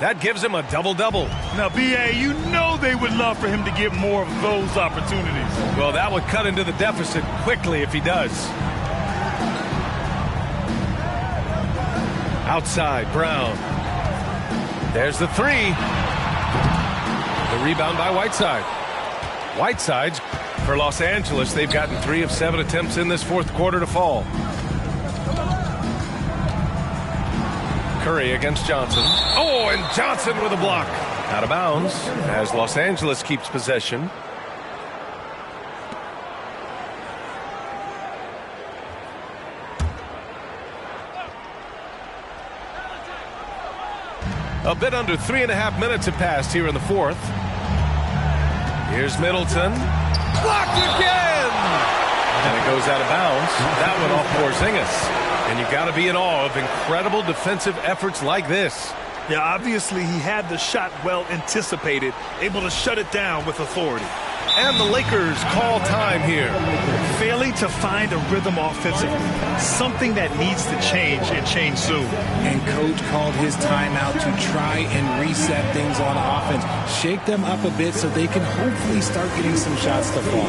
That gives him a double-double. Now, B.A., you know they would love for him to get more of those opportunities. Well, that would cut into the deficit quickly if he does. Outside, Brown. There's the 3. The rebound by Whiteside. Whiteside's for Los Angeles. They've gotten 3 of 7 attempts in this 4th quarter to fall. Curry against Johnson. Oh, and Johnson with a block. Out of bounds as Los Angeles keeps possession. A bit under 3.5 minutes have passed here in the 4th. Here's Middleton. Blocked again! And it goes out of bounds. That one off Porzingis. And you got to be in awe of incredible defensive efforts like this. Yeah, obviously he had the shot well anticipated, able to shut it down with authority. And the Lakers call time here. Failing to find a rhythm offensively, something that needs to change and change soon. And coach called his timeout to try and reset things on offense. Shake them up a bit so they can hopefully start getting some shots to fall.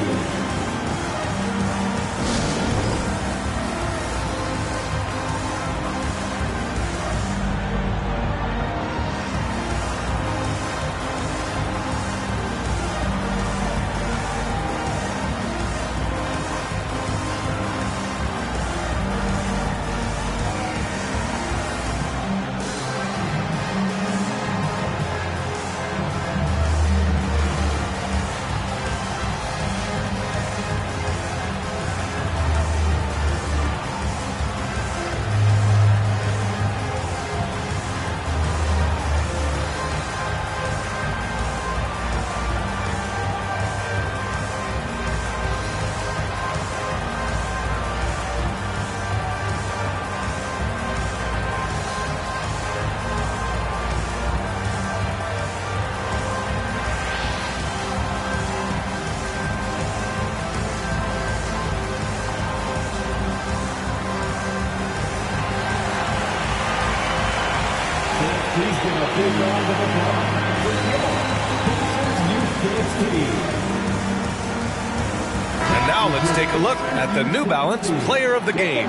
And now let's take a look at the New Balance Player of the Game.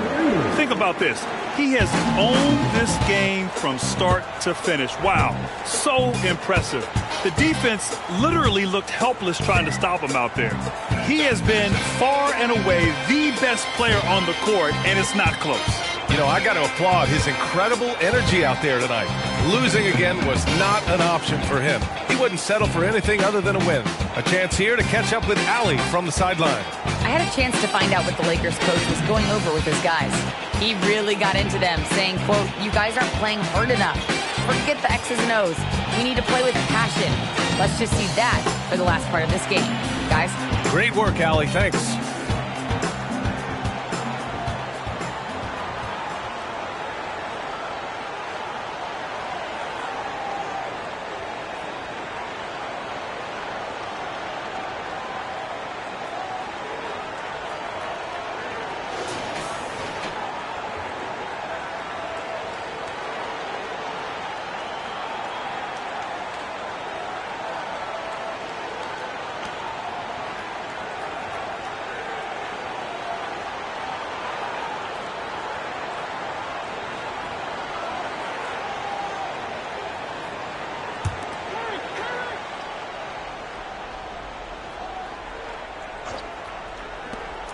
Think about this. He has owned this game from start to finish. Wow, so impressive. The defense literally looked helpless trying to stop him out there. He has been far and away the best player on the court, and it's not close. You know, I got to applaud his incredible energy out there tonight. Losing again was not an option for him. He wouldn't settle for anything other than a win. A chance here to catch up with Allie from the sideline. I had a chance to find out what the Lakers coach was going over with his guys. He really got into them, saying, quote, "You guys aren't playing hard enough. Forget the X's and O's. We need to play with passion." Let's just see that for the last part of this game. Guys? Great work, Allie. Thanks.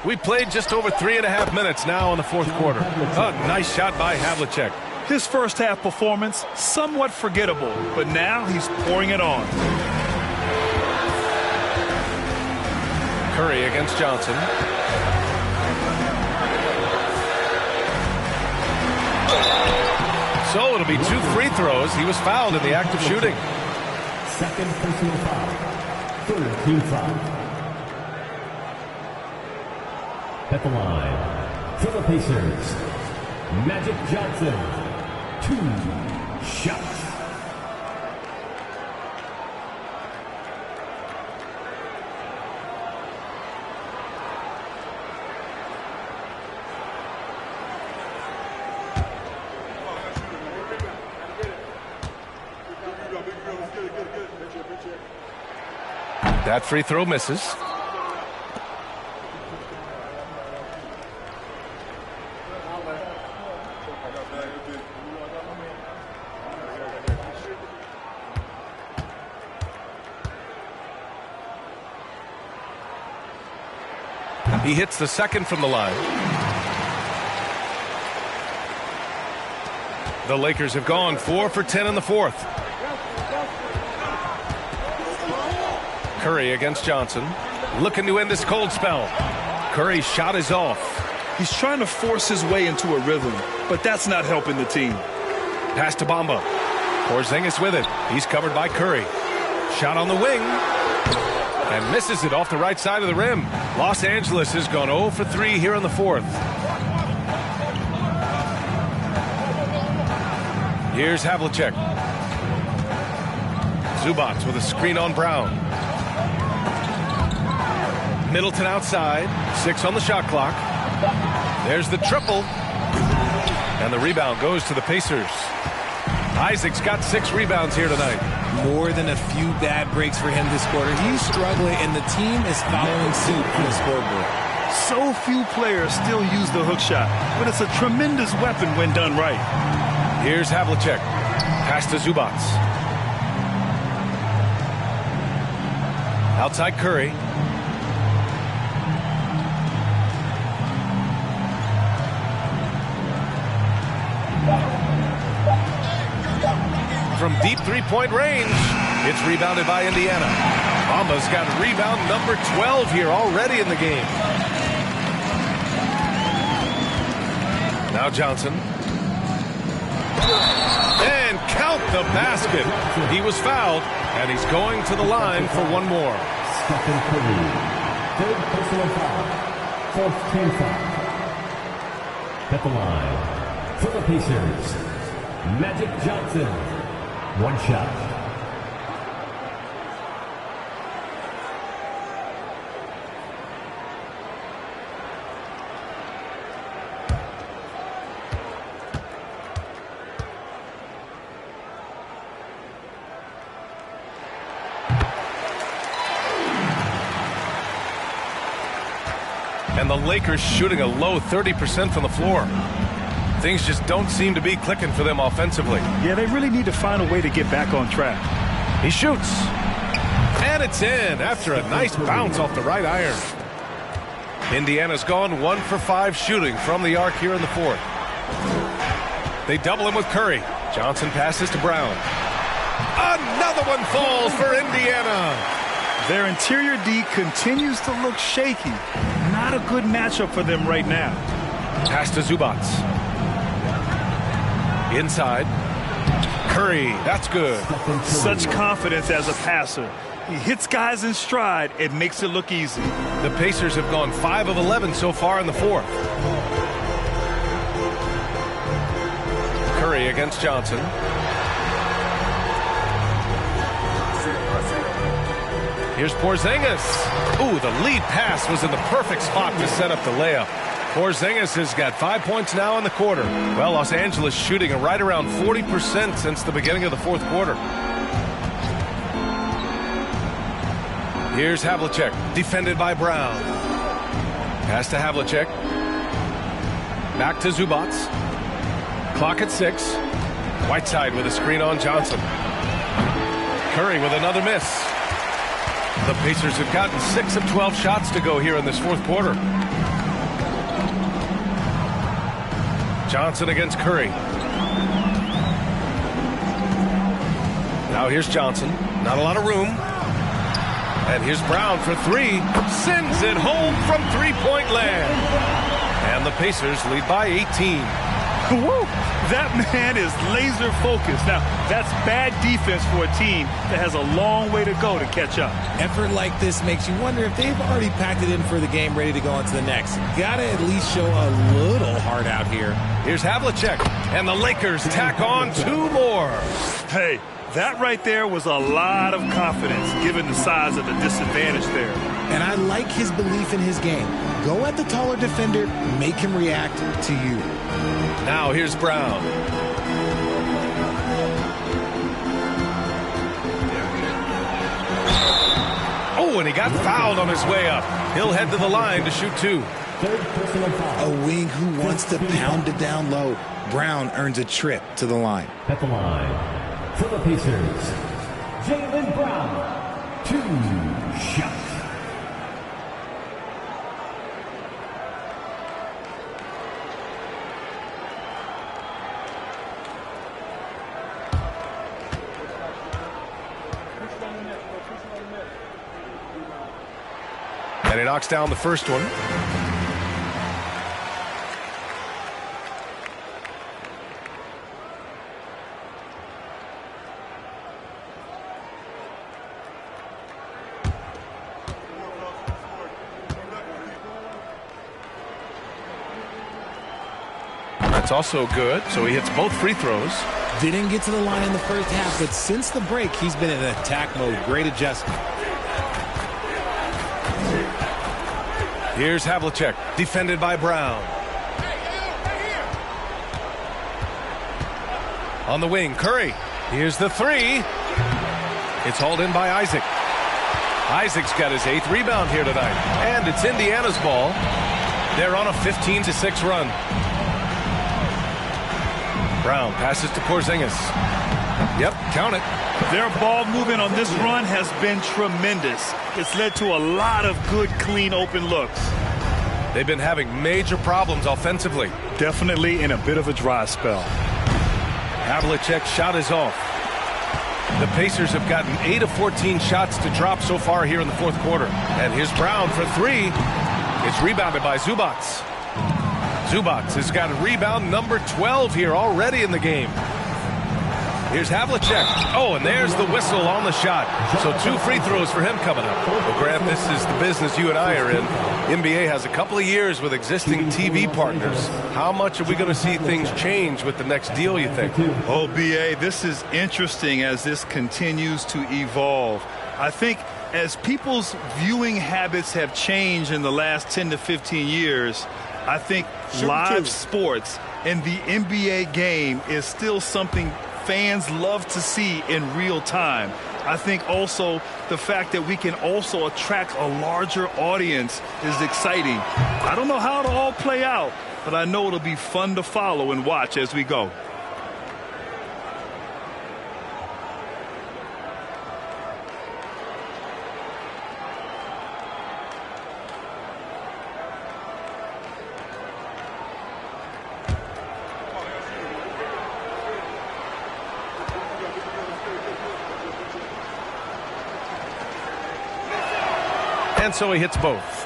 We played just over 3.5 minutes now in the fourth quarter. Oh, nice shot by Havlicek. His first half performance, somewhat forgettable, but now he's pouring it on. Curry against Johnson. So it'll be 2 free throws. He was fouled in the act of shooting. Second personal foul. Third team foul. At the line, for the Pacers, Magic Johnson, 2 shots. That free throw misses. He hits the second from the line. The Lakers have gone 4 for 10 in the fourth. Curry against Johnson. Looking to end this cold spell. Curry's shot is off. He's trying to force his way into a rhythm, but that's not helping the team. Pass to Bamba. Porzingis with it. He's covered by Curry. Shot on the wing. and misses it off the right side of the rim. Los Angeles has gone 0 for 3 here in the fourth. Here's Havlicek. Zubats with a screen on Brown. Middleton outside. 6 on the shot clock. There's the triple. And the rebound goes to the Pacers. Isaac's got 6 rebounds here tonight. More than a few bad breaks for him this quarter. He's struggling, and the team is following suit on the scoreboard. So few players still use the hook shot, but it's a tremendous weapon when done right. Here's Havlicek. Pass to Zubats. Outside Curry. From deep three-point range, it's rebounded by Indiana. Bamba's got rebound number 12 here already in the game. Now Johnson. And count the basket. He was fouled, and he's going to the line for one more. Stephen Curry, third personal foul, fourth team foul. At the line, for the Pacers, Magic Johnson, 1 shot. And the Lakers shooting a low 30% from the floor. Things just don't seem to be clicking for them offensively. Yeah, they really need to find a way to get back on track. He shoots. And it's in after a nice bounce off the right iron. Indiana's gone 1 for 5 shooting from the arc here in the fourth. They double him with Curry. Johnson passes to Brown. Another one falls for Indiana. Their interior D continues to look shaky. Not a good matchup for them right now. Pass to Zubats. Inside. Curry, that's good. Such confidence as a passer. He hits guys in stride and makes it look easy. The Pacers have gone 5 of 11 so far in the fourth. Curry against Johnson. Here's Porzingis. Ooh, the lead pass was in the perfect spot to set up the layup. Porzingis has got 5 points now in the quarter. Well, Los Angeles shooting right around 40% since the beginning of the fourth quarter. Here's Havlicek, defended by Brown. Pass to Havlicek. Back to Zubats. Clock at 6. Whiteside with a screen on Johnson. Curry with another miss. The Pacers have gotten 6 of 12 shots to go here in this fourth quarter. Johnson against Curry. Now here's Johnson. Not a lot of room. And here's Brown for 3. Sends it home from three-point land. And the Pacers lead by 18. Woo! That man is laser focused. Now, that's bad defense for a team that has a long way to go to catch up. Effort like this makes you wonder if they've already packed it in for the game ready to go on to the next. Gotta at least show a little heart out here. Here's Havlicek, and the Lakers tack on 2 more. Hey, that right there was a lot of confidence given the size of the disadvantage there. And I like his belief in his game. Go at the taller defender, make him react to you. Now here's Brown. Oh, and he got fouled on his way up. He'll head to the line to shoot 2. A wing who wants to pound it down low. Brown earns a trip to the line. At the line, for the Pacers, Jaylen Brown, 2 shots. And he knocks down the first one. That's also good. So he hits both free throws. Didn't get to the line in the first half, but since the break, he's been in attack mode. Great adjustment. Here's Havlicek, defended by Brown. On the wing, Curry. Here's the three. It's hauled in by Isaac. Isaac's got his 8th rebound here tonight. And it's Indiana's ball. They're on a 15-6 run. Brown passes to Porzingis. Yep, count it. Their ball movement on this run has been tremendous. It's led to a lot of good, clean, open looks. They've been having major problems offensively. Definitely in a bit of a dry spell. Havlicek's shot is off. The Pacers have gotten 8 of 14 shots to drop so far here in the fourth quarter. And here's Brown for three. It's rebounded by Zubac. Zubac has got a rebound number 12 here already in the game. Here's Havlicek. Oh, and there's the whistle on the shot. So 2 free throws for him coming up. Well, Grant, this is the business you and I are in. NBA has a couple of years with existing TV partners. How much are we going to see things change with the next deal, you think? Oh, B.A., this is interesting as this continues to evolve. I think as people's viewing habits have changed in the last 10 to 15 years, I think live sports and the NBA game is still something fans love to see in real time. I think also the fact that we can also attract a larger audience is exciting. I don't know how it'll all play out, but I know it'll be fun to follow and watch as we go. And so he hits both.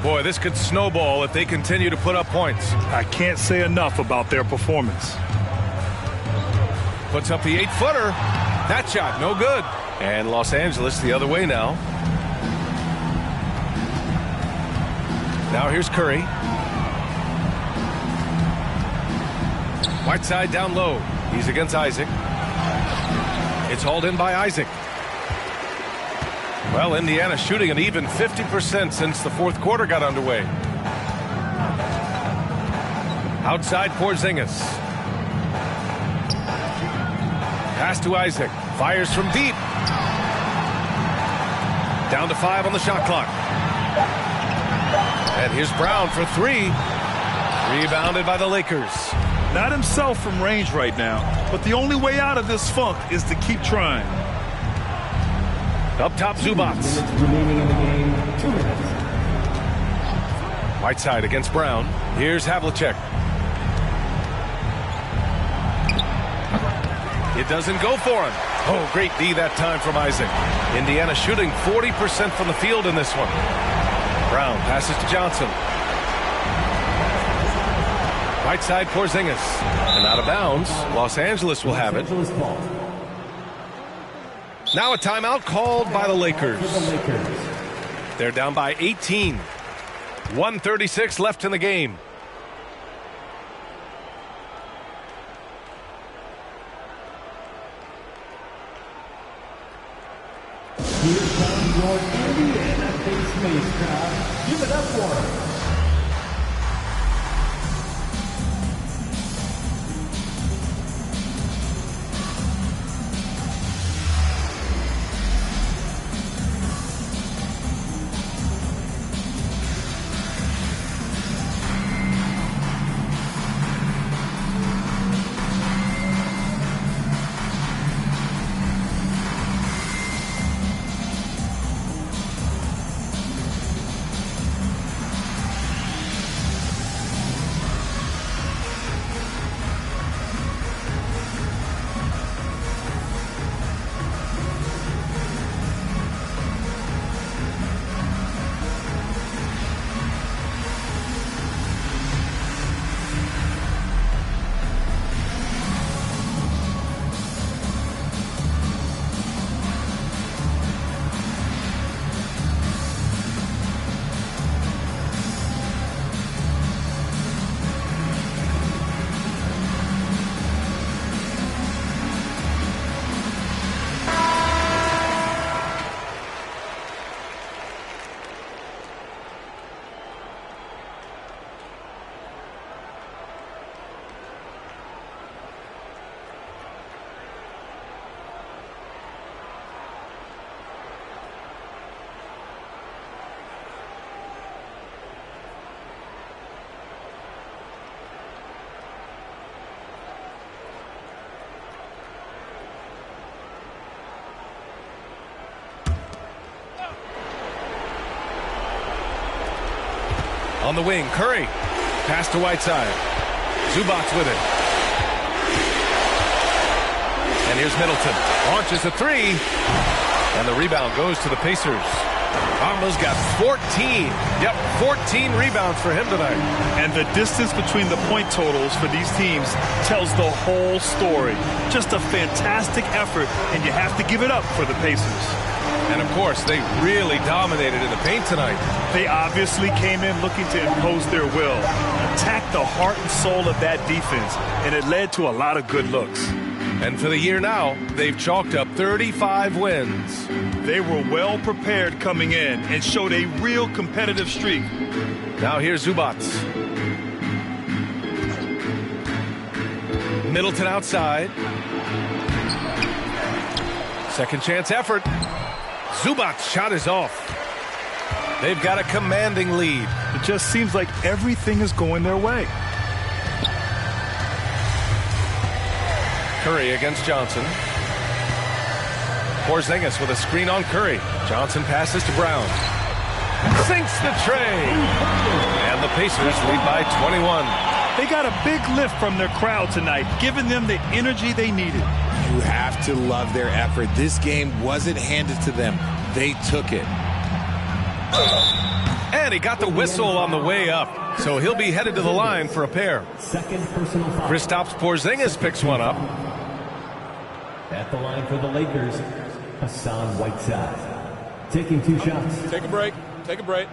Boy, this could snowball if they continue to put up points. I can't say enough about their performance. Puts up the 8-footer. That shot, no good. And Los Angeles the other way now. Now here's Curry. Whiteside down low. He's against Isaac. It's hauled in by Isaac. Well, Indiana shooting an even 50% since the fourth quarter got underway. Outside Porzingis. Pass to Isaac. Fires from deep. Down to 5 on the shot clock. And here's Brown for 3. Rebounded by the Lakers. Not himself from range right now, but the only way out of this funk is to keep trying. Up top, Zubac. Remaining in the game, 2 minutes. Whiteside against Brown. Here's Havlicek. It doesn't go for him. Oh, great D that time from Isaac. Indiana shooting 40% from the field in this one. Brown passes to Johnson. Whiteside Porzingis. And out of bounds. Los Angeles will have it. Now a timeout called by the Lakers. They're down by 18. 1:36 left in the game. Here comes your Indiana Face Mace crowd. Give it up for him. On the wing, Curry. Pass to Whiteside. Zubac with it. And here's Middleton. Launches a three. And the rebound goes to the Pacers. Almost got 14. Yep, 14 rebounds for him tonight. And the distance between the point totals for these teams tells the whole story. Just a fantastic effort, and you have to give it up for the Pacers. And, of course, they really dominated in the paint tonight. They obviously came in looking to impose their will, attack the heart and soul of that defense, and it led to a lot of good looks. And for the year now, they've chalked up 35 wins. They were well prepared coming in and showed a real competitive streak. Now here's Zubac. Middleton outside. Second chance effort. Zubac's shot is off. They've got a commanding lead. It just seems like everything is going their way. Curry against Johnson. Porzingis with a screen on Curry. Johnson passes to Brown. Sinks the tray. And the Pacers lead by 21. They got a big lift from their crowd tonight, giving them the energy they needed. You have to love their effort. This game wasn't handed to them. They took it. And he got the whistle on the way up. So he'll be headed to the line for a pair. Second personal foul. Kristaps Porzingis picks one up. At the line for the Lakers, Hassan Whiteside. Taking 2 shots. Take a break. Take a break.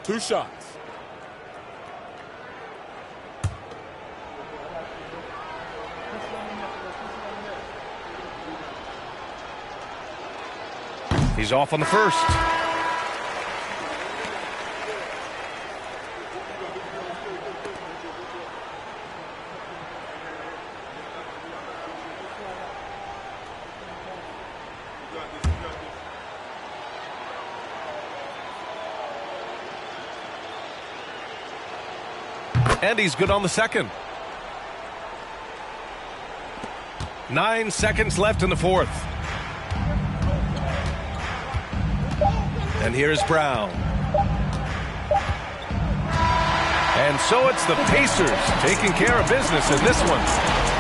2 shots. He's off on the first. And he's good on the second. 9 seconds left in the fourth. And here's Brown. And so it's the Pacers taking care of business in this one.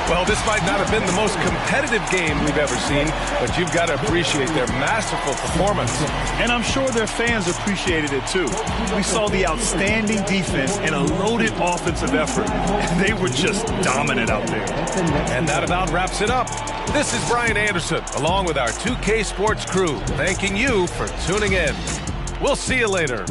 Well, this might not have been the most competitive game we've ever seen, but you've got to appreciate their masterful performance. And I'm sure their fans appreciated it too. We saw the outstanding defense and a loaded offensive effort. They were just dominant out there. And that about wraps it up. This is Brian Anderson, along with our 2K Sports crew, thanking you for tuning in. We'll see you later.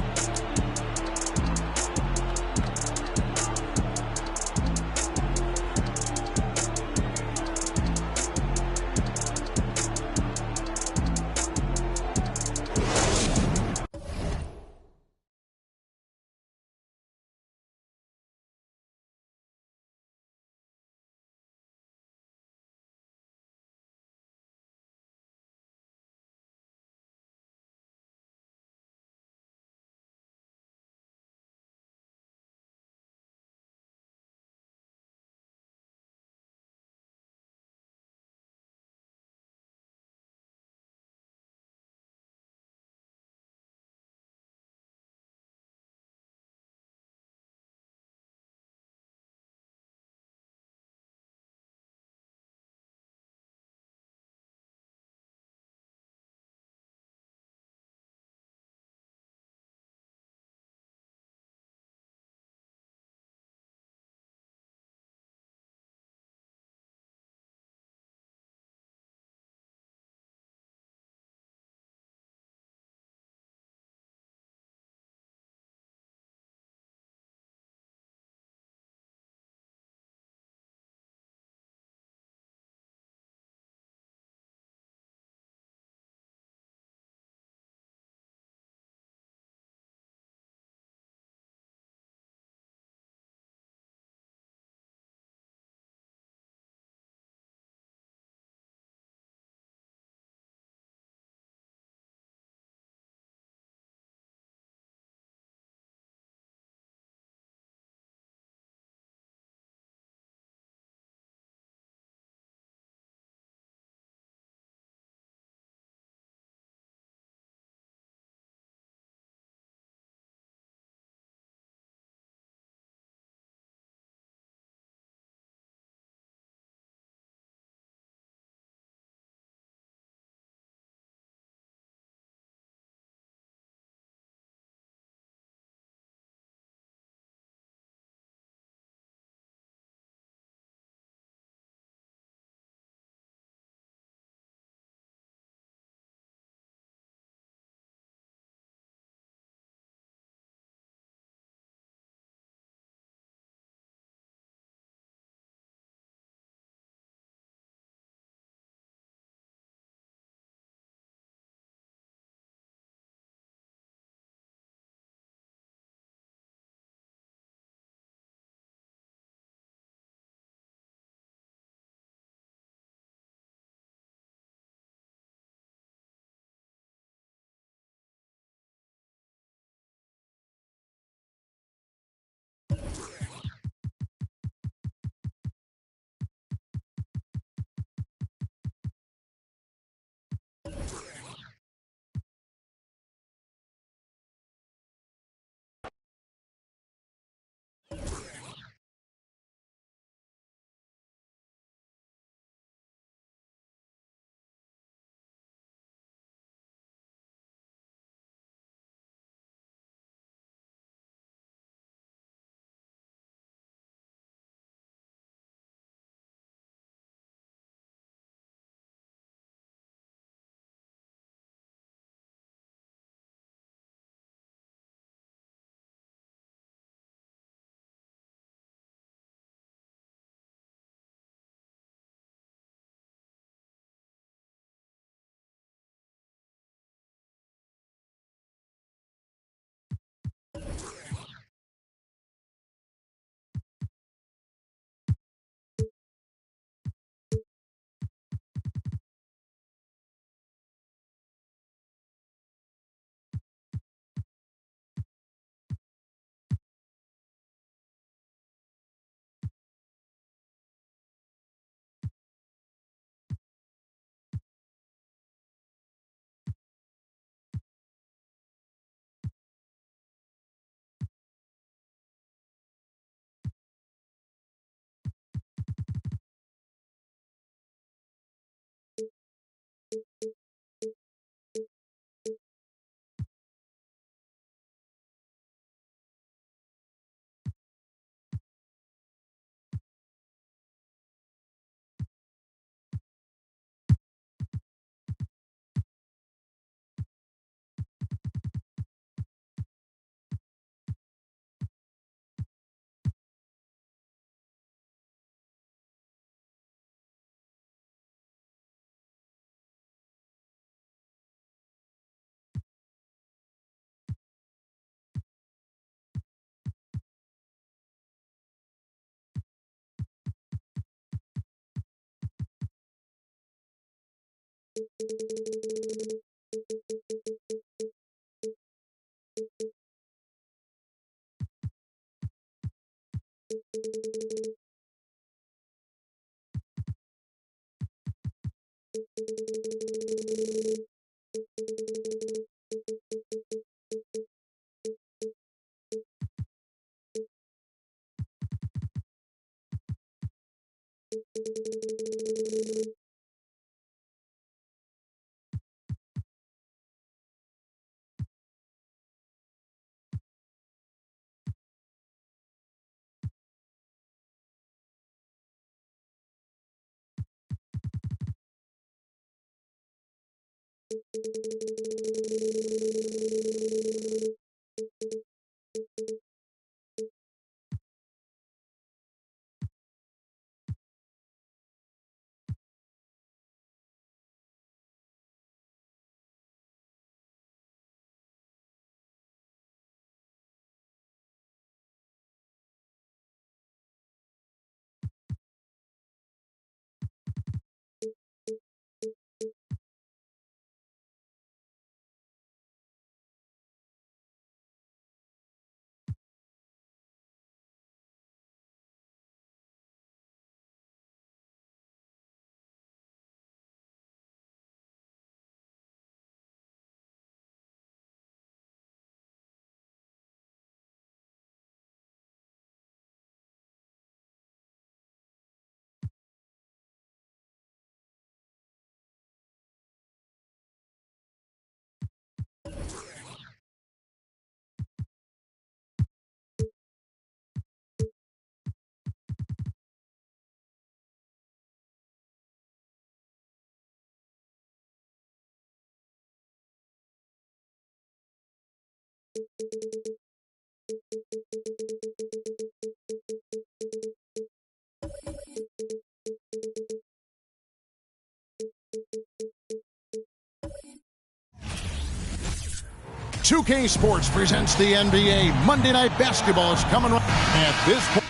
2K Sports presents the NBA. Monday Night Basketball is coming right at this point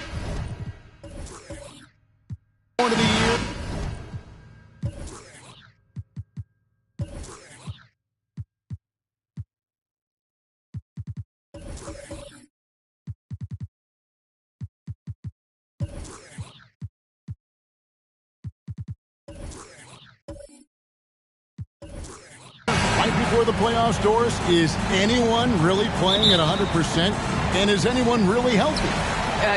of the year. Right before the playoffs, Doris, is anyone really playing at 100%? And is anyone really healthy?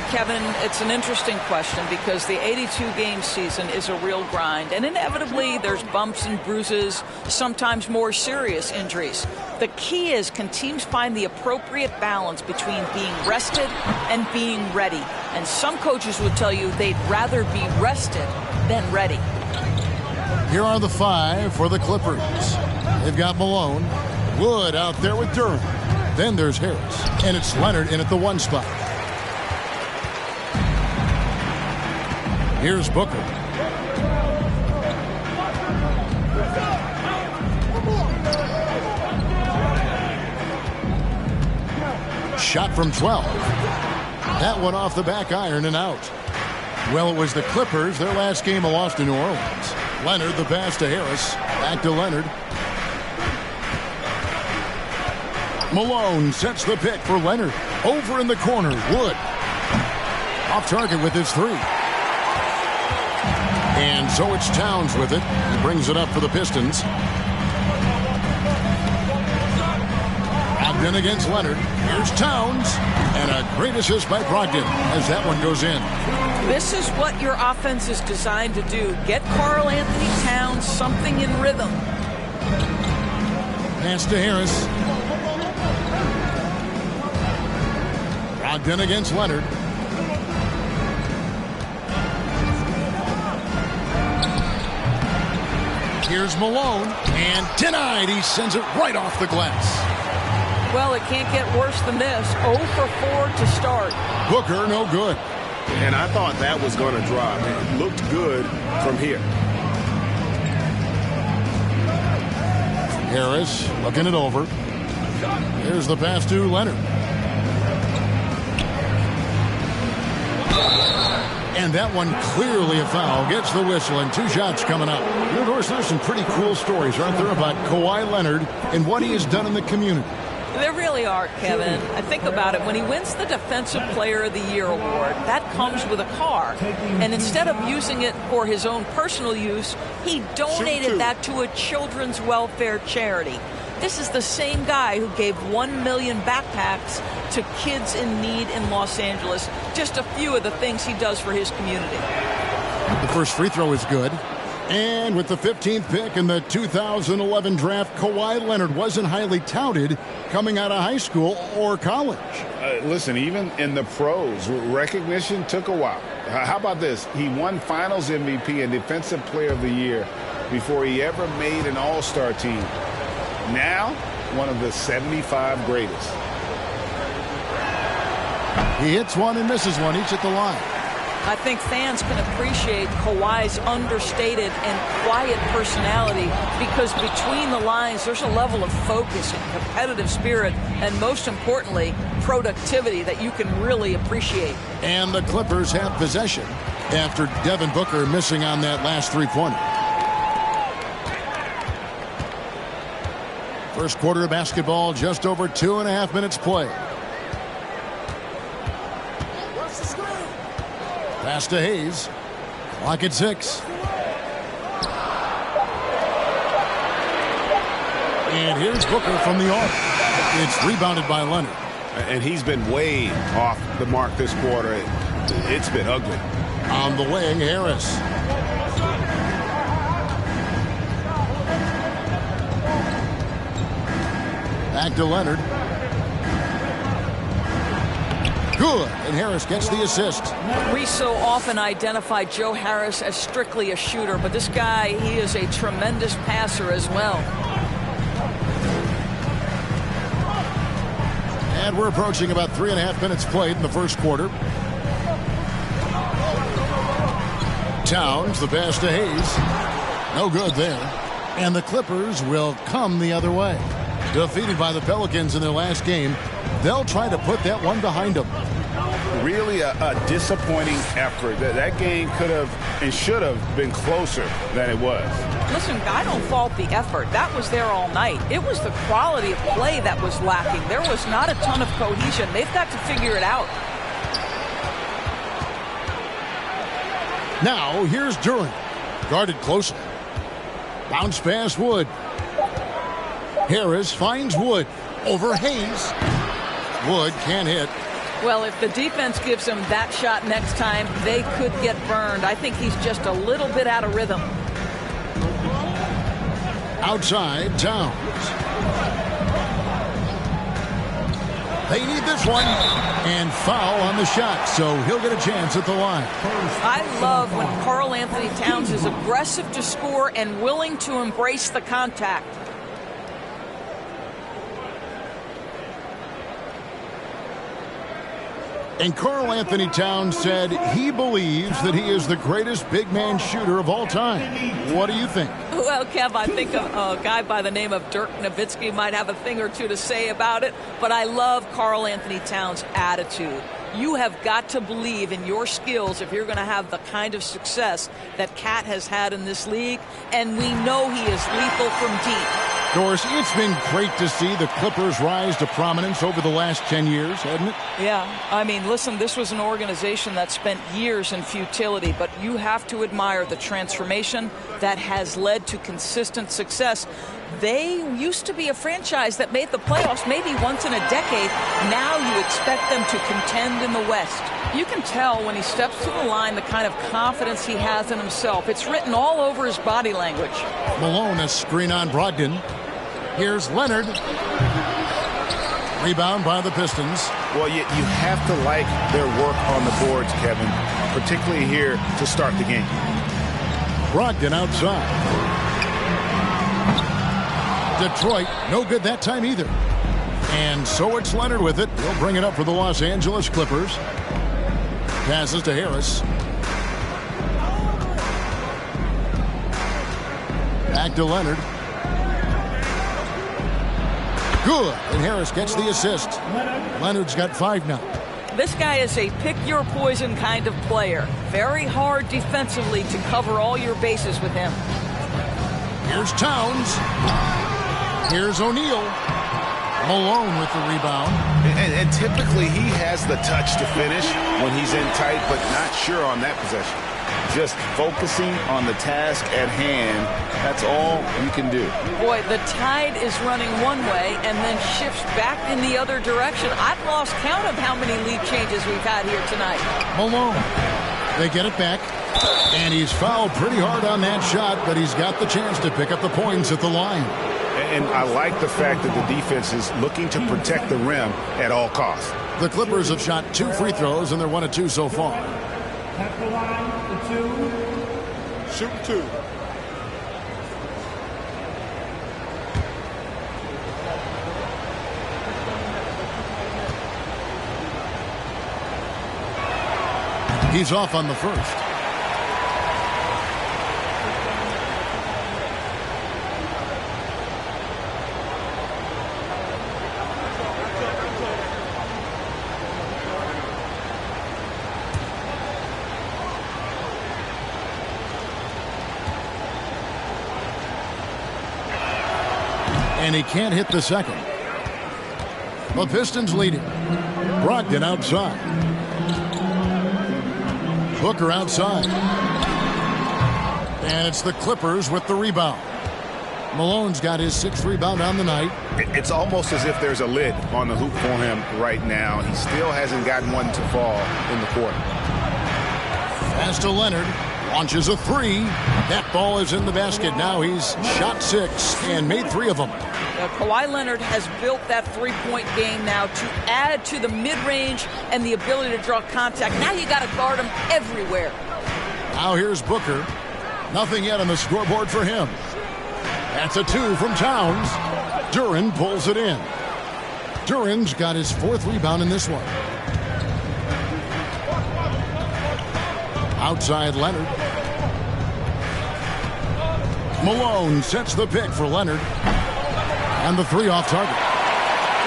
Kevin, it's an interesting question because the 82-game season is a real grind. And inevitably, there's bumps and bruises, sometimes more serious injuries. The key is, can teams find the appropriate balance between being rested and being ready? And some coaches would tell you they'd rather be rested than ready. Here are the five for the Clippers. They've got Malone, Wood out there with Durham. Then there's Harris, and it's Leonard in at the 1 spot. Here's Booker. Shot from 12. That one off the back iron and out. Well, it was the Clippers. Their last game a loss to New Orleans. Leonard, the pass to Harris. Back to Leonard. Malone sets the pick for Leonard. Over in the corner, Wood. Off target with his 3. And so it's Towns with it. He brings it up for the Pistons. Brogdon against Leonard. Here's Towns. And a great assist by Brogdon as that one goes in. This is what your offense is designed to do. Get Karl Anthony Towns something in rhythm. Pass to Harris. Brogdon against Leonard. Here's Malone, and denied. He sends it right off the glass. Well, it can't get worse than this. 0 for 4 to start. Booker, no good. And I thought that was going to drop. It looked good from here. Harris looking it over. Here's the pass to Leonard. And that one clearly a foul. Gets the whistle and 2 shots coming up. You know, Doris, there's some pretty cool stories, aren't there, about Kawhi Leonard and what he has done in the community. There really are, Kevin. I think about it. When he wins the Defensive Player of the Year award, that comes with a car. And instead of using it for his own personal use, he donated that to a children's welfare charity. This is the same guy who gave 1 million backpacks to kids in need in Los Angeles. Just a few of the things he does for his community. The first free throw is good. And with the 15th pick in the 2011 draft, Kawhi Leonard wasn't highly touted coming out of high school or college. Listen, even in the pros, recognition took a while. How about this? He won Finals MVP and Defensive Player of the Year before he ever made an All-Star team. Now, one of the 75 greatest. He hits one and misses one, each at the line. I think fans can appreciate Kawhi's understated and quiet personality because between the lines, there's a level of focus and competitive spirit, and most importantly, productivity that you can really appreciate. And the Clippers have possession after Devin Booker missing on that last three-pointer. First quarter of basketball, just over 2.5 minutes played. Pass to Hayes. Clock at 6. And here's Booker from the arc. It's rebounded by Leonard. And he's been way off the mark this quarter. It's been ugly. On the wing, Harris. Back to Leonard. Good, and Harris gets the assist. We so often identify Joe Harris as strictly a shooter, but this guy, he is a tremendous passer as well. And we're approaching about 3.5 minutes played in the first quarter. Towns, the pass to Hayes. No good there. And the Clippers will come the other way. Defeated by the Pelicans in their last game, they'll try to put that one behind them. Really a disappointing effort. That game could have and should have been closer than it was. Listen, I don't fault the effort. That was there all night. It was the quality of play that was lacking. There was not a ton of cohesion. They've got to figure it out. Now, here's Durant. Guarded closely. Bounce pass Wood. Harris finds Wood over Hayes. Wood can't hit. Well, if the defense gives him that shot next time, they could get burned. I think he's just a little bit out of rhythm. Outside, Towns. They need this one. And foul on the shot, so he'll get a chance at the line. I love when Karl Anthony Towns is aggressive to score and willing to embrace the contact. And Karl Anthony Towns said he believes that he is the greatest big man shooter of all time. What do you think? Well, Kev, I think a guy by the name of Dirk Nowitzki might have a thing or two to say about it, but I love Karl Anthony Towns' attitude. You have got to believe in your skills if you're going to have the kind of success that Cat has had in this league, and we know he is lethal from deep. Doris, it's been great to see the Clippers rise to prominence over the last 10 years, hasn't it? Yeah, I mean, listen, this was an organization that spent years in futility, but you have to admire the transformation that has led to consistent success. They used to be a franchise that made the playoffs maybe once in a decade. Now you expect them to contend in the West. You can tell when he steps to the line the kind of confidence he has in himself. It's written all over his body language. Malone, a screen on Brogdon. Here's Leonard. Rebound by the Pistons. Well, you have to like their work on the boards, Kevin, particularly here to start the game. Brogdon outside. Detroit, no good that time either. And so it's Leonard with it. He'll bring it up for the Los Angeles Clippers. Passes to Harris. Back to Leonard. Good. And Harris gets the assist. Leonard's got 5 now. This guy is a pick-your-poison kind of player. Very hard defensively to cover all your bases with him. Here's Towns. Here's O'Neal. Malone with the rebound. And typically he has the touch to finish when he's in tight, but not sure on that possession. Just focusing on the task at hand, that's all you can do. Boy, the tide is running one way and then shifts back in the other direction. I've lost count of how many lead changes we've had here tonight. Malone. They get it back. And he's fouled pretty hard on that shot, but he's got the chance to pick up the points at the line. And I like the fact that the defense is looking to protect the rim at all costs. The Clippers have shot 2 free throws, and they're 1 of 2 so far. At the line, the 2. Shoot 2. He's off on the first. And he can't hit the second. The Pistons leading. Brogdon outside. Booker outside. And it's the Clippers with the rebound. Malone's got his 6th rebound on the night. It's almost as if there's a lid on the hoop for him right now. He still hasn't gotten one to fall in the quarter. Pass to Leonard. Launches a 3. That ball is in the basket. Now he's shot 6 and made 3 of them. Kawhi Leonard has built that three-point game now to add to the mid-range and the ability to draw contact. Now you got to guard him everywhere. Now here's Booker. Nothing yet on the scoreboard for him. That's a 2 from Towns. Duren pulls it in. Duren's got his 4th rebound in this one. Outside Leonard. Malone sets the pick for Leonard. And the 3 off target.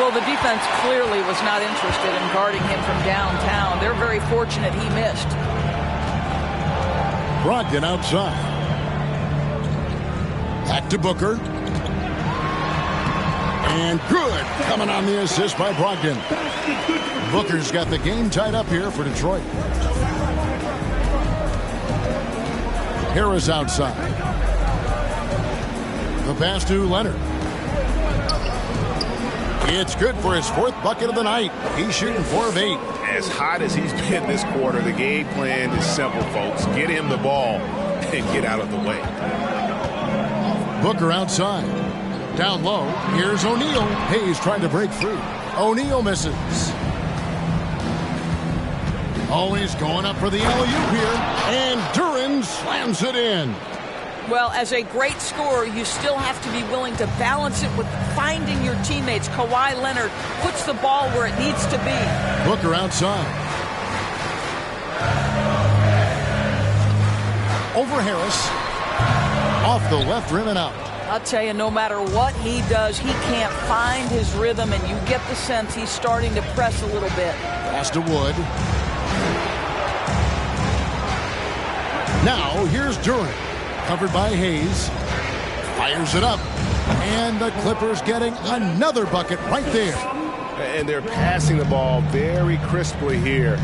Well, the defense clearly was not interested in guarding him from downtown. They're very fortunate he missed. Brogdon outside. Back to Booker. And good. Coming on the assist by Brogdon. Booker's got the game tied up here for Detroit. Harris outside. The pass to Leonard. It's good for his 4th bucket of the night. He's shooting 4 of 8. As hot as he's been this quarter, the game plan is simple, folks. Get him the ball and get out of the way. Booker outside. Down low. Here's O'Neal. Hayes trying to break free. O'Neal misses. Always going up for the alley-oop here. And Duren slams it in. Well, as a great scorer, you still have to be willing to balance it with finding your teammates. Kawhi Leonard puts the ball where it needs to be. Booker outside. Over Harris. Off the left rim and out. I'll tell you, no matter what he does, he can't find his rhythm, and you get the sense he's starting to press a little bit. Pass to Wood. Now, here's Duren. Covered by Hayes. Fires it up. And the Clippers getting another bucket right there. And they're passing the ball very crisply here.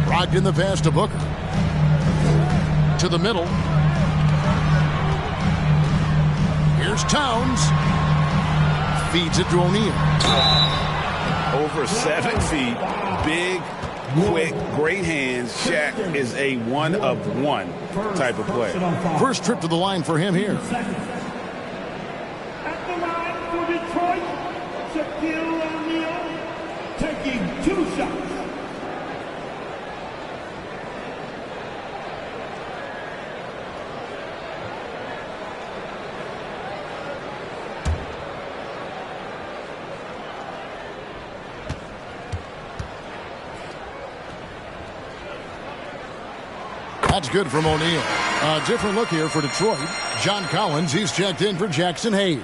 Brogdon the pass to Booker. To the middle. Here's Towns. Feeds it to O'Neal. Over 7 feet. Big, quick, great hands. Shaq is a 1 of 1 type of player. First trip to the line for him here. At the line for Detroit, Shaquille O'Neal taking 2 shots. That's good from O'Neal. A different look here for Detroit. John Collins, he's checked in for Jackson Hayes.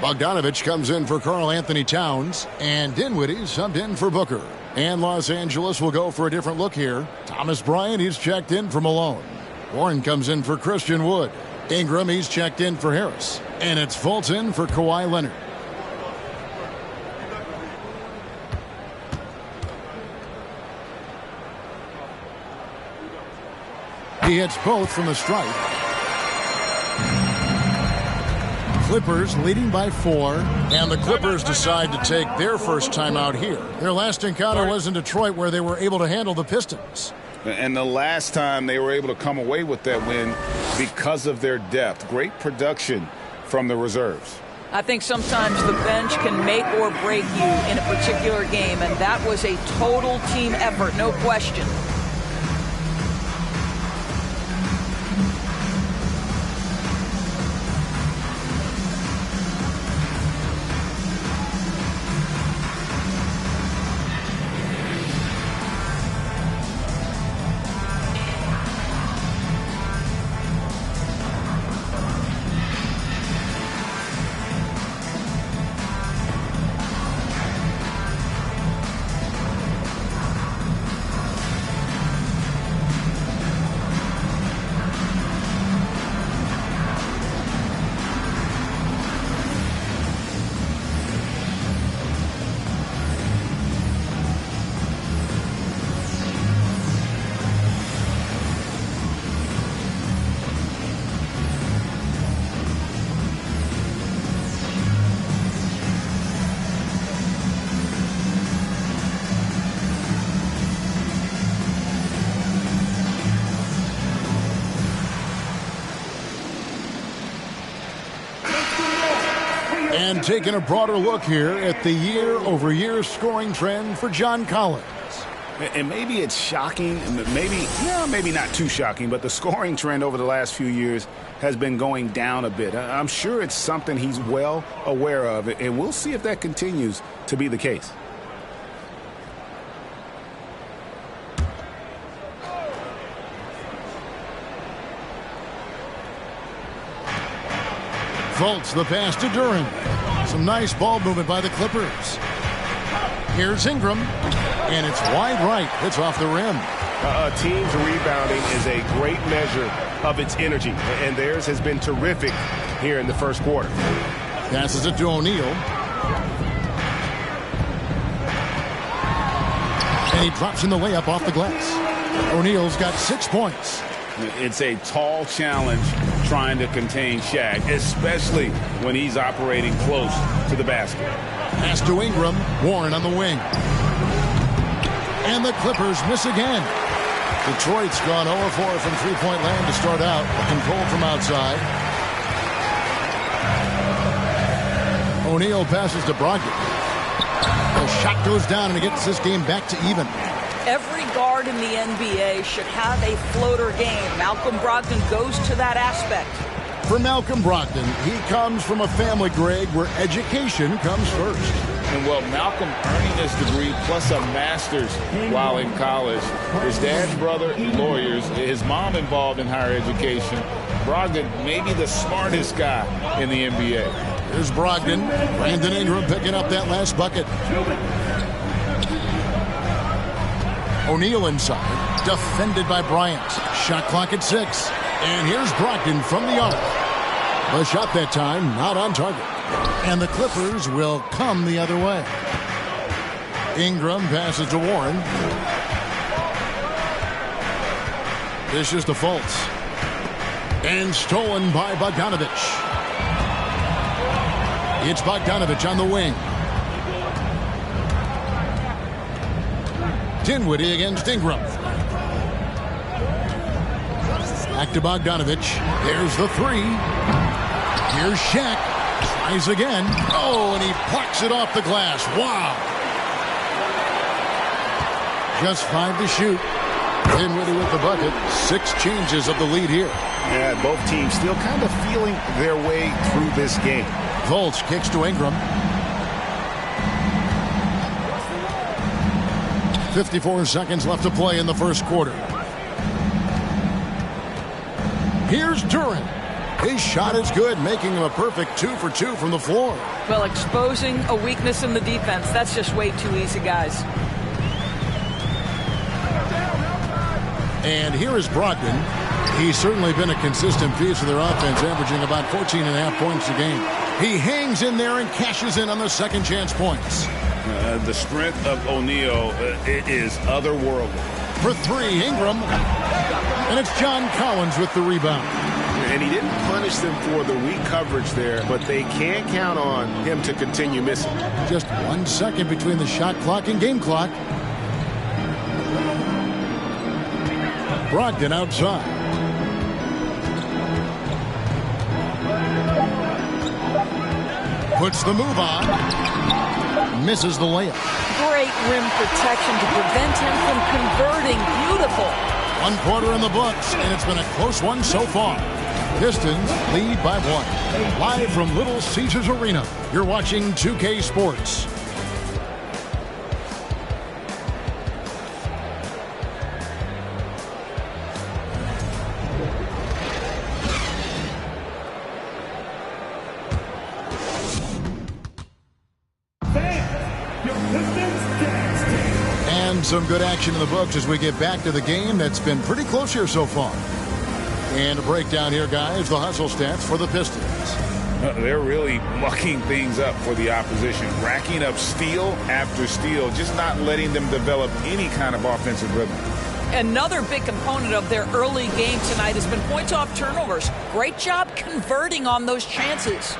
Bogdanovich comes in for Karl Anthony Towns. And Dinwiddie subbed in for Booker. And Los Angeles will go for a different look here. Thomas Bryant, he's checked in for Malone. Warren comes in for Christian Wood. Ingram, he's checked in for Harris. And it's Fultz in for Kawhi Leonard. He hits both from the stripe. Clippers leading by 4, and the Clippers decide to take their first time out here. Their last encounter was in Detroit, where they were able to handle the Pistons. And the last time they were able to come away with that win because of their depth. Great production from the reserves. I think sometimes the bench can make or break you in a particular game, and that was a total team effort, no question. And taking a broader look here at the year-over-year scoring trend for John Collins. And maybe it's shocking, maybe not too shocking, but the scoring trend over the last few years has been going down a bit. I'm sure it's something he's well aware of, and we'll see if that continues to be the case. Fultz, the pass to Duren. Some nice ball movement by the Clippers. Here's Ingram, and it's wide right. It's off the rim. A team's rebounding is a great measure of its energy, and theirs has been terrific here in the first quarter. Passes it to O'Neal. And he drops in the layup off the glass. O'Neal's got 6 points. It's a tall challenge trying to contain Shaq, especially when he's operating close to the basket. Pass to Ingram. Warren on the wing. And the Clippers miss again. Detroit's gone 0-4 from three-point land to start out. Control from outside. O'Neal passes to Brogdon. The shot goes down, and it gets this game back to even. Every guard in the NBA should have a floater game. Malcolm Brogdon goes to that aspect. For Malcolm Brogdon, he comes from a family, Greg, where education comes first. And well, Malcolm earning his degree plus a master's while in college. His dad's brother, lawyers. His mom involved in higher education. Brogdon, maybe the smartest guy in the NBA. Here's Brogdon. Brandon Ingram picking up that last bucket. O'Neal inside, defended by Bryant. Shot clock at 6. And here's Brogdon from the arc. The shot that time not on target. And the Clippers will come the other way. Ingram passes to Warren. Dishes to Fultz. And stolen by Bogdanovich. It's Bogdanovich on the wing. Dinwiddie against Ingram. Back to Bogdanovich. There's the 3. Here's Shaq. Tries again. Oh, and he plucks it off the glass. Wow. Just 5 to shoot. Dinwiddie with the bucket. 6 changes of the lead here. Yeah, both teams still kind of feeling their way through this game. Fultz kicks to Ingram. 54 seconds left to play in the first quarter. Here's Duren. His shot is good, making him a perfect 2 for 2 from the floor. Well, exposing a weakness in the defense, that's just way too easy, guys. And here is Brogdon. He's certainly been a consistent piece of their offense, averaging about 14.5 points a game. He hangs in there and cashes in on the second chance points. The strength of O'Neal is otherworldly. For three, Ingram. And it's John Collins with the rebound. And he didn't punish them for the weak coverage there, but they can't count on him to continue missing. Just 1 second between the shot clock and game clock. Brogdon outside. Puts the move on. Misses the layup. Great rim protection to prevent him from converting. Beautiful. 1 quarter in the books, and it's been a close one so far. Pistons lead by 1. Live from Little Caesars Arena, you're watching 2K Sports. And some good action in the books as we get back to the game that's been pretty close here so far. And a breakdown here, guys, the hustle stats for the Pistons. They're really mucking things up for the opposition, racking up steal after steal, just not letting them develop any kind of offensive rhythm. Another big component of their early game tonight has been points off turnovers. Great job converting on those chances.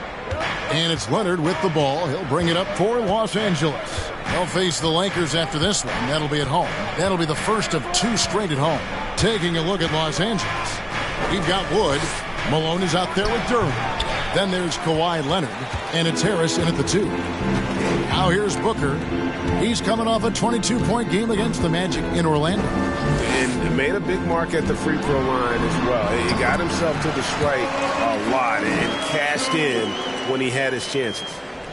And it's Leonard with the ball. He'll bring it up for Los Angeles. They'll face the Lakers after this one. That'll be at home. That'll be the first of 2 straight at home. Taking a look at Los Angeles. We've got Wood. Malone is out there with Durham. Then there's Kawhi Leonard. And it's Harris in at the 2. Now here's Booker. He's coming off a 22-point game against the Magic in Orlando. And made a big mark at the free throw line as well. He got himself to the strike a lot and cashed in when he had his chances.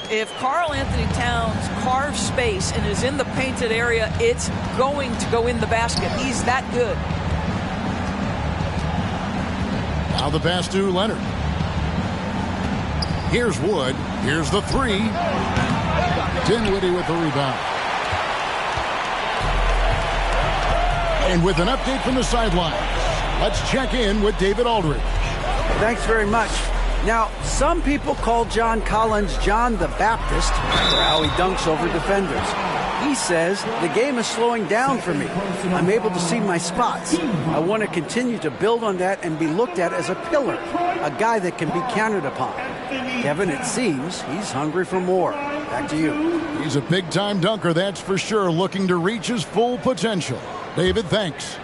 If Karl Anthony Towns carves space and is in the painted area, it's going to go in the basket. He's that good. Now the pass to Leonard. Here's Wood. Here's the 3. Dinwiddie with the rebound. And with an update from the sidelines, let's check in with David Aldridge. Thanks very much. Now, some people call John Collins John the Baptist for how he dunks over defenders. He says, the game is slowing down for me. I'm able to see my spots. I want to continue to build on that and be looked at as a pillar, a guy that can be counted upon. Kevin, it seems he's hungry for more. Back to you. He's a big-time dunker, that's for sure, looking to reach his full potential. David, thanks.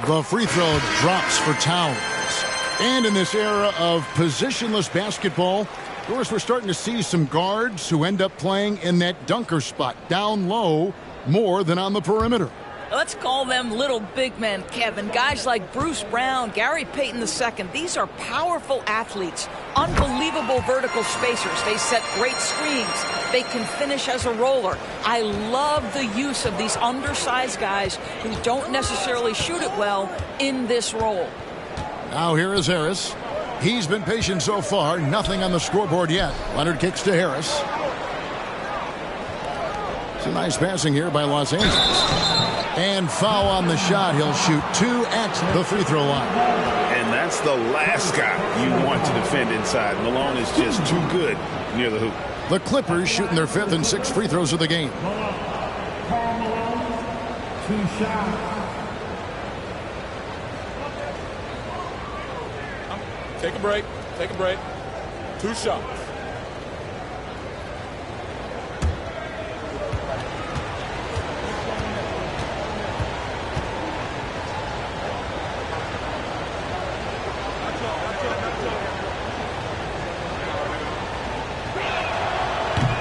The free throw drops for Towns. And in this era of positionless basketball, of course, we're starting to see some guards who end up playing in that dunker spot, down low, more than on the perimeter. Let's call them little big men, Kevin. Guys like Bruce Brown, Gary Payton II. These are powerful athletes, unbelievable vertical spacers. They set great screens. They can finish as a roller. I love the use of these undersized guys who don't necessarily shoot it well in this role. Now here is Harris. He's been patient so far. Nothing on the scoreboard yet. Leonard kicks to Harris. It's a nice passing here by Los Angeles. And foul on the shot. He'll shoot 2 at the free throw line. And that's the last guy you want to defend inside. Malone is just too good near the hoop. The Clippers shooting their 5th and 6th free throws of the game. Take a break. Take a break. 2 shots.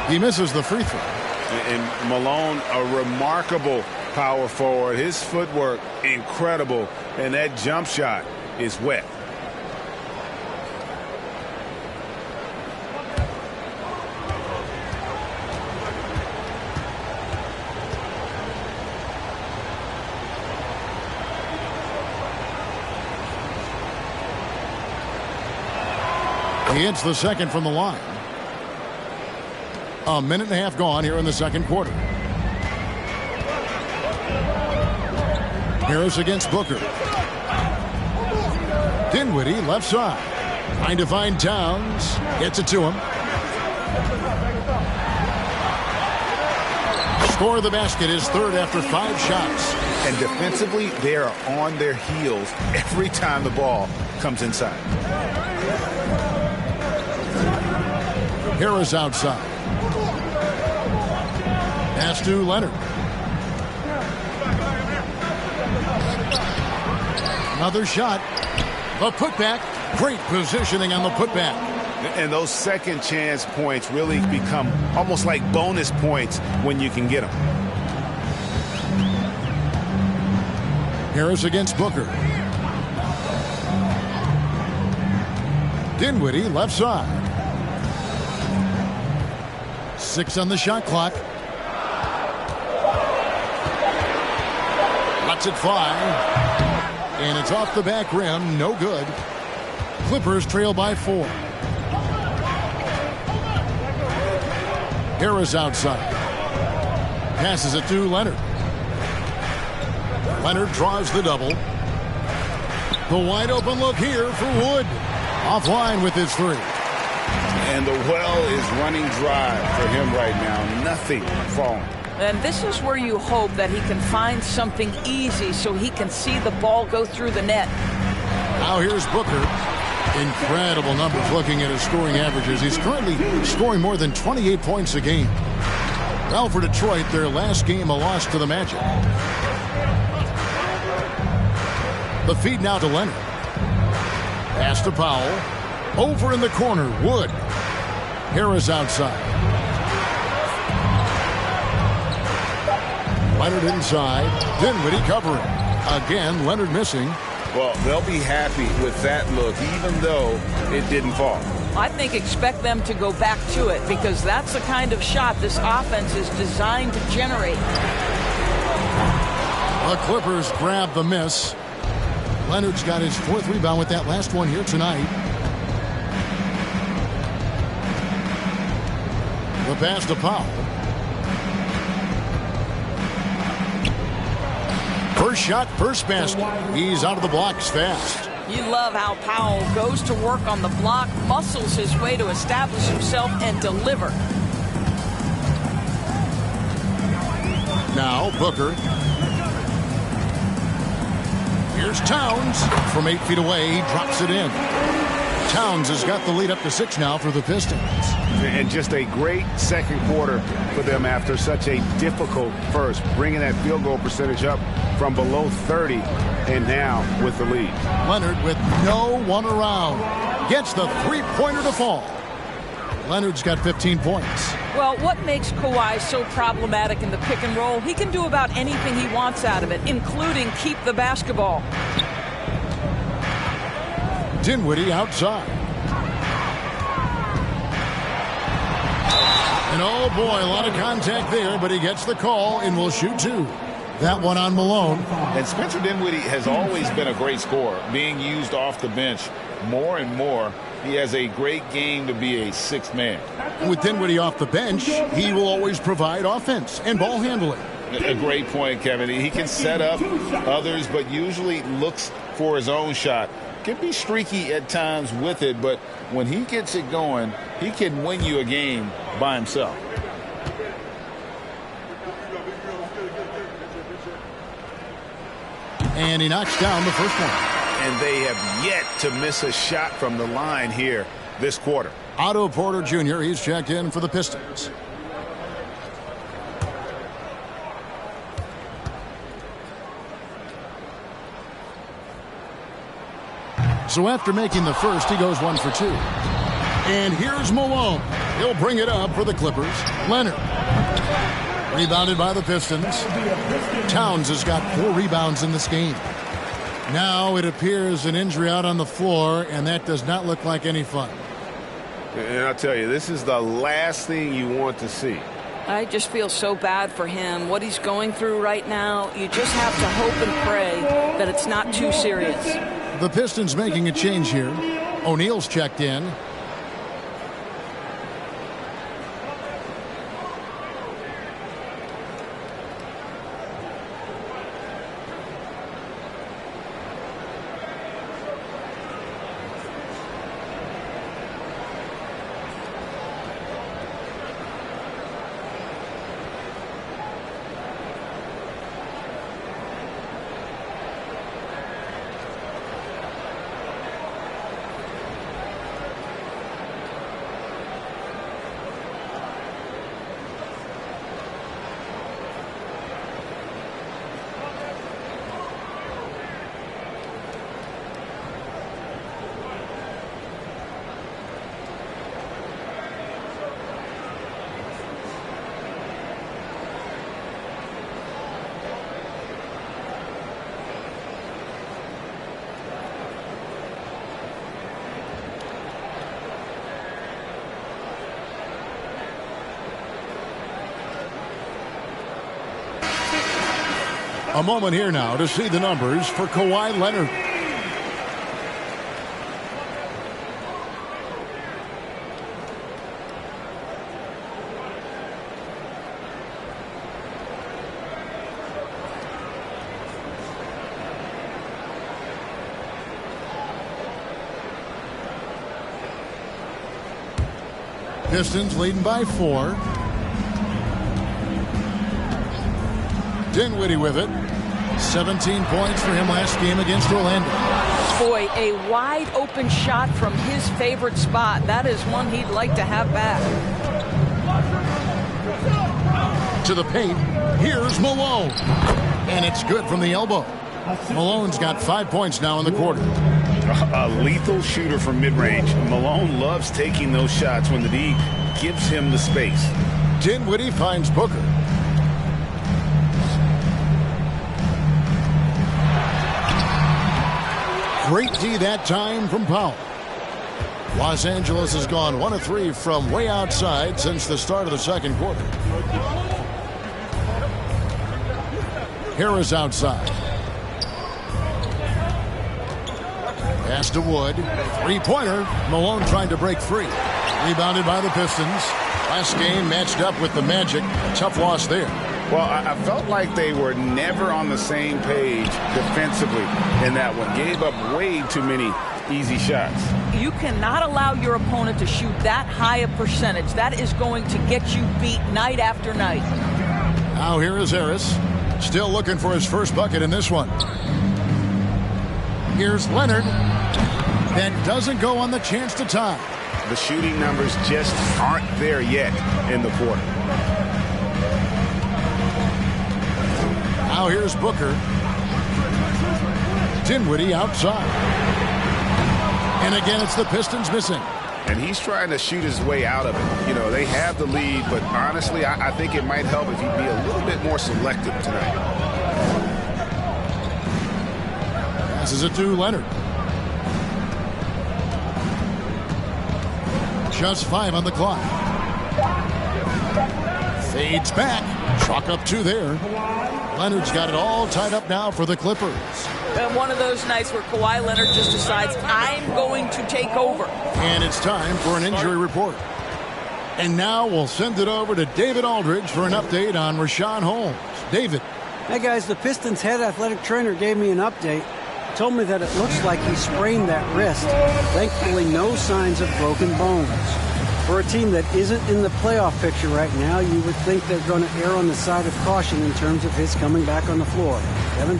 He misses the free throw. And Malone, a remarkable power forward. His footwork, incredible. And that jump shot is wet. He hits the second from the line. A minute and a half gone here in the second quarter. Harris against Booker. Dinwiddie left side. Trying to find Towns. Gets it to him. Score of the basket is third after 5 shots. And defensively, they are on their heels every time the ball comes inside. Harris outside. Pass to Leonard. Another shot. A putback. Great positioning on the putback. And those second chance points really become almost like bonus points when you can get them. Harris against Booker. Dinwiddie left side. 6 on the shot clock. Lets it fly. And it's off the back rim. No good. Clippers trail by 4. Harris outside. Passes it to Leonard. Leonard draws the double. The wide open look here for Wood. Offline with his 3. And the well is running dry for him right now. Nothing falling. And this is where you hope that he can find something easy so he can see the ball go through the net. Now here's Booker. Incredible numbers looking at his scoring averages. He's currently scoring more than 28 points a game. Well, for Detroit, their last game a loss to the Magic. The feed now to Leonard. Pass to Powell. Over in the corner, Wood. Harris outside. Leonard inside. Dinwiddie covering. Again, Leonard missing. Well, they'll be happy with that look, even though it didn't fall. I think expect them to go back to it because that's the kind of shot this offense is designed to generate. The Clippers grab the miss. Leonard's got his 4th rebound with that last one here tonight. The pass to Powell. First shot, first basket. He's out of the blocks fast. You love how Powell goes to work on the block, muscles his way to establish himself and deliver. Now Booker. Here's Towns. From 8 feet away, he drops it in. Towns has got the lead up to 6 now for the Pistons. And just a great second quarter for them after such a difficult first, bringing that field goal percentage up from below 30 and now with the lead. Leonard with no one around gets the 3-pointer to fall. Leonard's got 15 points. Well, what makes Kawhi so problematic in the pick and roll? He can do about anything he wants out of it, including keep the basketball. Dinwiddie outside. And oh boy, a lot of contact there, but he gets the call and will shoot 2. That one on Malone. And Spencer Dinwiddie has always been a great scorer, being used off the bench more and more. He has a great game to be a 6th man. With Dinwiddie off the bench, he will always provide offense and ball handling. A great point, Kevin. He can set up others, but usually looks for his own shot. Can be streaky at times with it, but when he gets it going, he can win you a game by himself. And he knocks down the first one. And they have yet to miss a shot from the line here this quarter. Otto Porter Jr., he's checked in for the Pistons. So after making the first, he goes 1 for 2. And here's Malone. He'll bring it up for the Clippers. Leonard. Rebounded by the Pistons. Towns has got 4 rebounds in this game. Now it appears an injury out on the floor, and that does not look like any fun. And I'll tell you, this is the last thing you want to see. I just feel so bad for him. What he's going through right now, you just have to hope and pray that it's not too serious. The Pistons making a change here. O'Neal's checked in. A moment here now to see the numbers for Kawhi Leonard. Pistons leading by 4. Dinwiddie with it. 17 points for him last game against Orlando. Boy, a wide open shot from his favorite spot. That is one he'd like to have back. To the paint. Here's Malone. And it's good from the elbow. Malone's got 5 points now in the quarter. A lethal shooter from mid-range. Malone loves taking those shots when the D gives him the space. Dinwiddie finds Booker. Great D that time from Powell. Los Angeles has gone 1 of 3 from way outside since the start of the second quarter. Harris outside. Pass to Wood. Three-pointer. Malone trying to break free. Rebounded by the Pistons. Last game matched up with the Magic. Tough loss there. Well, I felt like they were never on the same page defensively in that one. Gave up way too many easy shots. You cannot allow your opponent to shoot that high a percentage. That is going to get you beat night after night. Now here is Harris. Still looking for his first bucket in this one. Here's Leonard. That doesn't go on the chance to tie. The shooting numbers just aren't there yet in the quarter. Now here's Booker. Dinwiddie outside. And again, it's the Pistons missing. And he's trying to shoot his way out of it. You know, they have the lead, but honestly, I think it might help if he'd be a little bit more selective tonight. Passes it to Leonard. Just 5 on the clock. Fades back. Chalk up 2 there. Leonard's got it all tied up now for the Clippers. And one of those nights where Kawhi Leonard just decides, I'm going to take over. And it's time for an injury report. And now we'll send it over to David Aldridge for an update on Richaun Holmes. David. Hey, guys, the Pistons head athletic trainer gave me an update. He told me that it looks like he sprained that wrist. Thankfully, no signs of broken bones. For a team that isn't in the playoff picture right now, you would think they're going to err on the side of caution in terms of his coming back on the floor. Kevin?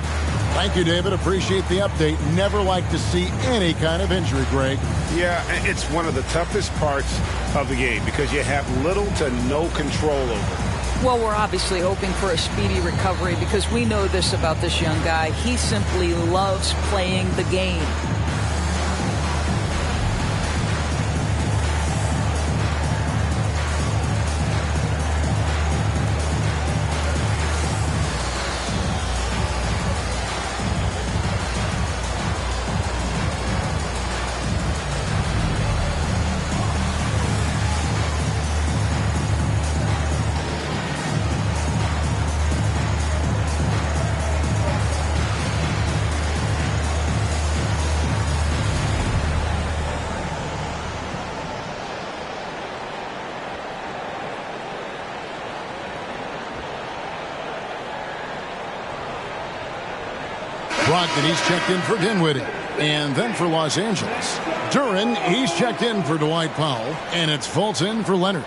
Thank you, David. Appreciate the update. Never like to see any kind of injury, Greg. Yeah, it's one of the toughest parts of the game because you have little to no control over it. Well, we're obviously hoping for a speedy recovery because we know this about this young guy. He simply loves playing the game. Brogdon, he's checked in for Dinwiddie. And then for Los Angeles. Duren, he's checked in for Dwight Powell. And it's Fulton for Leonard.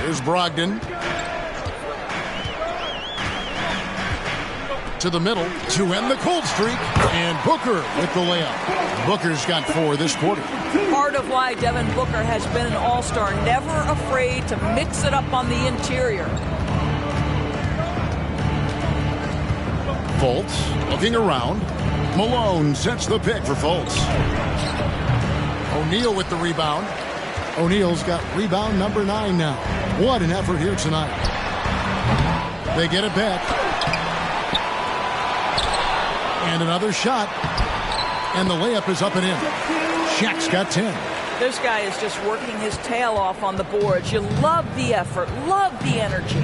Here's Brogdon. To the middle to end the cold streak. And Booker with the layup. Booker's got 4 this quarter. Part of why Devin Booker has been an all-star. Never afraid to mix it up on the interior. Fultz looking around. Malone sets the pick for Fultz. O'Neal with the rebound. O'Neal's got rebound number 9 now. What an effort here tonight. They get it back. And another shot. And the layup is up and in. Shaq's got 10. This guy is just working his tail off on the boards. You love the effort, love the energy.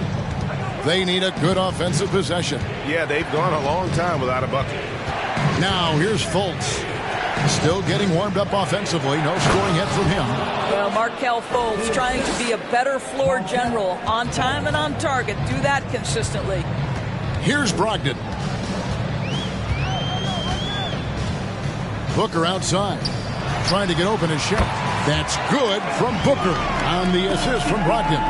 They need a good offensive possession. Yeah, they've gone a long time without a bucket. Now here's Fultz. Still getting warmed up offensively. No scoring hit from him. Well, Markelle Fultz trying to be a better floor general. On time and on target. Do that consistently. Here's Brogdon. Booker outside. Trying to get open his shot. That's good from Booker on the assist from Brogdon.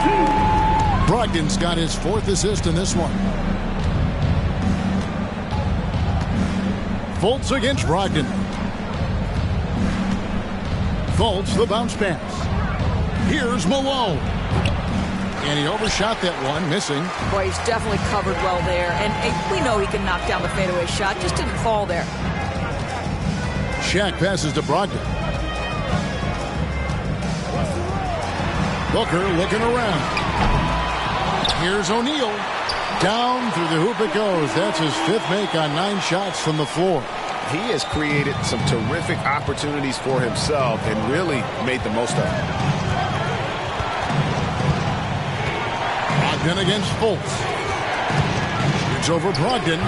Brogdon's got his 4th assist in this one. Fultz against Brogdon. Fultz, the bounce pass. Here's Malone. And he overshot that one, missing. Boy, he's definitely covered well there. And we know he can knock down the fadeaway shot. Just didn't fall there. Shaq passes to Brogdon. Booker looking around. Here's O'Neal. Down through the hoop it goes. That's his 5th make on 9 shots from the floor. He has created some terrific opportunities for himself and really made the most of it. Brogdon against Fultz. It's over Brogdon.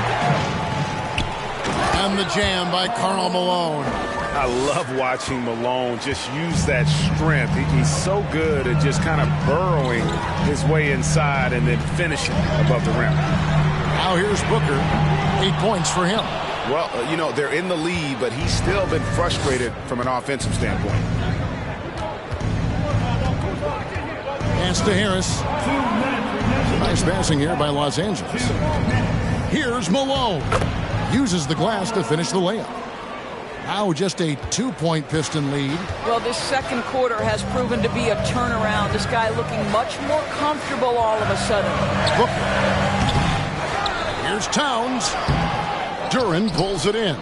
And the jam by Karl Malone. I love watching Malone just use that strength. He's so good at just kind of burrowing his way inside and then finishing above the rim. Now here's Booker. 8 points for him. Well, you know, they're in the lead, but he's still been frustrated from an offensive standpoint. Pass to Harris. Nice passing here by Los Angeles. Here's Malone. Uses the glass to finish the layup. Now just a 2-point Piston lead. Well, this second quarter has proven to be a turnaround. This guy looking much more comfortable all of a sudden. Booker. Here's Towns. Duren pulls it in.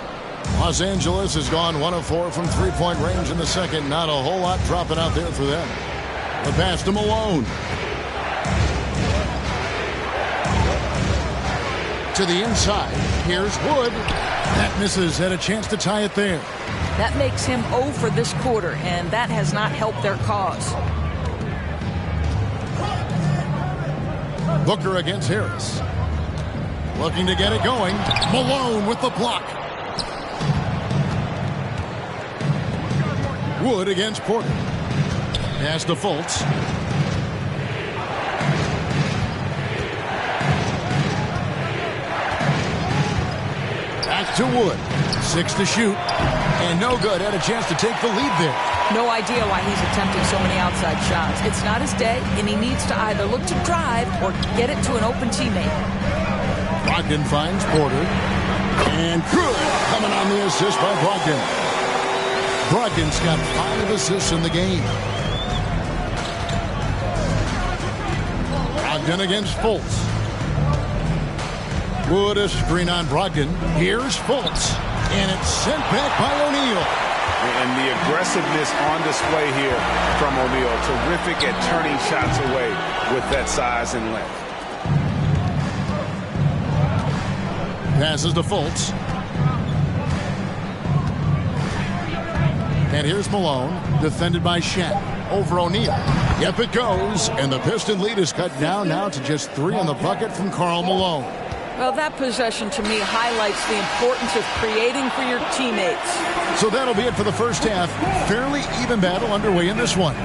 Los Angeles has gone 1 of 4 from 3-point range in the second. Not a whole lot dropping out there for them. The pass to Malone. To the inside. Here's Wood. That misses. Had a chance to tie it there. That makes him 0 for this quarter, and that has not helped their cause. Booker against Harris. Looking to get it going. Malone with the block. Wood against Porter. Pass to Fultz. Back to Wood. 6 to shoot. And no good. Had a chance to take the lead there. No idea why he's attempting so many outside shots. It's not his day, and he needs to either look to drive or get it to an open teammate. Brogdon finds Porter. And good. Coming on the assist by Brogdon. Brogdon's got 5 assists in the game. Brogdon against Fultz. Wood a screen on Brogdon. Here's Fultz. And it's sent back by O'Neal. And the aggressiveness on display here from O'Neal. Terrific at turning shots away with that size and length. Passes to Fultz. And here's Malone, defended by Shaq. Over O'Neal. Yep, it goes. And the Piston lead is cut down now to just 3 on the bucket from Karl Malone. Well, that possession to me highlights the importance of creating for your teammates. So that'll be it for the first half. Fairly even battle underway in this one.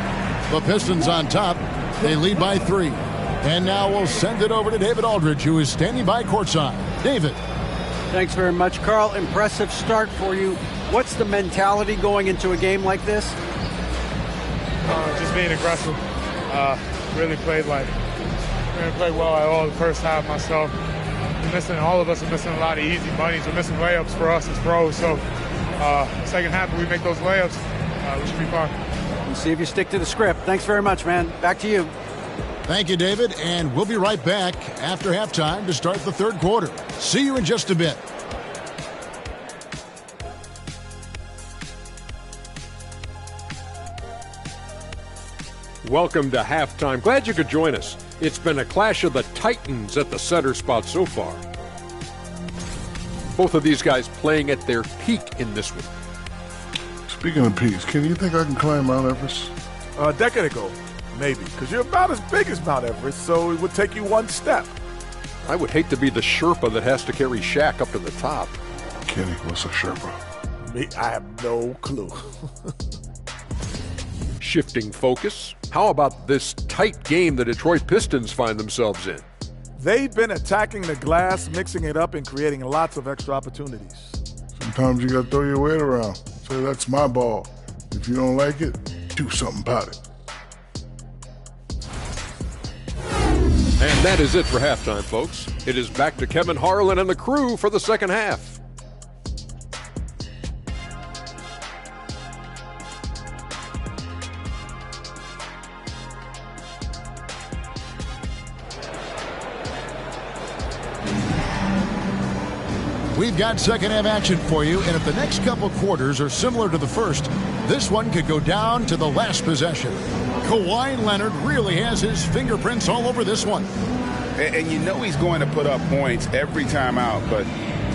The Pistons on top. They lead by 3. And now we'll send it over to David Aldridge, who is standing by courtside. David. Thanks very much, Carl. Impressive start for you. What's the mentality going into a game like this? Just being aggressive. Really played well at all the first half myself. All of us are missing a lot of easy bunnies. We're missing layups for us as pros. So second half, if we make those layups, we should be fine. We'll see if you stick to the script. Thanks very much, man. Back to you. Thank you, David. And we'll be right back after halftime to start the third quarter. See you in just a bit. Welcome to halftime. Glad you could join us. It's been a clash of the Titans at the center spot so far. Both of these guys playing at their peak in this one. Speaking of peaks, Kenny, you think I can climb Mount Everest? A decade ago, maybe, because you're about as big as Mount Everest, so it would take you one step. I would hate to be the Sherpa that has to carry Shaq up to the top. Kenny, what's a Sherpa? Me, I have no clue. Shifting focus. How about this tight game the Detroit Pistons find themselves in? They've been attacking the glass, mixing it up, and creating lots of extra opportunities. Sometimes you got to throw your weight around. Say, that's my ball. If you don't like it, do something about it. And that is it for halftime, folks. It is back to Kevin Harlan and the crew for the second half. We've got second half action for you, and if the next couple quarters are similar to the first, this one could go down to the last possession. Kawhi Leonard really has his fingerprints all over this one. And you know he's going to put up points every time out, but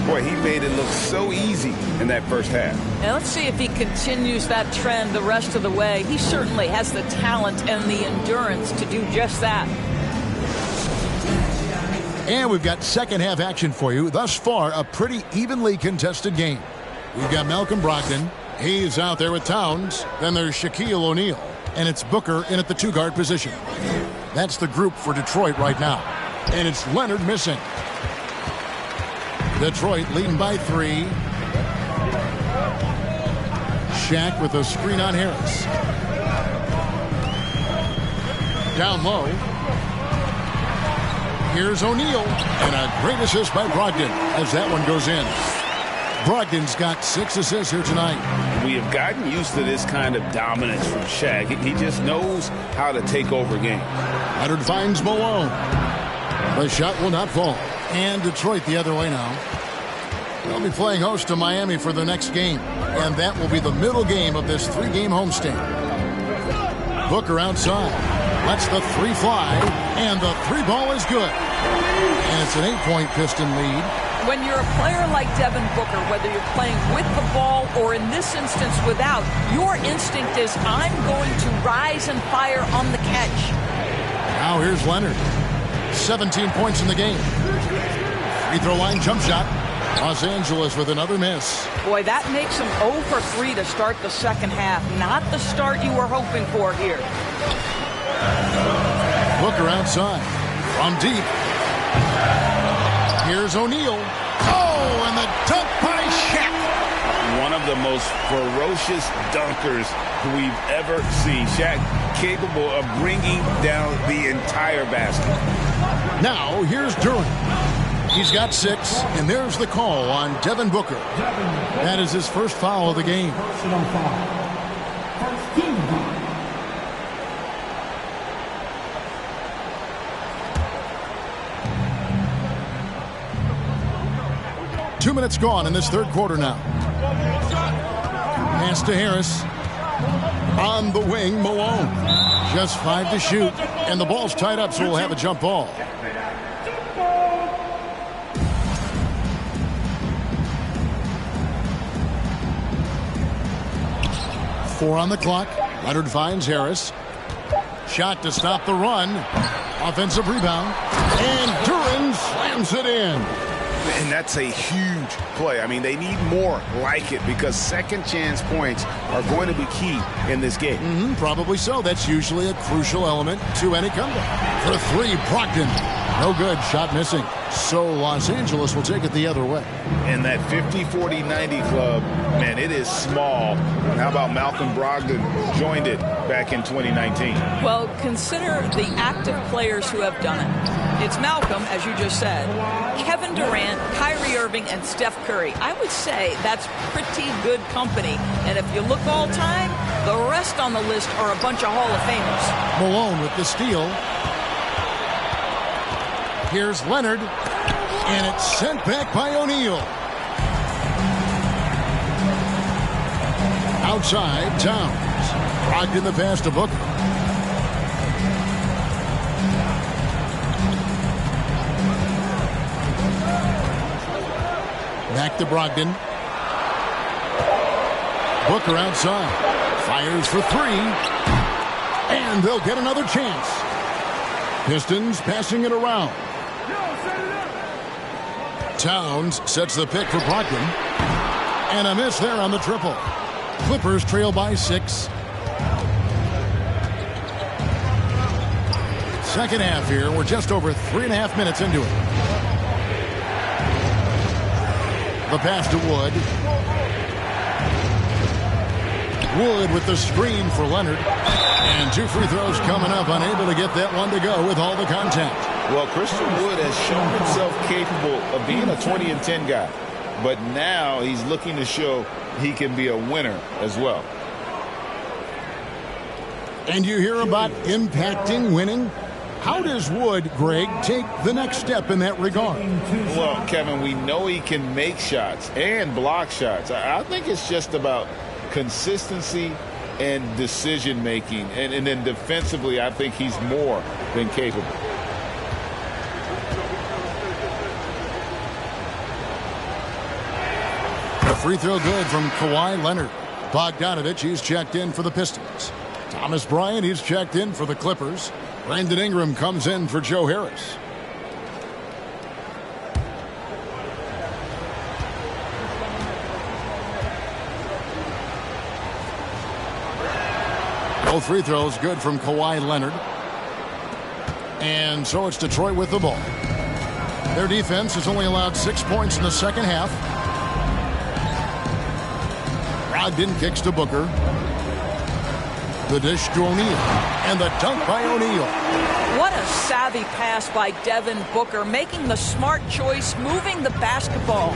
boy, he made it look so easy in that first half. Now let's see if he continues that trend the rest of the way. He certainly has the talent and the endurance to do just that. And we've got second half action for you. Thus far, a pretty evenly contested game. We've got Malcolm Brogdon. He's out there with Towns. Then there's Shaquille O'Neal. And it's Booker in at the two-guard position. That's the group for Detroit right now. And it's Leonard missing. Detroit leading by 3. Shaq with a screen on Harris. Down low. Here's O'Neal, and a great assist by Brogdon as that one goes in. Brogdon's got 6 assists here tonight. We have gotten used to this kind of dominance from Shaq. He just knows how to take over games. Leonard finds Malone. The shot will not fall. And Detroit the other way now. They'll be playing host to Miami for the next game, and that will be the middle game of this 3-game homestand. Booker outside. Lets the 3 fly, and the 3 ball is good. And it's an 8-point Piston lead. When you're a player like Devin Booker, whether you're playing with the ball or in this instance without, your instinct is, I'm going to rise and fire on the catch. Now here's Leonard. 17 points in the game. Free throw line jump shot. Los Angeles with another miss. Boy, that makes him 0 for 3 to start the second half. Not the start you were hoping for here. Booker outside. From deep. Here's O'Neal. Oh, and the dunk by Shaq. One of the most ferocious dunkers we've ever seen. Shaq capable of bringing down the entire basket. Now, here's Durant. He's got 6, and there's the call on Devin Booker. That is his first foul of the game. 2 minutes gone in this third quarter now. Pass to Harris. On the wing, Malone. Just 5 to shoot. And the ball's tied up, so we'll have a jump ball. Four on the clock. Leonard finds Harris. Shot to stop the run. Offensive rebound. And Duren slams it in. And that's a huge play. I mean, they need more like it because second chance points are going to be key in this game. Probably so. That's usually a crucial element to any comeback. For 3, Brogdon. No good. Shot missing. So Los Angeles will take it the other way. And that 50-40-90 club, man, it is small. How about Malcolm Brogdon joined it back in 2019? Well, consider the active players who have done it. It's Malcolm, as you just said, Kevin Durant, Kyrie Irving, and Steph Curry. I would say that's pretty good company. And if you look all time, the rest on the list are a bunch of Hall of Famers. Malone with the steal. Here's Leonard, and it's sent back by O'Neal. Outside, Towns. Brogdon the pass to Booker. Back to Brogdon. Booker outside. Fires for three. And they'll get another chance. Pistons passing it around. Towns sets the pick for Brogdon. And a miss there on the triple. Clippers trail by 6. Second half here. We're just over 3.5 minutes into it. The pass to Wood. Wood with the screen for Leonard. And 2 free throws coming up. Unable to get that one to go with all the contact. Well, Christian Wood has shown himself capable of being a 20-10 guy. But now he's looking to show he can be a winner as well. And you hear about impacting, winning. How does Wood, Greg, take the next step in that regard? Well, Kevin, we know he can make shots and block shots. I think it's just about consistency and decision-making. And then defensively, I think he's more than capable. A free throw good from Kawhi Leonard. Bogdanovich, he's checked in for the Pistons. Thomas Bryant, he's checked in for the Clippers. Brandon Ingram comes in for Joe Harris. Both free throws good from Kawhi Leonard. And so it's Detroit with the ball. Their defense has only allowed 6 points in the second half. Brogdon kicks to Booker. The dish to O'Neal. And the dunk by O'Neal. What a savvy pass by Devin Booker, making the smart choice, moving the basketball.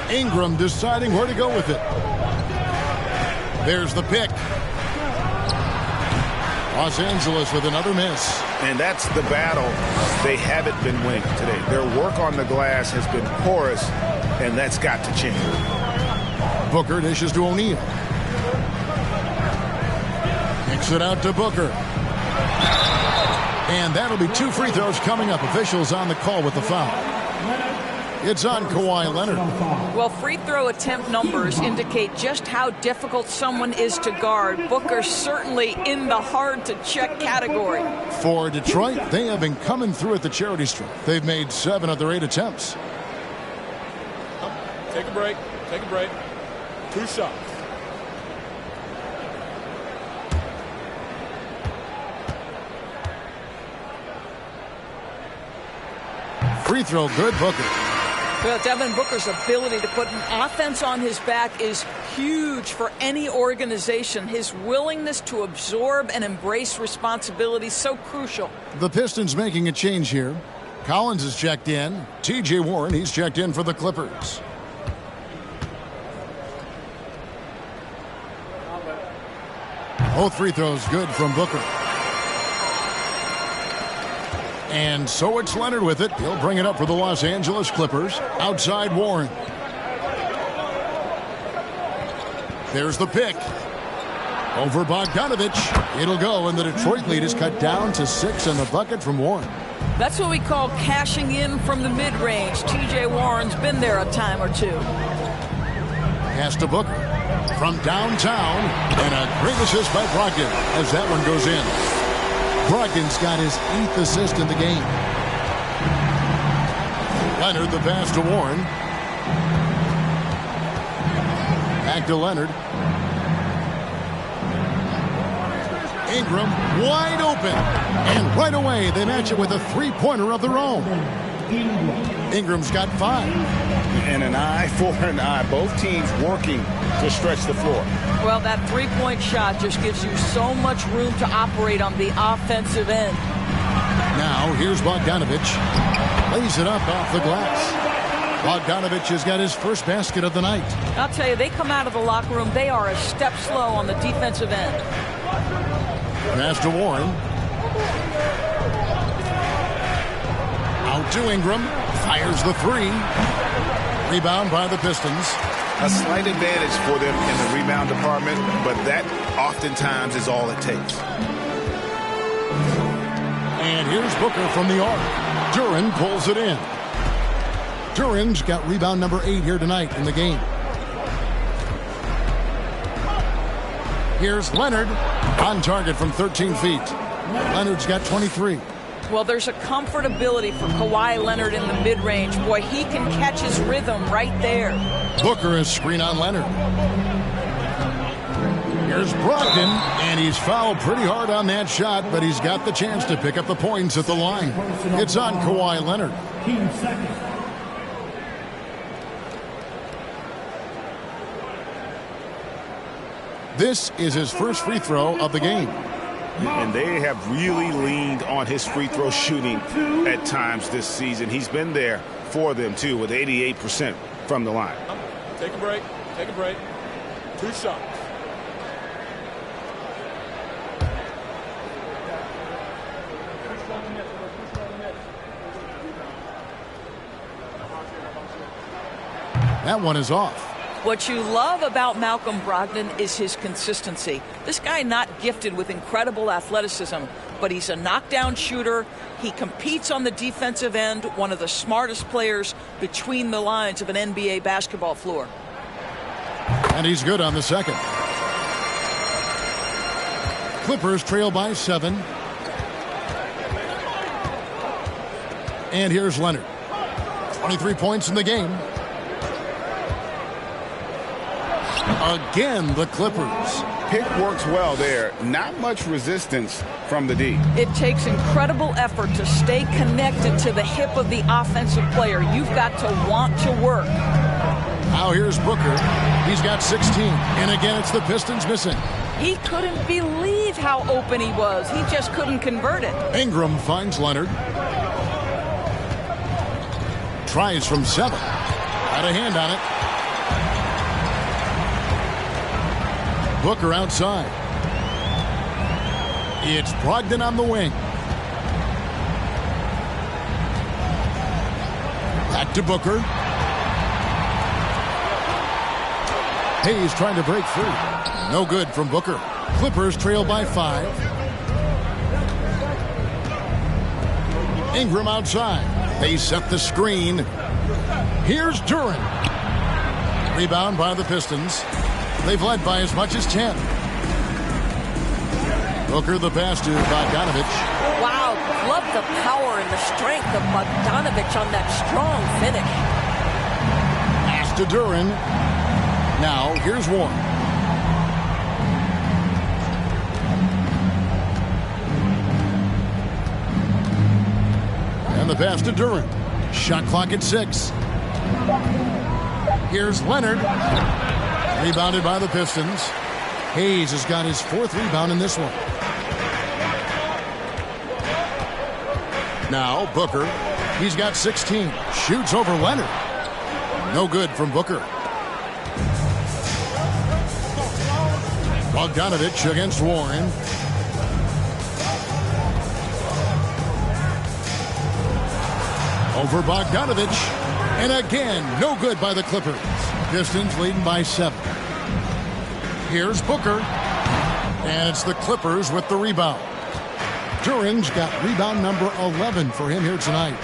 Ingram deciding where to go with it. There's the pick. Los Angeles with another miss. And that's the battle they haven't been winning today. Their work on the glass has been porous, and that's got to change. Booker dishes to O'Neal. Kicks it out to Booker. And that'll be 2 free throws coming up. Officials on the call with the foul. It's on Kawhi Leonard. Well, free throw attempt numbers indicate just how difficult someone is to guard. Booker's certainly in the hard-to-check category. For Detroit, they have been coming through at the charity stripe. They've made 7 of their 8 attempts. Take a break. Take a break. 2 shots. Free throw good, Booker. Well, Devin Booker's ability to put an offense on his back is huge for any organization. His willingness to absorb and embrace responsibility so crucial. The Pistons making a change here. Collins is checked in. T.J. Warren, he's checked in for the Clippers. Both free throws good from Booker. And so it's Leonard with it. He'll bring it up for the Los Angeles Clippers. Outside Warren. There's the pick. Over Bogdanovich. It'll go, and the Detroit lead is cut down to 6 on the bucket from Warren. That's what we call cashing in from the mid-range. T.J. Warren's been there a time or 2. Pass to Booker. From downtown. And a great assist by Brogdon as that one goes in. Brogdon's got his 8th assist in the game. Leonard, the pass to Warren. Back to Leonard. Ingram wide open. And right away they match it with a 3-pointer of their own. Ingram's got 5. And an eye for an eye. Both teams working to stretch the floor. Well, that 3-point shot just gives you so much room to operate on the offensive end. Now, here's Bogdanovich. Lays it up off the glass. Bogdanovich has got his first basket of the night. I'll tell you, they come out of the locker room, they are a step slow on the defensive end. Pass to Warren. Out to Ingram. Fires the 3. Rebound by the Pistons. A slight advantage for them in the rebound department, but that oftentimes is all it takes. And here's Booker from the arc. Duren pulls it in. Duren's got rebound number 8 here tonight in the game. Here's Leonard on target from 13 feet. Leonard's got 23. Well, there's a comfortability for Kawhi Leonard in the mid-range. Boy, he can catch his rhythm right there. Booker is screen on Leonard. Here's Brogdon, and he's fouled pretty hard on that shot, but he's got the chance to pick up the points at the line. It's on Kawhi Leonard. This is his first free throw of the game. And they have really leaned on his free throw shooting at times this season. He's been there for them, too, with 88% from the line. Take a break. Take a break. 2 shots. That one is off. What you love about Malcolm Brogdon is his consistency. This guy not gifted with incredible athleticism, but he's a knockdown shooter. He competes on the defensive end, one of the smartest players between the lines of an NBA basketball floor. And he's good on the second. Clippers trail by 7. And here's Leonard. 23 points in the game. Again, the Clippers. Pick works well there. Not much resistance from the D. It takes incredible effort to stay connected to the hip of the offensive player. You've got to want to work. Now here's Booker. He's got 16. And again, it's the Pistons missing. He couldn't believe how open he was. He just couldn't convert it. Ingram finds Leonard. Tries from 7. Had a hand on it. Booker outside. It's Brogdon on the wing. Back to Booker. Hayes trying to break free. No good from Booker. Clippers trail by 5. Ingram outside. They set the screen. Here's Duren. Rebound by the Pistons. They've led by as much as 10. Booker the pass to Bogdanovich. Wow, love the power and the strength of Bogdanovich on that strong finish. Pass to Duren. Now here's Warren. And the pass to Duren. Shot clock at 6. Here's Leonard. Rebounded by the Pistons. Hayes has got his 4th rebound in this one. Now Booker. He's got 16. Shoots over Leonard. No good from Booker. Bogdanovich against Warren. Over Bogdanovich. And again, no good by the Clippers. Pistons leading by 7. Here's Booker. And it's the Clippers with the rebound. Duren's got rebound number 11 for him here tonight.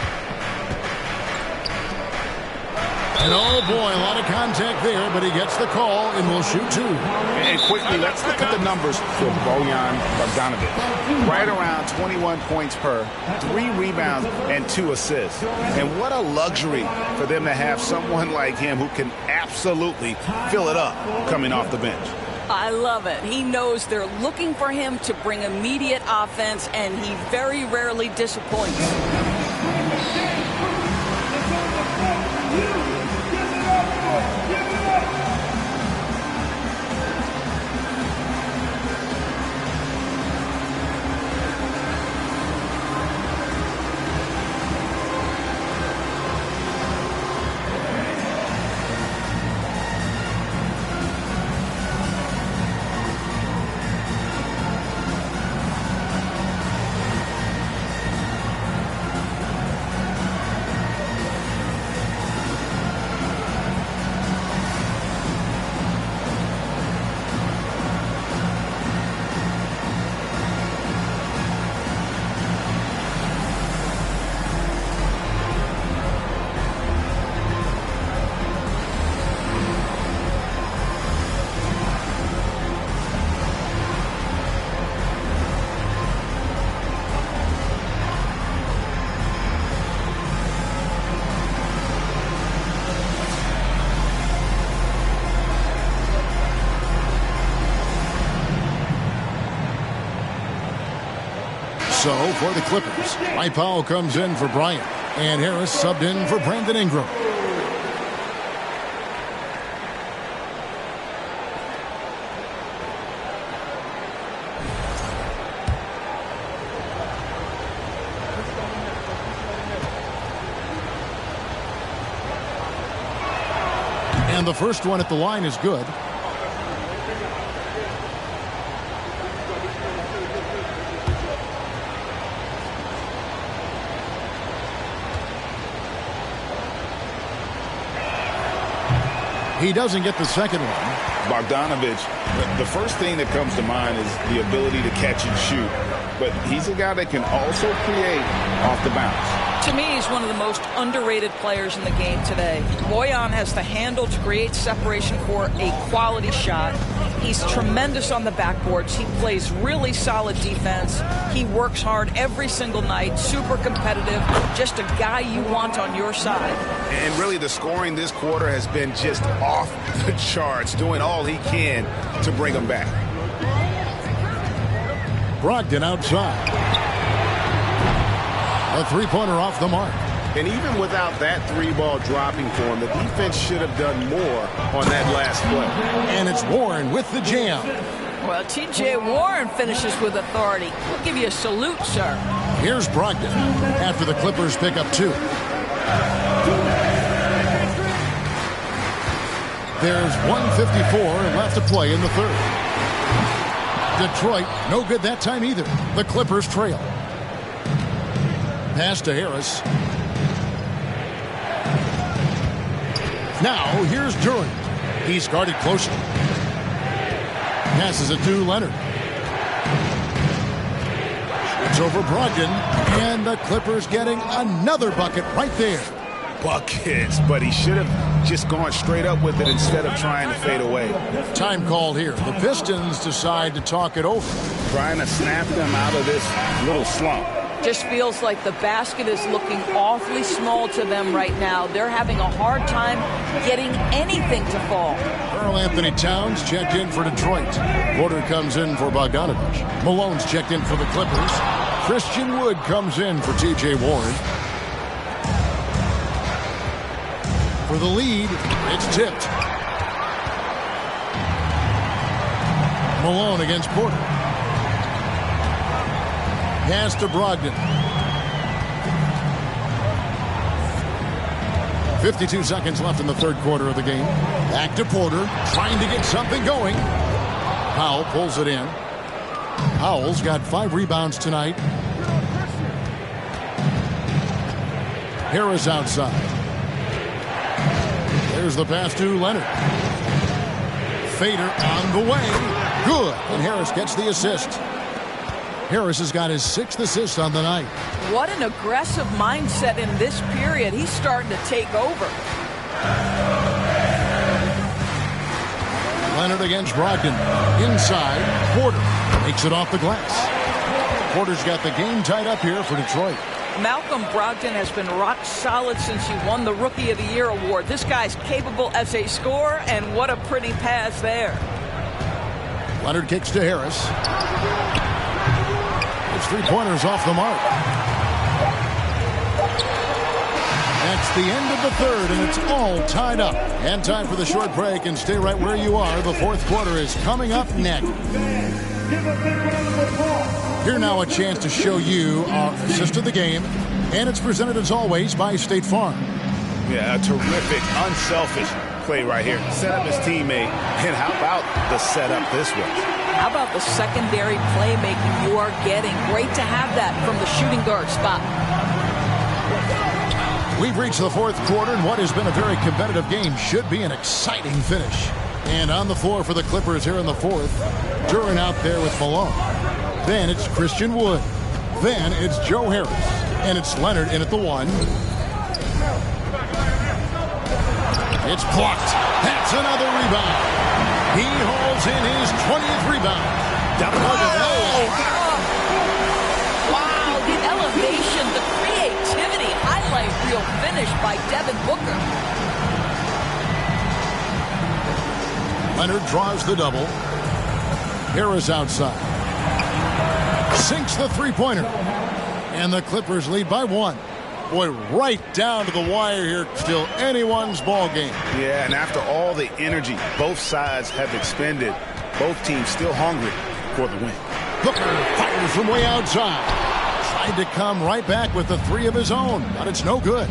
And oh boy, a lot of contact there, but he gets the call and will shoot 2. And quickly, let's look at the numbers for Bojan Bogdanovic. Right around 21 points per, 3 rebounds, and 2 assists. And what a luxury for them to have someone like him who can absolutely fill it up coming off the bench. I love it. He knows they're looking for him to bring immediate offense, and he very rarely disappoints. So for the Clippers, Dwight Powell comes in for Bryant, and Harris subbed in for Brandon Ingram. And the first one at the line is good. He doesn't get the second one. Bogdanovich, the first thing that comes to mind is the ability to catch and shoot. But he's a guy that can also create off the bounce. To me, he's one of the most underrated players in the game today. Bojan has the handle to create separation for a quality shot. He's tremendous on the backboards. He plays really solid defense. He works hard every single night, super competitive, just a guy you want on your side. And really the scoring this quarter has been just off the charts, doing all he can to bring them back. Brogdon outside. A three-pointer off the mark. And even without that three-ball dropping for him, the defense should have done more on that last play. And it's Warren with the jam. Well, T.J. Warren finishes with authority. We'll give you a salute, sir. Here's Brogdon after the Clippers pick up 2. There's 1:54 left to play in the third. Detroit, no good that time either. The Clippers trail. Pass to Harris. Now, here's Durant. He's guarded closely. Passes it to Leonard. It's over Brogdon. And the Clippers getting another bucket right there. Buckets, but he should have just gone straight up with it instead of trying to fade away. Time called here. The Pistons decide to talk it over. Trying to snap them out of this little slump. Just feels like the basket is looking awfully small to them right now. They're having a hard time getting anything to fall. Karl Anthony Towns checked in for Detroit. Porter comes in for Bogdanovich. Malone's checked in for the Clippers. Christian Wood comes in for T.J. Warren. For the lead, it's tipped. Malone against Porter. Pass to Brogdon. 52 seconds left in the third quarter of the game. Back to Porter, trying to get something going. Powell pulls it in. Powell's got 5 rebounds tonight. Harris outside. There's the pass to Leonard. Fader on the way. Good. And Harris gets the assist. Harris has got his 6th assist on the night. What an aggressive mindset in this period. He's starting to take over. Leonard against Brogdon. Inside, Porter makes it off the glass. Porter's got the game tied up here for Detroit. Malcolm Brogdon has been rock solid since he won the Rookie of the Year award. This guy's capable as a scorer, and what a pretty pass there. Leonard kicks to Harris. It's 3-pointers off the mark. That's the end of the third, and it's all tied up. And time for the short break, and stay right where you are. The fourth quarter is coming up next. Here now a chance to show you our assist of the game, and it's presented as always by State Farm. Yeah, a terrific, unselfish play right here. Set up his teammate, and how about the setup this was? How about the secondary playmaking you are getting? Great to have that from the shooting guard spot. We've reached the fourth quarter, and what has been a very competitive game should be an exciting finish. And on the floor for the Clippers here in the fourth, Durant out there with Malone. Then it's Christian Wood. Then it's Joe Harris. And it's Leonard in at the 1. It's blocked. That's another rebound. He hauls in his 20th rebound. Wow, the elevation, the creativity, highlight reel finish by Devin Booker. Leonard draws the double. Harris outside. sinks the three-pointer. And the Clippers lead by 1. Boy, right down to the wire here. Still anyone's ball game. Yeah, and after all the energy both sides have expended, both teams still hungry for the win. Booker fires from way outside. Tried to come right back with the 3 of his own, but it's no good.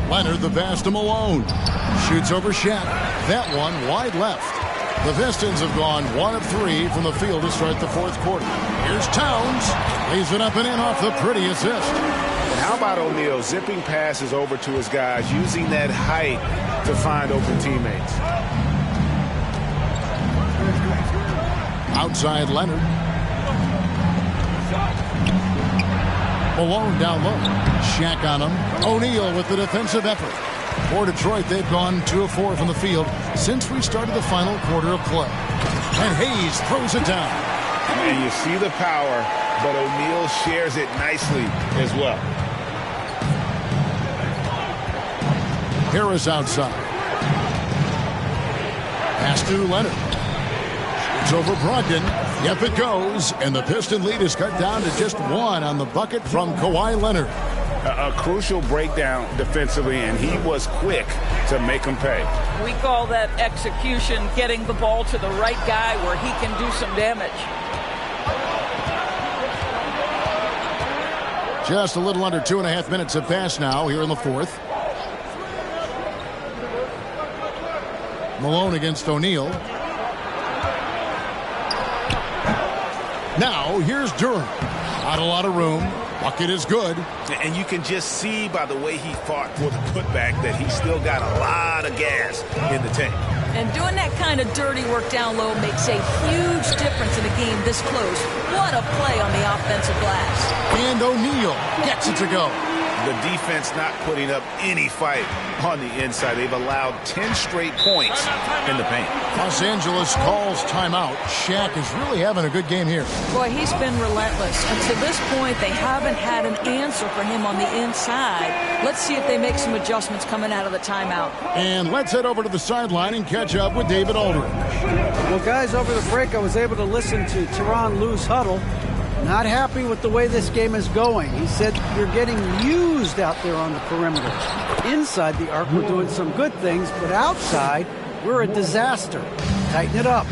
Leonard the pass to Malone. Shoots over Shaq. That one wide left. The Pistons have gone 1 of 3 from the field to start the fourth quarter. Here's Towns. Lays it up and in off the pretty assist. And how about O'Neal zipping passes over to his guys, using that height to find open teammates. Outside Leonard. Malone down low. Shaq on him. O'Neal with the defensive effort. For Detroit, they've gone 2 of 4 from the field since we started the final quarter of play. And Hayes throws it down. And you see the power, but O'Neal shares it nicely as well. Harris outside. Pass to Leonard. It's over Brogdon. Yep, it goes. And the Piston lead is cut down to just 1 on the bucket from Kawhi Leonard. A crucial breakdown defensively, and he was quick to make him pay. We call that execution, getting the ball to the right guy where he can do some damage. Just a little under 2.5 minutes have passed now here in the fourth. Malone against O'Neal. Now here's Durant. Not a lot of room. Bucket is good. And you can just see by the way he fought for the putback that he's still got a lot of gas in the tank. And doing that kind of dirty work down low makes a huge difference in a game this close. What a play on the offensive glass. And O'Neal gets it to go. The defense not putting up any fight on the inside. They've allowed 10 straight points in the paint. Los Angeles calls timeout. Shaq is really having a good game here. Boy, he's been relentless. And to this point, they haven't had an answer for him on the inside. Let's see if they make some adjustments coming out of the timeout. And let's head over to the sideline and catch up with David Aldridge. Well, guys, over the break, I was able to listen to Tyronn Lue's huddle. Not happy with the way this game is going. He said you're getting used out there on the perimeter. Inside the arc, we're doing some good things, but outside, we're a disaster. Tighten it up.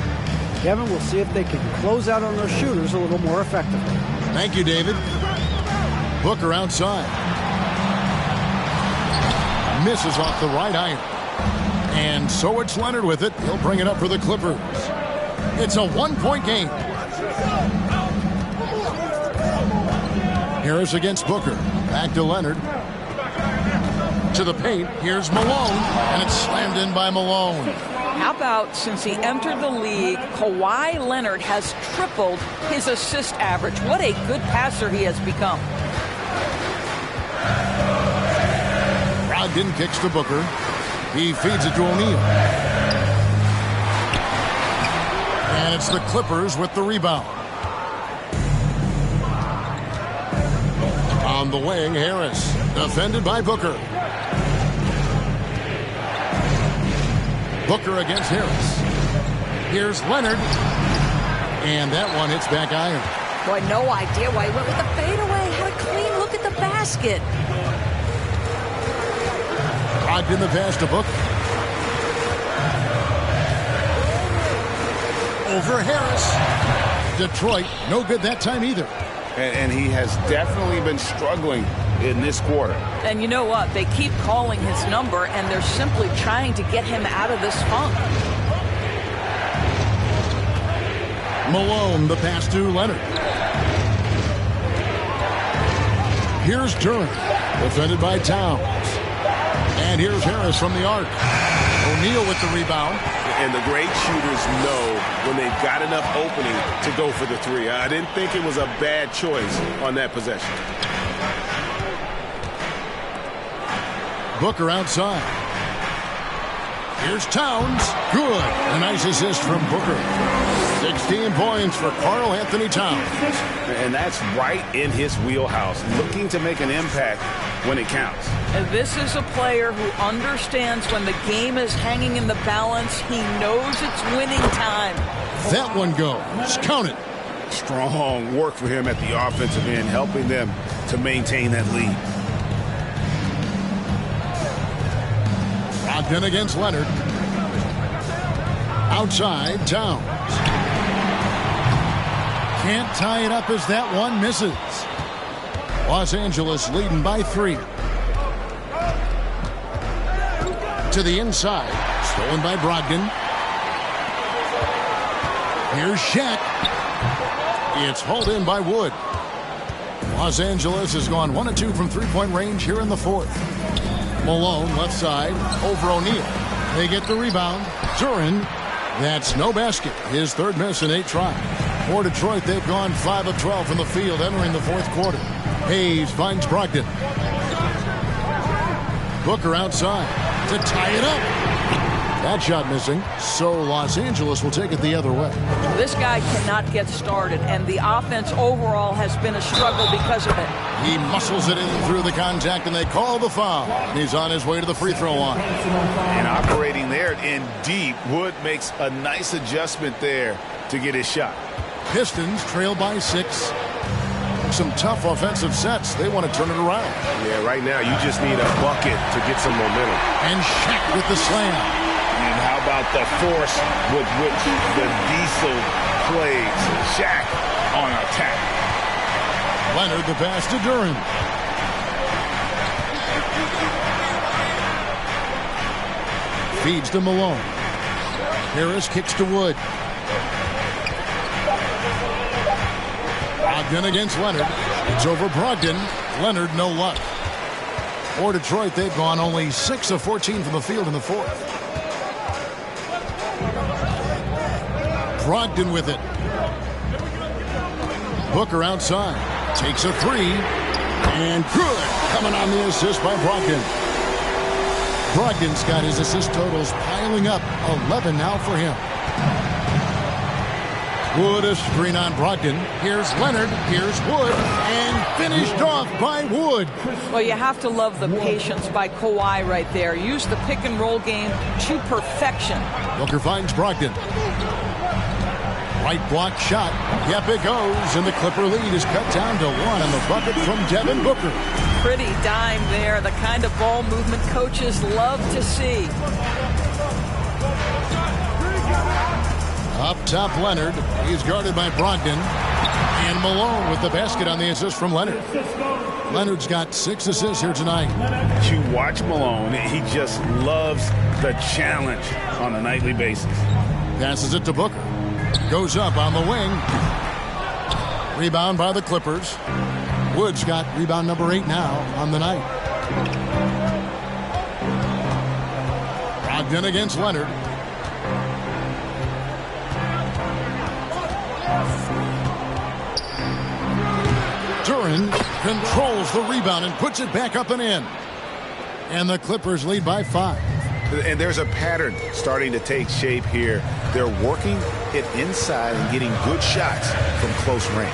Kevin, we'll see if they can close out on those shooters a little more effectively. Thank you, David. Booker outside. Misses off the right iron. And so it's Leonard with it. He'll bring it up for the Clippers. It's a 1-point game. Harris against Booker. Back to Leonard. To the paint. Here's Malone. And it's slammed in by Malone. How about since he entered the league, Kawhi Leonard has tripled his assist average. What a good passer he has become. Brogdon kicks to Booker. He feeds it to O'Neal. And it's the Clippers with the rebound. On the wing, Harris. Defended by Booker. Booker against Harris. Here's Leonard. And that one hits back iron. Boy, no idea why he went with the fadeaway. Had a clean look at the basket. Brogdon the pass to Booker. Over Harris. Detroit, no good that time either. And he has definitely been struggling in this quarter. And you know what? They keep calling his number, and they're simply trying to get him out of this funk. Malone, the pass to Leonard. Here's Durant, defended by Towns. And here's Harris from the arc. O'Neal with the rebound. And the great shooters know when they've got enough opening to go for the three. I didn't think it was a bad choice on that possession. Booker outside. Here's Towns. Good. A nice assist from Booker. 16 points for Karl Anthony Towns. And that's right in his wheelhouse, looking to make an impact when it counts. And this is a player who understands when the game is hanging in the balance. He knows it's winning time. That one goes. Count it. Strong work for him at the offensive end, helping them to maintain that lead. Brogdon against Leonard. Outside, Towns. Can't tie it up as that one misses. Los Angeles leading by 3. To the inside. Stolen by Brogdon. Here's Shaq. It's hauled in by Wood. Los Angeles has gone 1 of 2 from three-point range here in the 4th. Malone left side over O'Neal. They get the rebound. Duren, that's no basket. His 3rd miss in 8 tries. For Detroit, they've gone 5 of 12 from the field entering the 4th quarter. Hayes finds Brogdon. Booker outside to tie it up. That shot missing, so Los Angeles will take it the other way. This guy cannot get started, and the offense overall has been a struggle because of it. He muscles it in through the contact, and they call the foul. And he's on his way to the free throw line. And operating there in deep, Wood makes a nice adjustment there to get his shot. Pistons trail by 6. Some tough offensive sets. They want to turn it around. Yeah, right now you just need a bucket to get some momentum. And Shaq with the slam. And how about the force with which the Diesel plays? Shaq on attack. Leonard the pass to Duren. Feeds to Malone. Harris kicks to Wood. Brogdon against Leonard. It's over Brogdon. Leonard no luck. For Detroit, they've gone only 6 of 14 from the field in the 4th. Brogdon with it. Booker outside. Takes a 3. And good. Coming on the assist by Brogdon. Brogdon's got his assist totals piling up. 11 now for him. Wood a screen on Brogdon. Here's Leonard. Here's Wood. And finished off by Wood. Well, you have to love the patience by Kawhi right there. Use the pick and roll game to perfection. Booker finds Brogdon. Right block shot. Yep, it goes. And the Clipper lead is cut down to 1 on the bucket from Devin Booker. Pretty dime there. The kind of ball movement coaches love to see. Up top, Leonard. He's guarded by Brogdon. And Malone with the basket on the assist from Leonard. Leonard's got 6 assists here tonight. You watch Malone. He just loves the challenge on a nightly basis. Passes it to Booker. Goes up on the wing. Rebound by the Clippers. Wood's got rebound number 8 now on the night. Brogdon against Leonard. Duren controls the rebound and puts it back up and in. And the Clippers lead by 5. And there's a pattern starting to take shape here. They're working it inside and getting good shots from close range.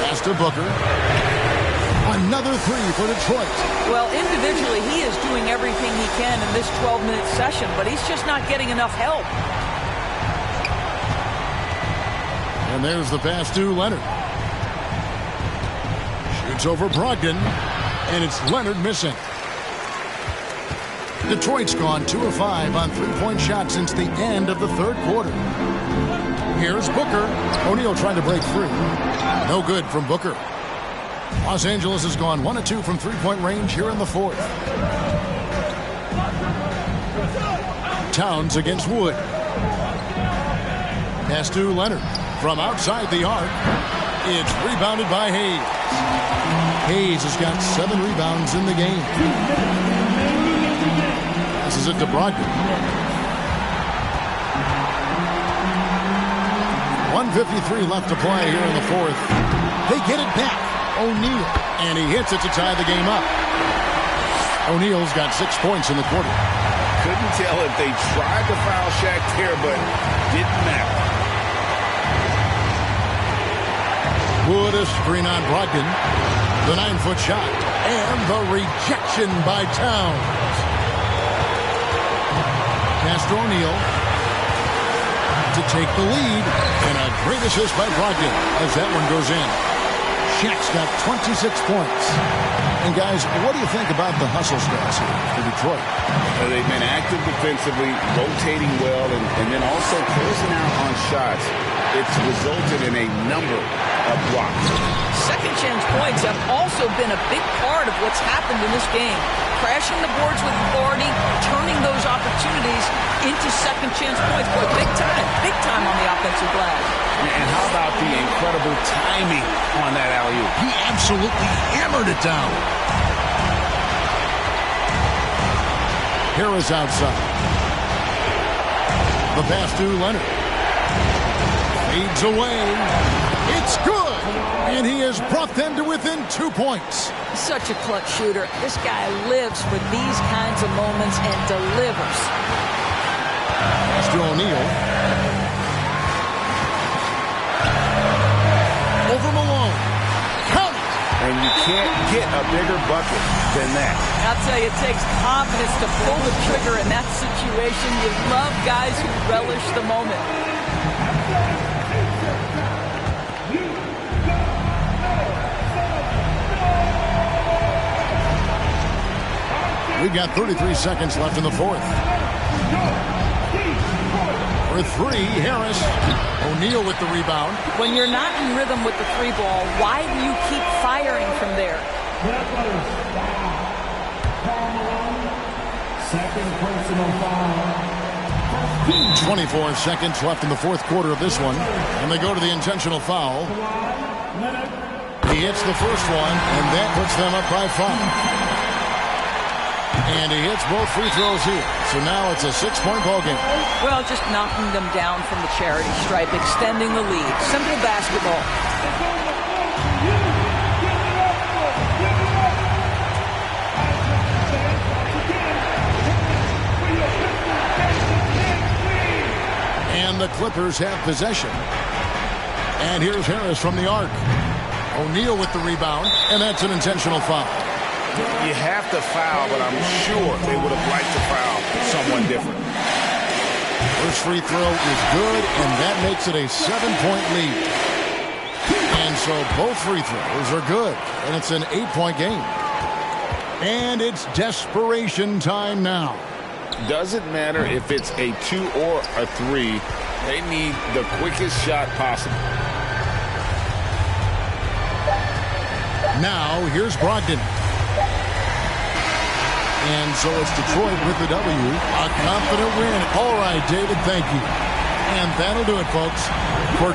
Pass to Booker. Another 3 for Detroit. Well, individually, he is doing everything he can in this 12-minute session, but he's just not getting enough help. And there's the pass to Leonard. Shoots over Brogdon, and it's Leonard missing. Detroit's gone 2 of 5 on three-point shots since the end of the 3rd quarter. Here's Booker. O'Neal trying to break free. No good from Booker. Los Angeles has gone 1 of 2 from three-point range here in the 4th. Towns against Wood. Pass to Leonard. From outside the arc, it's rebounded by Hayes. Hayes has got 7 rebounds in the game. Passes it to Brogdon. 1:53 left to play here in the 4th. They get it back. O'Neal. And he hits it to tie the game up. O'Neal's got 6 points in the quarter. Couldn't tell if they tried to foul Shaq there, but didn't matter. Wood a screen on Brogdon. The 9-foot shot. And the rejection by Towns. Pass to O'Neal. To take the lead, and a great assist by Brogdon as that one goes in. Shaq's got 26 points. And guys, what do you think about the hustle stats here for Detroit? They've been active defensively, rotating well, and then also closing out on shots. It's resulted in a number of blocks. Second chance points have also been a big part of what's happened in this game. Crashing the boards with authority, turning those opportunities into second chance points. Boy, big time on the offensive glass. And how about the incredible timing on that alley-oop? He absolutely hammered it down. Harris outside. The pass to Leonard. Fades away. It's good. And he has brought them to within 2 points. Such a clutch shooter. This guy lives for these kinds of moments and delivers. Pass to O'Neal. Over Malone. Count it. And you can't get a bigger bucket than that. I'll tell you, it takes confidence to pull the trigger in that situation. You love guys who relish the moment. We've got 33 seconds left in the fourth. For three, Harris. O'Neal with the rebound. When you're not in rhythm with the three ball, why do you keep firing from there? Second personal foul. 24 seconds left in the fourth quarter of this one. And they go to the intentional foul. He hits the first one, and that puts them up by 5. And he hits both free throws here. So now it's a 6-point ball game. Well, just knocking them down from the charity stripe, extending the lead. Simple basketball. And the Clippers have possession. And here's Harris from the arc. O'Neal with the rebound, and that's an intentional foul. You have to foul, but I'm sure they would have liked to foul someone different. First free throw is good, and that makes it a 7-point lead. And so both free throws are good, and it's an 8-point game. And it's desperation time now. Doesn't matter if it's a 2 or a 3. They need the quickest shot possible. Now, here's Brogdon. And so it's Detroit with the W. A confident win. All right, David, thank you. And that'll do it, folks, for